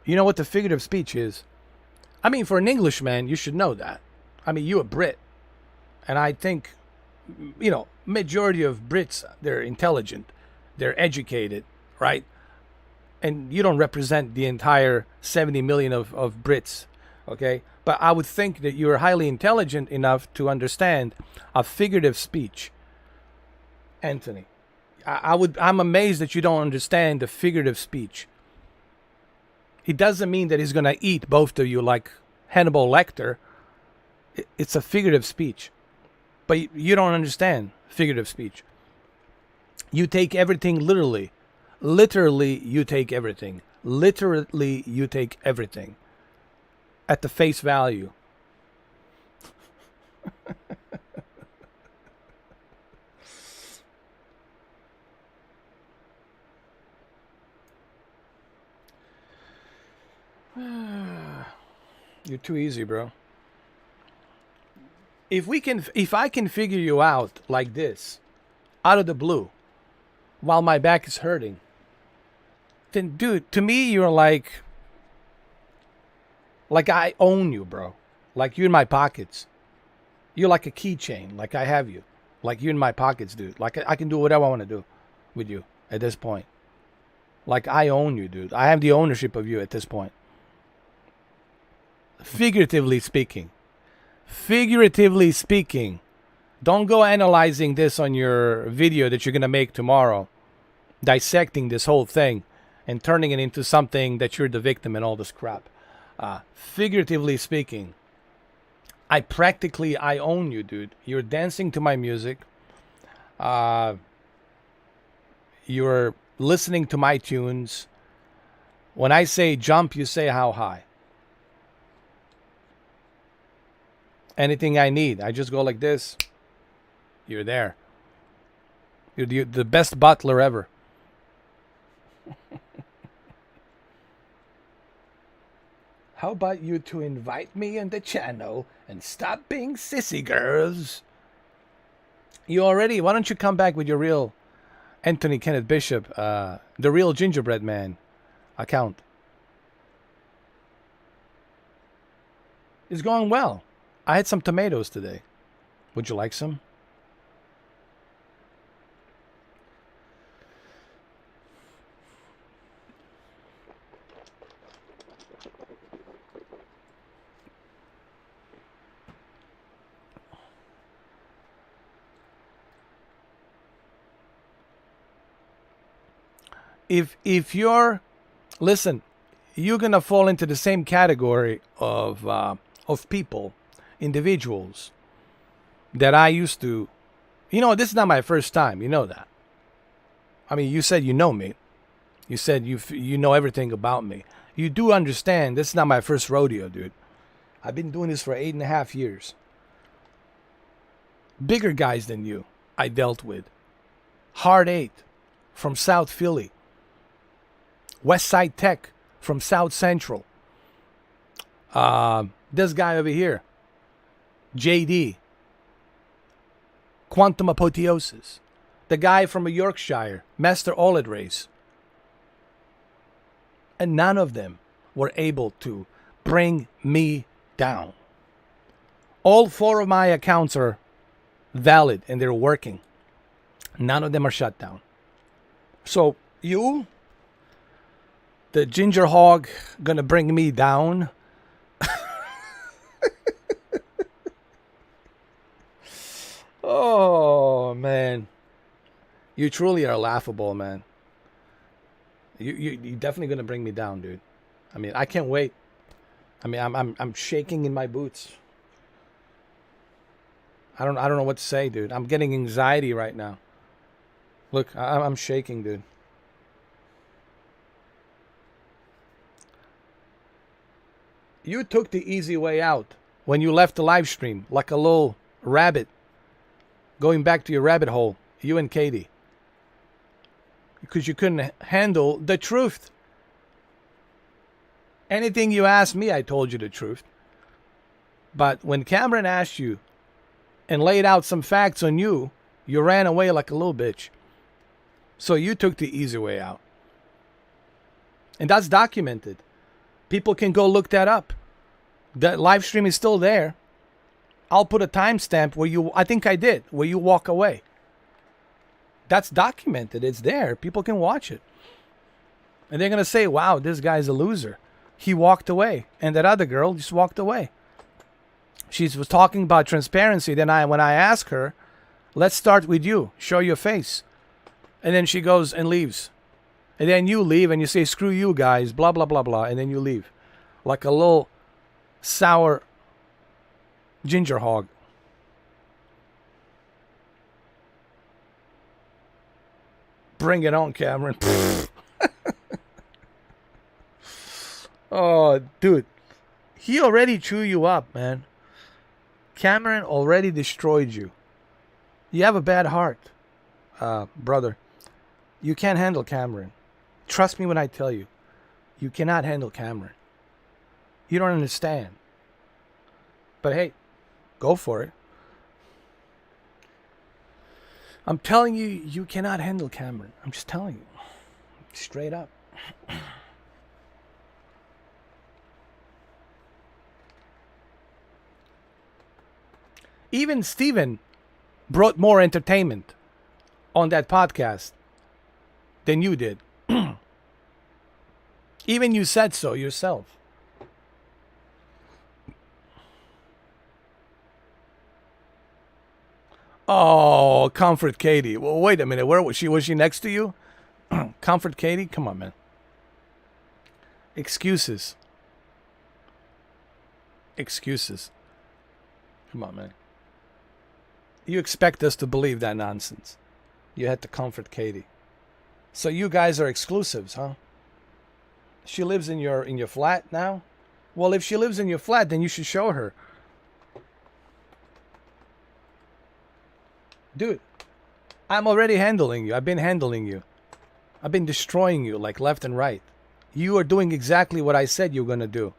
You know what the figurative speech is? I mean, for an Englishman, you should know that. I mean, you're a Brit. And I think, you know, majority of Brits, they're intelligent. They're educated, right? And you don't represent the entire 70 million of Brits, okay? But I would think that you're highly intelligent enough to understand a figurative speech. Anthony, I'm amazed that you don't understand the figurative speech. It doesn't mean that he's going to eat both of you like Hannibal Lecter. It's a figurative speech. But you don't understand figurative speech. You take everything literally. Literally, you take everything. Literally, you take everything. At the face value. You're too easy, bro. If I can figure you out like this, out of the blue, while my back is hurting, then dude, to me you're like I own you, bro. Like you're in my pockets. You're like a keychain, like I have you. Like you're in my pockets, dude. Like I can do whatever I want to do with you at this point. Like I own you, dude. I have the ownership of you at this point. Figuratively speaking. Figuratively speaking. Don't go analyzing this on your video that you're going to make tomorrow. Dissecting this whole thing and turning it into something that you're the victim and all this crap. Figuratively speaking, I own you, dude. You're dancing to my music. You're listening to my tunes. When I say jump, you say how high. Anything I need, I just go like this. You're there. You're the best butler ever. How about you to invite me on the channel and stop being sissy girls? Why don't you come back with your real Anthony Kenneth Bishop, the real gingerbread man account? It's going well. I had some tomatoes today. Would you like some? If you're, listen, you're gonna fall into the same category of people, individuals that I used to. You know, this is not my first time. You know that. I mean, you said you know me. You said you know everything about me. You do understand this is not my first rodeo, dude. I've been doing this for 8.5 years. Bigger guys than you I dealt with. Hard 8 from South Philly. West Side Tech from South Central. This guy over here. JD. Quantum Apotheosis. The guy from Yorkshire. Master Oled Race. And none of them were able to bring me down. All 4 of my accounts are valid and they're working. None of them are shut down. So you, the ginger hog, gonna bring me down? Oh man, you truly are laughable, man. You definitely gonna bring me down, dude. I mean, I can't wait. I mean, I'm shaking in my boots. I don't know what to say, dude. I'm getting anxiety right now. Look, I'm shaking, dude. You took the easy way out when you left the live stream like a little rabbit going back to your rabbit hole, you and Katie. Because you couldn't handle the truth. Anything you asked me, I told you the truth. But when Cameron asked you and laid out some facts on you, You ran away like a little bitch. So you took the easy way out. And that's documented. People can go look that up. That live stream is still there. I'll put a timestamp where you, I think I did, where you walk away. That's documented. It's there. People can watch it. And they're going to say, wow, this guy's a loser. He walked away. And that other girl just walked away. She was talking about transparency. Then when I asked her, let's start with you. Show your face. And then she goes and leaves. And then you leave and you say, screw you guys, blah, blah, blah, blah. And then you leave. Like a little sour ginger hog. Bring it on, Cameron. Oh, dude. He already chewed you up, man. Cameron already destroyed you. You have a bad heart, brother. You can't handle Cameron. Trust me when I tell you. You cannot handle Cameron. You don't understand. But hey, go for it. I'm telling you, you cannot handle Cameron. I'm just telling you. Straight up. Even Steven brought more entertainment on that podcast than you did. Even you said so yourself. Oh, Comfort Katie. Well, wait a minute. Where was she? Was she next to you? Comfort Katie? Come on, man. Excuses. Excuses. Come on, man. You expect us to believe that nonsense. You had to comfort Katie. So you guys are exclusives, huh? She lives in your flat now? Well, if she lives in your flat, then you should show her. Dude, I'm already handling you. I've been handling you. I've been destroying you like left and right. You are doing exactly what I said you were going to do.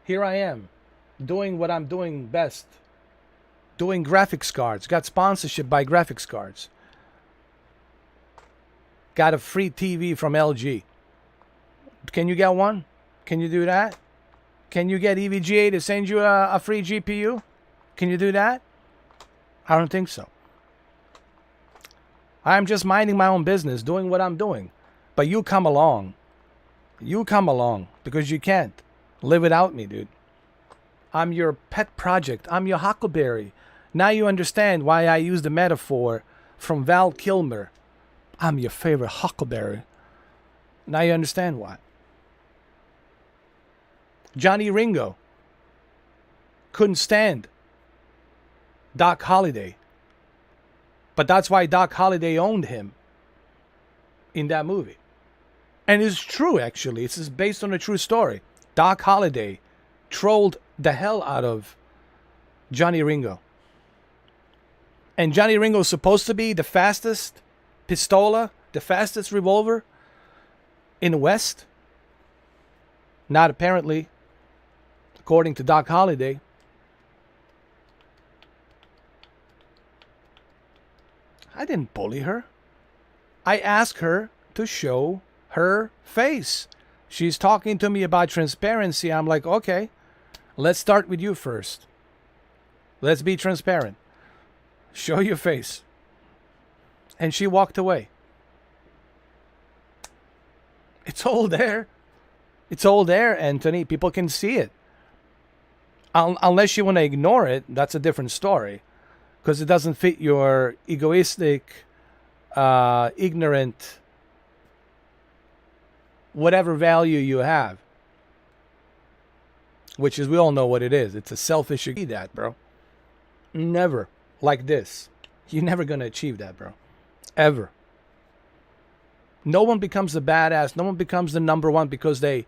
Here I am, doing what I'm doing best. Doing graphics cards. Got sponsorship by graphics cards. Got a free TV from LG. Can you get one? Can you do that? Can you get EVGA to send you a free GPU? Can you do that? I don't think so. I'm just minding my own business, doing what I'm doing. But you come along. You come along because you can't live without me, dude. I'm your pet project. I'm your huckleberry. Now you understand why I use the metaphor from Val Kilmer. I'm your favorite huckleberry. Now you understand why. Johnny Ringo couldn't stand Doc Holliday. But that's why Doc Holliday owned him in that movie. And it's true, actually. This is based on a true story. Doc Holliday trolled the hell out of Johnny Ringo. And Johnny Ringo is supposed to be the fastest pistola, the fastest revolver in the West. Not apparently, according to Doc Holliday. I didn't bully her. I asked her to show her face. She's talking to me about transparency. I'm like, okay, let's start with you first. Let's be transparent. Show your face. And she walked away. It's all there. It's all there, Anthony. People can see it. Unless you want to ignore it, that's a different story. Because it doesn't fit your egoistic, ignorant, whatever value you have. Which is, we all know what it is. It's a selfish, that, bro. Never. Like this. You're never going to achieve that, bro. Ever. No one becomes a badass. No one becomes the number one because they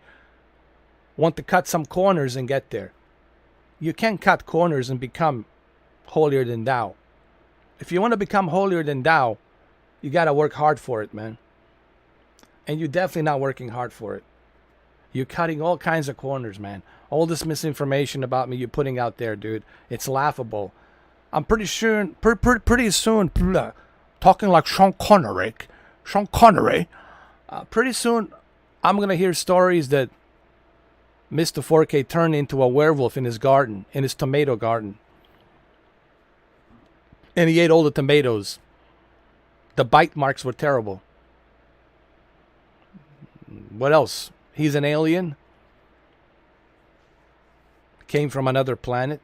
want to cut some corners and get there. You can't cut corners and become holier than thou. If you want to become holier than thou, you got to work hard for it, man. And you're definitely not working hard for it. You're cutting all kinds of corners, man. All this misinformation about me you're putting out there, dude. It's laughable. I'm pretty sure, pretty soon, talking like Sean Connery. Sean Connery. Pretty soon, I'm going to hear stories that Mr. 4K turned into a werewolf in his garden, in his tomato garden. And he ate all the tomatoes. The bite marks were terrible. What else? He's an alien. Came from another planet.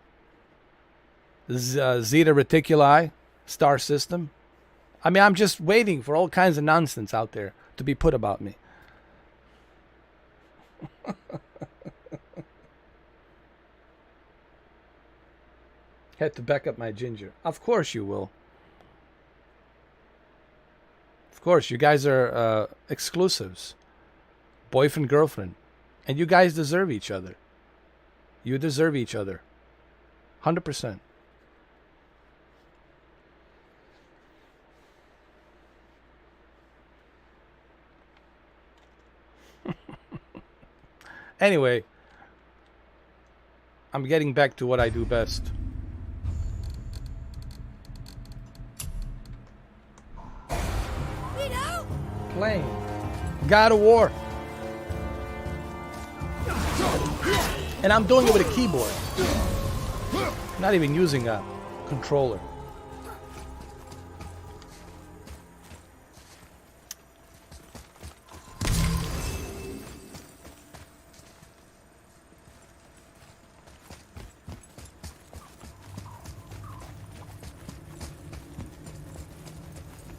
Zeta Reticuli, star system. I mean, I'm just waiting for all kinds of nonsense out there to be put about me. Had to back up my ginger. Of course you will. Of course, you guys are exclusives. Boyfriend, girlfriend. And you guys deserve each other. You deserve each other. 100%. Anyway, I'm getting back to what I do best. Playing God of War. And I'm doing it with a keyboard. Not even using a controller.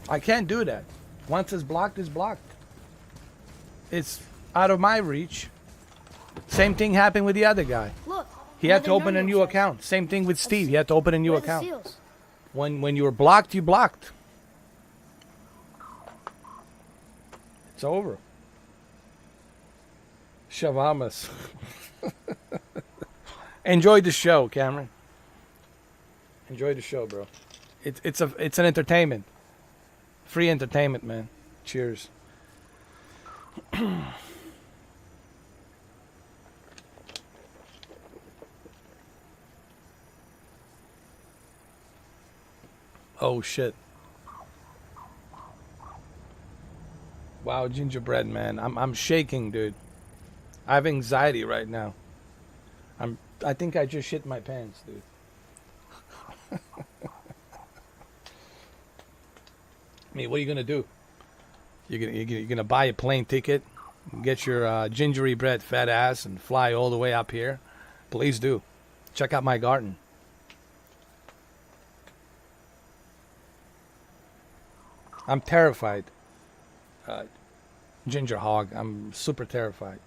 I can't do that. Once it's blocked, it's blocked. It's out of my reach. Same thing happened with the other guy. Look, He had to open a new account. Same thing with Steve. He had to open a new where's the account. seals? When you were blocked, you blocked. It's over. Shavamas. Enjoy the show, Cameron. Enjoy the show, bro. It's an entertainment. Free entertainment, man. Cheers. Oh shit. Wow, gingerbread, man. I'm shaking, dude. I have anxiety right now. I think I just shit my pants, dude. I mean, what are you gonna do? You're gonna buy a plane ticket, get your gingery bread fat ass, and fly all the way up here? Please do. Check out my garden. I'm terrified. Ginger hog. I'm super terrified.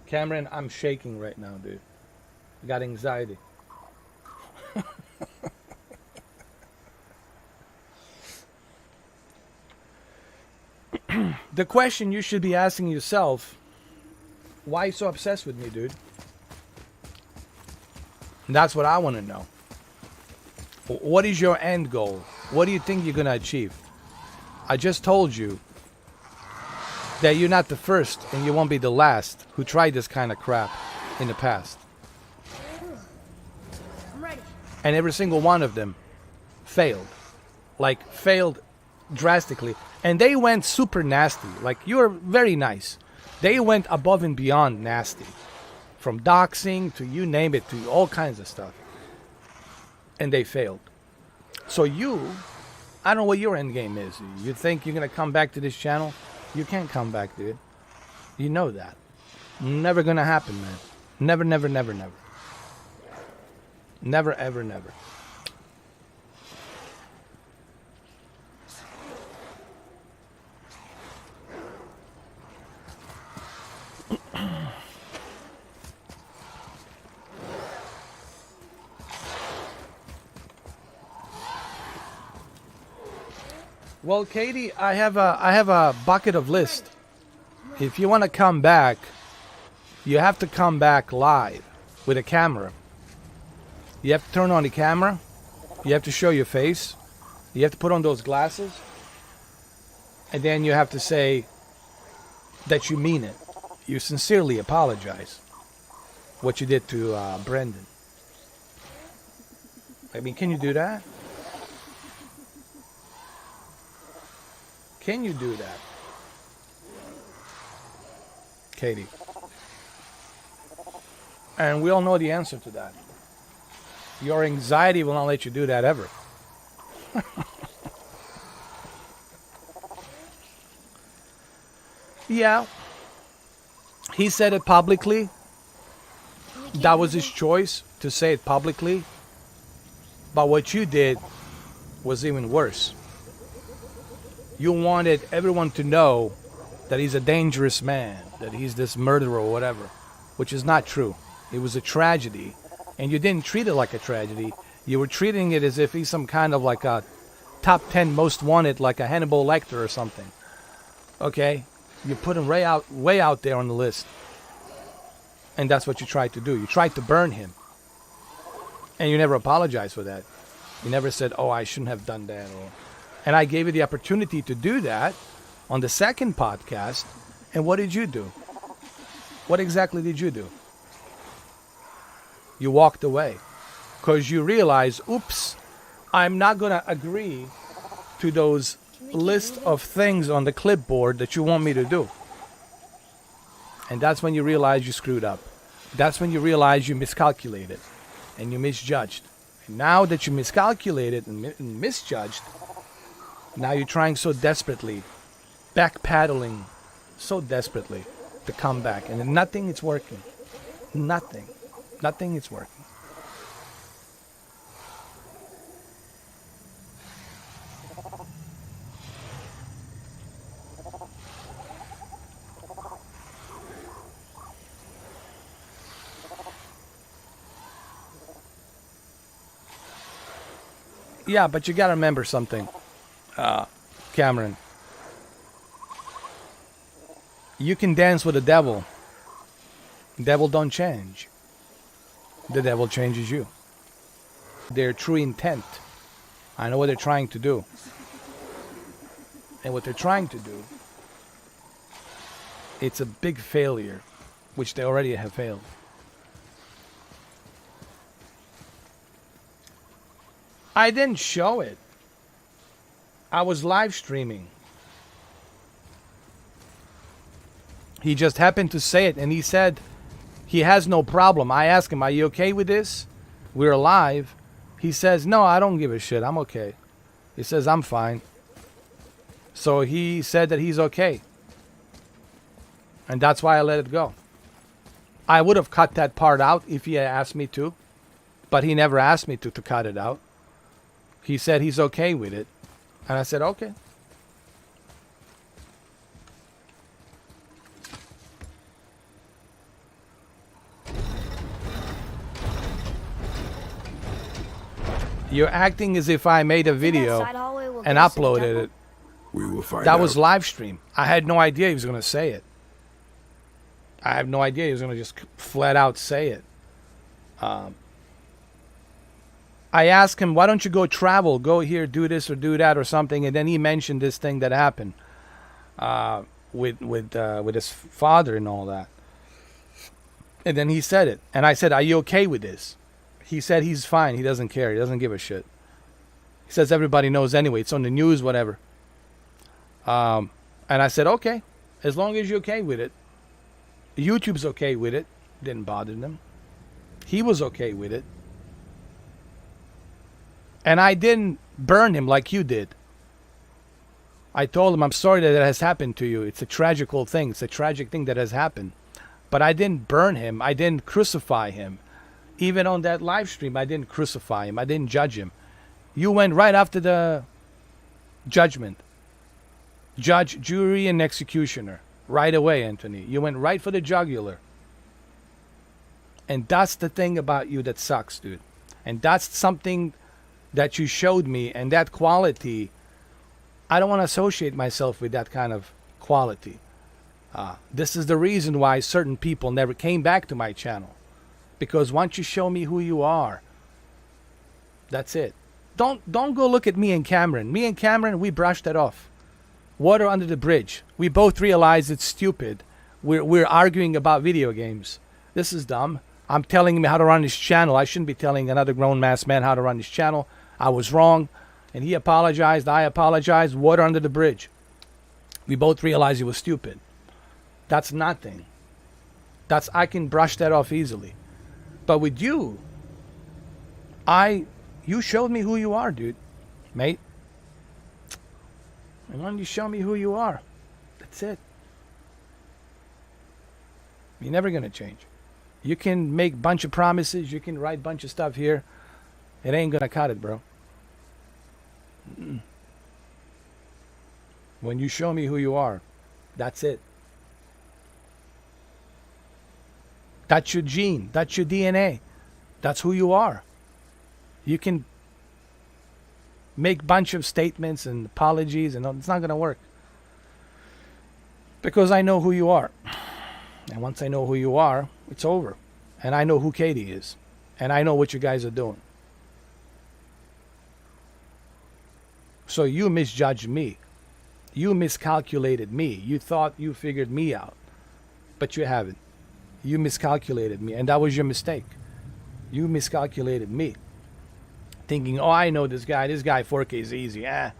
Cameron, I'm shaking right now, dude. I got anxiety. The question you should be asking yourself, why are you so obsessed with me, dude? And that's what I want to know. What is your end goal? What do you think you're going to achieve? I just told you that you're not the first and you won't be the last who tried this kind of crap in the past. I'm ready. And every single one of them failed. Like, failed drastically. And they went super nasty. Like, you're very nice. They went above and beyond nasty. From doxing to you name it, to all kinds of stuff. And they failed. So you, I don't know what your end game is. You think you're going to come back to this channel? You can't come back, dude. You know that. Never going to happen, man. Never, never, never, never. Never, ever, never. Well, Katie, I have a bucket of list. If you want to come back, you have to come back live with a camera. You have to turn on the camera. You have to show your face. You have to put on those glasses. And then you have to say that you mean it. You sincerely apologize. What you did to Brendan. I mean, can you do that? Can you do that? Katie. And we all know the answer to that. Your anxiety will not let you do that ever. Yeah. He said it publicly. That was his choice to say it publicly. But what you did was even worse. You wanted everyone to know that he's a dangerous man, that he's this murderer or whatever, which is not true. It was a tragedy, and you didn't treat it like a tragedy. You were treating it as if he's some kind of like a top 10 most wanted, like a Hannibal Lecter or something. Okay? You put him way out there on the list. And that's what you tried to do. You tried to burn him. And you never apologized for that. You never said, oh, I shouldn't have done that. And I gave you the opportunity to do that on the second podcast. And what did you do? What exactly did you do? You walked away. Because you realized, oops, I'm not going to agree to those list of things on the clipboard that you want me to do. And that's when you realize you screwed up. That's when you realize you miscalculated and you misjudged. And now that you miscalculated and misjudged, now you're trying so desperately, backpedaling so desperately to come back. And nothing is working. Nothing is working. Yeah, but you gotta remember something, Cameron. You can dance with the devil. The devil don't change. The devil changes you. Their true intent. I know what they're trying to do. And what they're trying to do, it's a big failure, which they already have failed. I didn't show it. I was live streaming. He just happened to say it, and he said he has no problem. I asked him, are you okay with this? We're live. He says, no, I don't give a shit. I'm okay. He says, I'm fine. So he said that he's okay. And that's why I let it go. I would have cut that part out if he had asked me to, but he never asked me to cut it out. He said he's okay with it. And I said, okay. You're acting as if I made a video and uploaded it. We will find out. That was live stream. I had no idea he was going to say it. I have no idea he was going to just flat out say it. I asked him, why don't you go travel, go here, do this or do that or something, and then he mentioned this thing that happened with his father and all that. And then he said it, and I said, are you okay with this? He said he's fine, he doesn't care, he doesn't give a shit. He says everybody knows anyway, it's on the news, whatever. And I said, okay, as long as you're okay with it. YouTube's okay with it, didn't bother them. He was okay with it. And I didn't burn him like you did. I told him, I'm sorry that it has happened to you. It's a tragical thing. It's a tragic thing that has happened. But I didn't burn him. I didn't crucify him. Even on that live stream, I didn't crucify him. I didn't judge him. You went right after the judgment. Judge, jury, and executioner. Right away, Anthony. You went right for the jugular. And that's the thing about you that sucks, dude. And that's something that you showed me, and that quality, I don't want to associate myself with that kind of quality. This is the reason why certain people never came back to my channel. Because once you show me who you are, that's it. Don't go look at me and Cameron. Me and Cameron, we brushed that off. Water under the bridge. We both realize it's stupid. We're arguing about video games. This is dumb. I'm telling him how to run his channel. I shouldn't be telling another grown-ass man how to run his channel. I was wrong, and he apologized. I apologized. Water under the bridge. We both realized it was stupid. That's nothing. I can brush that off easily. But with you, you showed me who you are, dude, mate. And when you show me who you are, that's it. You're never gonna change. You can make a bunch of promises, you can write a bunch of stuff here. It ain't gonna cut it, bro. When you show me who you are, that's it. That's your gene. That's your DNA. That's who you are. You can make a bunch of statements and apologies, and it's not going to work. Because I know who you are. And once I know who you are, it's over. And I know who Katie is. And I know what you guys are doing. So you misjudged me. You miscalculated me. You thought you figured me out. But you haven't. You miscalculated me. And that was your mistake. You miscalculated me. Thinking, oh, I know this guy. This guy 4K is easy. Yeah.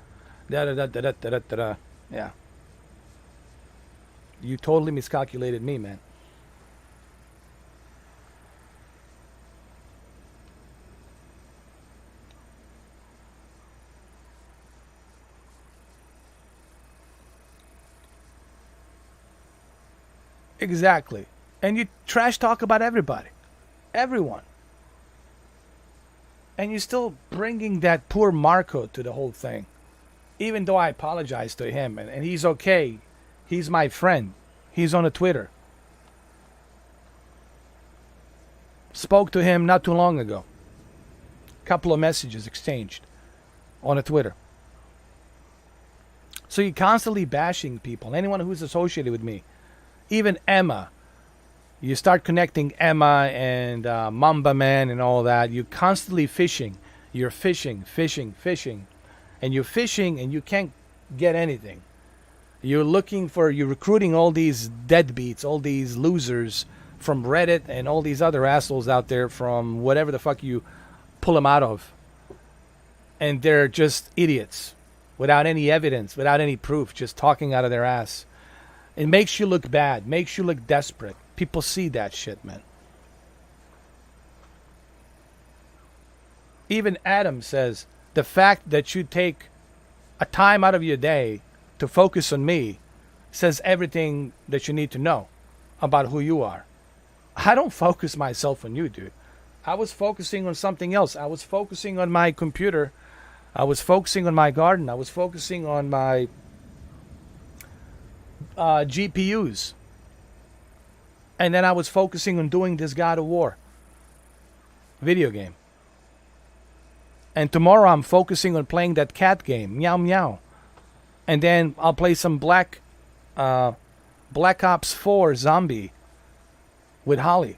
You totally miscalculated me, man. Exactly. And you trash talk about everybody. Everyone. And you're still bringing that poor Marco to the whole thing. Even though I apologized to him. And he's okay. He's my friend. He's on a Twitter. Spoke to him not too long ago. Couple of messages exchanged on a Twitter. So you're constantly bashing people. Anyone who's associated with me. Even Emma. You start connecting Emma and Mamba Man and all that. You're constantly fishing. You're fishing. And you're fishing and you can't get anything. You're recruiting all these deadbeats, all these losers from Reddit and all these other assholes out there from whatever the fuck you pull them out of. And they're just idiots. Without any evidence, without any proof, just talking out of their ass. It makes you look bad, makes you look desperate. People see that shit, man. Even Adam says, the fact that you take a time out of your day to focus on me says everything that you need to know about who you are. I don't focus myself on you, dude. I was focusing on something else. I was focusing on my computer. I was focusing on my garden. I was focusing on my GPUs. And then I was focusing on doing this God of War video game. And tomorrow I'm focusing on playing that cat game, Meow Meow. And then I'll play some Black Ops 4 Zombie with Holly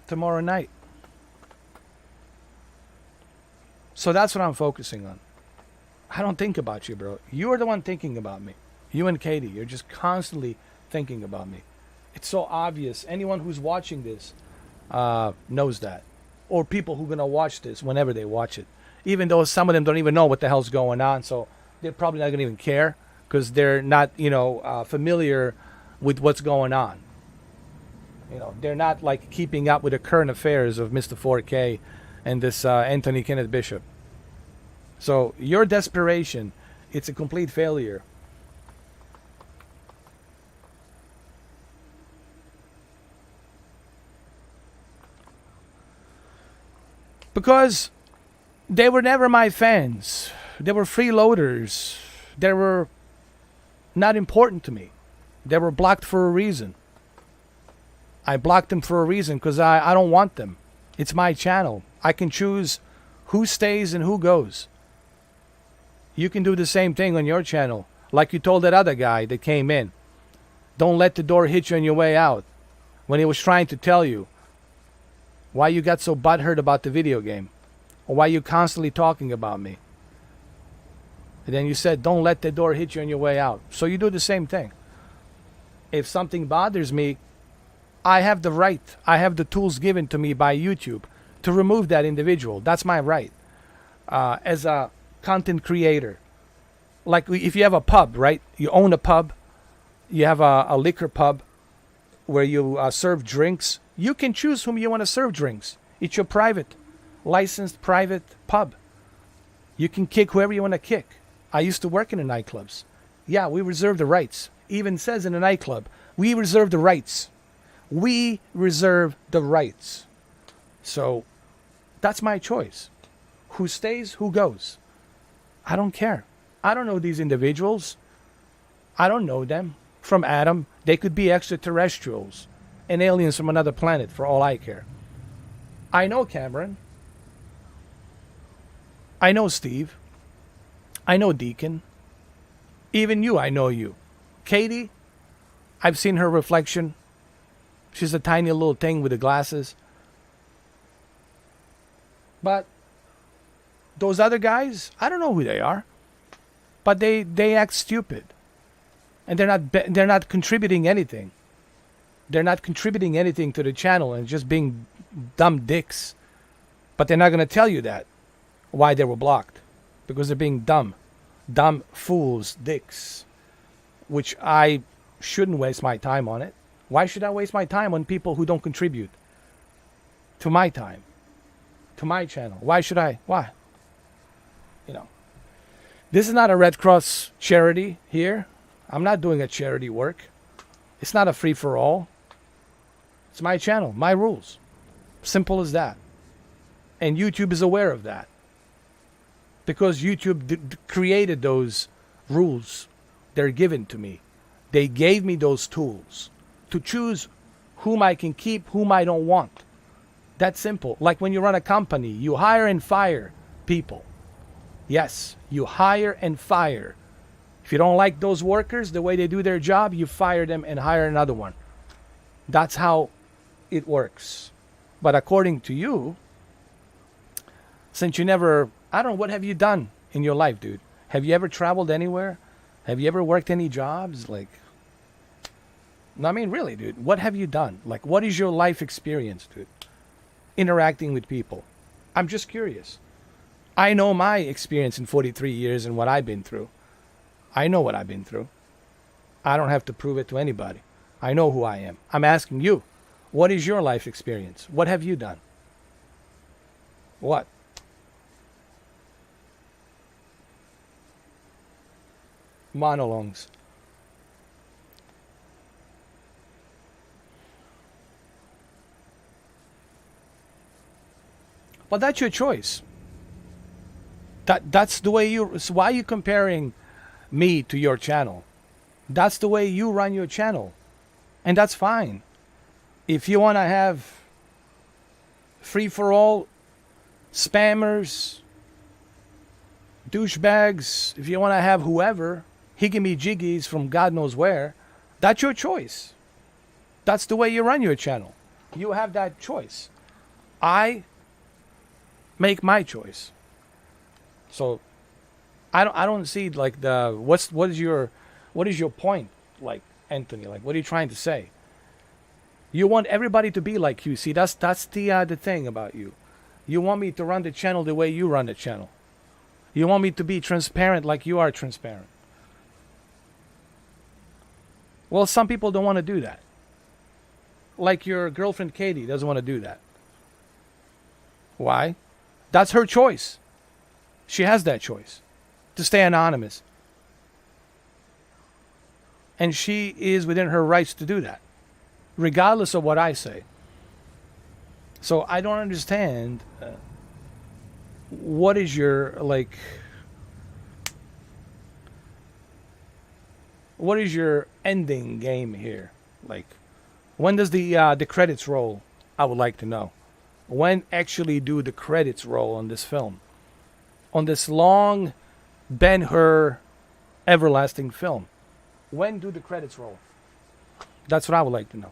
tomorrow night. So that's what I'm focusing on. I don't think about you, bro. You're the one thinking about me. You and Katie, you're just constantly thinking about me. It's so obvious. Anyone who's watching this knows that. Or people who are going to watch this whenever they watch it. Even though some of them don't even know what the hell's going on. So they're probably not going to even care. Because they're not, familiar with what's going on. They're not like keeping up with the current affairs of Mr. 4K and this Anthony Kenneth Bishop. So your desperation, it's a complete failure. Because they were never my fans. They were freeloaders. They were not important to me. They were blocked for a reason. I blocked them for a reason because I don't want them. It's my channel. I can choose who stays and who goes. You can do the same thing on your channel. Like you told that other guy that came in. Don't let the door hit you on your way out. When he was trying to tell you why you got so butthurt about the video game. Or why you constantly talking about me. And then you said, don't let the door hit you on your way out. So you do the same thing. If something bothers me, I have the right. I have the tools given to me by YouTube to remove that individual. That's my right. As a content creator. Like if you have a pub, right? You own a pub, you have a liquor pub where you serve drinks. You can choose whom you want to serve drinks. It's your private, licensed private pub. You can kick whoever you want to kick. I used to work in the nightclubs. Yeah, we reserve the rights. Even says in a nightclub, we reserve the rights. We reserve the rights. So that's my choice. Who stays, who goes. I don't care. I don't know these individuals. I don't know them. From Adam, they could be extraterrestrials and aliens from another planet for all I care. I know Cameron. I know Steve. I know Deacon. Even you, I know you. Katie, I've seen her reflection. She's a tiny little thing with the glasses. But those other guys, I don't know who they are. But they act stupid. And they're not contributing anything. They're not contributing anything to the channel and just being dumb dicks. But they're not going to tell you that. Why they were blocked. Because they're being dumb. Dumb fools, dicks. Which I shouldn't waste my time on it. Why should I waste my time on people who don't contribute to my time? To my channel? Why should I? Why? You know. This is not a Red Cross charity here. I'm not doing a charity work. It's not a free-for-all. It's my channel, my rules. Simple as that. And YouTube is aware of that. Because YouTube created those rules. They're given to me. They gave me those tools to choose whom I can keep, whom I don't want. That's simple. Like when you run a company, you hire and fire people. Yes, you hire and fire. If you don't like those workers, the way they do their job, you fire them and hire another one. That's how it works. But according to you, since you never, I don't know, what have you done in your life, dude? Have you ever traveled anywhere? Have you ever worked any jobs? Like, I mean, really, dude, what have you done? Like, what is your life experience, dude? Interacting with people. I'm just curious. I know my experience in 43 years and what I've been through. I know what I've been through. I don't have to prove it to anybody. I know who I am. I'm asking you, what is your life experience? What have you done? What? Monologues. But that's your choice. That's the way you. So why are you comparing me to your channel? That's the way you run your channel, and that's fine. If you want to have free for all, spammers, douchebags, if you want to have whoever, higgamy jiggies from God knows where, that's your choice. That's the way you run your channel. You have that choice. I make my choice. So I don't see like the what is your point, like, Anthony? Like, what are you trying to say? You want everybody to be like you. See, that's the thing about you. You want me to run the channel the way you run the channel. You want me to be transparent like you are transparent. Well, some people don't want to do that. Like your girlfriend Katie doesn't want to do that. Why? That's her choice. She has that choice to stay anonymous. And she is within her rights to do that, regardless of what I say. So I don't understand what is your, like, what is your ending game here? Like, when does the credits roll? I would like to know. When actually do the credits roll on this film? On this long Ben-Hur everlasting film. When do the credits roll? That's what I would like to know.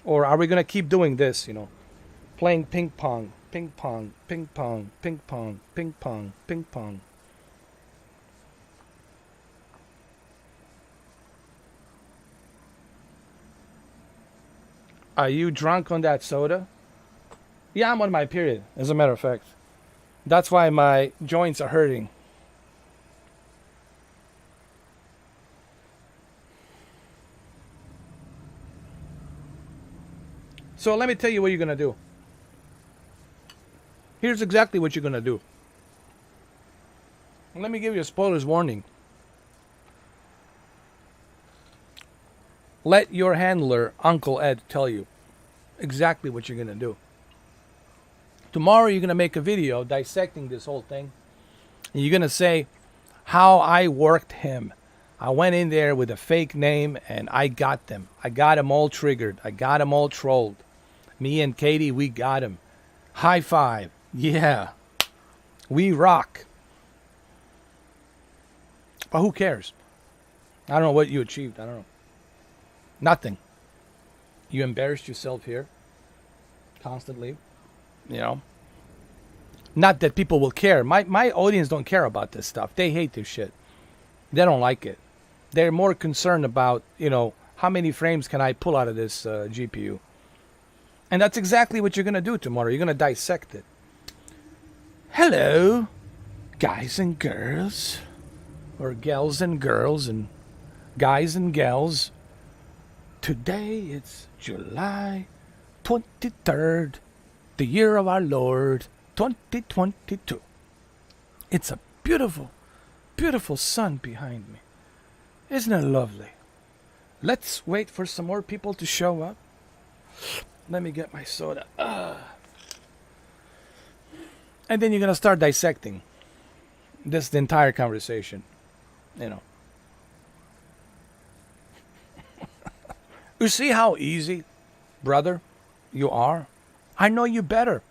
Or are we going to keep doing this, you know? Playing ping pong, ping pong, ping pong, ping pong, ping pong, ping pong. Are you drunk on that soda? Yeah, I'm on my period, as a matter of fact. That's why my joints are hurting. So let me tell you what you're going to do. Here's exactly what you're going to do. Let me give you a spoilers warning. Let your handler, Uncle Ed, tell you exactly what you're going to do. Tomorrow you're going to make a video dissecting this whole thing. And you're going to say how I worked him. I went in there with a fake name and I got them. I got them all triggered. I got them all trolled. Me and Katie, we got him. High five. Yeah. We rock. But who cares? I don't know what you achieved. I don't know. Nothing. You embarrassed yourself here constantly. You know. Not that people will care. My audience don't care about this stuff. They hate this shit. They don't like it. They're more concerned about, you know, how many frames can I pull out of this GPU. And that's exactly what you're going to do tomorrow. You're going to dissect it. Hello, guys and girls. Or gals and girls and guys and gals. Today it's July 23rd, the year of our Lord, 2022. It's a beautiful, beautiful sun behind me. Isn't it lovely? Let's wait for some more people to show up. Let me get my soda. And then you're going to start dissecting the entire conversation. You know. You see how easy, brother, you are? I know you better.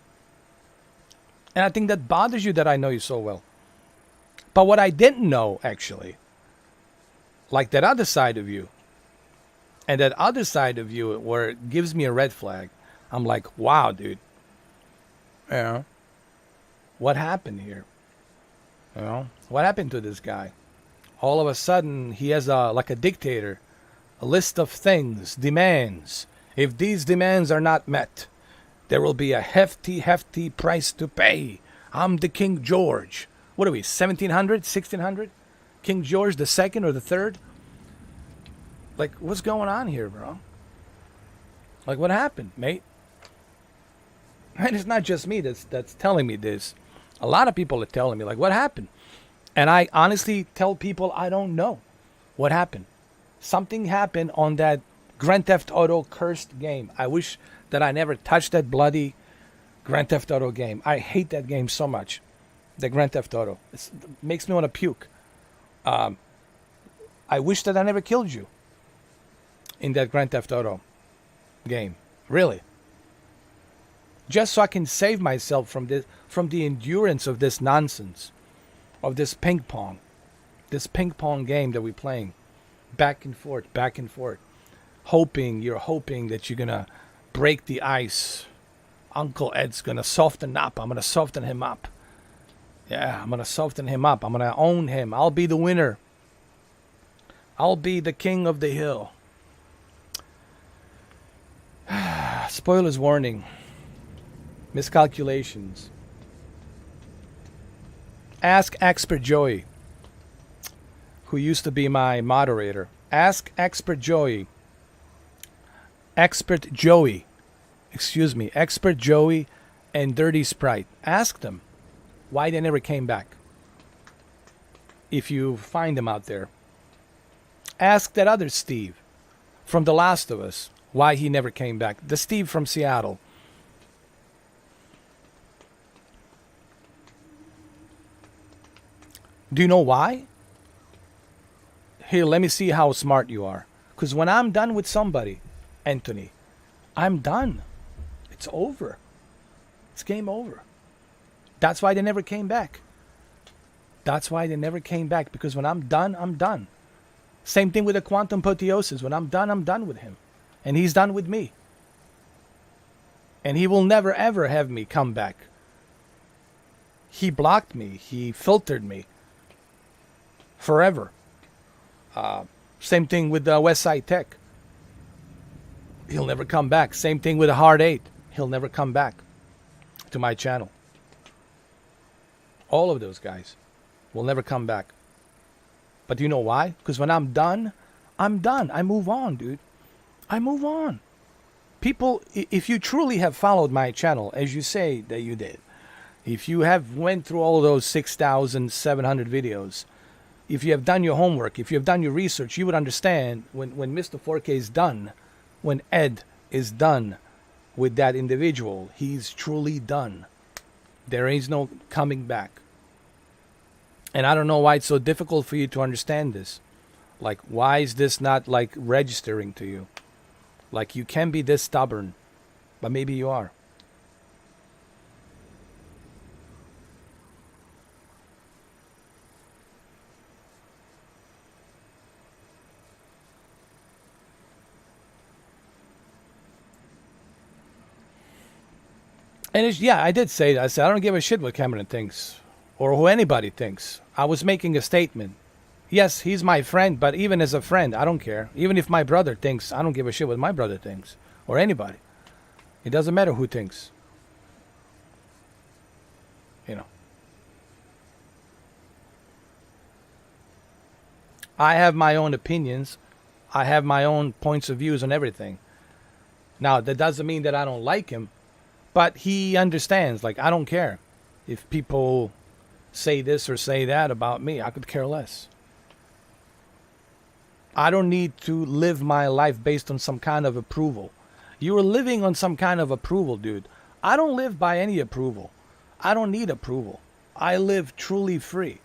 And I think that bothers you that I know you so well. But what I didn't know, actually, like that other side of you, and that other side of you where it gives me a red flag, I'm like, wow, dude. You know, what happened here? You know, what happened to this guy? All of a sudden, he has like a dictator, a list of things, demands. If these demands are not met, there will be a hefty, hefty price to pay. I'm the King George. What are we, 1700, 1600? King George the second or the third? Like, what's going on here, bro? Like, what happened, mate? And it's not just me that's telling me this. A lot of people are telling me, like, what happened? And I honestly tell people I don't know what happened. Something happened on that Grand Theft Auto cursed game. I wish that I never touched that bloody Grand Theft Auto game. I hate that game so much. The Grand Theft Auto. It makes me want to puke. I wish that I never killed you in that Grand Theft Auto game. Really. Just so I can save myself from the endurance of this nonsense. Of this ping pong. This ping pong game that we're playing. Back and forth, back and forth. You're hoping that you're going to break the ice. Uncle Ed's going to soften up. I'm going to soften him up. Yeah, I'm going to soften him up. I'm going to own him. I'll be the winner. I'll be the king of the hill. Spoilers warning. Miscalculations. Ask Expert Joey, who used to be my moderator. Ask Expert Joey. Expert Joey and Dirty Sprite. Ask them why they never came back. If you find them out there. Ask that other Steve from The Last of Us why he never came back. The Steve from Seattle. Do you know why? Here, let me see how smart you are. Because when I'm done with somebody, Anthony, I'm done. It's over. It's game over. That's why they never came back. That's why they never came back. Because when I'm done, I'm done. Same thing with the quantum apotheosis. When I'm done with him. And he's done with me. And he will never, ever have me come back. He blocked me. He filtered me. Forever. Same thing with Westside Tech. He'll never come back. Same thing with a Hard 8. He'll never come back to my channel. All of those guys will never come back. But you know why? Because when I'm done, I'm done. I move on, dude. I move on. people, if you truly have followed my channel, as you say that you did, if you have went through all those 6,700 videos, if you have done your homework, if you have done your research, you would understand when Mr. 4K is done, when Ed is done with that individual, he's truly done. There is no coming back. And I don't know why it's so difficult for you to understand this. Like, why is this not, like, registering to you? Like, you can be this stubborn, but maybe you are. And it's, yeah, I did say that. I said, I don't give a shit what Cameron thinks or who anybody thinks. I was making a statement. Yes, he's my friend, but even as a friend, I don't care. Even if my brother thinks, I don't give a shit what my brother thinks or anybody. It doesn't matter who thinks. You know. I have my own opinions. I have my own points of views on everything. Now, that doesn't mean that I don't like him. But he understands, like, I don't care if people say this or say that about me. I could care less. I don't need to live my life based on some kind of approval. You are living on some kind of approval, dude. I don't live by any approval. I don't need approval. I live truly free.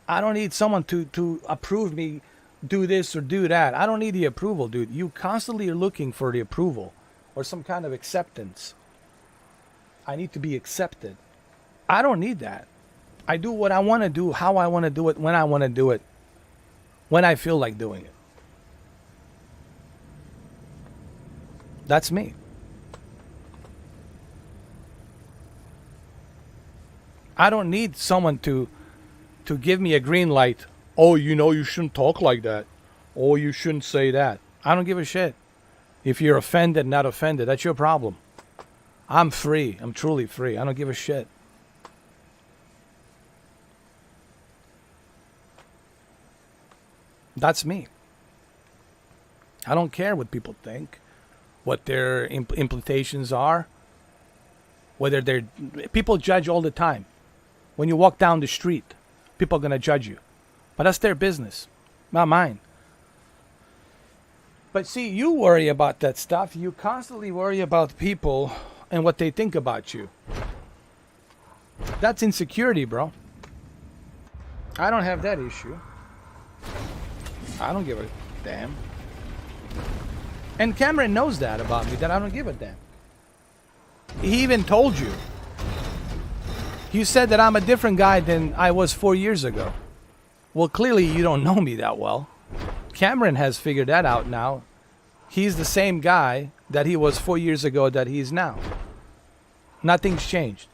I don't need someone to approve me, do this or do that. I don't need the approval, dude. You constantly are looking for the approval or some kind of acceptance. I need to be accepted. I don't need that. I do what I want to do, how I want to do it, when I want to do it, when I feel like doing it. That's me. I don't need someone to give me a green light. Oh, you know, you shouldn't talk like that. Oh, you shouldn't say that. I don't give a shit. If you're offended, not offended, that's your problem. I'm free. I'm truly free. I don't give a shit. That's me. I don't care what people think, what their implications are, whether they're... People judge all the time. When you walk down the street, people are going to judge you. But that's their business, not mine. But see, you worry about that stuff. You constantly worry about people and what they think about you. That's insecurity, bro. I don't have that issue. I don't give a damn. And Cameron knows that about me, that I don't give a damn. He even told you. You said that I'm a different guy than I was 4 years ago. Well, clearly you don't know me that well. Cameron has figured that out now. He's the same guy that he was 4 years ago that he is now. Nothing's changed.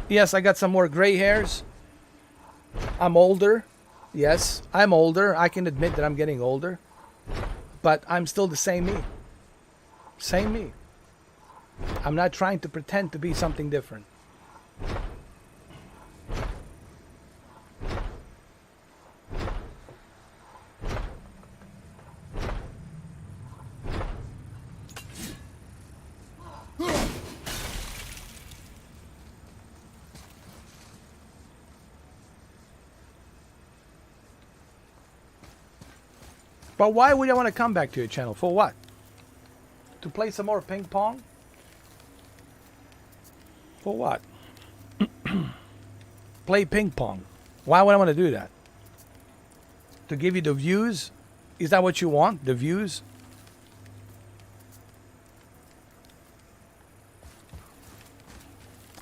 Yes, I got some more gray hairs. I'm older. Yes, I'm older. I can admit that I'm getting older. But I'm still the same me. Same me. I'm not trying to pretend to be something different. But why would I want to come back to your channel? For what? To play some more ping pong? For what? Play ping pong. Why would I want to do that? To give you the views? Is that what you want? The views?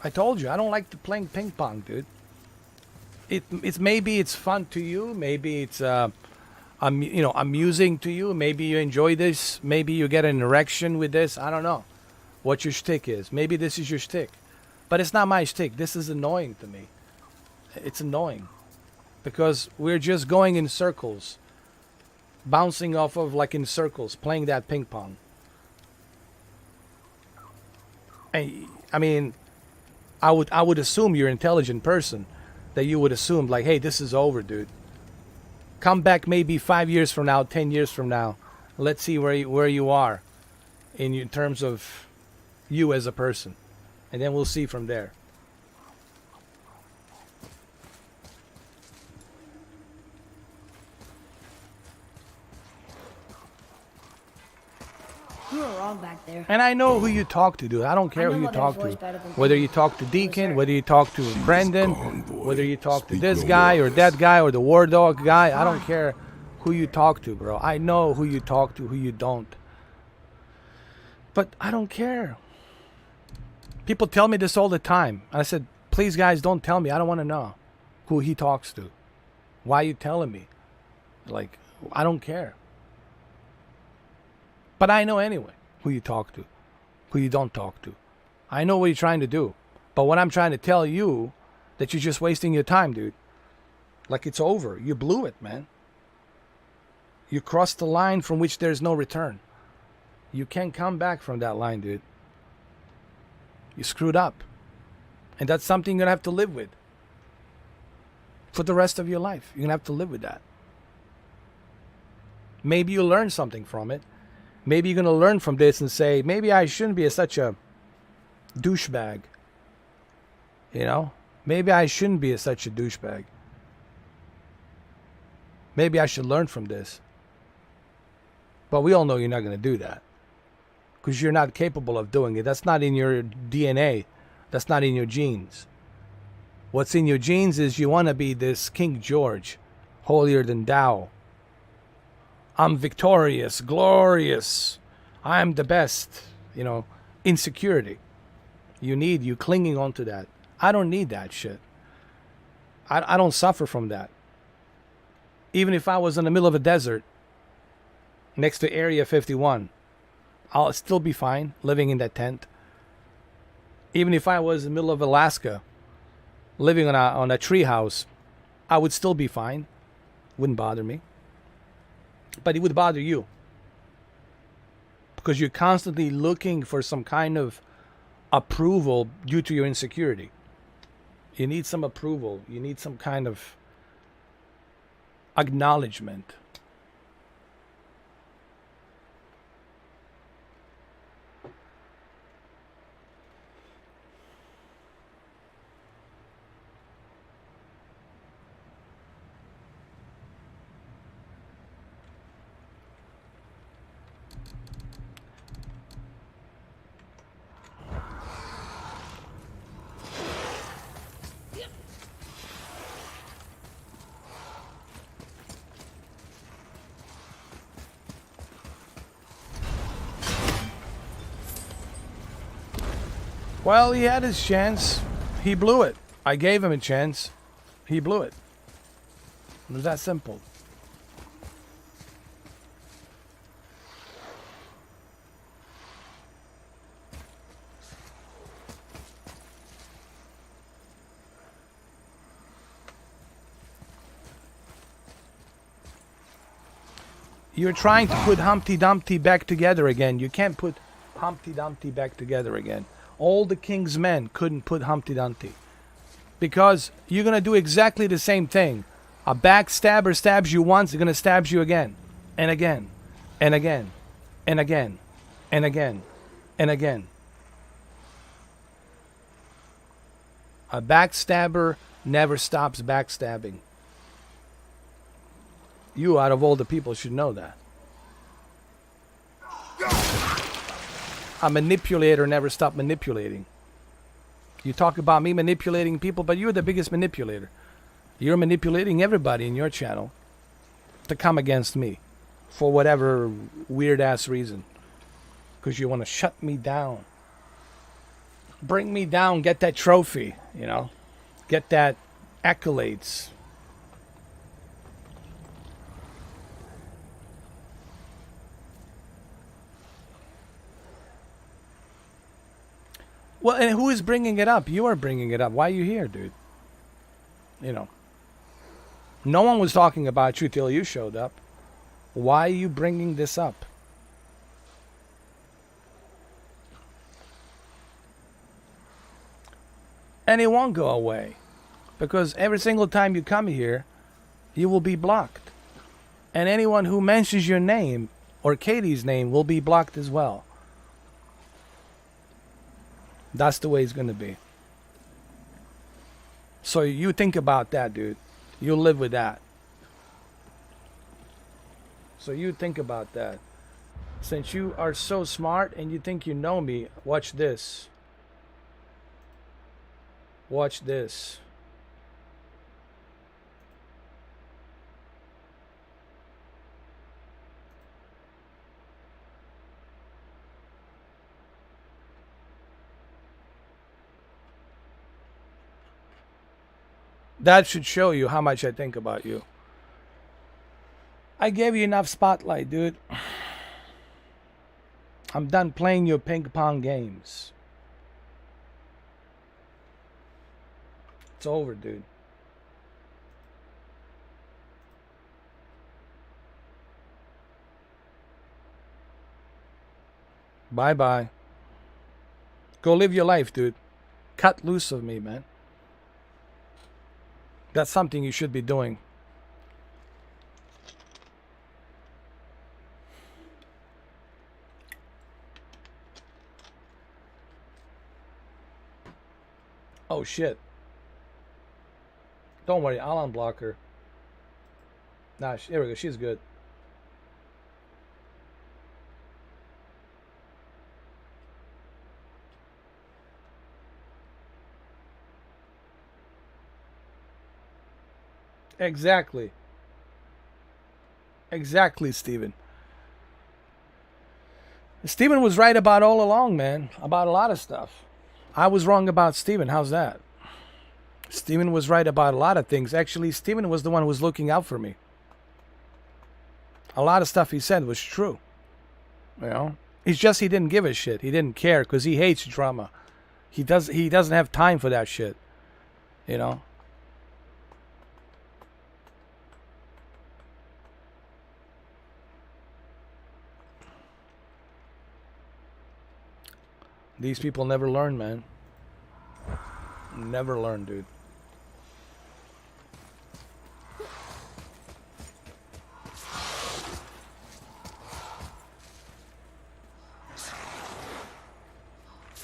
I told you, I don't like to playing ping pong, dude. It's maybe it's fun to you. Maybe it's amusing to you. Maybe you enjoy this. Maybe you get an erection with this. I don't know what your shtick is. Maybe this is your shtick. But it's not my shtick. This is annoying to me. It's annoying. Because we're just going in circles. Bouncing off of like in circles. Playing that ping pong. I mean, I would assume you're an intelligent person. That you would assume like, hey, this is over, dude. Come back maybe 5 years from now, 10 years from now. Let's see where you are. in terms of you as a person, and then we'll see from there. You were wrong back there. And I know who you talk to, dude. I don't care I know who you Mother's talk voice to. better than Whether Pete. you talk to Deacon, sir. whether you talk to Brendan, gone, boy. whether you talk to Speak this no guy or words. that guy or the War Dog guy. I don't care who you talk to, bro. I know who you talk to, who you don't. But I don't care. People tell me this all the time. I said, please, guys, don't tell me. I don't want to know who he talks to. Why are you telling me? Like, I don't care. But I know anyway who you talk to, who you don't talk to. I know what you're trying to do. But what I'm trying to tell you, that you're just wasting your time, dude. Like, it's over. You blew it, man. You crossed the line from which there's no return. You can't come back from that line, dude. You screwed up. And that's something you're going to have to live with. For the rest of your life. You're going to have to live with that. Maybe you learn something from it. Maybe you're going to learn from this and say, maybe I shouldn't be such a douchebag. You know? Maybe I shouldn't be such a douchebag. Maybe I should learn from this. But we all know you're not going to do that. Because you're not capable of doing it. That's not in your DNA. That's not in your genes. What's in your genes is you want to be this King George, holier than thou. I'm victorious, glorious. I'm the best. You know, insecurity. You clinging on to that. I don't need that shit. I don't suffer from that. Even if I was in the middle of a desert, next to Area 51, I'll still be fine living in that tent. Even if I was in the middle of Alaska, living on a tree house, I would still be fine. Wouldn't bother me. But it would bother you. Because you're constantly looking for some kind of approval due to your insecurity. You need some approval. You need some kind of acknowledgement. Well, he had his chance. He blew it. I gave him a chance. He blew it. It was that simple. You're trying to put Humpty Dumpty back together again. You can't put Humpty Dumpty back together again. All the king's men couldn't put Humpty Dumpty. Because you're going to do exactly the same thing. A backstabber stabs you once, they're going to stab you again. And again. And again. And again. And again. And again. A backstabber never stops backstabbing. You, out of all the people, should know that. A manipulator never stopped manipulating. You talk about me manipulating people, but you're the biggest manipulator. You're manipulating everybody in your channel to come against me for whatever weird-ass reason. Because you want to shut me down. Bring me down, get that trophy, you know. Get that accolades. Well, and who is bringing it up? You are bringing it up. Why are you here, dude? You know. No one was talking about you till you showed up. Why are you bringing this up? And it won't go away. Because every single time you come here, you will be blocked. And anyone who mentions your name or Katie's name will be blocked as well. That's the way it's gonna be. So you think about that, dude. You live with that. So you think about that. Since you are so smart and you think you know me, watch this. Watch this. That should show you how much I think about you. I gave you enough spotlight, dude. I'm done playing your ping pong games. It's over, dude. Bye-bye. Go live your life, dude. Cut loose of me, man. That's something you should be doing. Oh shit. Don't worry, I'll unblock her. Nah, here we go, she's good. Exactly. Exactly, Steven. Steven was right about all along, man. About a lot of stuff. I was wrong about Steven. How's that? Steven was right about a lot of things. Actually, Steven was the one who was looking out for me. A lot of stuff he said was true. You know? It's just he didn't give a shit. He didn't care because he hates drama. He doesn't have time for that shit. You know? These people never learn, man. Never learn, dude.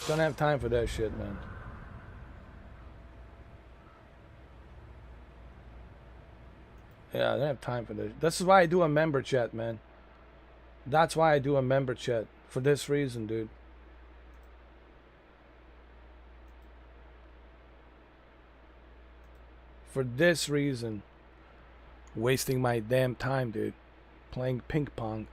Don't have time for that shit, man. Yeah, I don't have time for this. This is why I do a member chat, man. That's why I do a member chat. For this reason, dude. For this reason. Wasting my damn time, dude. Playing ping pong.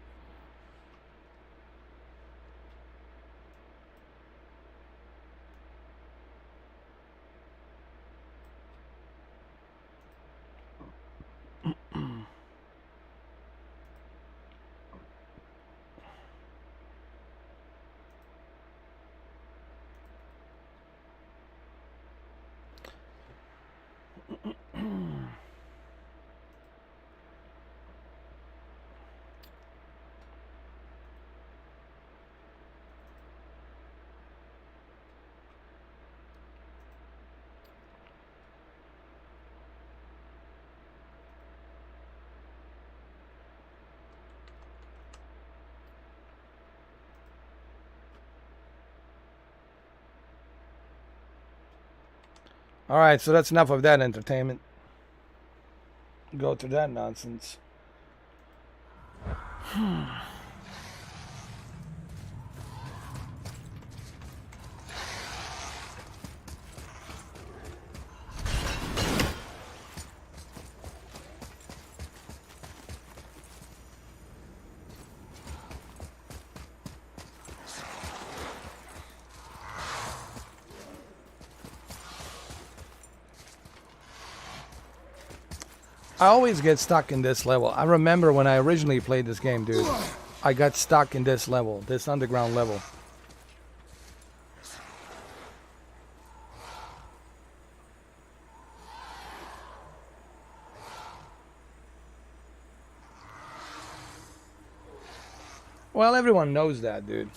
Alright, so that's enough of that entertainment. Go through that nonsense. I always get stuck in this level. I remember when I originally played this game, dude. I got stuck in this level, this underground level. Well, everyone knows that, dude.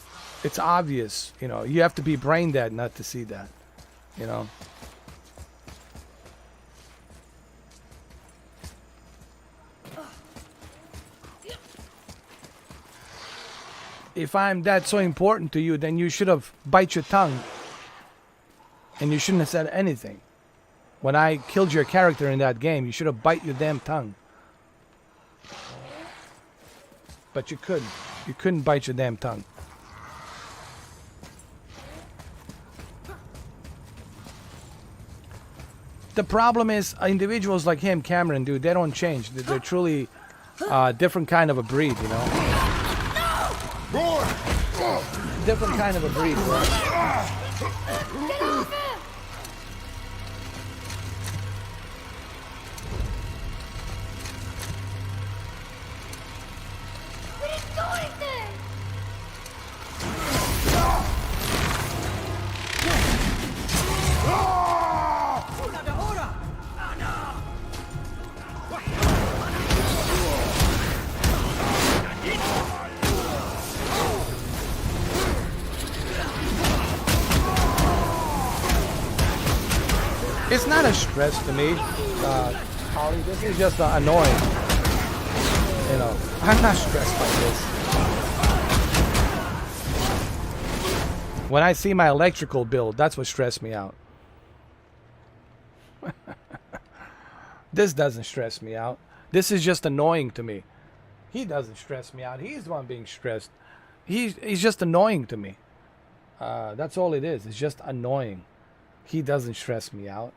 It's obvious, you know. You have to be brain dead not to see that, you know. If I'm that so important to you, then you should have bite your tongue And you shouldn't have said anything. When I killed your character in that game, you should have bite your damn tongue. But you couldn't. You couldn't bite your damn tongue. The problem is individuals like him, Cameron, dude, they don't change. They're truly different kind of a breed, you know? Different kind of a breed, bro. It's not a stress to me, Holly. This is just annoying. You know, I'm not stressed by this. When I see my electrical bill, that's what stressed me out. This doesn't stress me out. This is just annoying to me. He doesn't stress me out. He's the one being stressed. He's just annoying to me. That's all it is. It's just annoying. He doesn't stress me out.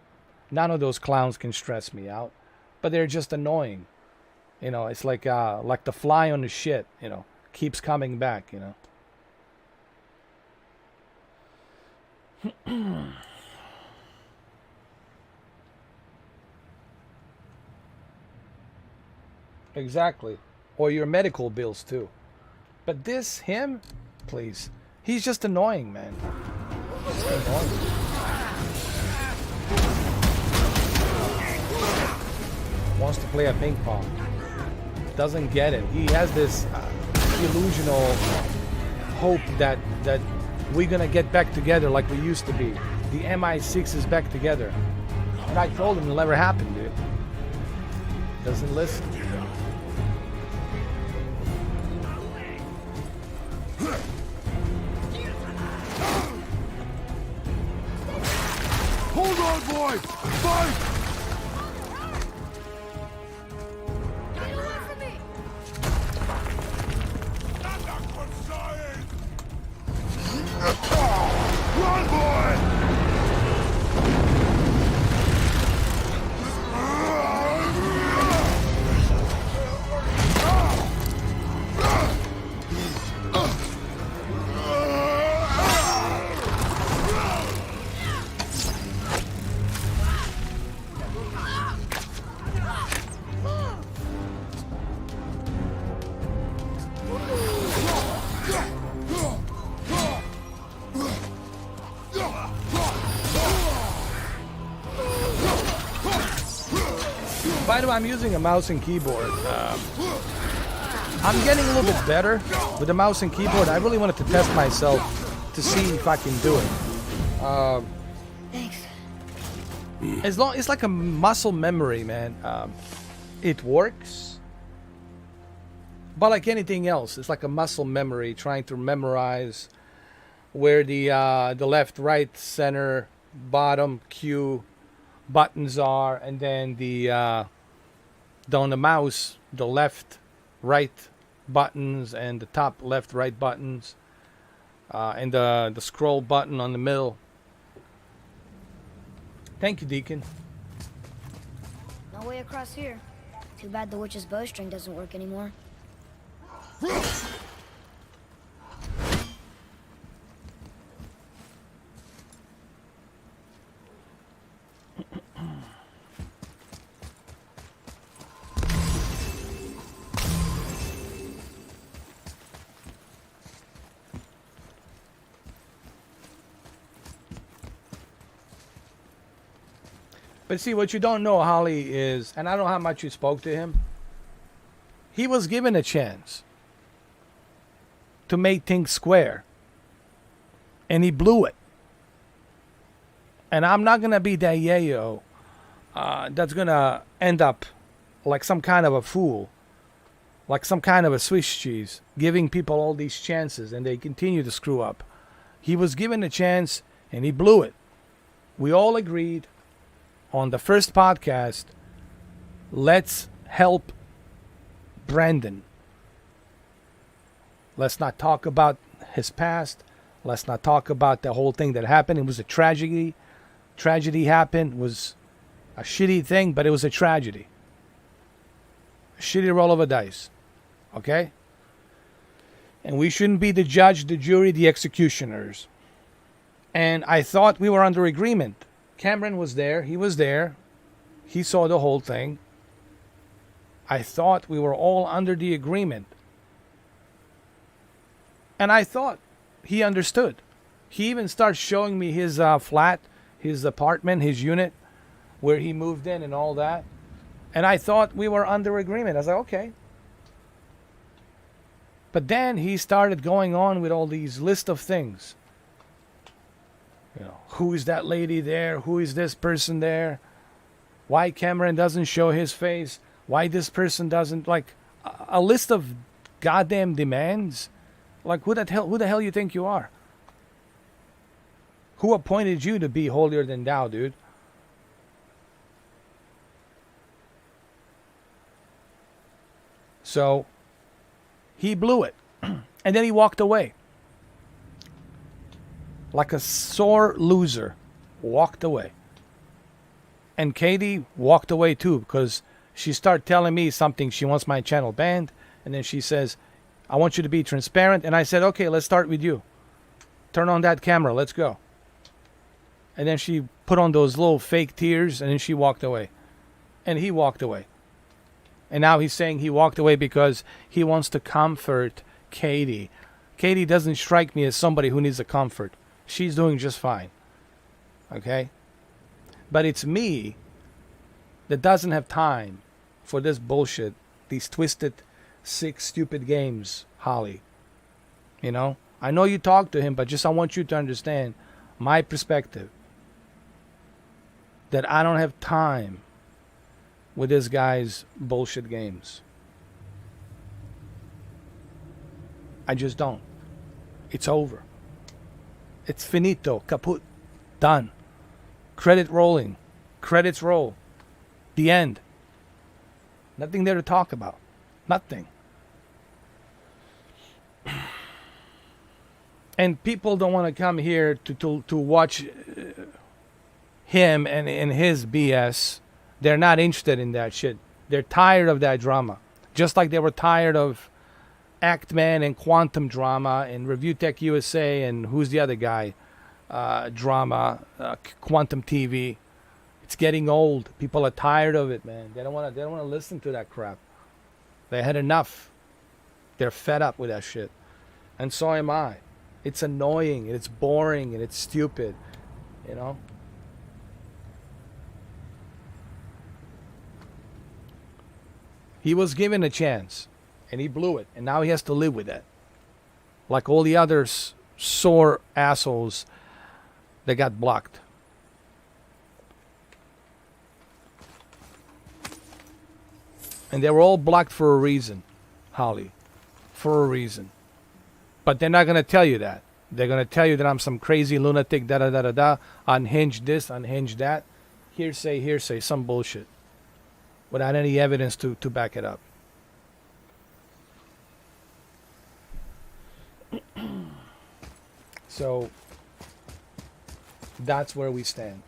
None of those clowns can stress me out. But they're just annoying. You know, it's like the fly on the shit, you know, keeps coming back, you know. Exactly. Or your medical bills too. But him, please. He's just annoying, man. Just annoying. Wants to play a ping pong. Doesn't get it. He has this illusional hope that we're gonna get back together like we used to be. The MI6 is back together. And I told him it'll never happen, dude. Doesn't listen. Hold on, boys! Fight! Run, boy! By the way, I'm using a mouse and keyboard. I'm getting a little bit better with the mouse and keyboard. I really wanted to test myself to see if I can do it. Thanks. It's like a muscle memory, man. It works, but like anything else, it's like a muscle memory. Trying to memorize where the left, right, center, bottom, Q buttons are, and then on the mouse, the left, right buttons, and the top left, right buttons, and the scroll button on the middle. Thank you, Deacon. No way across here. Too bad the witch's bowstring doesn't work anymore. But see, what you don't know, Holly, is, and I don't know how much you spoke to him, he was given a chance to make things square. And he blew it. And I'm not going to be that yayo that's going to end up like some kind of a fool, like some kind of a Swiss cheese, giving people all these chances and they continue to screw up. He was given a chance and he blew it. We all agreed on the first podcast, let's help Brandon. Let's not talk about his past. Let's not talk about the whole thing that happened. It was a tragedy. Tragedy happened. It was a shitty thing, but it was a tragedy. A shitty roll of a dice. Okay? And we shouldn't be the judge, the jury, the executioners. And I thought we were under agreement. Cameron was there. He was there. He saw the whole thing. I thought we were all under the agreement. And I thought he understood. He even started showing me his flat, his apartment, his unit, where he moved in and all that. And I thought we were under agreement. I was like, okay. But then he started going on with all these list of things. You know, who is that lady there? Who is this person there? Why Cameron doesn't show his face? Why this person doesn't? Like a list of goddamn demands. Like who the hell you think you are? Who appointed you to be holier than thou, dude? So he blew it. And then he walked away. Like a sore loser. Walked away. And Katie walked away too, because she started telling me something. She wants my channel banned. And then she says, I want you to be transparent. And I said, okay, let's start with you. Turn on that camera. Let's go. And then she put on those little fake tears, and then she walked away. And he walked away. And now he's saying he walked away because he wants to comfort Katie. Katie doesn't strike me as somebody who needs a comfort. She's doing just fine. Okay? But it's me that doesn't have time for this bullshit. These twisted, sick, stupid games, Holly. You know? I know you talk to him, but just I want you to understand my perspective. That I don't have time with this guy's bullshit games. I just don't. It's over. It's finito. Kaput. Done. Credit rolling. Credits roll. The end. Nothing there to talk about. Nothing. And people don't want to come here to watch him and his BS. They're not interested in that shit. They're tired of that drama. Just like they were tired of Actman and Quantum drama and Review Tech USA and who's the other guy? Drama, Quantum TV. It's getting old. People are tired of it, man. They don't want to listen to that crap. They had enough. They're fed up with that shit. And so am I. It's annoying and it's boring and it's stupid, you know? He was given a chance and he blew it, and now he has to live with that. Like all the other sore assholes that got blocked. And they were all blocked for a reason, Holly. For a reason. But they're not going to tell you that. They're going to tell you that I'm some crazy lunatic, da-da-da-da-da, unhinged this, unhinged that. Hearsay, some bullshit. Without any evidence to back it up. So, that's where we stand.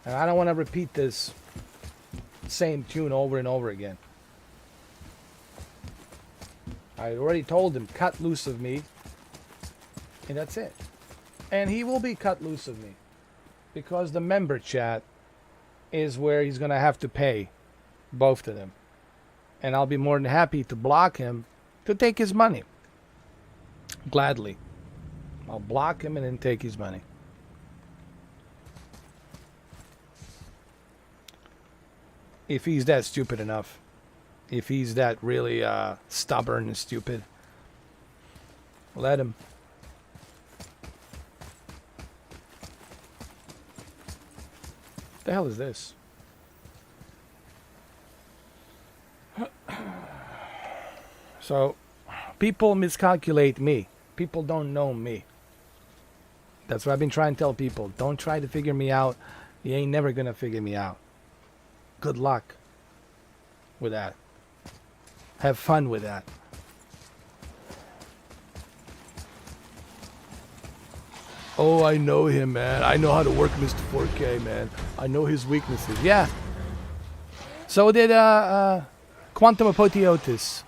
And I don't want to repeat this same tune over and over again. I already told him, cut loose of me. And that's it. And he will be cut loose of me. Because the member chat is where he's going to have to pay both of them. And I'll be more than happy to block him to take his money. Gladly. I'll block him and then take his money. If he's that stupid enough. If he's that really stubborn and stupid. Let him. What the hell is this? So, people miscalculate me. People don't know me. That's what I've been trying to tell people. Don't try to figure me out. You ain't never gonna figure me out. Good luck with that. Have fun with that. Oh, I know him, man. I know how to work Mr. 4K, man. I know his weaknesses. Yeah. So did Quantum Apotheosis.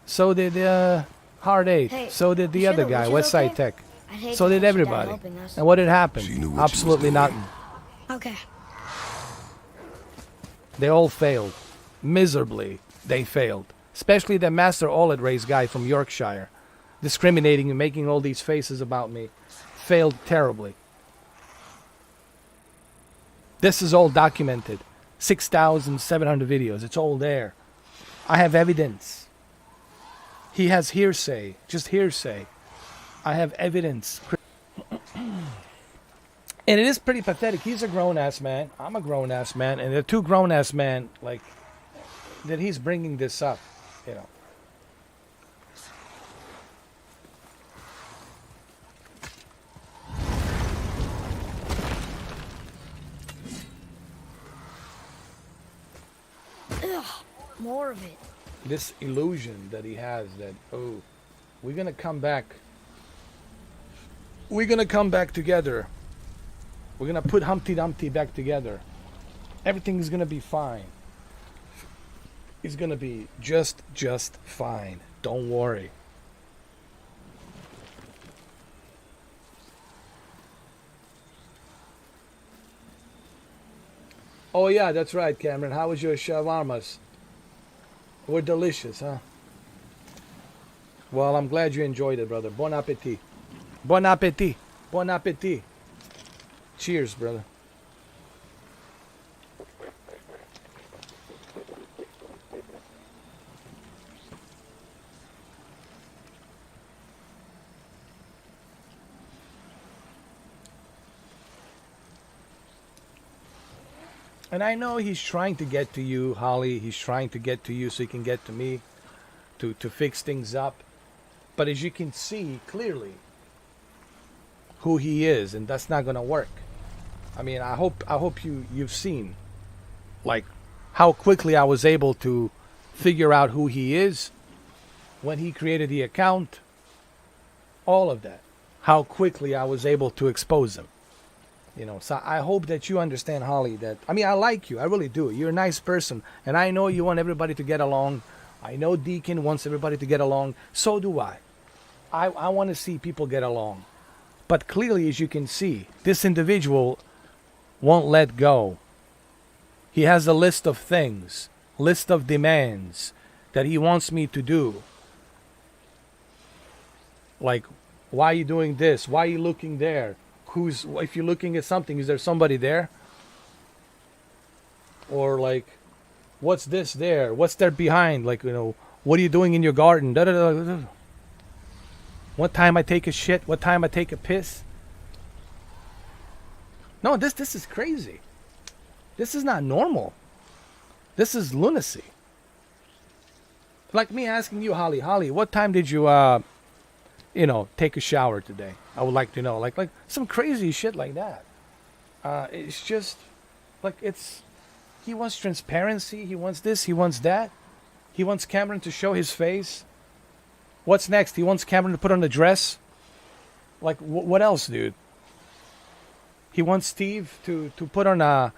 So did Hard 8. Hey, So did the you other sure- guy, you West Side okay? Tech. I'd hate So to did let you down everybody. helping us. And what had happened? She knew what she was Absolutely doing. nothing. Okay. They all failed. Miserably, they failed. Especially the Master Olet race guy from Yorkshire. Discriminating and making all these faces about me. Failed terribly. This is all documented. 6,700 videos. It's all there. I have evidence. He has hearsay. Just hearsay. I have evidence. And it is pretty pathetic. He's a grown-ass man. I'm a grown-ass man. And the two grown-ass men, like, that he's bringing this up, you know. Ugh, more of it. This illusion that he has that, oh, we're going to come back. We're going to come back together. We're going to put Humpty Dumpty back together. Everything is going to be fine. It's going to be just fine. Don't worry. Oh yeah, that's right, Cameron. How was your shawarmas? Were delicious, huh? Well, I'm glad you enjoyed it, brother. Bon appetit. Bon appetit. Bon appetit. Cheers, brother. And I know he's trying to get to you, Holly. He's trying to get to you so he can get to me to fix things up. But as you can see clearly who he is, and that's not gonna work. I mean, I hope you've seen like how quickly I was able to figure out who he is when he created the account. All of that. How quickly I was able to expose him. You know, so I hope that you understand, Holly, that, I mean, I like you. I really do. You're a nice person. And I know you want everybody to get along. I know Deacon wants everybody to get along. So do I. I want to see people get along. But clearly, as you can see, this individual won't let go. He has a list of things, list of demands that he wants me to do. Like, why are you doing this? Why are you looking there? If you're looking at something, is there somebody there? Or like, what's this there? What's there behind? Like, you know, what are you doing in your garden? Da, da, da, da, da. What time I take a shit? What time I take a piss? No, this is crazy. This is not normal. This is lunacy. Like me asking you, Holly, what time did you take a shower today? I would like to know, like some crazy shit like that. It's just like he wants transparency. He wants this. He wants that. He wants Cameron to show his face. What's next? He wants Cameron to put on a dress. Like what else, dude? He wants Steve to put on a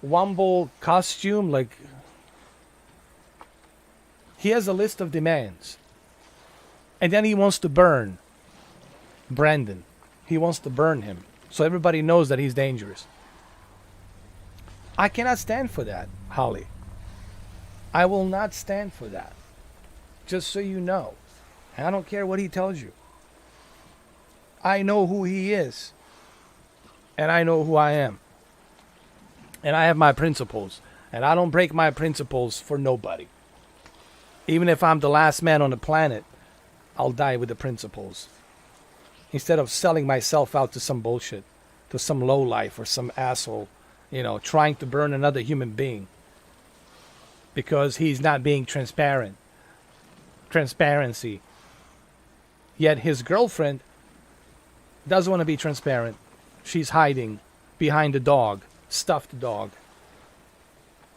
Womble costume. Like he has a list of demands. And then he wants to burn Brandon. He wants to burn him. So everybody knows that he's dangerous. I cannot stand for that, Holly. I will not stand for that. Just so you know. And I don't care what he tells you. I know who he is. And I know who I am. And I have my principles. And I don't break my principles for nobody. Even if I'm the last man on the planet, I'll die with the principles. Instead of selling myself out to some bullshit, to some lowlife or some asshole, trying to burn another human being. Because he's not being transparent. Transparency. Yet his girlfriend doesn't want to be transparent. She's hiding behind the dog, stuffed dog.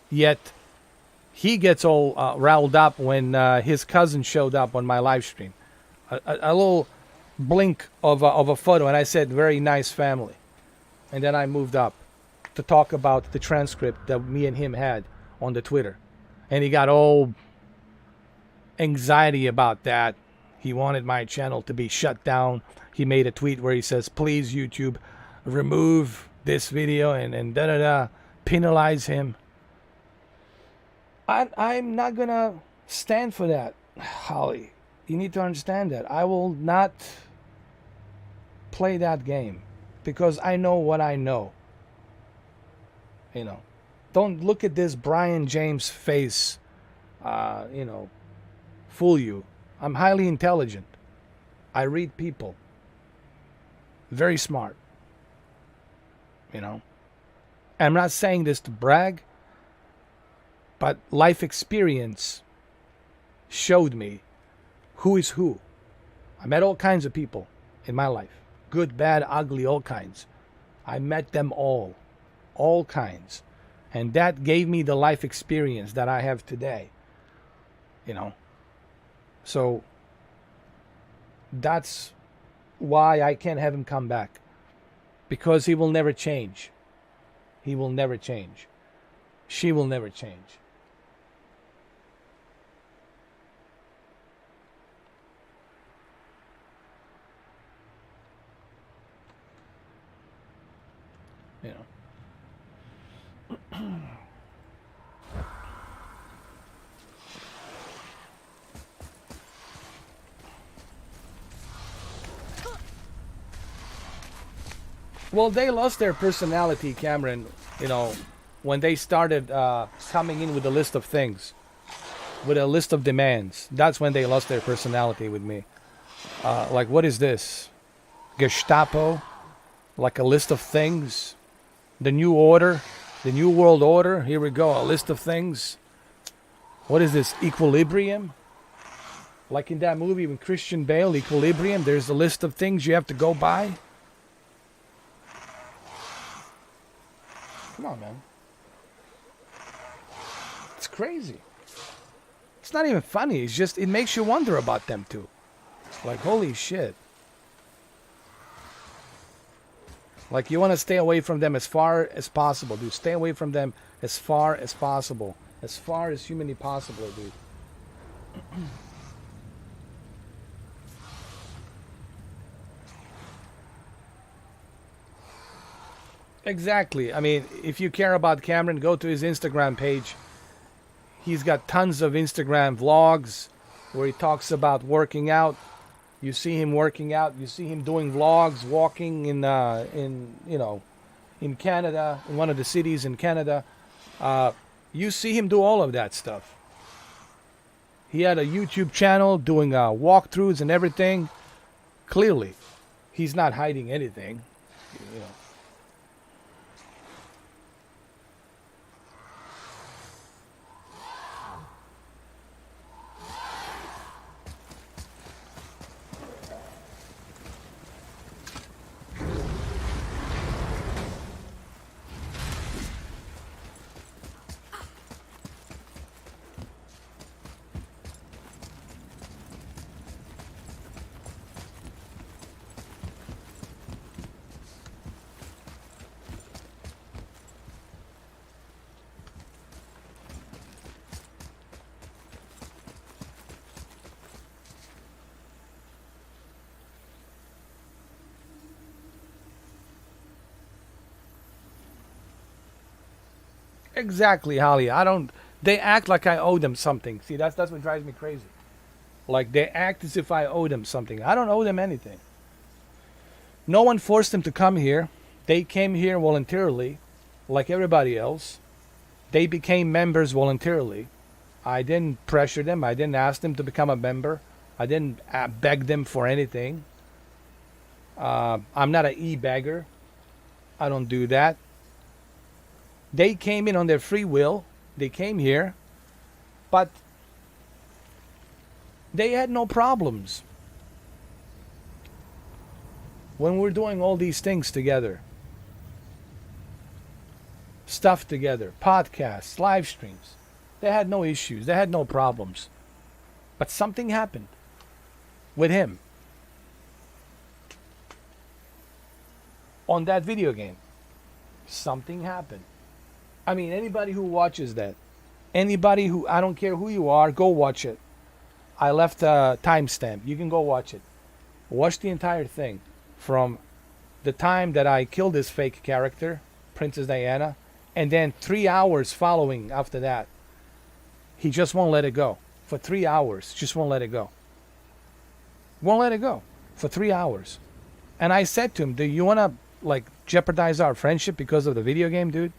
Yet he gets all riled up when his cousin showed up on my live stream. A little blink of a photo, and I said, very nice family. And then I moved up to talk about the transcript that me and him had on the Twitter. And he got all anxiety about that. He wanted my channel to be shut down. He made a tweet where he says, please, YouTube, remove this video and da-da-da, penalize him. I'm not going to stand for that, Holly. You need to understand that. I will not play that game because I know what I know. You know, don't look at this Brian James face, you know, fool you. I'm highly intelligent. I read people. Very smart. You know, I'm not saying this to brag, but life experience showed me who is who. I met all kinds of people in my life. Good, bad, ugly, all kinds. I met them all kinds. And that gave me the life experience that I have today. You know. So that's why I can't have him come back. Because he will never change. He will never change. She will never change. You know. Well, they lost their personality, Cameron, you know, when they started coming in with a list of things, with a list of demands. That's when they lost their personality with me. Like, what is this? Gestapo? Like a list of things? The new order? The new world order? Here we go, a list of things. What is this? Equilibrium? Like in that movie with Christian Bale, Equilibrium, there's a list of things you have to go by. Come on, man. It's crazy. It's not even funny. It's just, it makes you wonder about them too. Like, holy shit. Like, you want to stay away from them as far as possible, dude. Stay away from them as far as possible. As far as humanly possible, dude. Exactly. I mean, if you care about Cameron, go to his Instagram page. He's got tons of Instagram vlogs where he talks about working out. You see him working out. You see him doing vlogs, walking in you know, in Canada, in one of the cities in Canada. You see him do all of that stuff. He had a YouTube channel doing walkthroughs and everything. Clearly, he's not hiding anything. You know. Exactly, Holly. I don't. They act like I owe them something. See, that's what drives me crazy. Like, they act as if I owe them something. I don't owe them anything. No one forced them to come here. They came here voluntarily, like everybody else. They became members voluntarily. I didn't pressure them. I didn't ask them to become a member. I didn't beg them for anything. I'm not an e-beggar. I don't do that. They came in on their free will. They came here. But they had no problems. when we're doing all these things together, stuff together, podcasts, live streams, they had no issues, they had no problems. But something happened with him on that video game. Something happened. I mean, anybody who watches that, anybody who, I don't care who you are, go watch it. I left a timestamp. You can go watch it. Watch the entire thing from the time that I killed this fake character, Princess Diana, and then 3 hours following after that. He just won't let it go. For 3 hours, just won't let it go. Won't let it go for 3 hours. And I said to him, do you want to like jeopardize our friendship because of the video game, dude?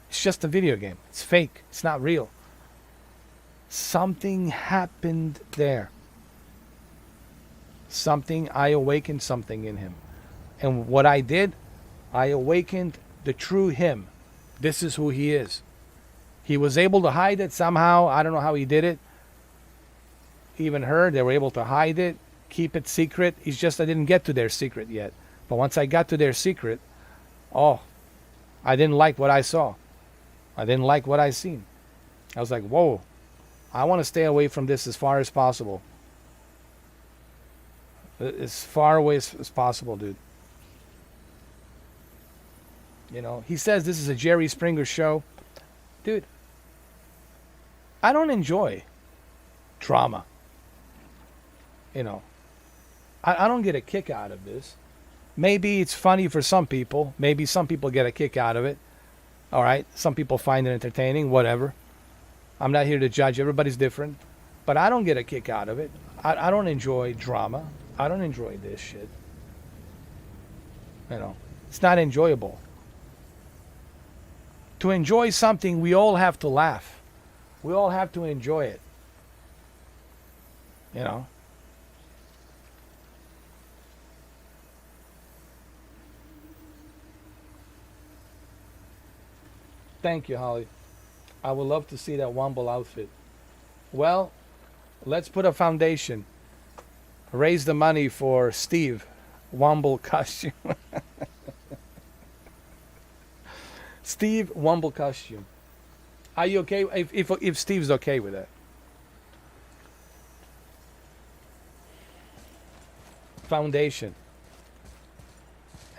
It's just a video game. It's fake. It's not real. Something happened there. I awakened something in him. And what I did, I awakened the true him. This is who he is. He was able to hide it somehow. I don't know how he did it. Even her, they were able to hide it, keep it secret. It's just I didn't get to their secret yet. But once I got to their secret, oh, I didn't like what I saw. I didn't like what I seen. I was like, whoa, I want to stay away from this as far as possible. As far away as possible, dude. You know, he says this is a Jerry Springer show. Dude, I don't enjoy drama. You know, I don't get a kick out of this. Maybe it's funny for some people. Maybe some people get a kick out of it. All right. Some people find it entertaining, whatever. I'm not here to judge. Everybody's different. But I don't get a kick out of it. I don't enjoy drama. I don't enjoy this shit. You know, it's not enjoyable. To enjoy something, we all have to laugh. We all have to enjoy it. You know. Thank you, Holly. I would love to see that Womble outfit. Well, let's put a foundation. Raise the money for Steve. Womble costume. Steve Womble costume. Are you okay if Steve's okay with that? Foundation.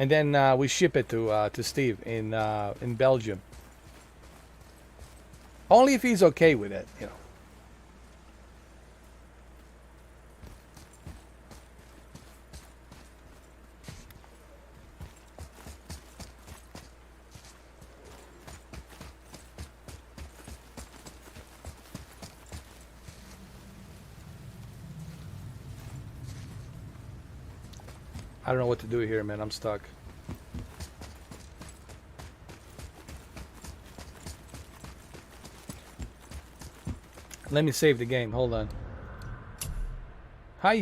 And then we ship it to Steve in Belgium. Only if he's okay with it, you know. I don't know what to do here, man. I'm stuck. Let me save the game. Hold on. Hi.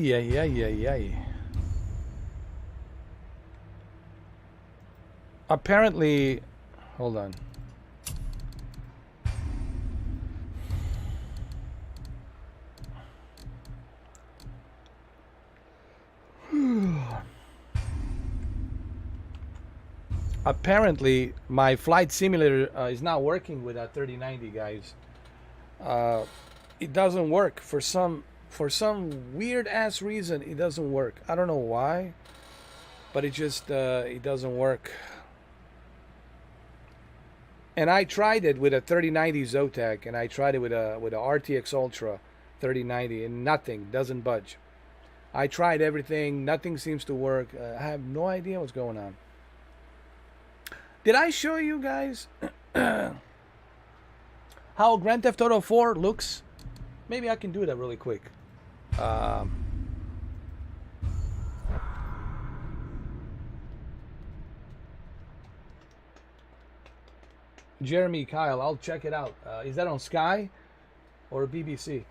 Apparently, hold on. Apparently, my flight simulator is not working with that 3090, guys. It doesn't work for some weird ass reason. It doesn't work. I don't know why, but it just it doesn't work. And I tried it with a 3090 Zotac, and I tried it with a RTX Ultra 3090, and nothing, doesn't budge. I tried everything, nothing seems to work. I have no idea what's going on. Did I show you guys how Grand Theft Auto 4 looks? Maybe I can do that really quick. Jeremy, Kyle, I'll check it out. Is that on Sky or BBC?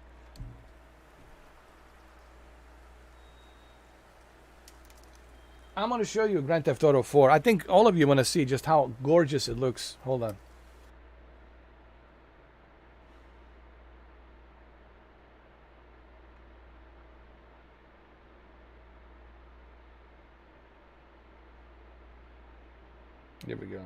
I'm going to show you Grand Theft Auto 4. I think all of you want to see just how gorgeous it looks. Hold on. go.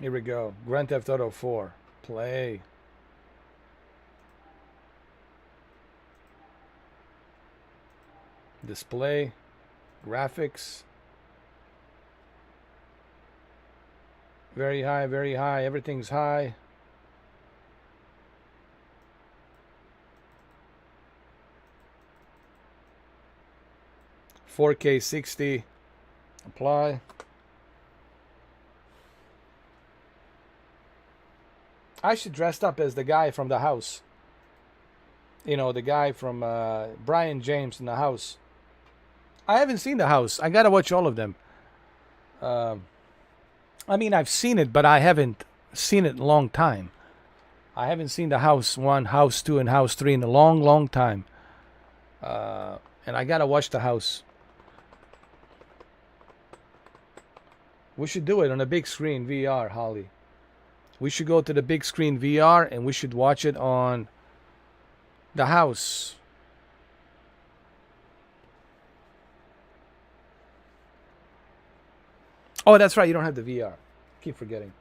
Here we go. Grand Theft Auto 4. Play. Display. Graphics. Very high, very high. Everything's high. $4K 60. Apply. I should dress up as the guy from the house. You know, the guy from Brian James in the house. I haven't seen the house. I gotta watch all of them. I mean, I've seen it, but I haven't seen it in a long time. I haven't seen the House 1, House 2, and House 3 in a long, long time. And I gotta watch the house. We should do it on a big screen VR, Holly. We should go to the big screen VR and we should watch it on the house. Oh, that's right. You don't have the VR. Keep forgetting.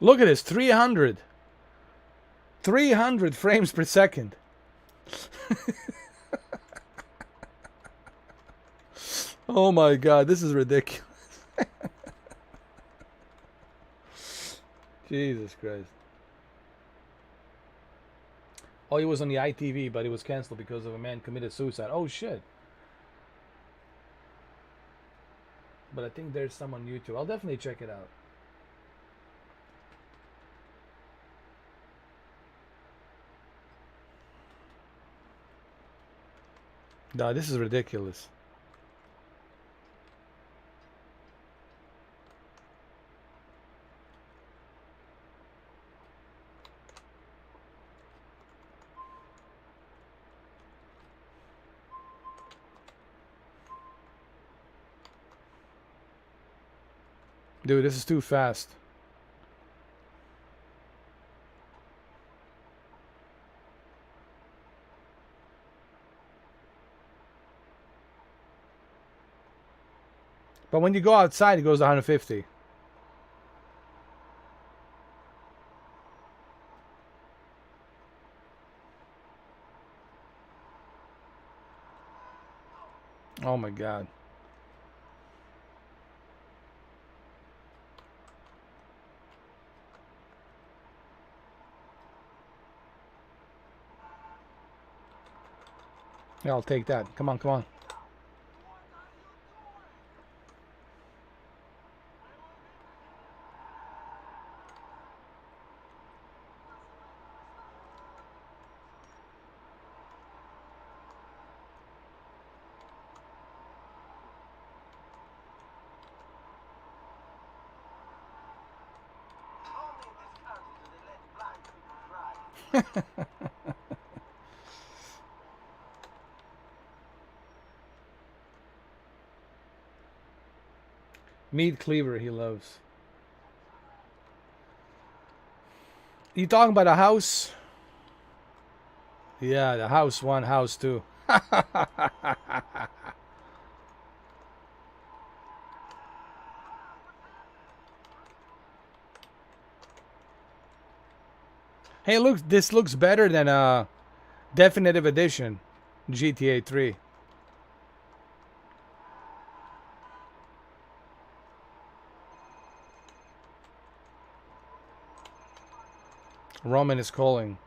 Look at this, 300 frames per second. Oh my God, this is ridiculous. Jesus Christ. Oh, he was on the ITV, but it was canceled because of a man committed suicide. Oh shit. But I think there's some on YouTube. I'll definitely check it out. No, this is ridiculous. Dude, this is too fast. But when you go outside, it goes to 150. Oh my God. Yeah, I'll take that. Come on, come on. Meat cleaver he loves. You talking about a house? Yeah, the house 1, house 2. Hey, look, this looks better than a definitive edition GTA 3. Roman is calling.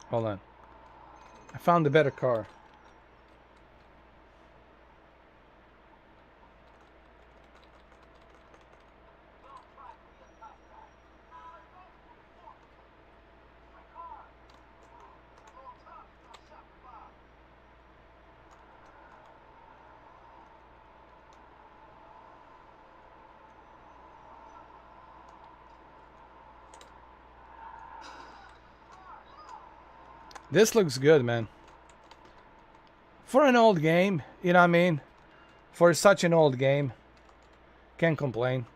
Hold on. I found a better car. This looks good, man. For an old game, you know what I mean? For such an old game, can't complain.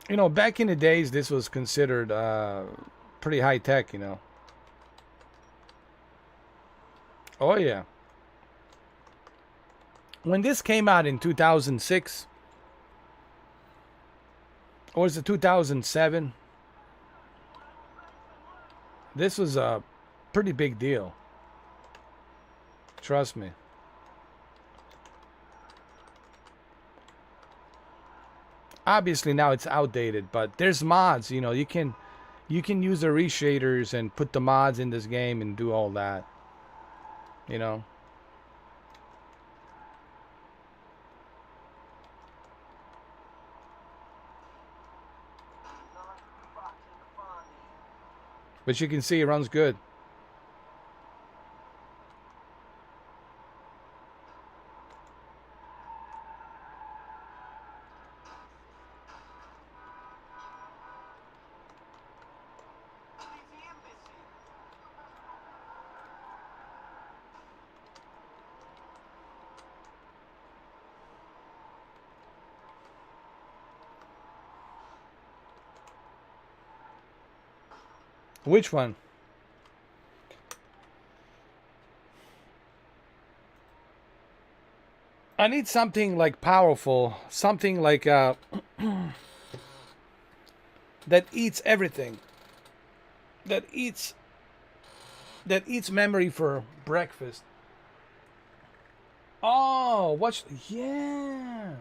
You know, back in the days, this was considered pretty high tech, you know. Oh, yeah. When this came out in 2006, or was it 2007? This was a pretty big deal. Trust me. Obviously now it's outdated, but there's mods, you know, you can use the reshaders and put the mods in this game and do all that. You know. But you can see it runs good. Which one? I need something like powerful, something like that eats everything. That eats memory for breakfast. Oh, watch, yeah.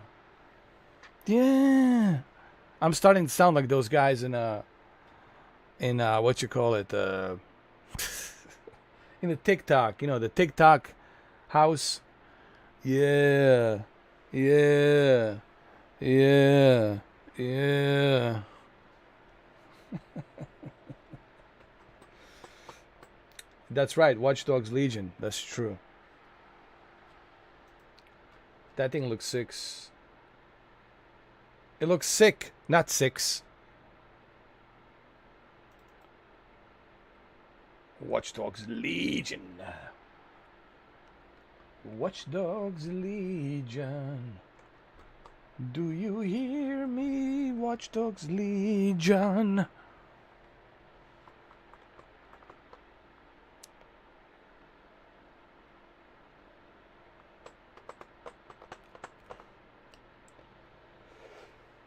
Yeah. I'm starting to sound like those guys in what you call it, in the TikTok, you know, the TikTok house. Yeah, yeah, yeah, yeah. That's right, Watch Dogs Legion. That's true. That thing looks sick. It looks sick, not six. Watch Dogs Legion. Watch Dogs Legion. Do you hear me? Watch Dogs Legion.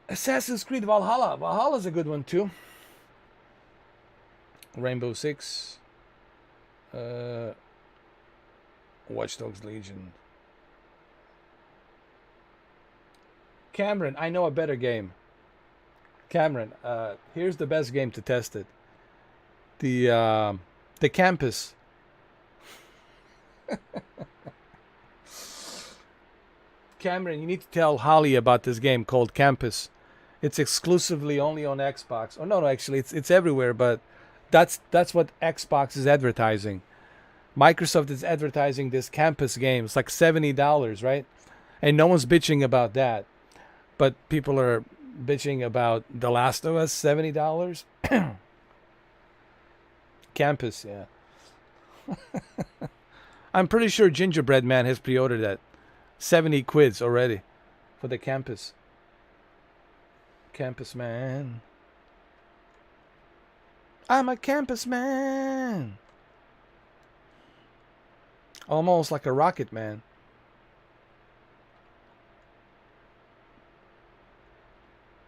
Assassin's Creed Valhalla. Valhalla's a good one too. Rainbow Six. Watch Dogs Legion. Cameron, I know a better game. Cameron, here's the best game to test it. The Campus. Cameron, you need to tell Holly about this game called Campus. It's exclusively only on Xbox. Oh no, actually it's everywhere, but that's what Xbox is advertising. Microsoft is advertising this Campus game. It's like $70, right? And no one's bitching about that. But people are bitching about The Last of Us, $70. Campus, yeah. I'm pretty sure Gingerbread Man has pre-ordered that. 70 quids already for the campus. Campus man. I'm a campus man. Almost like a rocket man.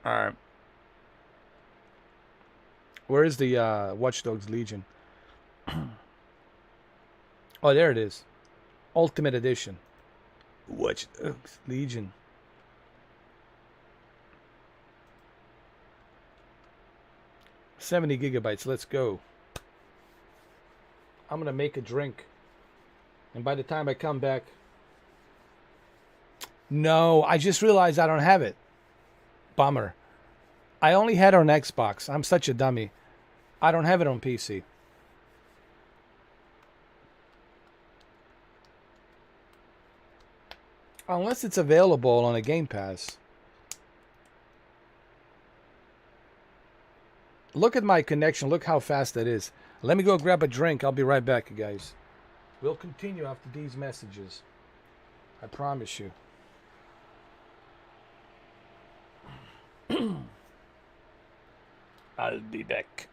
Alright. Where is the Watch Dogs Legion? Oh, there it is. Ultimate Edition. Watch Dogs Legion. $70 GB. Let's go. I'm gonna make a drink. And by the time I come back... No, I just realized I don't have it. Bummer. I only had it on Xbox. I'm such a dummy. I don't have it on PC. Unless it's available on a Game Pass. Look at my connection. Look how fast that is. Let me go grab a drink. I'll be right back, you guys. We'll continue after these messages. I promise you. I'll be back.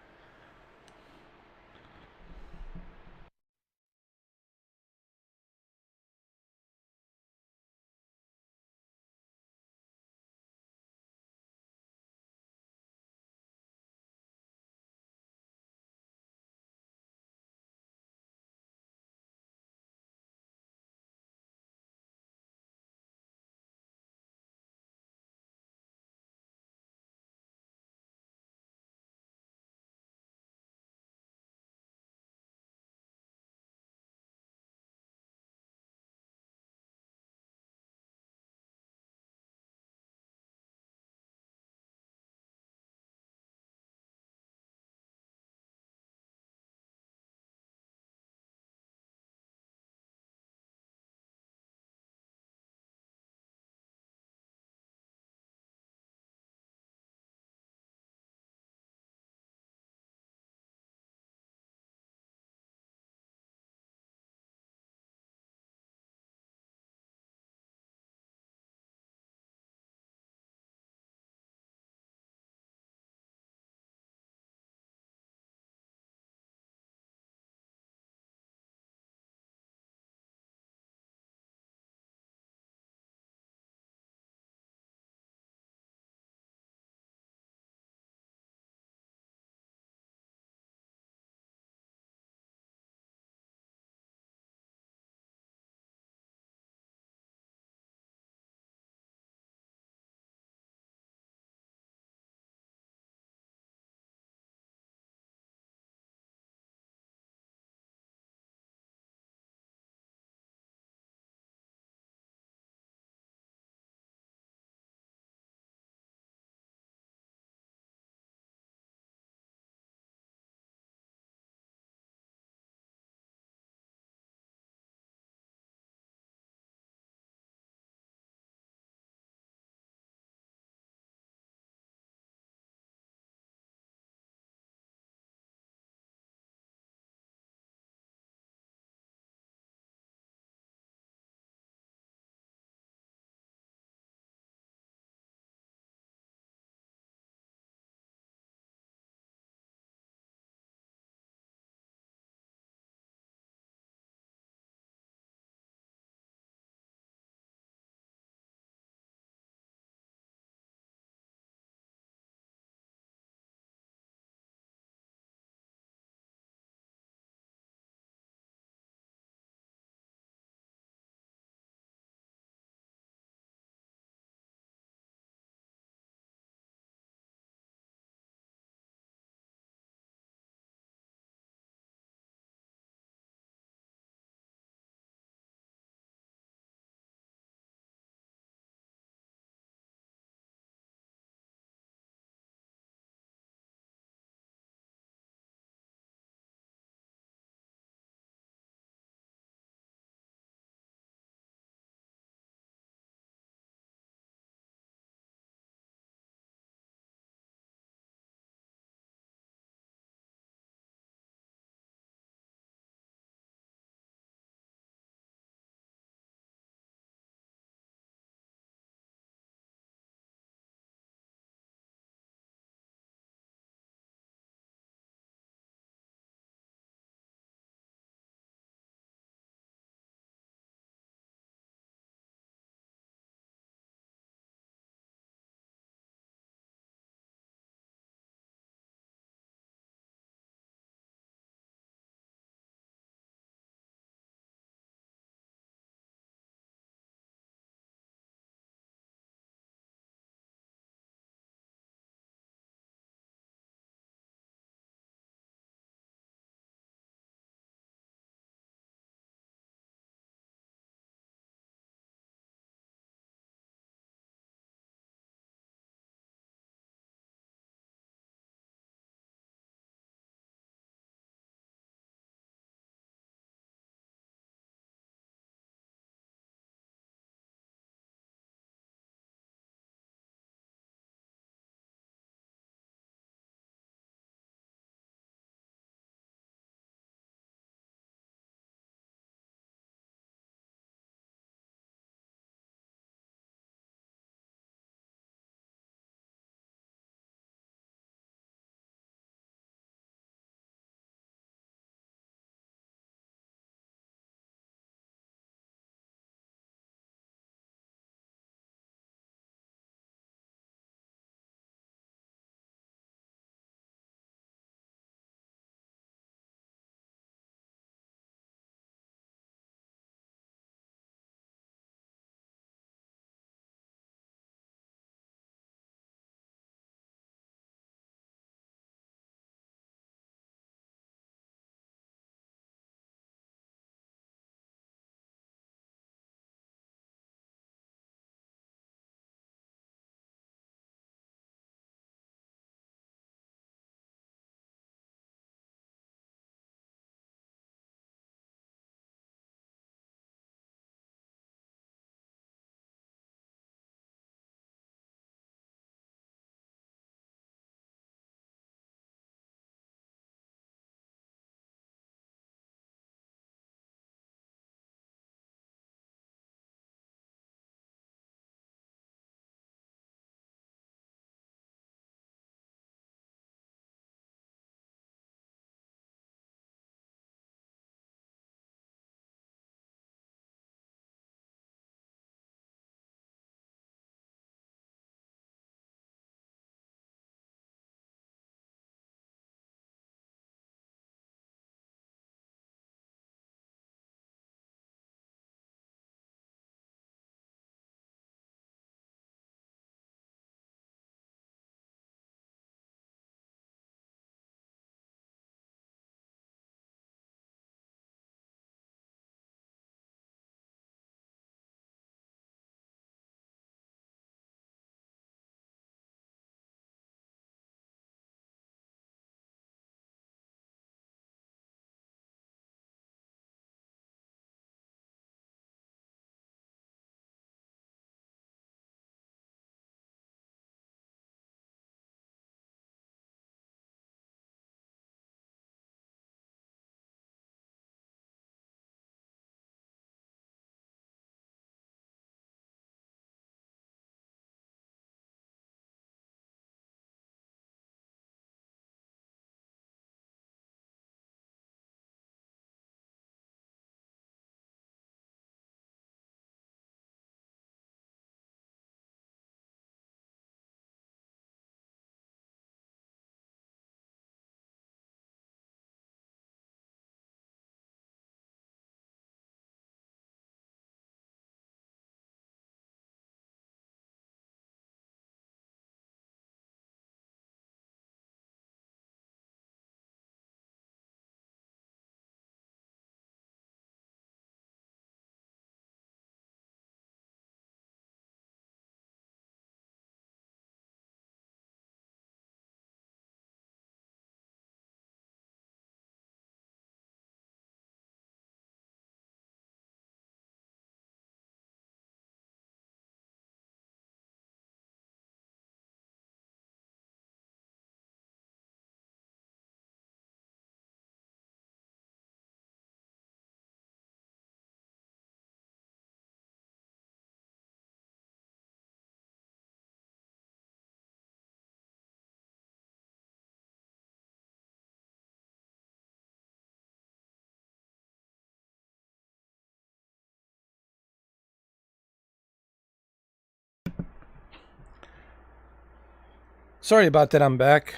Sorry about that, I'm back.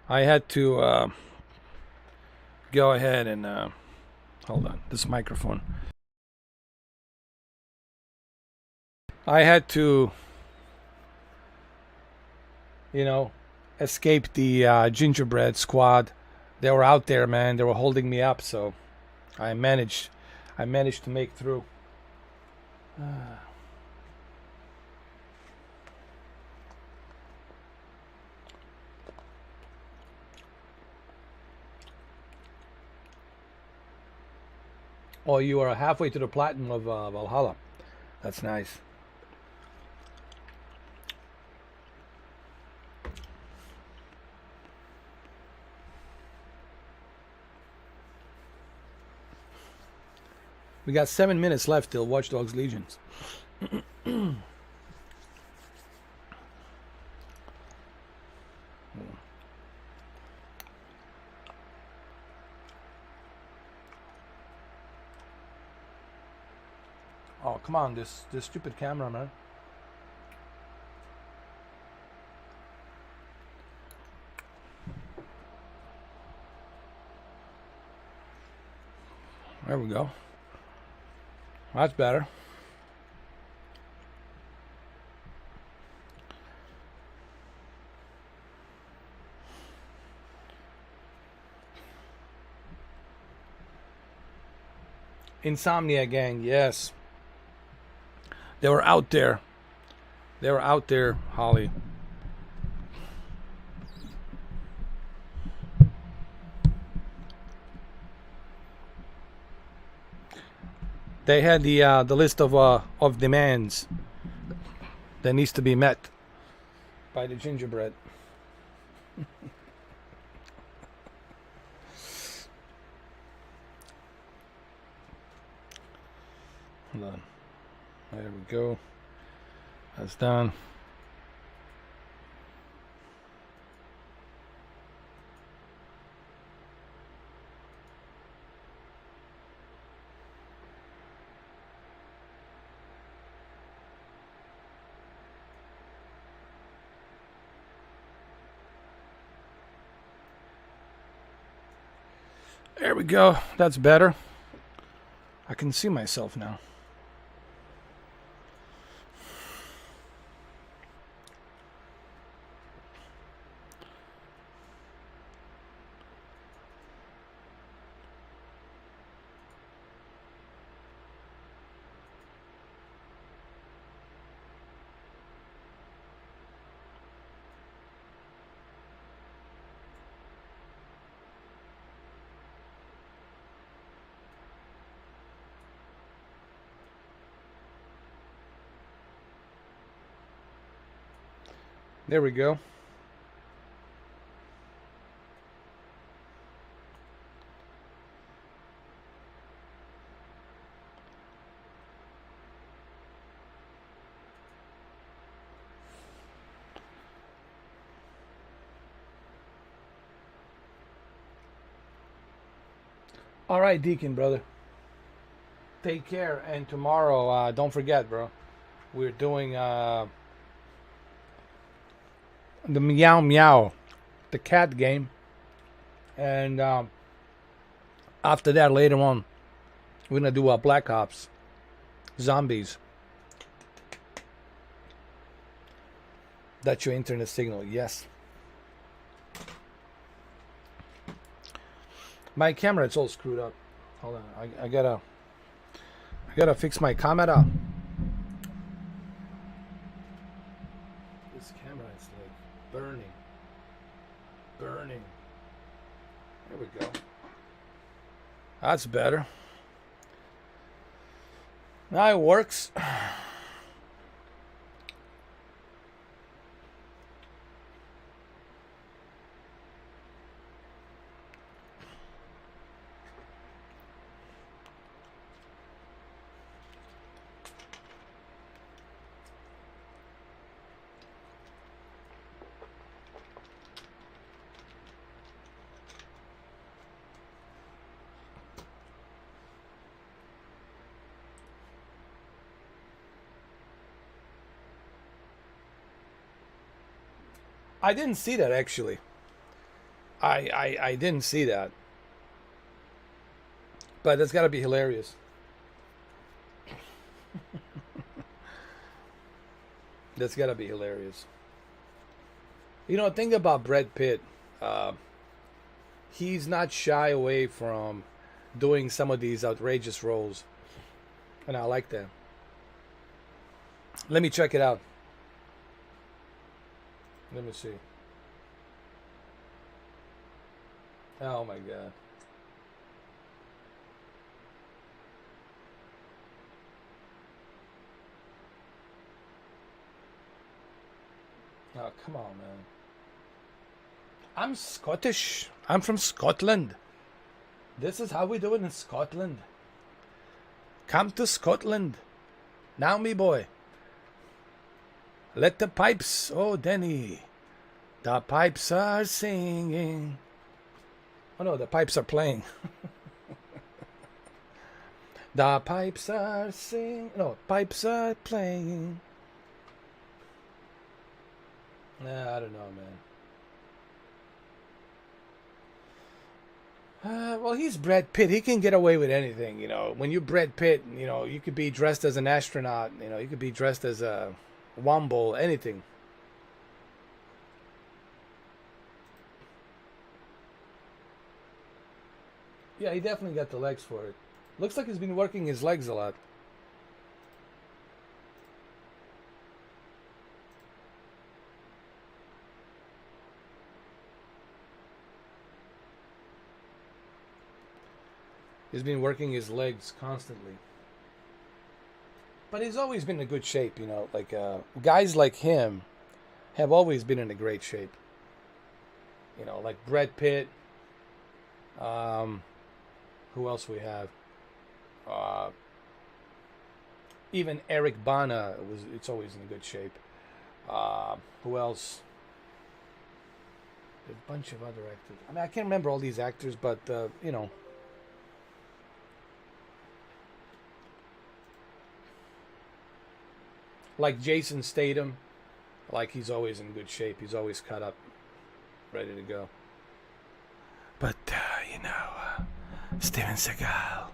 I had to go ahead and hold on, this microphone. I had to, you know, escape the gingerbread squad. They were out there, man. They were holding me up, so I managed to make through. Oh, you are halfway to the platinum of Valhalla. That's nice. We got 7 minutes left till Watch Dogs Legions. Oh, come on, this stupid camera, man. There we go. That's better. Insomnia Gang, yes. They were out there. They were out there, Holly. They had the list of demands that needs to be met by the gingerbread. Hold on. There we go. That's done. There we go. That's better. I can see myself now. There we go. All right, Deacon, brother. Take care, and tomorrow, don't forget, bro. We're doing the Meow Meow, the cat game, and after that, later on, we're gonna do Black Ops, Zombies. That's your internet signal, yes. My camera, it's all screwed up. Hold on, I gotta fix my camera. This camera is like burning. There we go. That's better. Now it works. I didn't see that actually. I didn't see that. But that's gotta be hilarious. That's gotta be hilarious. You know, think about Brad Pitt. He's not shy away from doing some of these outrageous roles. And I like that. Let me check it out. Let me see. Oh my god. Oh, come on, man. I'm Scottish. I'm from Scotland. This is how we do it in Scotland. Come to Scotland. Now, me boy. Let the pipes, oh Denny. The pipes are singing. Oh no, the pipes are playing. The pipes are singing. No, pipes are playing. Nah, I don't know, man. Well, he's Brad Pitt. He can get away with anything, you know. When you're Brad Pitt, you know, you could be dressed as an astronaut. You know, you could be dressed as a womble, anything. Yeah, he definitely got the legs for it. Looks like he's been working his legs a lot. He's been working his legs constantly. But he's always been in good shape, you know. Like, guys like him have always been in a great shape. You know, like Brad Pitt. Who else we have? Even Eric Bana, it's always in good shape. Who else? There's a bunch of other actors. I mean, I can't remember all these actors, but, you know. Like Jason Statham, like he's always in good shape. He's always cut up, ready to go. But, you know, Steven Seagal,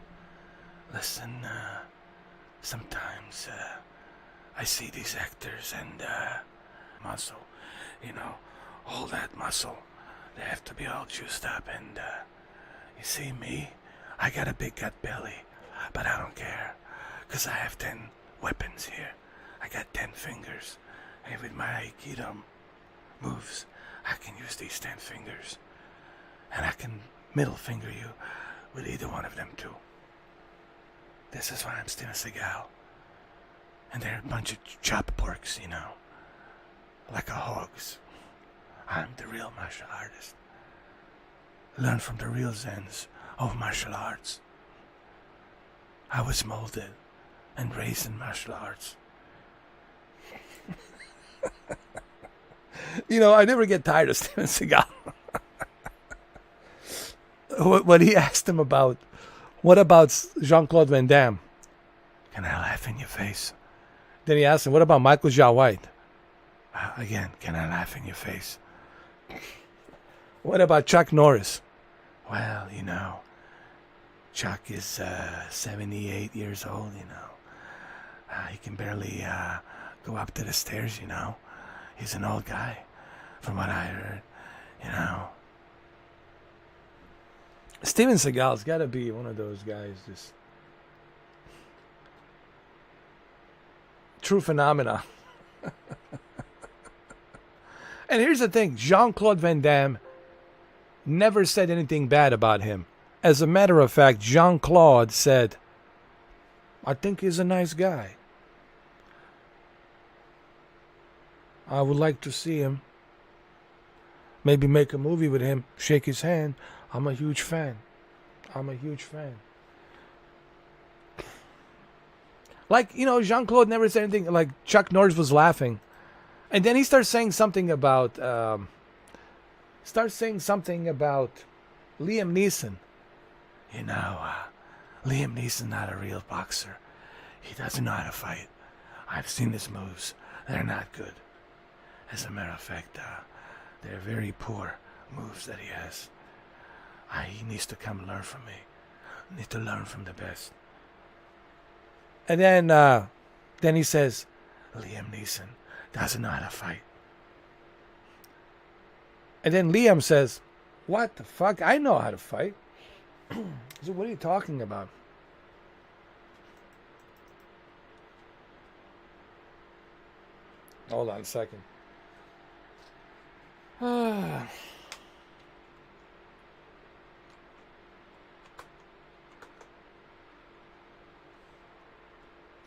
listen, sometimes I see these actors and muscle, you know, all that muscle. They have to be all juiced up and, you see me, I got a big gut belly, but I don't care, because I have 10 weapons here. I got 10 fingers, and with my Aikido moves, I can use these 10 fingers, and I can middle finger you with either one of them too. This is why I'm Steven Seagal. And they're a bunch of chop porks, you know, like a hogs. I'm the real martial artist. Learn from the real Zens of martial arts. I was molded and raised in martial arts. You know, I never get tired of Steven Seagal. What he asked him about, what about Jean-Claude Van Damme? Can I laugh in your face? Then he asked him, what about Michael Jai White? Again, can I laugh in your face? What about Chuck Norris? Well, you know, Chuck is 78 years old, you know. He can barely go up to the stairs, you know. He's an old guy, from what I heard, you know. Steven Seagal's got to be one of those guys, just true phenomena. And here's the thing, Jean-Claude Van Damme never said anything bad about him. As a matter of fact, Jean-Claude said, I think he's a nice guy. I would like to see him. Maybe make a movie with him, shake his hand. I'm a huge fan. I'm a huge fan. Like, you know, Jean-Claude never said anything. Like, Chuck Norris was laughing. And then he starts saying something about Liam Neeson. You know, Liam Neeson not a real boxer. He doesn't know how to fight. I've seen his moves. They're not good. As a matter of fact, They're very poor moves that he has. He needs to come learn from me. Need to learn from the best. And then he says, Liam Neeson doesn't know how to fight. and then Liam says, "What the fuck? I know how to fight." So what are you talking about? Hold on a second.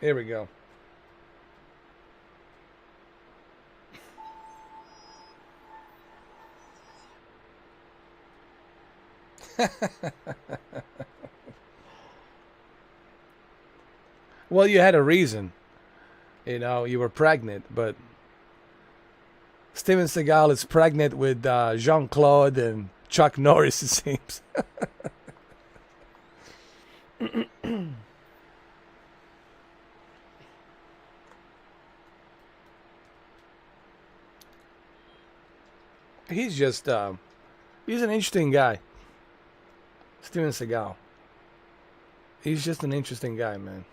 Here we go. Well, you had a reason. You know, you were pregnant, but Steven Seagal is pregnant with Jean-Claude and Chuck Norris, it seems. He's just, he's an interesting guy. Steven Seagal. He's just an interesting guy, man.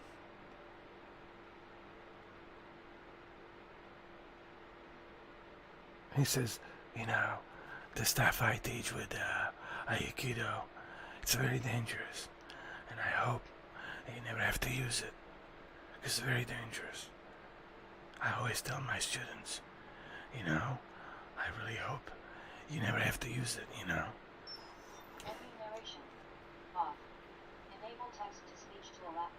He says, you know, the stuff I teach with Aikido, it's very dangerous. And I hope that you never have to use it. Because it's very dangerous. I always tell my students, you know, I really hope you never have to use it, you know. Every narration. Off. Enable text-to-speech to allow.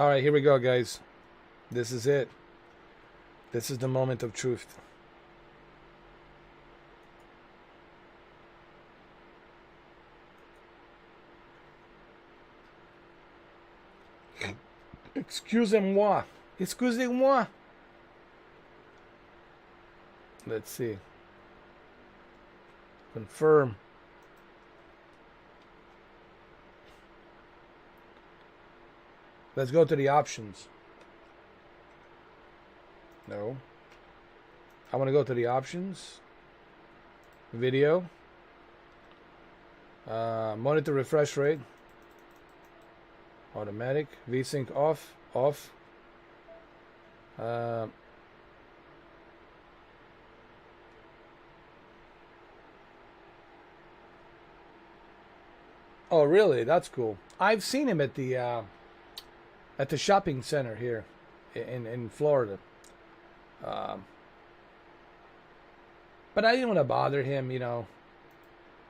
All right, here we go, guys. This is it. This is the moment of truth. Excusez-moi. Excusez-moi. Let's see. Confirm. Let's go to the options. No. I want to go to the options. Video. Monitor refresh rate. Automatic. VSync off. Off. Oh, really? That's cool. I've seen him at the shopping center here in Florida. But I didn't want to bother him, you know.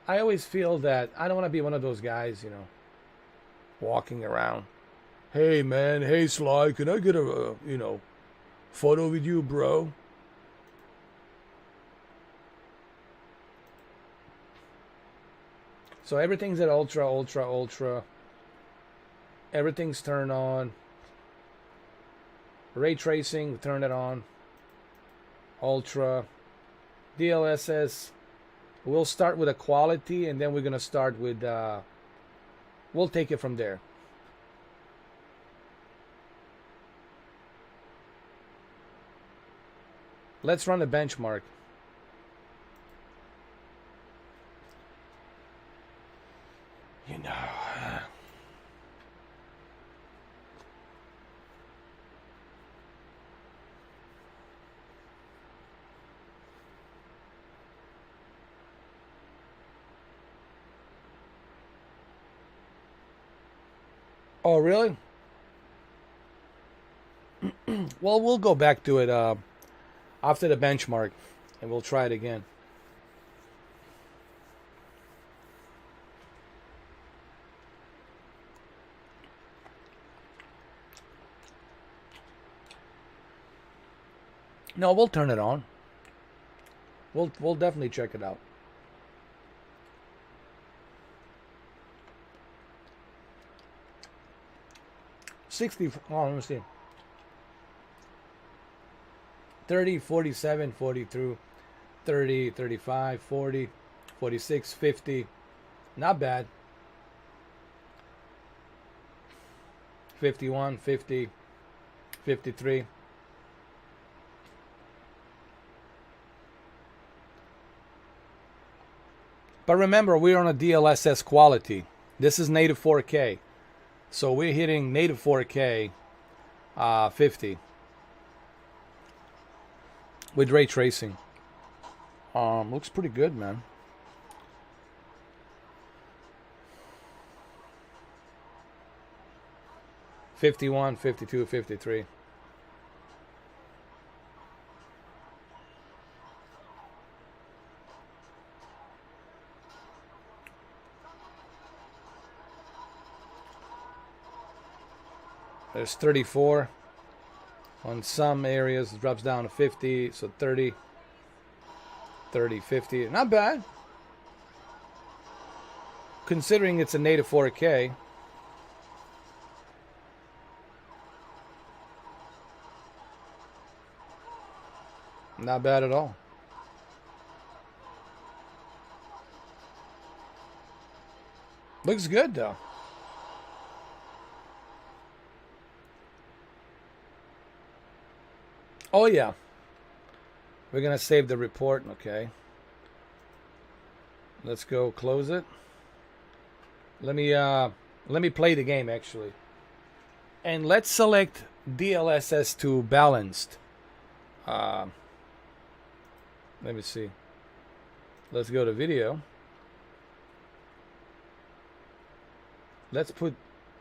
I always feel that I don't want to be one of those guys, you know, walking around. Hey, man. Hey, Sly. Can I get a, you know, photo with you, bro? So everything's at ultra, ultra, ultra. Everything's turned on. Ray tracing, turn it on. Ultra. DLSS. We'll start with a quality and then we're going to start with, we'll take it from there. Let's run a benchmark. You know, Oh, really? Well, we'll go back to it after the benchmark, and we'll try it again. No, we'll turn it on. We'll definitely check it out. Let me see. 30, 47, 42, 30, 35, 40, 46, 50. Not bad. 51, 50, 53. But remember, we're on a DLSS quality. This is native 4K. So we're hitting native 4K 50 with ray tracing. Looks pretty good, man. '51, '52, '53. There's 34. On some areas, it drops down to 50, so 30, 30, 50. Not bad. Considering it's a native 4K. Not bad at all. Looks good, though. Oh, yeah. We're going to save the report. Okay. Let's go close it. Let me play the game, actually. And let's select DLSS to balanced. Let me see. Let's go to video. Let's put...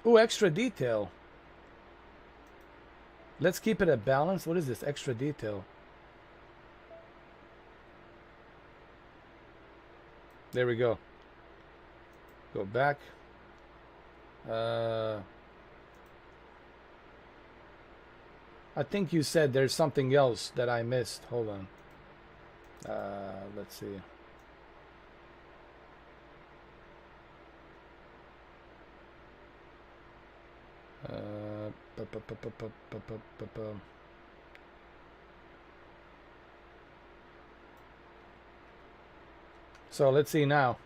Ooh, extra detail. Let's keep it at balance. What is this? Extra detail. There we go. Go back. I think you said there's something else that I missed. Hold on. Let's see. So let's see now.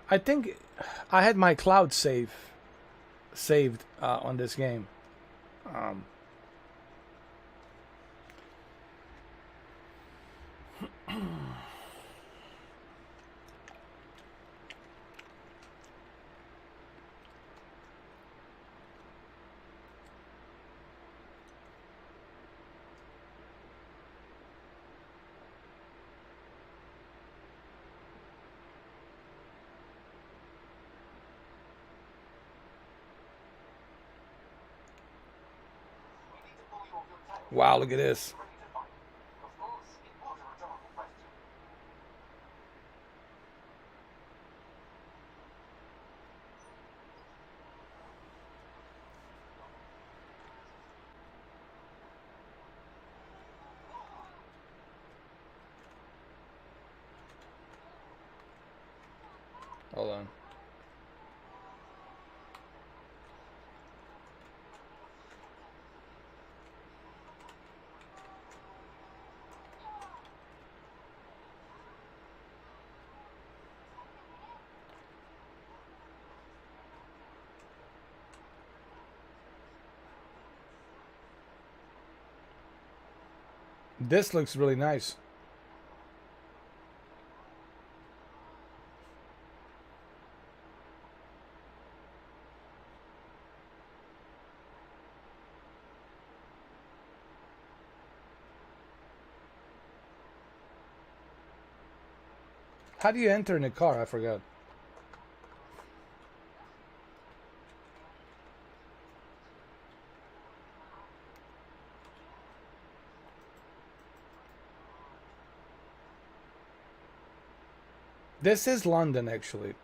I think I had my cloud saved on this game. Wow, look at this. Hold on. This looks really nice. How do you enter in a car? I forgot. This is London, actually.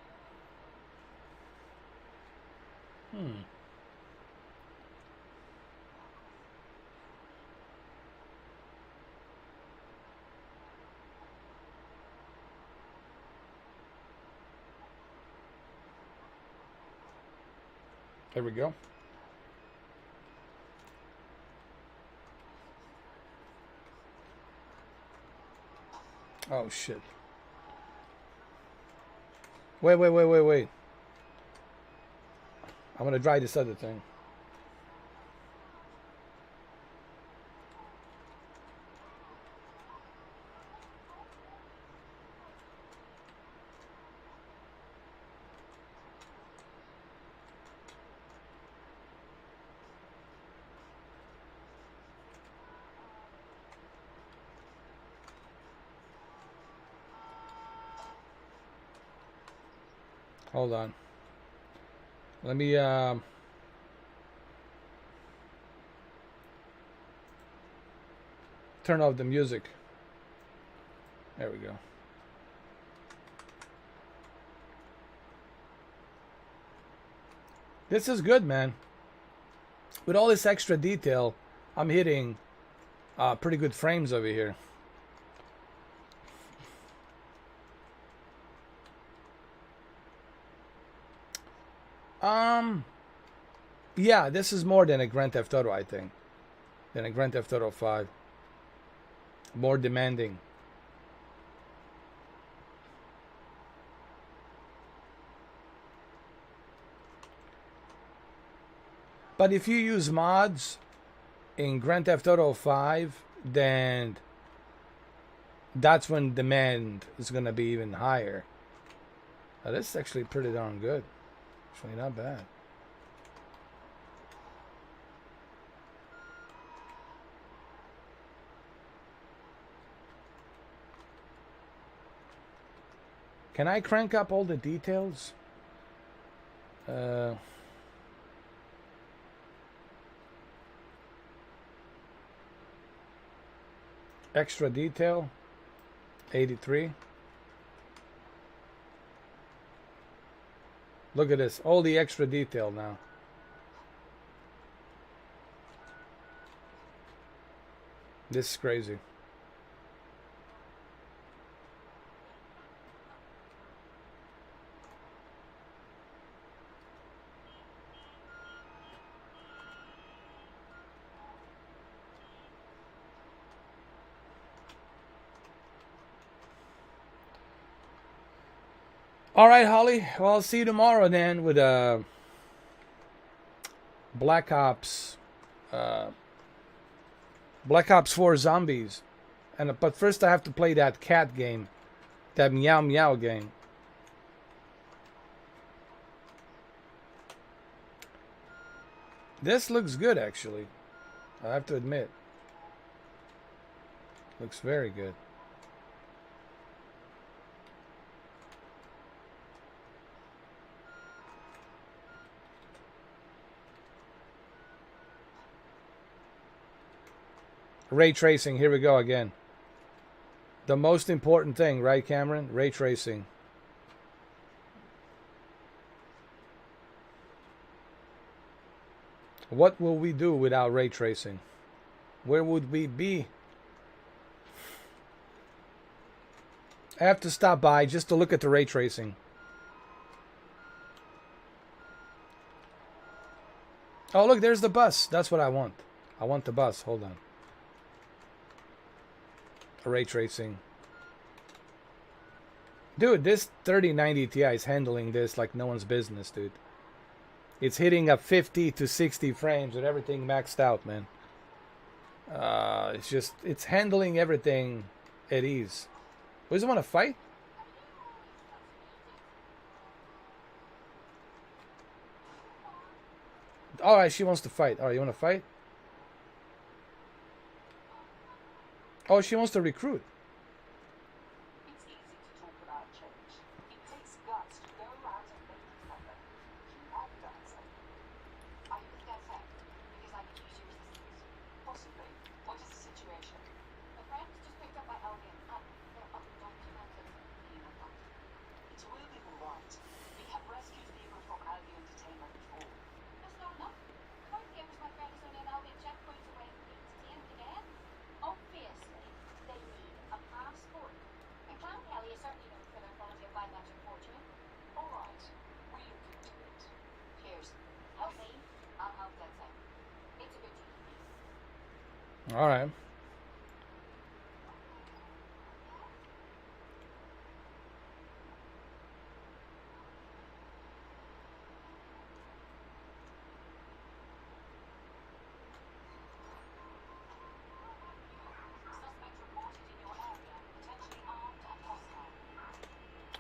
There we go. Oh, shit. Wait. I'm gonna try this other thing. Hold on. Let me turn off the music. There we go. This is good, man. With all this extra detail, I'm hitting pretty good frames over here. Yeah, this is more than a Grand Theft Auto, I think. Than a Grand Theft Auto 5. More demanding. But if you use mods in Grand Theft Auto 5, then that's when demand is going to be even higher. Now, this is actually pretty darn good. Actually not bad. Can I crank up all the details? Extra detail, 83. Look at this, all the extra detail now. This is crazy. All right, Holly. Well, I'll see you tomorrow then with Black Ops 4 Zombies. But first I have to play that cat game, that meow meow game. This looks good, actually. I have to admit. Looks very good. Ray tracing, here we go again. The most important thing, right, Cameron? Ray tracing. What will we do without ray tracing? Where would we be? I have to stop by just to look at the ray tracing. Oh, look, there's the bus. That's what I want. I want the bus. Hold on. Ray tracing. Dude, this 3090 Ti is handling this like no one's business, dude. It's hitting up 50 to 60 frames with everything maxed out, man. It's handling everything at ease. What, does it want to fight? Alright, she wants to fight. Alright, you want to fight? Oh, she wants to recruit. It's easy to talk about change. It takes guts to go out and make it happen. You have done so. Are you with Dad's head? Because I could use your assistance. Possibly. What is the situation? A friend just picked up by Albion. They're undocumented. You know that. It will be alright. We have rescued people from Albion detainment before. That's not enough. Currently, my friend is only an Albion checkpoint away from being detained again. Obviously, they need a passport. And Clown Kelly is certainly known for their quality of biometric forgery. Alright, we look into it. Cheers. Help me, I'll help that side. It's a good team. Alright.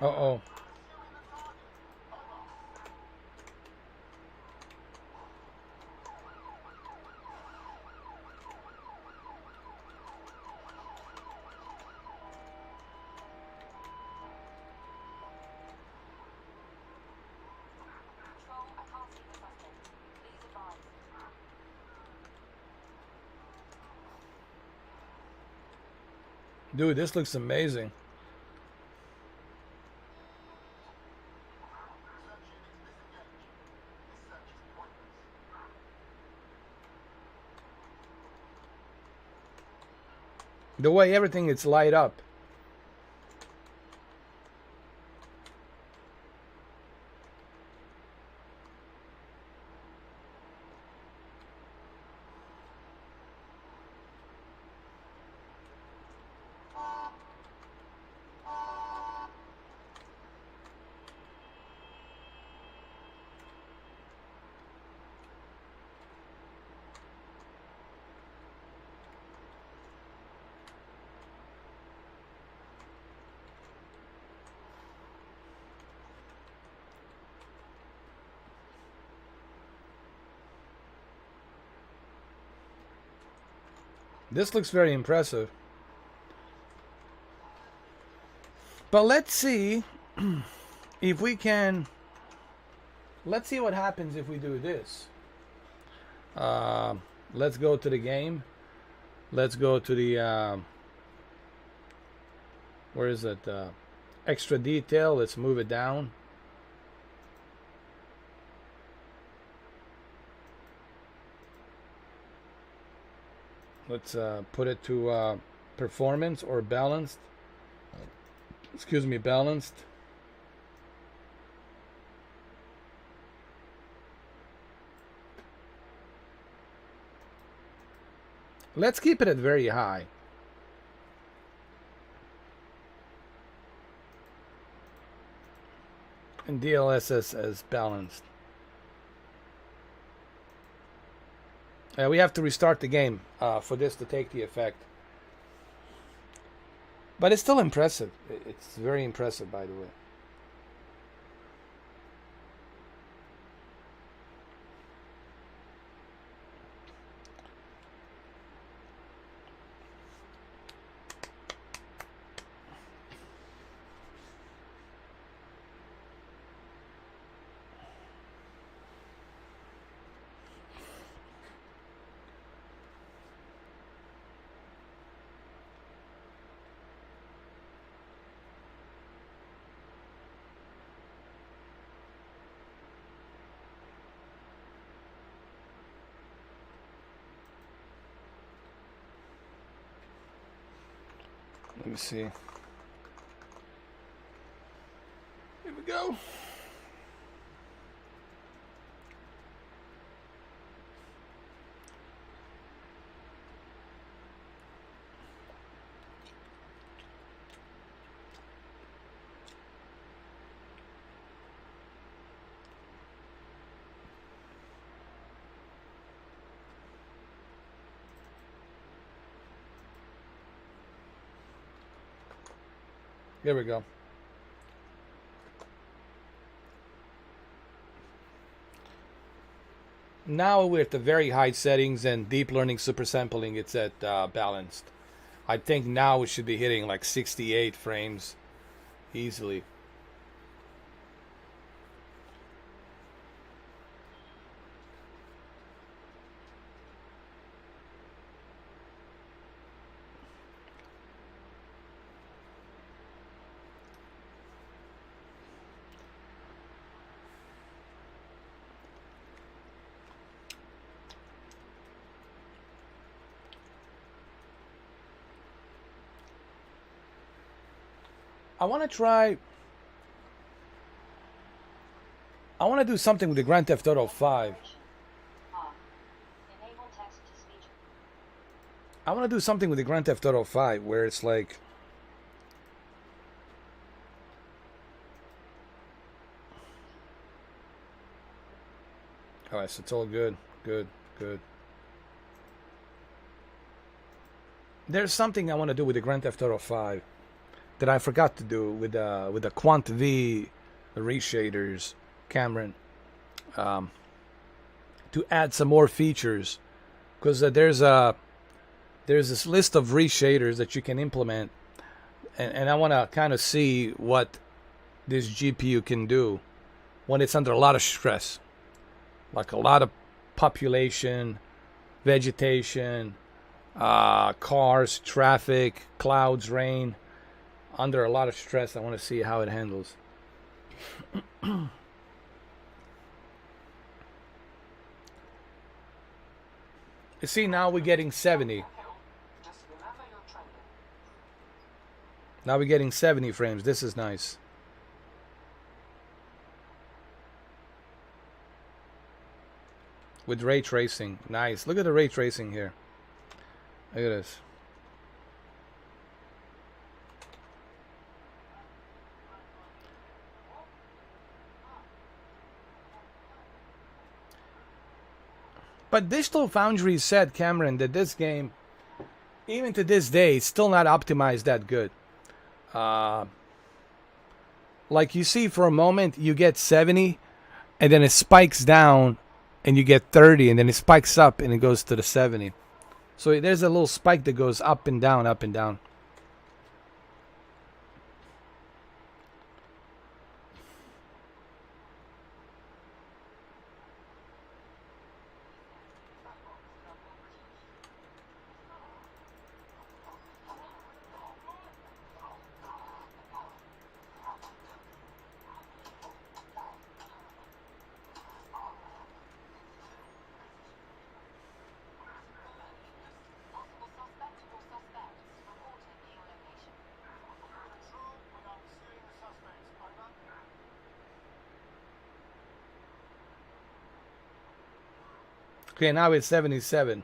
Uh-oh. Control, I can't see the suspect. Please advise. Dude, this looks amazing. The way everything is light up. This looks very impressive. But let's see if we can... Let's see what happens if we do this. Let's go to the game. Let's go to the... where is it? Extra detail. Let's move it down. Let's put it to performance or balanced. Excuse me, balanced. Let's keep it at very high. And DLSS as balanced. We have to restart the game for this to take the effect. But it's still impressive. It's very impressive, by the way. Let me see. Here we go. Here we go. Now we're at the very high settings and deep learning super sampling. It's at balanced. I think now we should be hitting like 68 frames easily. I want to do something with the Grand Theft Auto 5. Enable text to speech. I want to do something with the Grand Theft Auto 5 where it's like... Alright, so it's all good. Good, good. There's something I want to do with the Grand Theft Auto 5 that I forgot to do with the Quant V reshaders, Cameron, to add some more features, because there's this list of reshaders that you can implement, and I want to kind of see what this GPU can do when it's under a lot of stress, like a lot of population, vegetation, cars, traffic, clouds, rain. Under a lot of stress, I want to see how it handles. You see, now we're getting 70. Now we're getting 70 frames. This is nice. With ray tracing. Nice. Look at the ray tracing here. Look at this. But Digital Foundry said, Cameron, that this game, even to this day, it's still not optimized that good. Like you see, for a moment, you get 70, and then it spikes down, and you get 30, and then it spikes up, and it goes to the 70. So there's a little spike that goes up and down, up and down. Okay, now it's 77.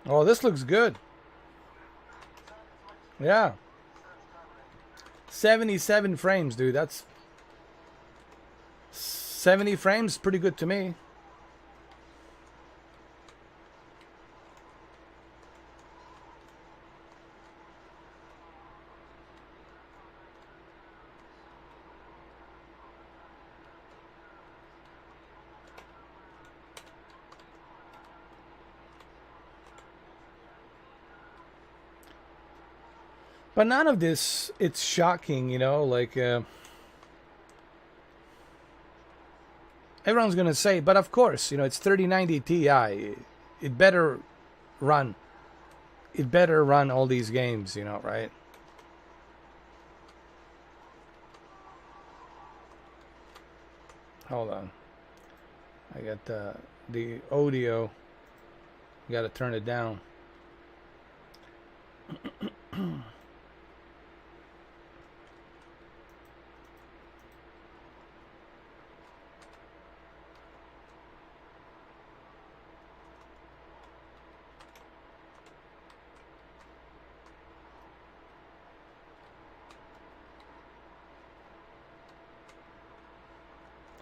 Oh, this looks good. Yeah. 77 frames, dude. That's 70 frames, pretty good to me. But none of this, it's shocking, you know, like, everyone's going to say, but of course, you know, it's 3090 Ti. It better run all these games, you know, right? Hold on. I got the audio. Got to turn it down.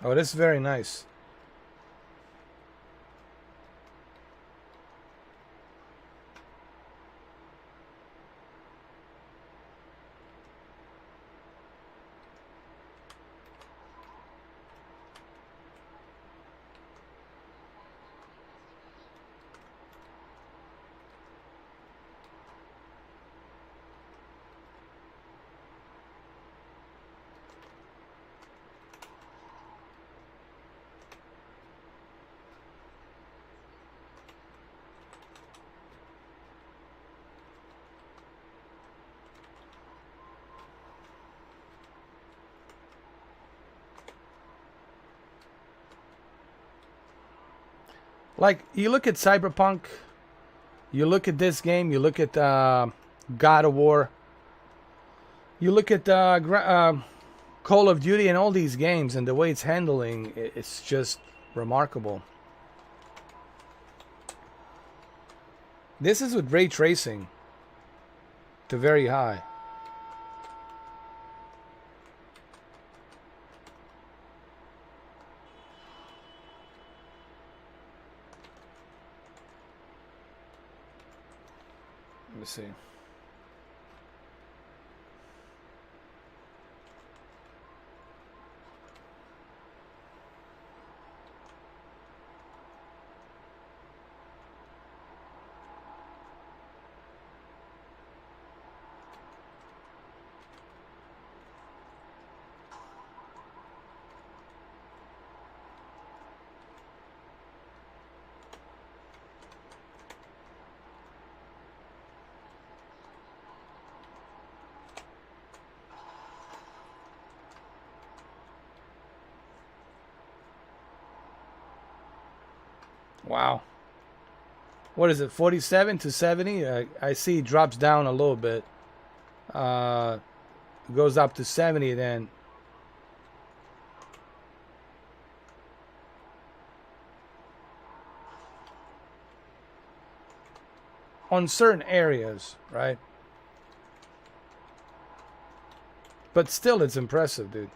Oh, this is very nice. Like, you look at Cyberpunk, you look at this game, you look at God of War, you look at Call of Duty and all these games, and the way it's handling, it's just remarkable. This is with ray tracing to very high. Let me see. Wow. What is it, 47 to 70? I see it drops down a little bit. Goes up to 70 then. On certain areas, right? But still, it's impressive, dude.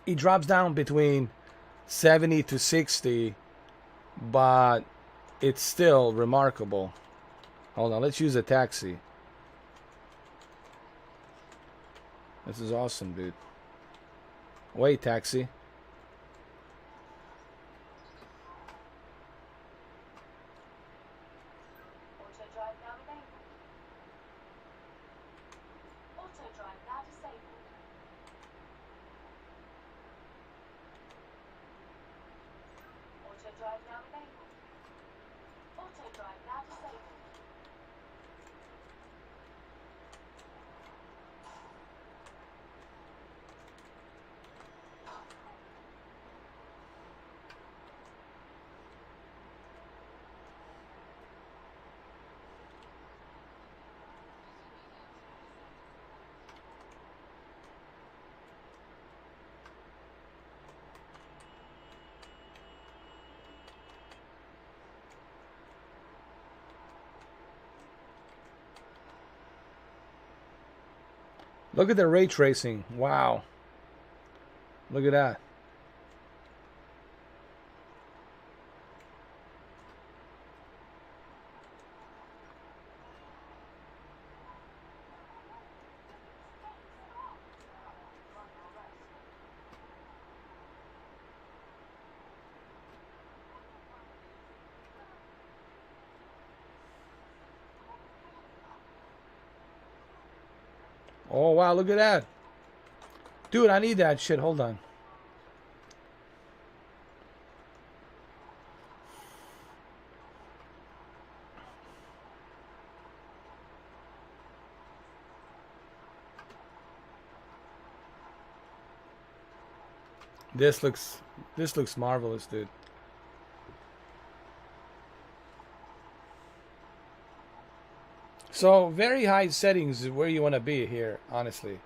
It drops down between 70 to 60, but it's still remarkable. Hold on, let's use a taxi. This is awesome, dude. Wait, taxi. Auto drive now enabled. Auto drive now disabled. Auto drive now enabled. Auto drive now disabled. Look at the ray tracing. Wow. Look at that. Oh, wow, look at that. Dude, I need that shit. Hold on. This looks marvelous, dude. So, very high settings is where you want to be here, honestly.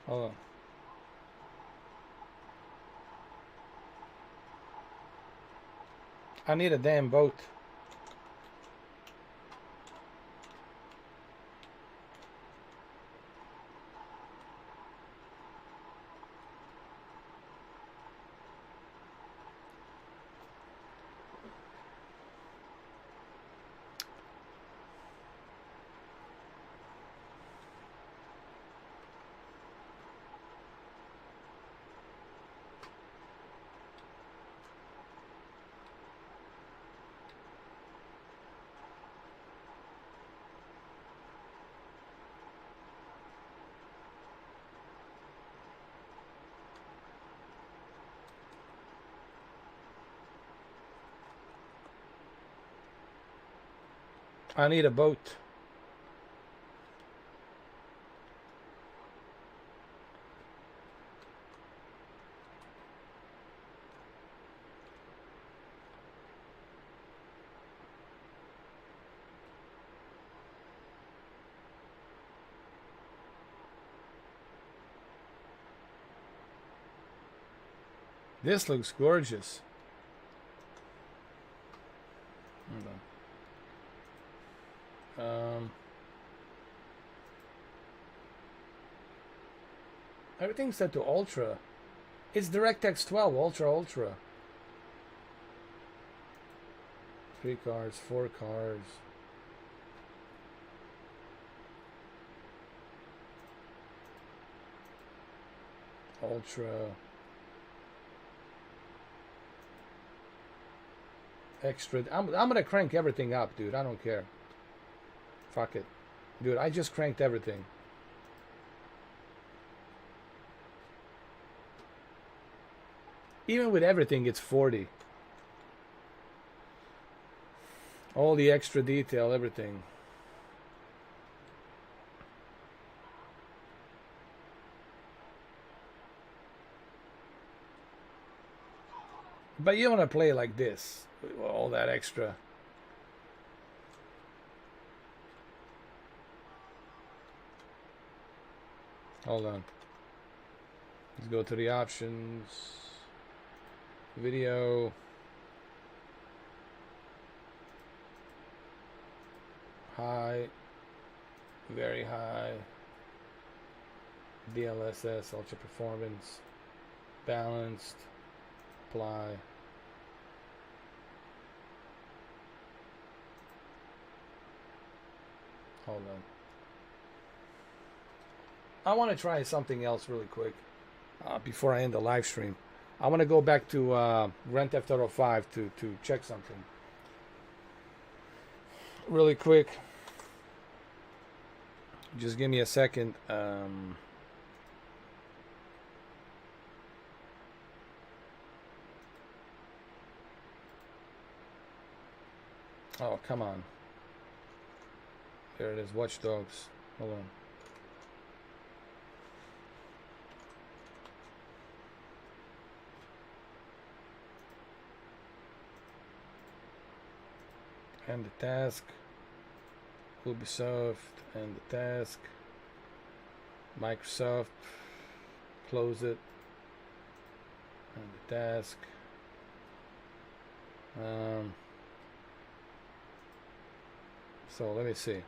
Hold on. I need a damn boat. I need a boat. This looks gorgeous. Hold on. Everything's set to ultra. It's DirectX 12 ultra. 3 cards, 4 cards. Ultra. Extra. I'm gonna crank everything up, dude. I don't care. Fuck it. Dude, I just cranked everything. Even with everything, it's 40. All the extra detail, everything. But you want to play like this, with all that extra. Hold on. Let's go to the options. Video. High. Very high. DLSS, ultra performance. Balanced. Apply. Hold on. I want to try something else really quick before I end the live stream. I want to go back to Grand Theft Auto 5 to check something really quick. Just give me a second. Oh, come on. There it is, Watch Dogs. Hold on. And the task. Ubisoft and the task. Microsoft. Close it. And the task. So let me see.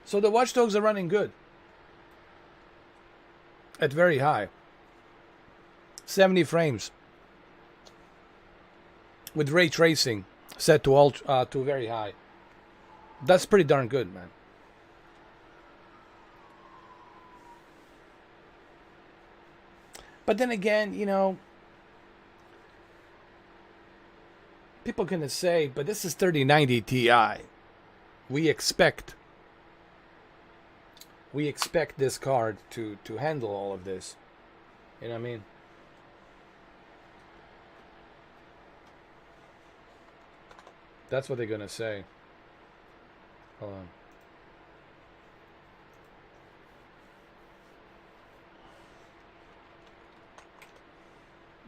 So the Watch Dogs are running good. At very high. 70 frames. With ray tracing set to very high. That's pretty darn good, man. But then again, you know, people are gonna say, but this is 3090 Ti. We expect this card to handle all of this. You know what I mean? That's what they're gonna say. Hold on.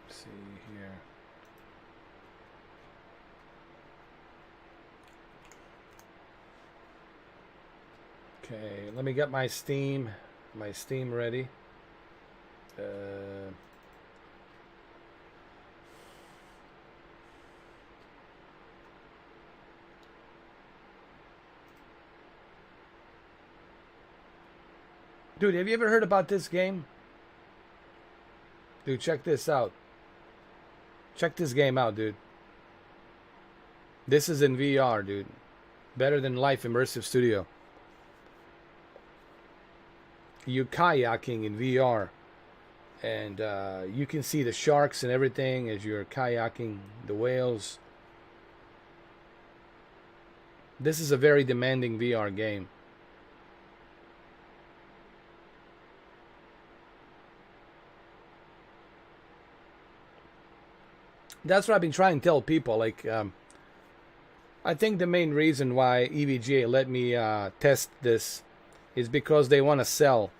Let's see here. Okay, let me get my Steam ready. Dude, have you ever heard about this game? Dude, check this out. Check this game out, dude. This is in VR, dude. Better than Life Immersive Studio. You're kayaking in VR. And you can see the sharks and everything as you're kayaking, the whales. This is a very demanding VR game. That's what I've been trying to tell people. Like, I think the main reason why EVGA let me test this is because they want to sell.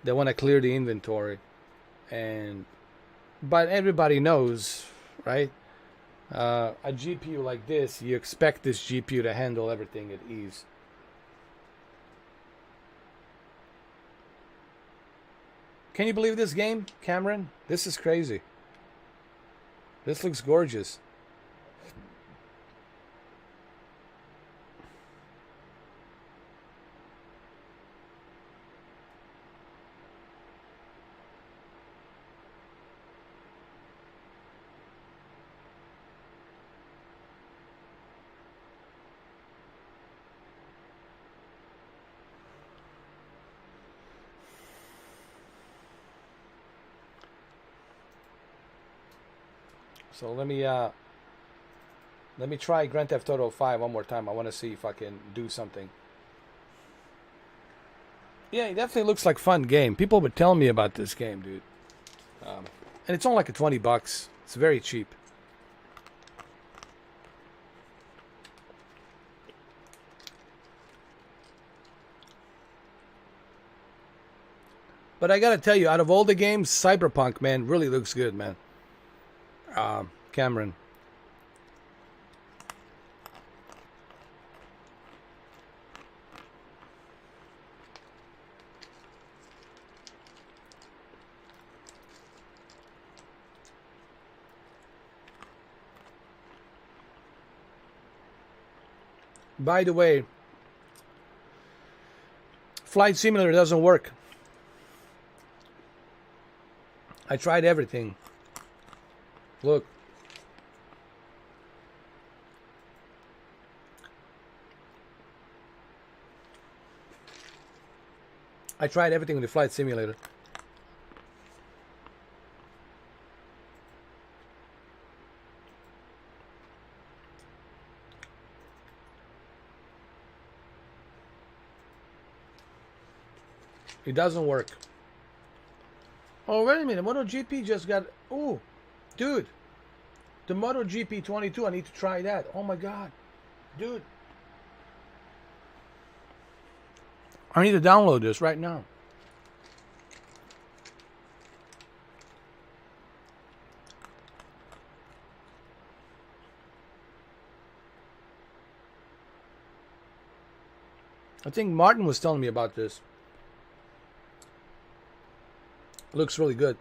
They want to clear the inventory. But everybody knows, right? A GPU like this, you expect this GPU to handle everything at ease. Can you believe this game, Cameron? This is crazy. This looks gorgeous. So let me try Grand Theft Auto 5 one more time. I want to see if I can do something. Yeah, it definitely looks like a fun game. People were telling me about this game, dude. And it's only like $20. It's very cheap. But I gotta tell you, out of all the games, Cyberpunk, man, really looks good, man. Cameron. By the way, Flight Simulator doesn't work. I tried everything. Look. I tried everything with the Flight Simulator. It doesn't work. Oh, wait a minute. MotoGP just got... Ooh. Dude, the MotoGP 22, I need to try that. Oh my god. Dude. I need to download this right now. I think Martin was telling me about this. Looks really good.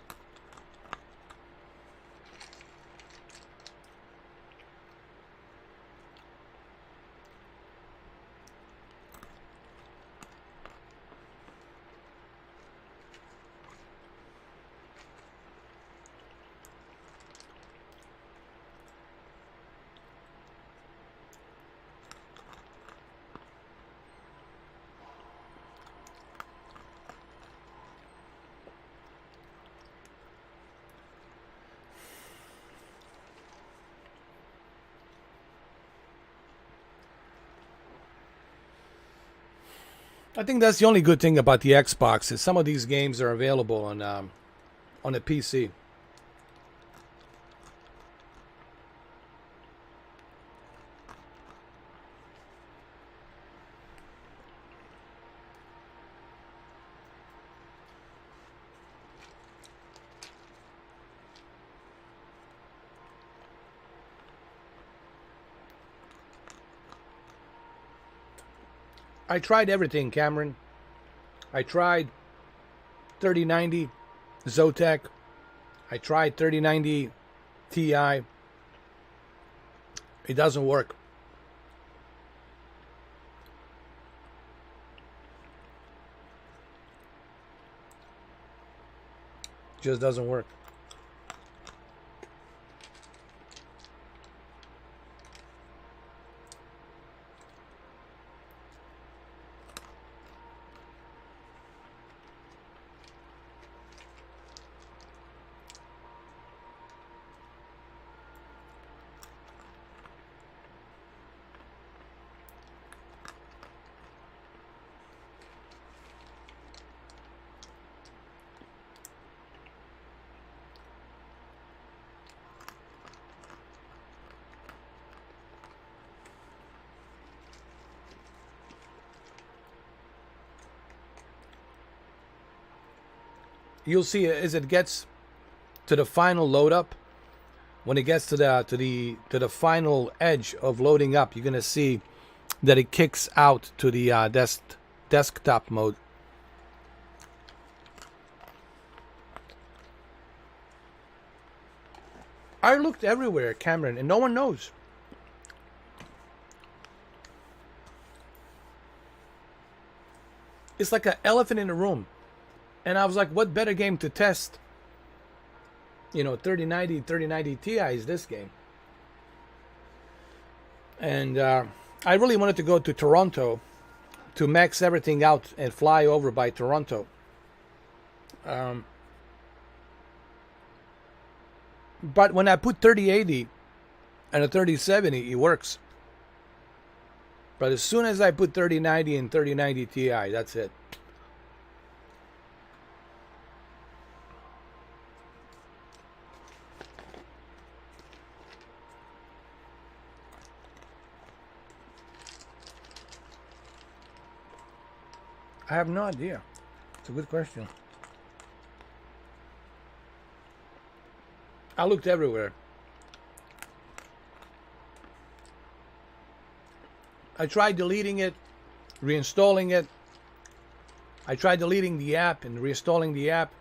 I think that's the only good thing about the Xbox is some of these games are available on a PC. I tried everything, Cameron. I tried 3090 Zotac. I tried 3090 Ti. It doesn't work. Just doesn't work. you'll see as it gets to the final load up, when it gets to the final edge of loading up, you're gonna see that it kicks out to the desktop mode. I looked everywhere, Cameron, and no one knows. It's like an elephant in the room. And I was like, what better game to test? You know, 3090 Ti is this game. And I really wanted to go to Toronto to max everything out and fly over by Toronto. But when I put 3080 and a 3070, it works. But as soon as I put 3090 and 3090 Ti, that's it. I have no idea. It's a good question. I looked everywhere. I tried deleting it, reinstalling it. I tried deleting the app and reinstalling the app.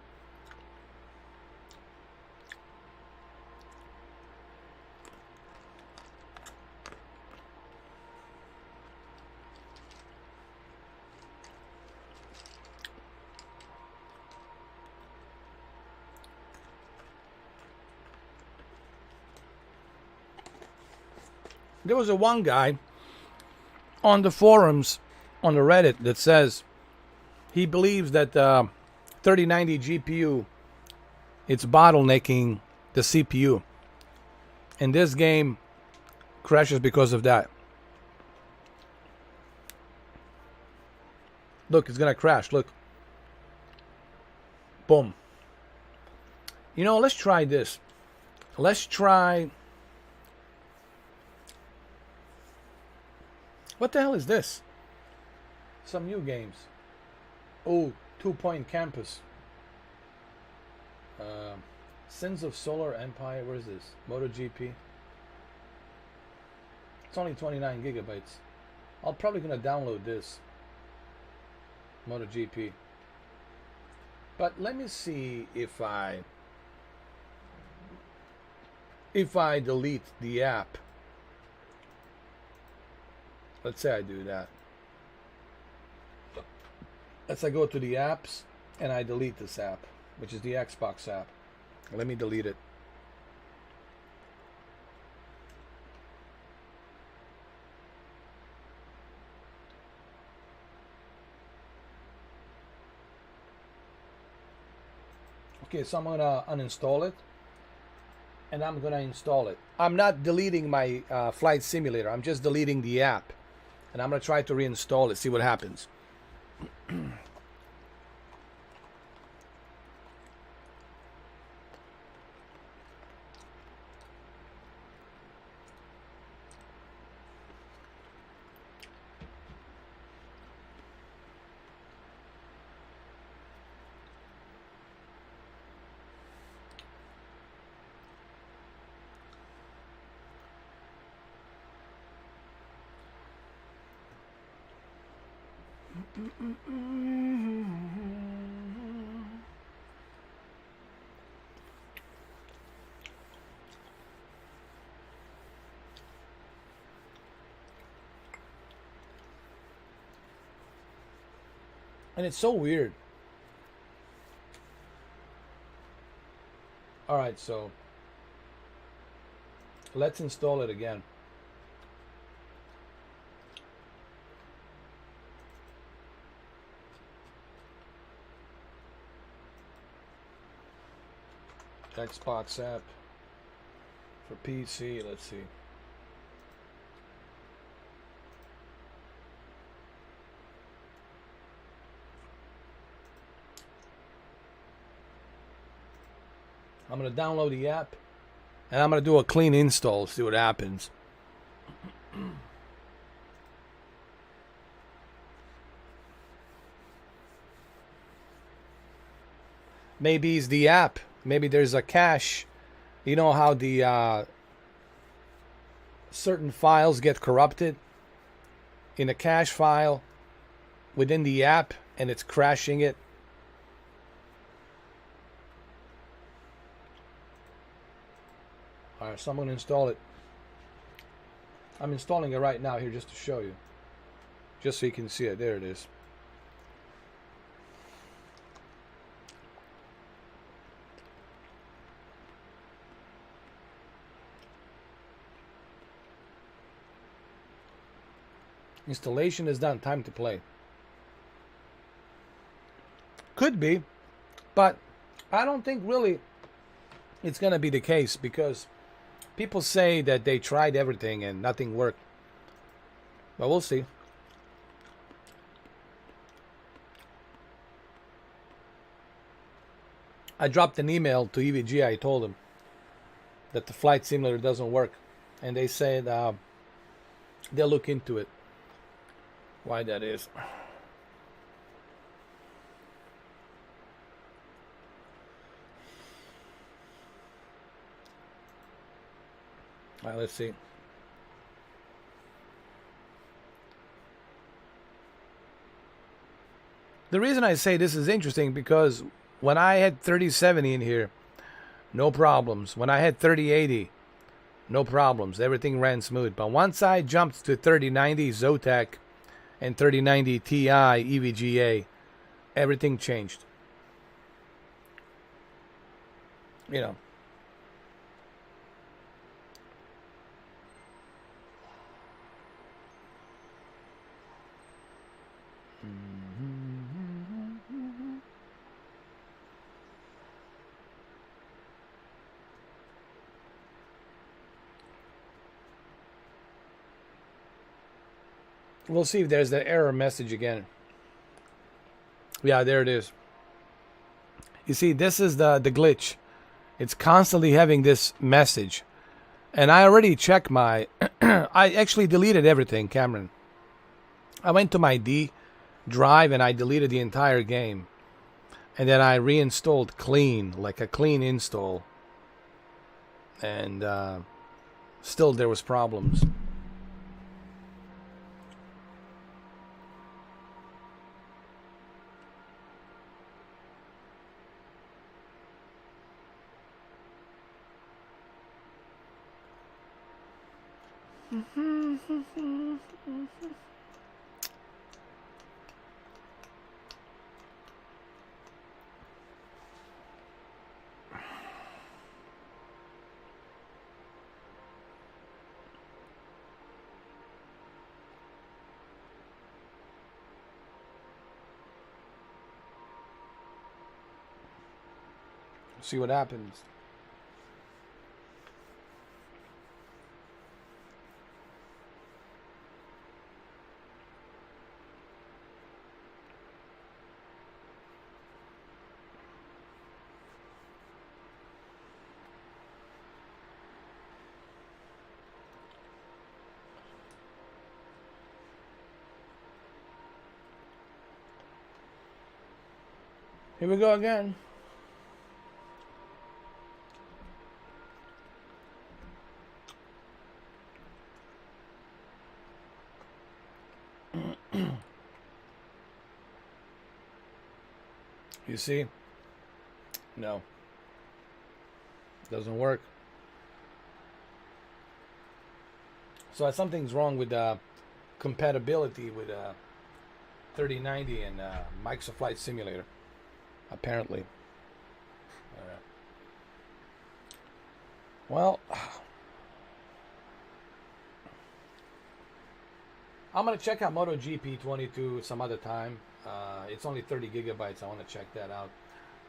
There was a one guy on the forums, on the Reddit, that says he believes that 3090 GPU, it's bottlenecking the CPU. And this game crashes because of that. Look, it's going to crash. Look. Boom. You know, let's try this. Let's try... What the hell is this? Some new games. Oh, 2 Point Campus. Sins of Solar Empire. Where is this? MotoGP. It's only 29 gigabytes. I'm probably gonna download this. MotoGP. But let me see if I delete the app. Let's say I do that. Let's say I go to the apps and I delete this app, which is the Xbox app. Let me delete it. Okay, so I'm gonna uninstall it and I'm gonna install it. I'm not deleting my flight simulator. I'm just deleting the app. And I'm going to try to reinstall it, see what happens. And it's so weird. All right, so let's install it again. Xbox app for PC, let's see. I'm going to download the app and I'm going to do a clean install, see what happens. Maybe it's the app. Maybe there's a cache. You know how the certain files get corrupted in a cache file within the app, and it's crashing it. All right, so I'm going to install it. I'm installing it right now here just to show you, just so you can see it. There it is. Installation is done. Time to play. Could be, but I don't think really it's going to be the case, because people say that they tried everything and nothing worked. But we'll see. I dropped an email to EVGA. I told them that the flight simulator doesn't work, and they said they'll look into it. Why that is. All right, let's see. The reason I say this is interesting, because when I had 3070 in here, no problems. When I had 3080, no problems. Everything ran smooth. But once I jumped to 3090 Zotac and 3090 Ti EVGA, everything changed. You know. We'll see if there's the error message again. Yeah, there it is. You see, this is the glitch. It's constantly having this message. And I already checked my... I actually deleted everything, Cameron. I went to my D drive and I deleted the entire game. And then I reinstalled clean, like a clean install. And still there was problems. See what happens. Here we go again. You see? No. Doesn't work. So something's wrong with compatibility with 3090 and Microsoft Flight Simulator, apparently. Well, I'm going to check out MotoGP 22 some other time. It's only 30 gigabytes. I want to check that out.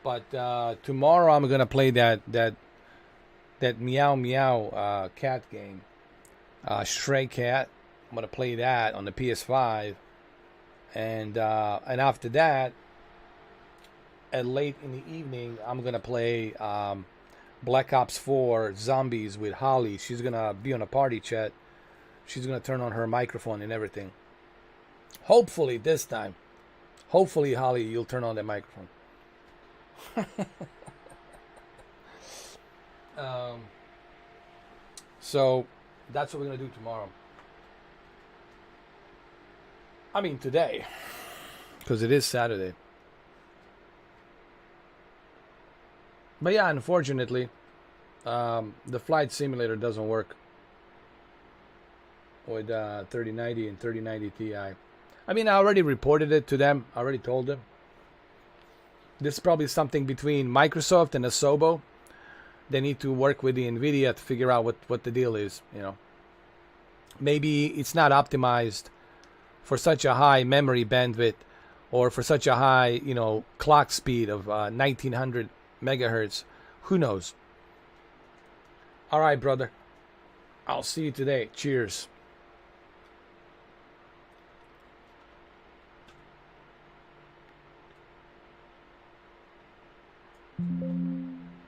But tomorrow I'm going to play that Meow Meow cat game. Stray Cat. I'm going to play that on the PS5. And after that, at late in the evening, I'm going to play Black Ops 4 Zombies with Holly. She's going to be on a party chat. She's going to turn on her microphone and everything. Hopefully this time. Hopefully, Holly, you'll turn on that microphone. So that's what we're gonna do tomorrow. I mean today, because it is Saturday. But yeah, unfortunately, the flight simulator doesn't work with 3090 and 3090 Ti. I mean, I already reported it to them. I already told them. This is probably something between Microsoft and Asobo. They need to work with the NVIDIA to figure out what the deal is, you know. Maybe it's not optimized for such a high memory bandwidth or for such a high, you know, clock speed of 1900 megahertz. Who knows? All right, brother. I'll see you today. Cheers.